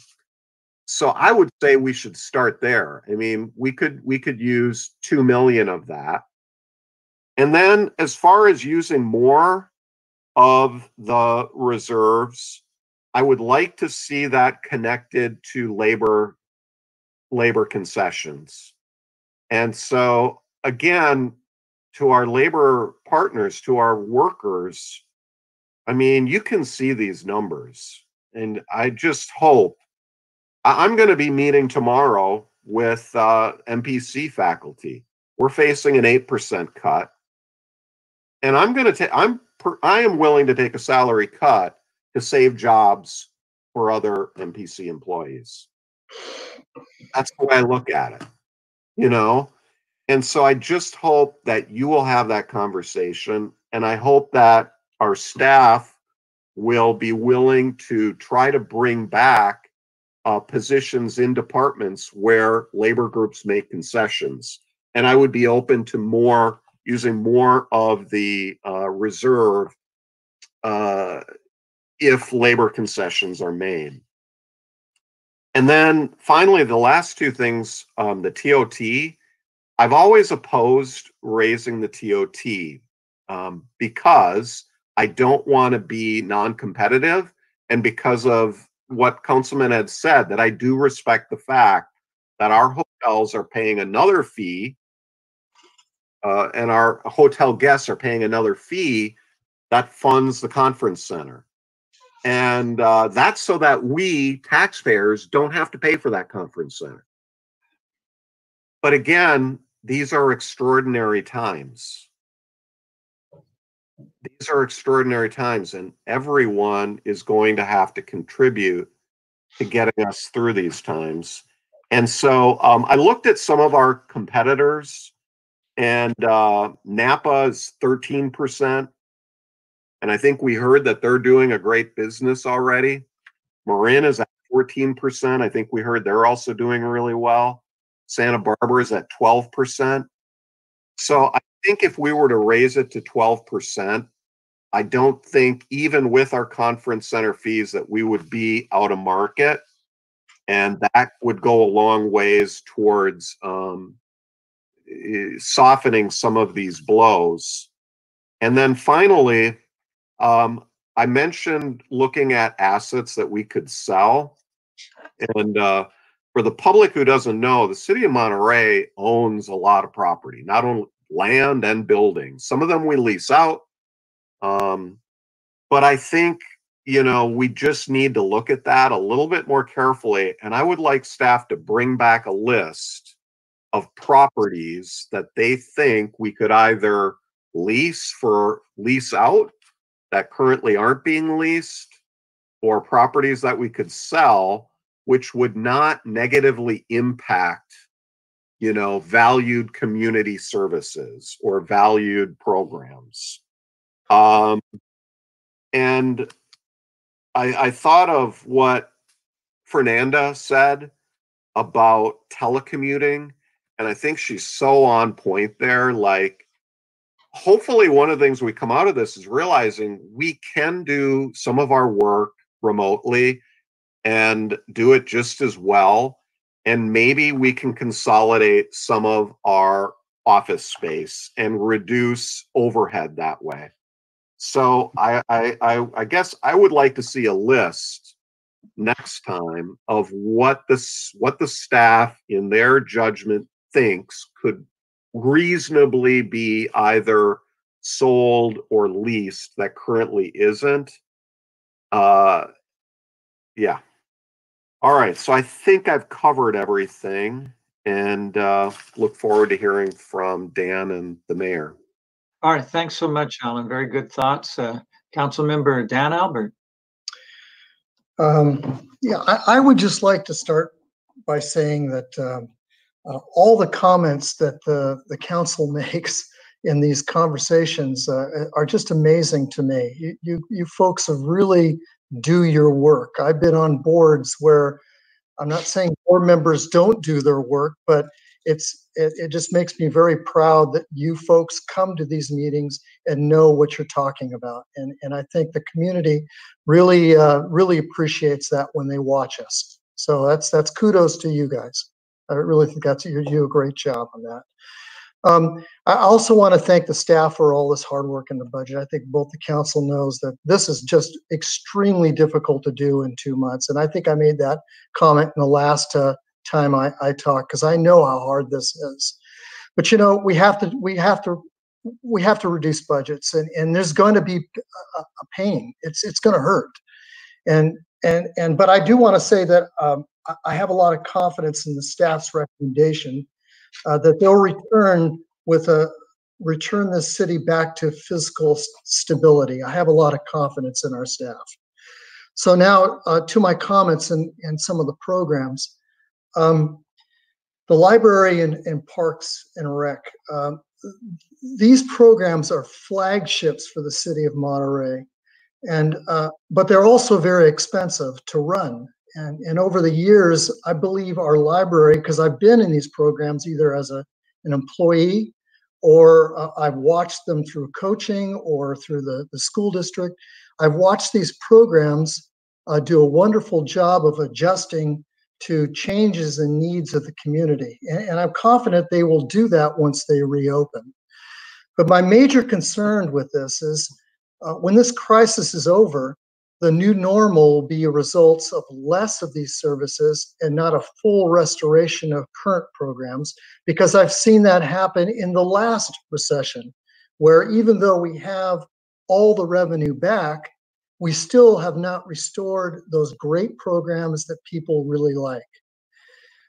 So I would say we should start there. I mean, we could use 2 million of that. And then as far as using more of the reserves, I would like to see that connected to labor concessions. And so again, to our labor partners, to our workers, I mean, you can see these numbers. And I just hope, I'm going to be meeting tomorrow with MPC faculty. We're facing an 8% cut. And I'm going to I am willing to take a salary cut to save jobs for other MPC employees. That's the way I look at it, you know? And so I just hope that you will have that conversation. And I hope that our staff will be willing to try to bring back positions in departments where labor groups make concessions. And I would be open to using more of the reserve if labor concessions are made. And then finally, the last two things, the TOT. I've always opposed raising the TOT because I don't want to be non-competitive, and because of what Councilman had said, that I do respect the fact that our hotels are paying another fee and our hotel guests are paying another fee that funds the conference center. And that's so that we taxpayers don't have to pay for that conference center. But again, these are extraordinary times. These are extraordinary times, and everyone is going to have to contribute to getting us through these times. And so I looked at some of our competitors, and Napa is 13%. And I think we heard that they're doing a great business already. Marin is at 14%. I think we heard they're also doing really well. Santa Barbara is at 12%. So I think if we were to raise it to 12%, I don't think even with our conference center fees that we would be out of market. And that would go a long ways towards softening some of these blows. And then finally, I mentioned looking at assets that we could sell. And for the public who doesn't know, the city of Monterey owns a lot of property, not only land and buildings. Some of them we lease out. But I think, you know, we just need to look at that a little bit more carefully. And I would like staff to bring back a list of properties that they think we could either lease out that currently aren't being leased, or properties that we could sell, which would not negatively impact, you know, valued community services or valued programs. And I thought of what Fernanda said about telecommuting, and I think she's so on point there. Like, hopefully one of the things we come out of this is realizing we can do some of our work remotely and do it just as well. And maybe we can consolidate some of our office space and reduce overhead that way. So I guess I would like to see a list next time of what the staff in their judgment thinks could reasonably be either sold or leased that currently isn't. Yeah. All right. So I think I've covered everything, and look forward to hearing from Dan and the mayor. All right. Thanks so much, Alan. Very good thoughts. Councilmember Dan Albert. Yeah, I would just like to start by saying that all the comments that the council makes in these conversations are just amazing to me. You folks have really do your work. I've been on boards where I'm not saying board members don't do their work, but it just makes me very proud that you folks come to these meetings and know what you're talking about. And I think the community really really appreciates that when they watch us. So that's kudos to you guys. I really think you do a great job on that. I also want to thank the staff for all this hard work in the budget. I think both the council knows that this is just extremely difficult to do in 2 months. And I think I made that comment in the last time I talked, because I know how hard this is. But you know, we have to reduce budgets, and there's going to be a pain. It's going to hurt. But I do want to say that I have a lot of confidence in the staff's recommendation that they'll return this city back to fiscal stability. I have a lot of confidence in our staff. So now to my comments and some of the programs. The library and parks and rec. These programs are flagships for the city of Monterey, but they're also very expensive to run. And over the years, I believe our library, because I've been in these programs either as an employee or I've watched them through coaching or through the school district. I've watched these programs do a wonderful job of adjusting to changes and needs of the community. And I'm confident they will do that once they reopen. But my major concern with this is when this crisis is over, the new normal will be a result of less of these services and not a full restoration of current programs, because I've seen that happen in the last recession, where even though we have all the revenue back, we still have not restored those great programs that people really like.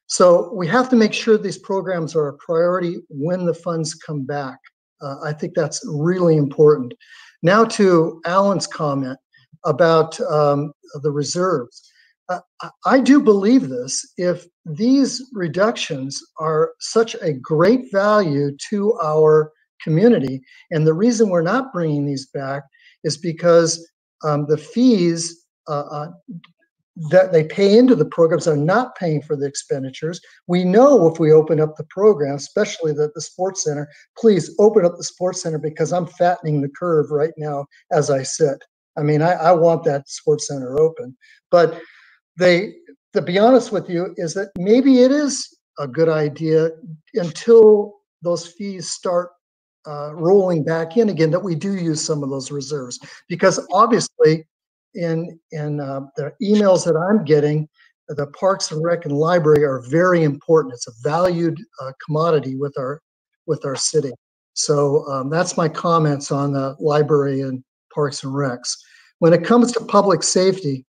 So we have to make sure these programs are a priority when the funds come back. I think that's really important. Now to Alan's comment about the reserves. I do believe this. If these reductions are such a great value to our community, and the reason we're not bringing these back is because the fees that they pay into the programs are not paying for the expenditures. We know if we open up the program, especially the sports center, please open up the sports center, because I'm fattening the curve right now as I sit. I mean, I want that sports center open. But to be honest with you, is that maybe it is a good idea until those fees start rolling back in again, that we do use some of those reserves. Because obviously, in the emails that I'm getting, the Parks and Rec and Library are very important. It's a valued commodity with our city. So that's my comments on the library and Parks and Recs. When it comes to public safety,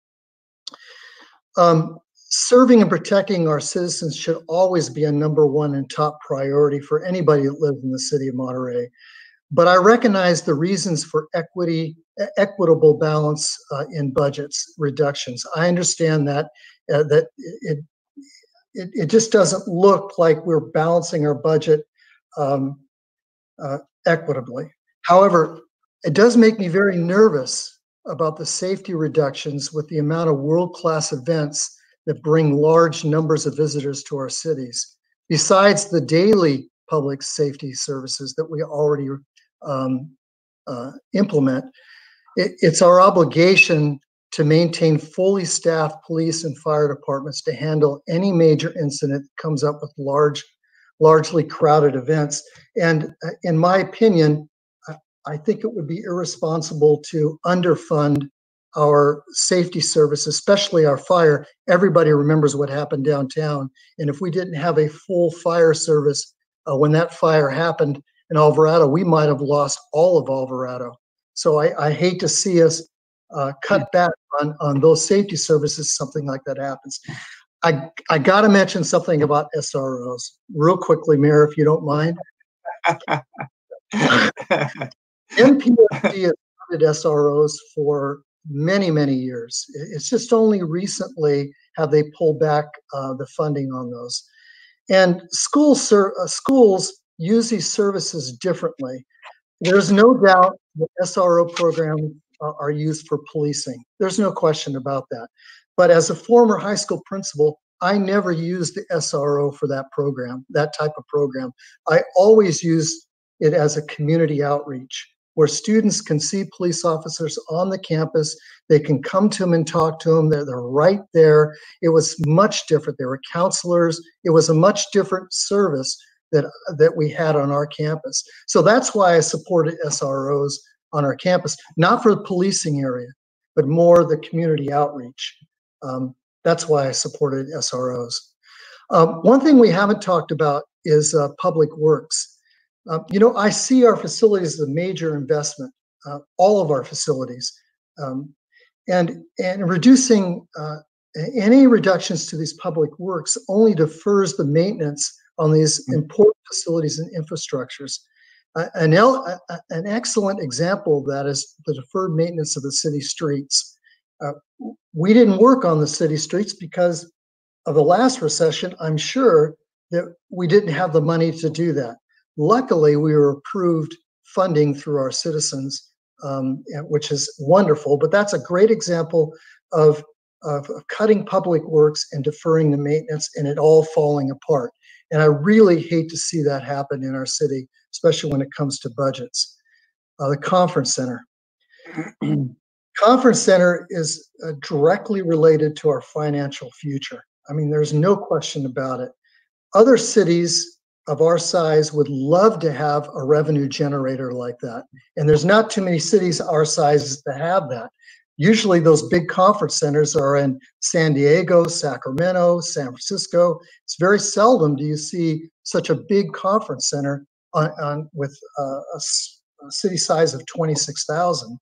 serving and protecting our citizens should always be a #1 and top priority for anybody that lives in the city of Monterey. But I recognize the reasons for equitable balance in budgets reductions. I understand that it just doesn't look like we're balancing our budget equitably. However, it does make me very nervous about the safety reductions with the amount of world-class events that bring large numbers of visitors to our cities. Besides the daily public safety services that we already implement, it's our obligation to maintain fully staffed police and fire departments to handle any major incident that comes up with largely crowded events. And in my opinion, I think it would be irresponsible to underfund our safety service, especially our fire. Everybody remembers what happened downtown. And if we didn't have a full fire service when that fire happened in Alvarado, we might have lost all of Alvarado. So I hate to see us cut back on those safety services, something like that happens. I got to mention something about SROs real quickly, Mayor, if you don't mind. MPSD has funded SROs for many, many years. It's just only recently have they pulled back the funding on those. And schools use these services differently. There's no doubt that SRO programs are used for policing. There's no question about that. But as a former high school principal, I never used the SRO for that program, that type of program. I always used it as a community outreach where students can see police officers on the campus. They can come to them and talk to them. They're right there. It was much different. There were counselors. It was a much different service that we had on our campus. So that's why I supported SROs on our campus, not for the policing area, but more the community outreach. That's why I supported SROs. One thing we haven't talked about is public works. I see our facilities as a major investment, all of our facilities. And reducing any reductions to these public works only defers the maintenance on these important facilities and infrastructures. An excellent example of that is the deferred maintenance of the city streets. We didn't work on the city streets because of the last recession. I'm sure that we didn't have the money to do that. Luckily, we were approved funding through our citizens, which is wonderful, but that's a great example of cutting public works and deferring the maintenance and it all falling apart. And I really hate to see that happen in our city, especially when it comes to budgets. The conference center. Conference center is directly related to our financial future. I mean, there's no question about it. Other cities of our size would love to have a revenue generator like that. And there's not too many cities our size that have that. Usually those big conference centers are in San Diego, Sacramento, San Francisco. It's very seldom do you see such a big conference center with a city size of 26,000.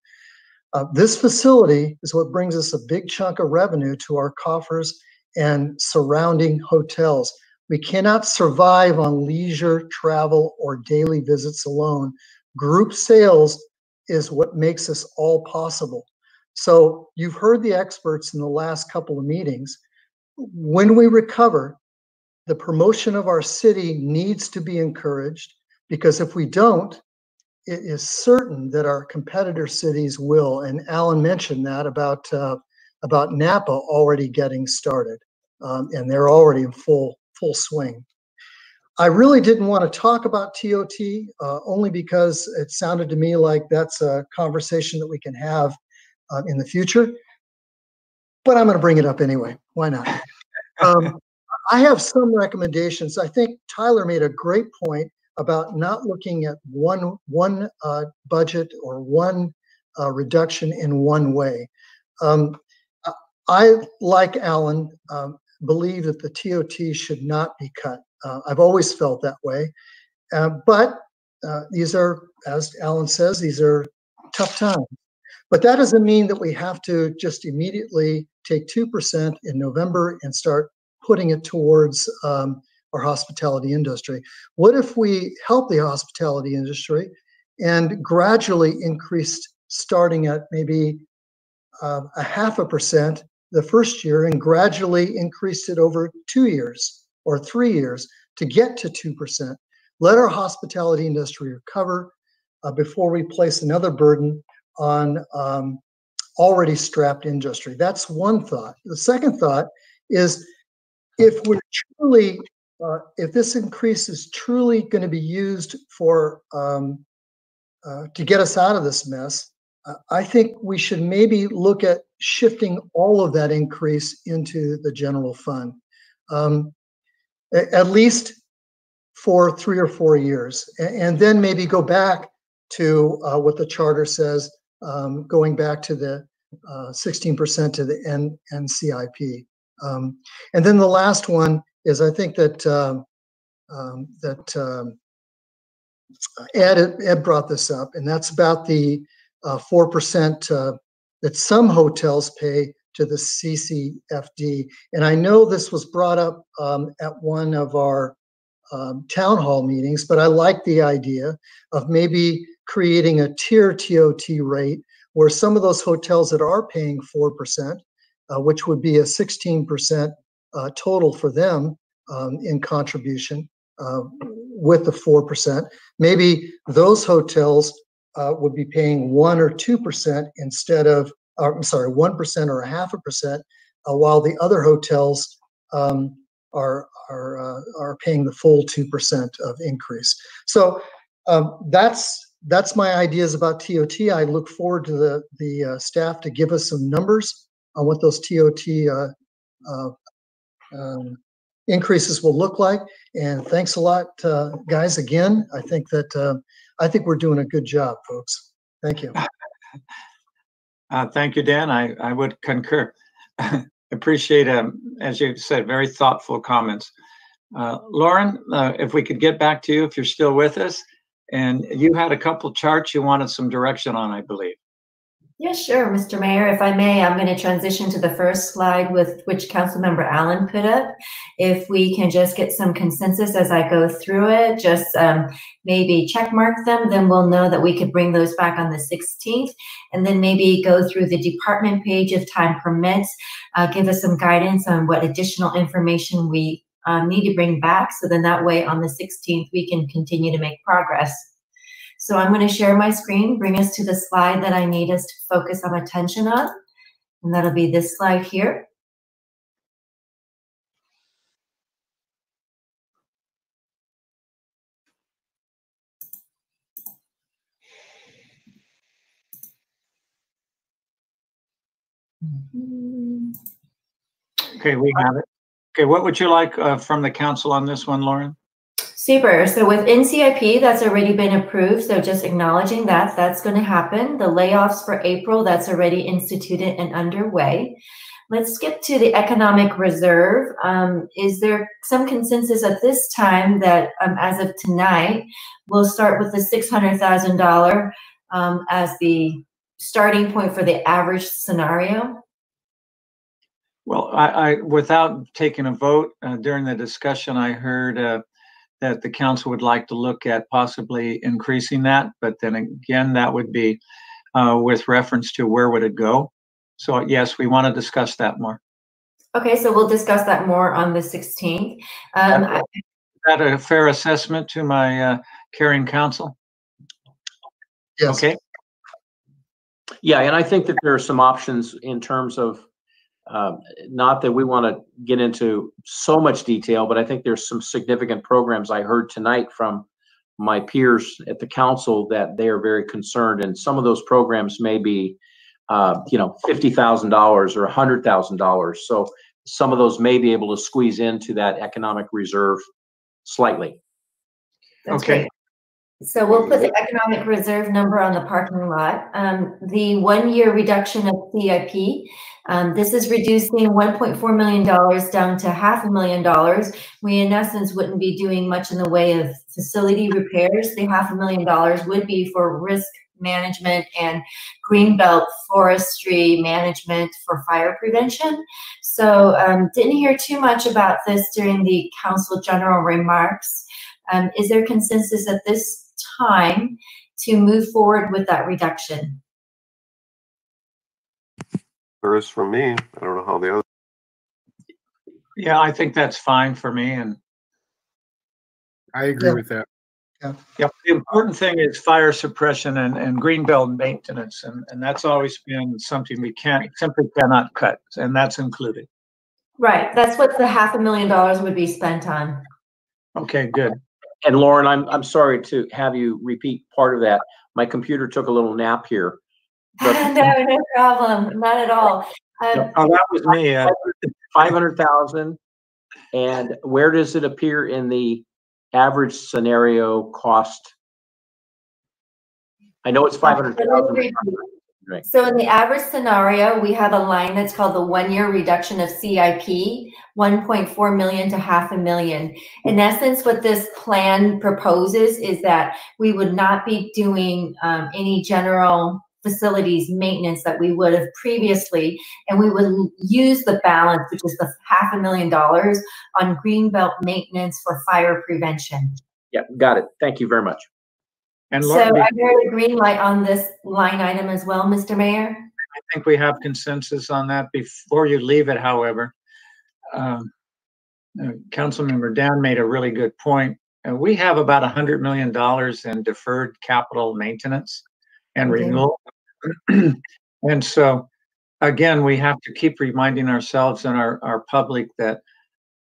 This facility is what brings us a big chunk of revenue to our coffers and surrounding hotels. We cannot survive on leisure, travel, or daily visits alone. Group sales is what makes this all possible. So you've heard the experts in the last couple of meetings. When we recover, the promotion of our city needs to be encouraged, because if we don't, it is certain that our competitor cities will. And Alan mentioned that about Napa already getting started, and they're already in full swing. I really didn't want to talk about TOT, only because it sounded to me like that's a conversation that we can have in the future, but I'm going to bring it up anyway. Why not? I have some recommendations. I think Tyler made a great point about not looking at one budget or one reduction in one way. I, like Alan, believe that the TOT should not be cut. I've always felt that way. But these are, as Alan says, these are tough times. But that doesn't mean that we have to just immediately take 2% in November and start putting it towards our hospitality industry. What if we help the hospitality industry and gradually increased, starting at maybe 0.5% the first year and gradually increased it over 2 years or 3 years to get to 2%? Let our hospitality industry recover before we place another burden on already strapped industry. That's one thought. The second thought is, if we're truly, if this increase is truly going to be used for to get us out of this mess, I think we should maybe look at shifting all of that increase into the general fund, at least for 3 or 4 years, and then maybe go back to what the charter says, going back to the 16% to the NCIP. And then the last one is, I think that Ed brought this up, and that's about the 4% that some hotels pay to the CCFD. And I know this was brought up at one of our town hall meetings, but I like the idea of maybe creating a tier TOT rate where some of those hotels that are paying 4%, which would be a 16% total for them, in contribution with the 4%. Maybe those hotels would be paying 1 or 2% instead of, I'm sorry, 1% or 0.5%, while the other hotels are paying the full 2% of increase. So that's my ideas about TOT. I look forward to the staff to give us some numbers on what those TOT increases will look like. And thanks a lot, guys. Again, I think we're doing a good job, folks. Thank you. Thank you, Dan. I would concur. Appreciate, as you said, very thoughtful comments. Lauren, if we could get back to you, if you're still with us, and you had a couple charts you wanted some direction on, I believe. Yes, sure, Mr. Mayor. If I may, I'm going to transition to the first slide with which Councilmember Allen put up. If we can just get some consensus as I go through it, just maybe check mark them, then we'll know that we could bring those back on the 16th, and then maybe go through the department page if time permits, give us some guidance on what additional information we need to bring back, so then that way on the 16th we can continue to make progress. So I'm going to share my screen, bring us to the slide that I need us to focus our attention on, and that'll be this slide here. Okay, we have it. Okay, what would you like from the council on this one, Lauren? Super. So with NCIP, that's already been approved. So just acknowledging that that's going to happen. The layoffs for April, that's already instituted and underway. Let's skip to the economic reserve. Is there some consensus at this time that as of tonight, we'll start with the $600,000 as the starting point for the average scenario? Well, I without taking a vote during the discussion, I heard that the council would like to look at possibly increasing that, but then again, that would be with reference to where would it go. So yes, we want to discuss that more. Okay, so we'll discuss that more on the 16th. Is that a fair assessment to my caring council? Yes. Okay. Yeah, and I think that there are some options in terms of, not that we want to get into so much detail, but I think there's some significant programs I heard tonight from my peers at the council that they are very concerned, and some of those programs may be, $50,000 or $100,000. So some of those may be able to squeeze into that economic reserve slightly. That's okay. Great. So we'll put the economic reserve number on the parking lot. The 1-year reduction of CIP, this is reducing $1.4 million down to $500,000. We, in essence, wouldn't be doing much in the way of facility repairs. The $500,000 would be for risk management and greenbelt forestry management for fire prevention. So didn't hear too much about this during the council general remarks. Is there consensus at this time to move forward with that reduction? There is for me. I don't know how the other. Yeah, I think that's fine for me, and I agree with that. Yeah. Yep. The important thing is fire suppression and greenbelt maintenance, and that's always been something we simply cannot cut, and that's included. Right. That's what the $500,000 would be spent on. Okay, good. And Lauren, I'm sorry to have you repeat part of that. My computer took a little nap here. No problem. Not at all. Oh, that was me. 500,000. And where does it appear in the average scenario cost? I know it's 500,000. Right. So in the average scenario, we have a line that's called the 1-year reduction of CIP, 1.4 million to $500,000. In essence, what this plan proposes is that we would not be doing any general facilities maintenance that we would have previously, and we would use the balance, which is the $500,000, on greenbelt maintenance for fire prevention. Yeah, got it. Thank you very much. And so I heard a green light on this line item as well, Mr. Mayor. I think we have consensus on that. Before you leave it, however, Councilmember Dan made a really good point. We have about $100 million in deferred capital maintenance and renewal. And so, again, we have to keep reminding ourselves and our public that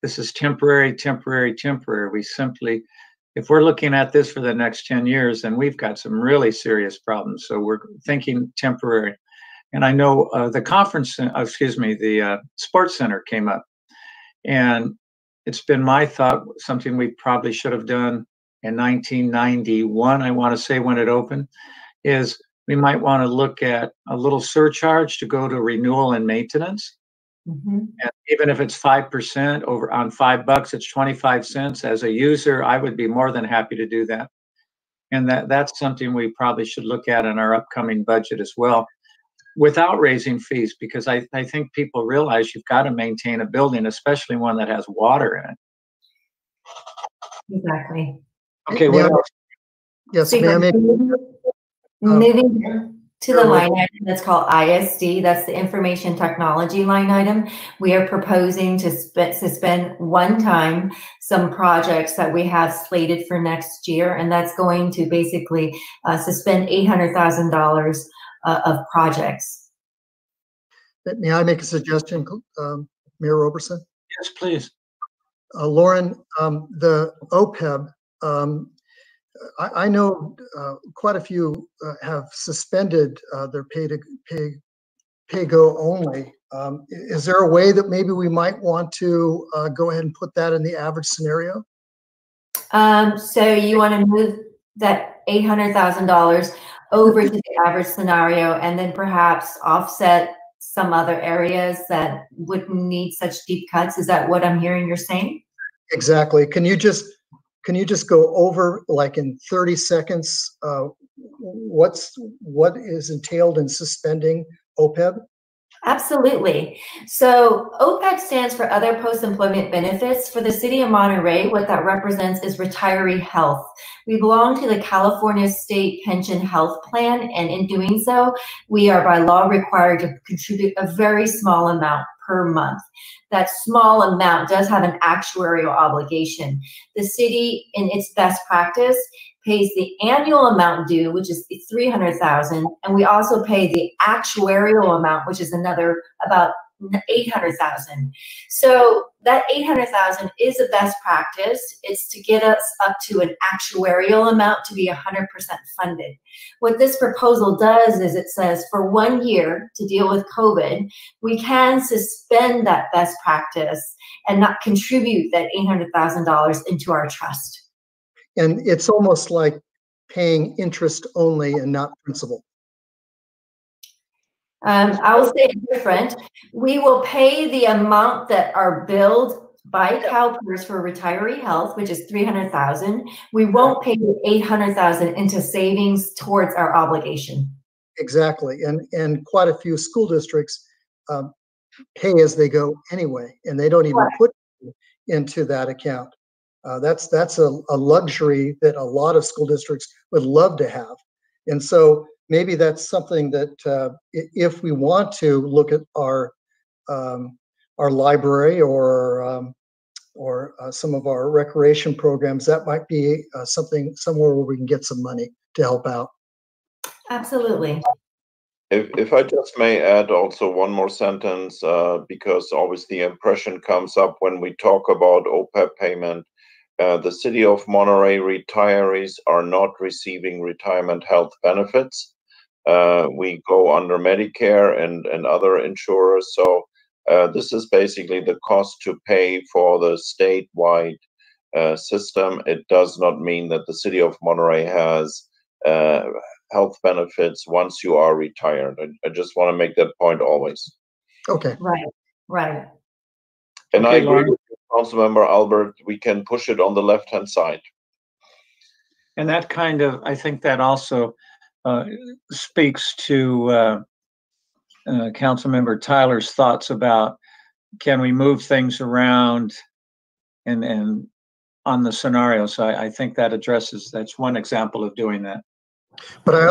this is temporary, temporary, temporary. We simply, if we're looking at this for the next 10 years, then we've got some really serious problems. So we're thinking temporary. And I know the conference, the sports center came up. And it's been my thought, something we probably should have done in 1991, I want to say, when it opened, is we might want to look at a little surcharge to go to renewal and maintenance. And even if it's 5% over on $5, it's 25 cents. As a user, I would be more than happy to do that. And that's something we probably should look at in our upcoming budget as well, without raising fees, because I think people realize you've got to maintain a building, especially one that has water in it. Exactly. Okay, what else? Yes, So ma'am. moving to the line item that's called ISD, that's the information technology line item. We are proposing to suspend one time some projects that we have slated for next year, and that's going to basically suspend $800,000 of projects. May I make a suggestion, Mayor Roberson? Yes, please. Lauren, the OPEB, I know quite a few have suspended their pay-go only. Is there a way that maybe we might want to go ahead and put that in the average scenario? So you want to move that $800,000 over to the average scenario and then perhaps offset some other areas that wouldn't need such deep cuts? Is that what I'm hearing you're saying? Exactly. Can you just go over, like in 30 seconds, what is entailed in suspending OPEB? Absolutely. So OPEB stands for Other Post-Employment Benefits. For the city of Monterey, what that represents is retiree health. We belong to the California State Pension Health Plan, and in doing so, we are by law required to contribute a very small amount per month. That small amount does have an actuarial obligation. The city, in its best practice, pays the annual amount due, which is $300,000, and we also pay the actuarial amount, which is another about $800,000. So that $800,000 is a best practice. It's to get us up to an actuarial amount to be 100% funded. What this proposal does is it says for 1 year to deal with COVID, we can suspend that best practice and not contribute that $800,000 into our trust. And it's almost like paying interest only and not principal. I will say it different. We will pay the amount that are billed by CalPERS for retiree health, which is $300,000. We won't pay the $800,000 into savings towards our obligation. Exactly, and quite a few school districts pay as they go anyway, and they don't even put into that account. That's a luxury that a lot of school districts would love to have, and so maybe that's something that if we want to look at our library or some of our recreation programs, that might be somewhere where we can get some money to help out. Absolutely. If I just may add also one more sentence, because always the impression comes up when we talk about OPEB payment. The city of Monterey retirees are not receiving retirement health benefits. We go under Medicare and other insurers. So this is basically the cost to pay for the statewide system. It does not mean that the city of Monterey has health benefits once you are retired. I just want to make that point always. Okay. Right. And okay, I agree with you, Councilmember Albert, we can push it on the left-hand side. And that kind of, I think that also speaks to Councilmember Tyler's thoughts about, can we move things around and on the scenario. So I think that that's one example of doing that. But I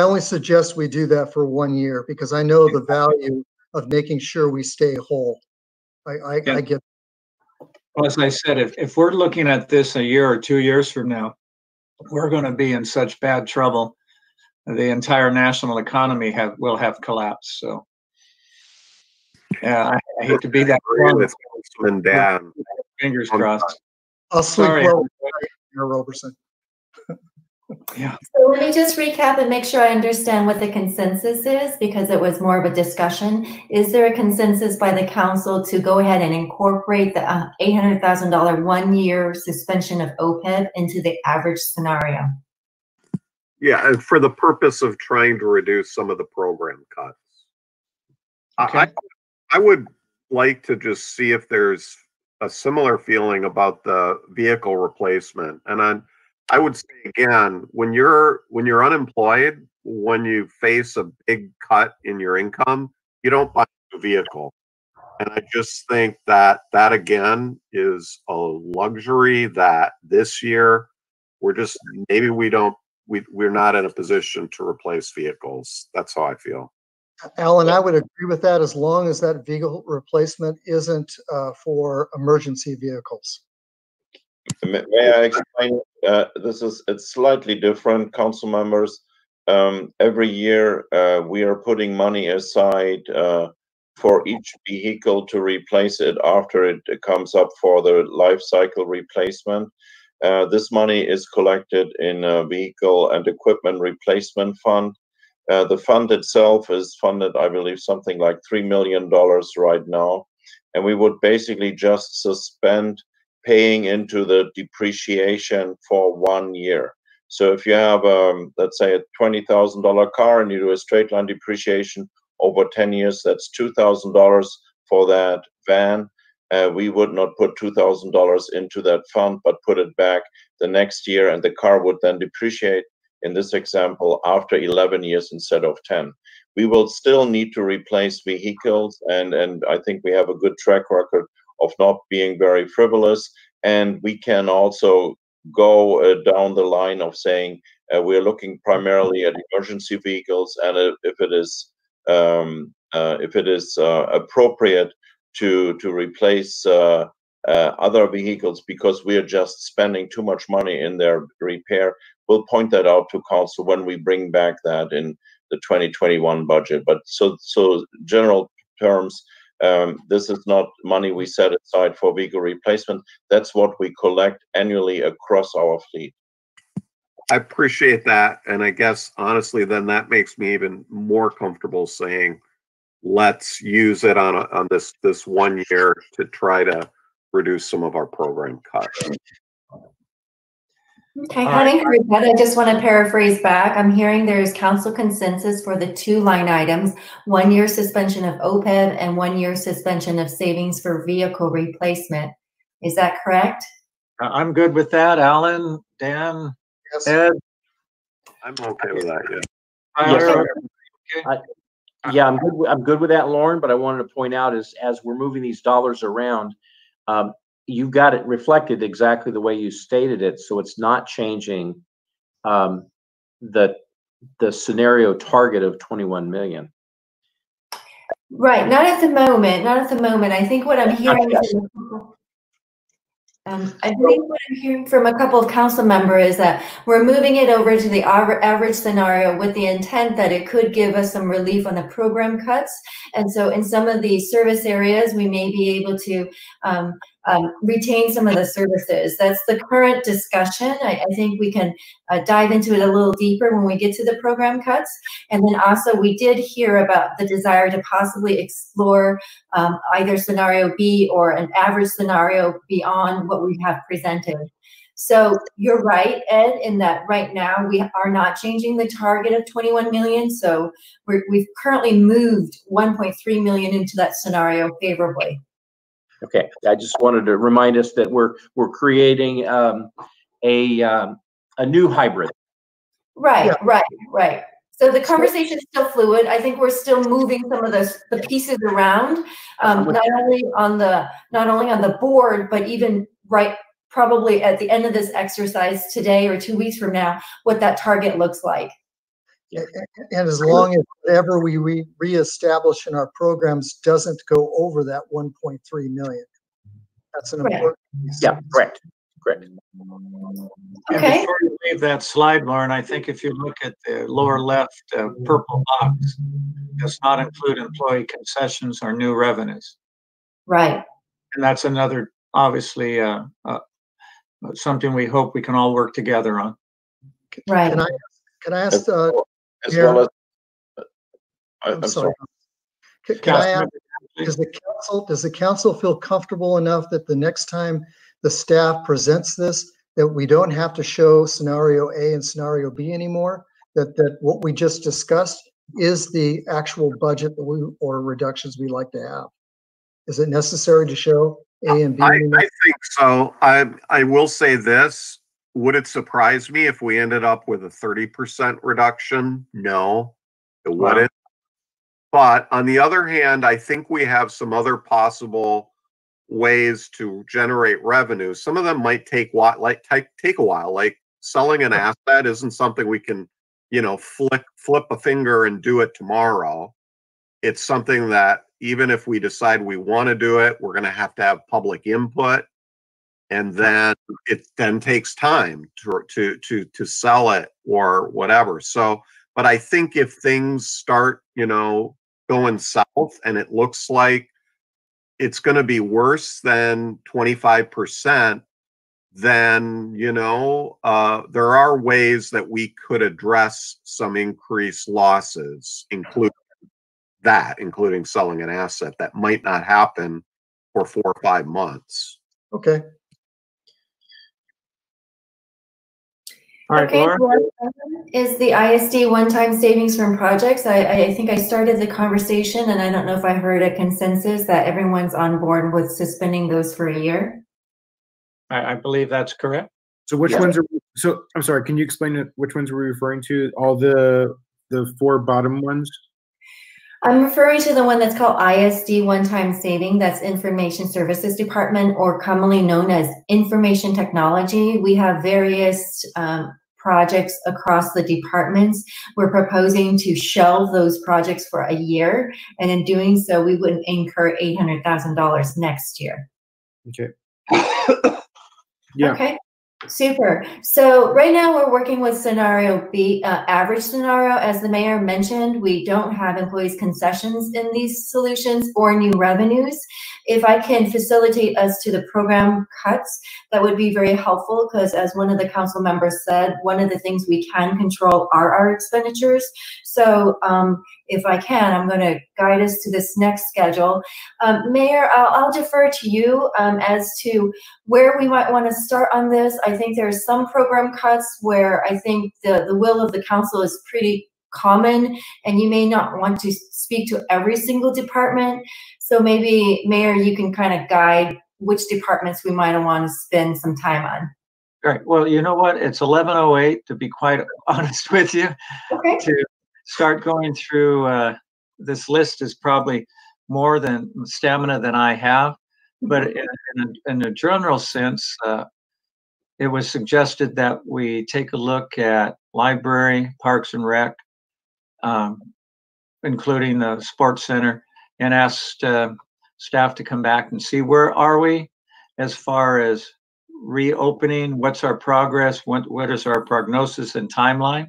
only suggest we do that for 1 year, because I know the value of making sure we stay whole. I get. Well, as I said, if we're looking at this a year or 2 years from now, we're going to be in such bad trouble. The entire national economy will have collapsed. So, yeah, I hate to be that one. Fingers crossed. I'll sleep well, Roberson. Yeah. So let me just recap and make sure I understand what the consensus is, because it was more of a discussion. Is there a consensus by the council to go ahead and incorporate the $800,000 1-year suspension of OPEB into the average scenario? Yeah, and for the purpose of trying to reduce some of the program cuts. Okay. I would like to just see if there's a similar feeling about the vehicle replacement. And I would say again, when you're unemployed, when you face a big cut in your income, you don't buy a vehicle. And I just think that again is a luxury that this year we're just we're not in a position to replace vehicles. That's how I feel. Alan, I would agree with that as long as that vehicle replacement isn't for emergency vehicles. May I explain? It's slightly different, council members. Every year we are putting money aside for each vehicle to replace it after it comes up for the life cycle replacement. This money is collected in a vehicle and equipment replacement fund. The fund itself is funded, I believe, something like $3 million right now. And we would basically just suspend paying into the depreciation for 1 year. So if you have, let's say, a $20,000 car and you do a straight line depreciation over 10 years, that's $2,000 for that van. We would not put $2,000 into that fund, but put it back the next year, and the car would then depreciate, in this example, after 11 years instead of 10. We will still need to replace vehicles, and I think we have a good track record of not being very frivolous. And we can also go down the line of saying we're looking primarily at emergency vehicles, and if it is appropriate to replace other vehicles because we are just spending too much money in their repair, we'll point that out to council when we bring back that in the 2021 budget. But so general terms, this is not money we set aside for vehicle replacement. That's what we collect annually across our fleet. I appreciate that. And I guess, honestly, then that makes me even more comfortable saying, let's use it on this 1 year to try to reduce some of our program cuts. Okay, having heard that, I just want to paraphrase back. I'm hearing there's council consensus for the 2 line items, 1 year suspension of OPEB and 1 year suspension of savings for vehicle replacement. Is that correct? I'm good with that. Alan, Dan, yes. Ed? I'm okay with that, yeah. Tyler, okay. Yeah, I'm good with that, Lauren, but I wanted to point out as we're moving these dollars around, you got it reflected exactly the way you stated it, so it's not changing the scenario target of 21 million. Right, not at the moment. Not at the moment. I think what I'm hearing. I think what I'm hearing from a couple of council members is that we're moving it over to the average scenario with the intent that it could give us some relief on the program cuts. And so in some of the service areas, we may be able to retain some of the services. That's the current discussion. I think we can dive into it a little deeper when we get to the program cuts. And then also we did hear about the desire to possibly explore either scenario B or an average scenario beyond what we have presented. So you're right, Ed, in that right now we are not changing the target of 21 million. So we've currently moved 1.3 million into that scenario favorably. Okay, I just wanted to remind us that we're creating a new hybrid. Right, yeah. right. So the conversation is still fluid. I think we're still moving some of the pieces around, not only on the board, but even probably at the end of this exercise today or 2 weeks from now, what that target looks like. And as long as whatever we reestablish in our programs doesn't go over that 1.3 million. That's an important piece. Yeah, correct. Correct. And before you leave that slide, Lauren, I think if you look at the lower left purple box, it does not include employee concessions or new revenues. Right. And that's another, obviously, something we hope we can all work together on. Right. Can I ask? As well as, I'm sorry. Can I ask? Does the council feel comfortable enough that the next time the staff presents this, that we don't have to show scenario A and scenario B anymore? That what we just discussed is the actual budget that we, or reductions we like to have. Is it necessary to show A and B anymore? I think so. I will say this. Would it surprise me if we ended up with a 30% reduction? No, it wouldn't. But on the other hand, I think we have some other possible ways to generate revenue. Some of them might take a while. Like selling an asset isn't something we can, flip a finger and do it tomorrow. It's something that even if we decide we want to do it, we're going to have public input. And then it then takes time to sell it or whatever. So, but I think if things start, going south and it looks like it's going to be worse than 25%, then, there are ways that we could address some increased losses, including selling an asset that might not happen for 4 or 5 months. Okay. All right, Okay, Laura? is the ISD one-time savings from projects? I think I started the conversation and I don't know if I heard a consensus that everyone's on board with suspending those for a year. I believe that's correct. So which ones are, so I'm sorry, can you explain which ones we're referring to? All the 4 bottom ones? I'm referring to the one that's called ISD one-time saving. That's Information Services Department, or commonly known as Information Technology. We have various projects across the departments. We're proposing to shelve those projects for a year, and in doing so, we would incur $800,000 next year. Okay. Yeah. Okay. Super. So right now we're working with scenario B, average scenario. As the mayor mentioned, we don't have employees concessions in these solutions or new revenues. If I can facilitate us to the program cuts, that would be very helpful, because as one of the council members said, one of the things we can control are our expenditures. So if I can, I'm going to guide us to this next schedule. Mayor, I'll defer to you as to where we might want to start on this. I think there's some program cuts where I think the will of the council is pretty common, and you may not want to speak to every single department. So maybe, Mayor, you can kind of guide which departments we might want to spend some time on. All right. Well, you know what? It's 11:08, to be quite honest with you. Okay. To start going through this list is probably more than stamina than I have. But in a general sense, it was suggested that we take a look at library, parks and rec, including the sports center, and asked staff to come back and see where are we as far as reopening, what's our progress, what is our prognosis and timeline.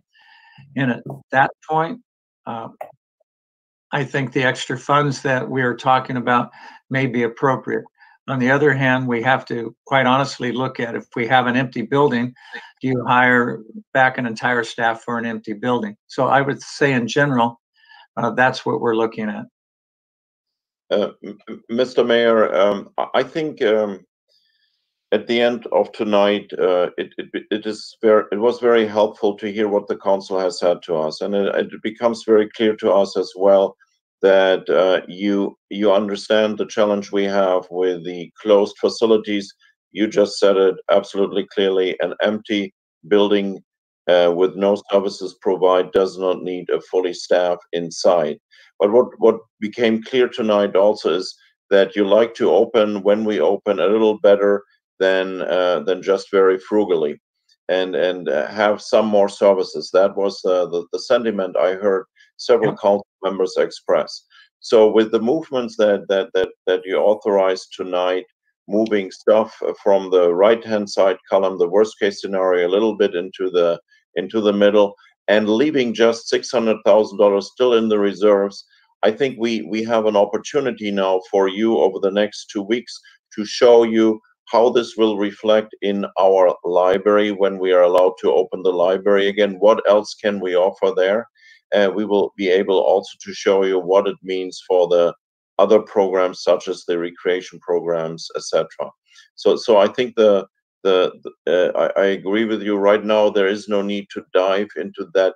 And at that point, I think the extra funds that we are talking about may be appropriate. On the other hand, we have to quite honestly look at, if we have an empty building, do you hire back an entire staff for an empty building? So I would say in general, that's what we're looking at. Mr. Mayor, I think at the end of tonight, it was very helpful to hear what the council has said to us, and it becomes very clear to us as well that you understand the challenge we have with the closed facilities. You just said it absolutely clearly. An empty building with no services provided does not need a fully staffed inside. But what became clear tonight also is that you like to open, when we open, a little better than just very frugally. have some more services. That was the sentiment I heard several council members express. So with the movements that you authorized tonight, moving stuff from the right-hand side column, the worst-case scenario, a little bit into the middle, and leaving just $600,000 still in the reserves, I think we have an opportunity now for you over the next 2 weeks to show you how this will reflect in our library when we are allowed to open the library again. What else can we offer there? We will be able also to show you what it means for the other programs, such as the recreation programs, etc. So I think I agree with you. Right now, there is no need to dive into that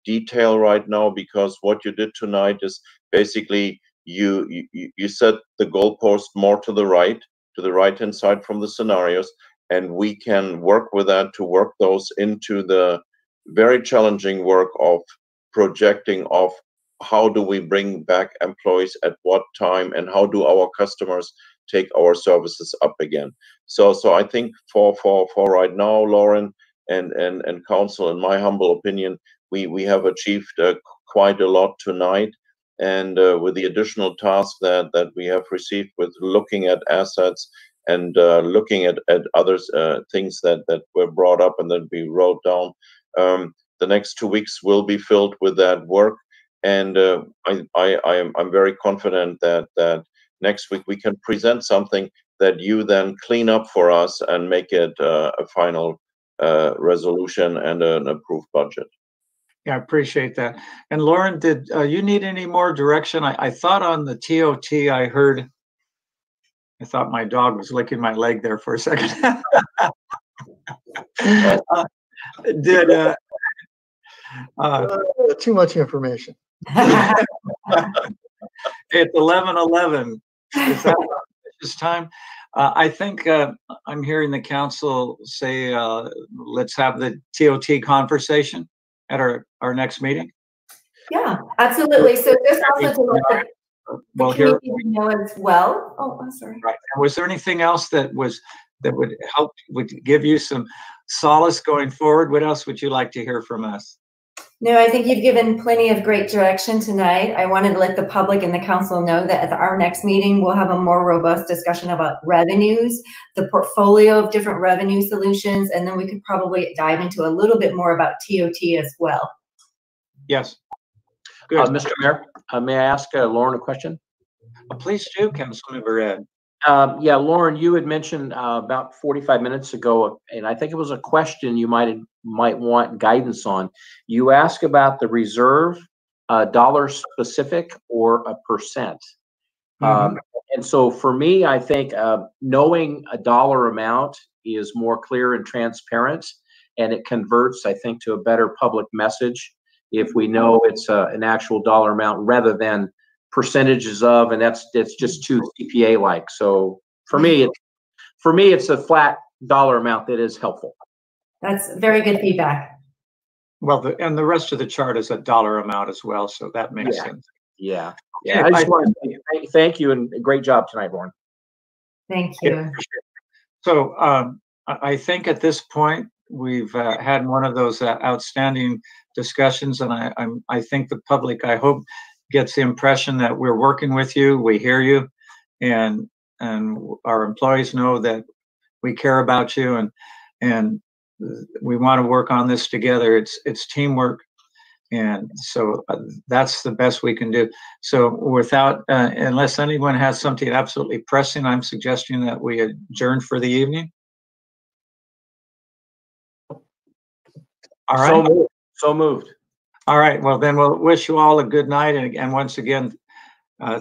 detail right now, because what you did tonight is basically you set the goalpost more to the right-hand side from the scenarios, and we can work with that to work those into the very challenging work of projecting of how do we bring back employees at what time, and how do our customers take our services up again. So I think for right now, Lauren and council, in my humble opinion, we have achieved quite a lot tonight. And with the additional task that we have received with looking at assets and looking at other things that were brought up and that we wrote down, the next 2 weeks will be filled with that work. And I'm very confident that next week we can present something that you then clean up for us and make it a final resolution and an approved budget. Yeah, I appreciate that. And Lauren, did you need any more direction? I thought on the TOT I thought my dog was licking my leg there for a second. Too much information. It's 11:11. Is that this time? I think I'm hearing the council say, let's have the TOT conversation at our next meeting. Yeah, absolutely. So just also to let the community know as well. Oh, I'm sorry. Right. Was there anything else that would help, would give you some solace going forward? What else would you like to hear from us? No, I think you've given plenty of great direction tonight. I wanted to let the public and the council know that at our next meeting, we'll have a more robust discussion about revenues, the portfolio of different revenue solutions, and then we could probably dive into a little bit more about TOT as well. Yes. Good. Mr. Mayor, may I ask Lauren a question? Please do, Councilmember Ed. Yeah, Lauren, you had mentioned about 45 minutes ago, and I think it was a question you might want guidance on. You asked about the reserve, dollar specific or a percent. And so for me, I think knowing a dollar amount is more clear and transparent, and it converts, I think, to a better public message if we know it's an actual dollar amount rather than percentages of, and that's just too CPA like. So for me, it's a flat dollar amount that is helpful. That's very good feedback. Well, and the rest of the chart is a dollar amount as well, so that makes sense. Yeah. I just want to say thank you and great job tonight, Lauren. Thank you. So I think at this point we've had one of those outstanding discussions, and I think the public, I hope, gets the impression that we're working with you, we hear you, and our employees know that we care about you, and we want to work on this together. It's teamwork, and so that's the best we can do. So without, unless anyone has something absolutely pressing, I'm suggesting that we adjourn for the evening. All right. So moved. All right, well then we'll wish you all a good night, and once again,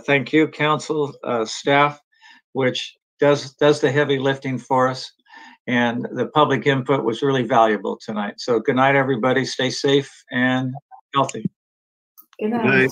thank you, council, staff, which does the heavy lifting for us, and the public input was really valuable tonight. So good night, everybody. Stay safe and healthy. Good night.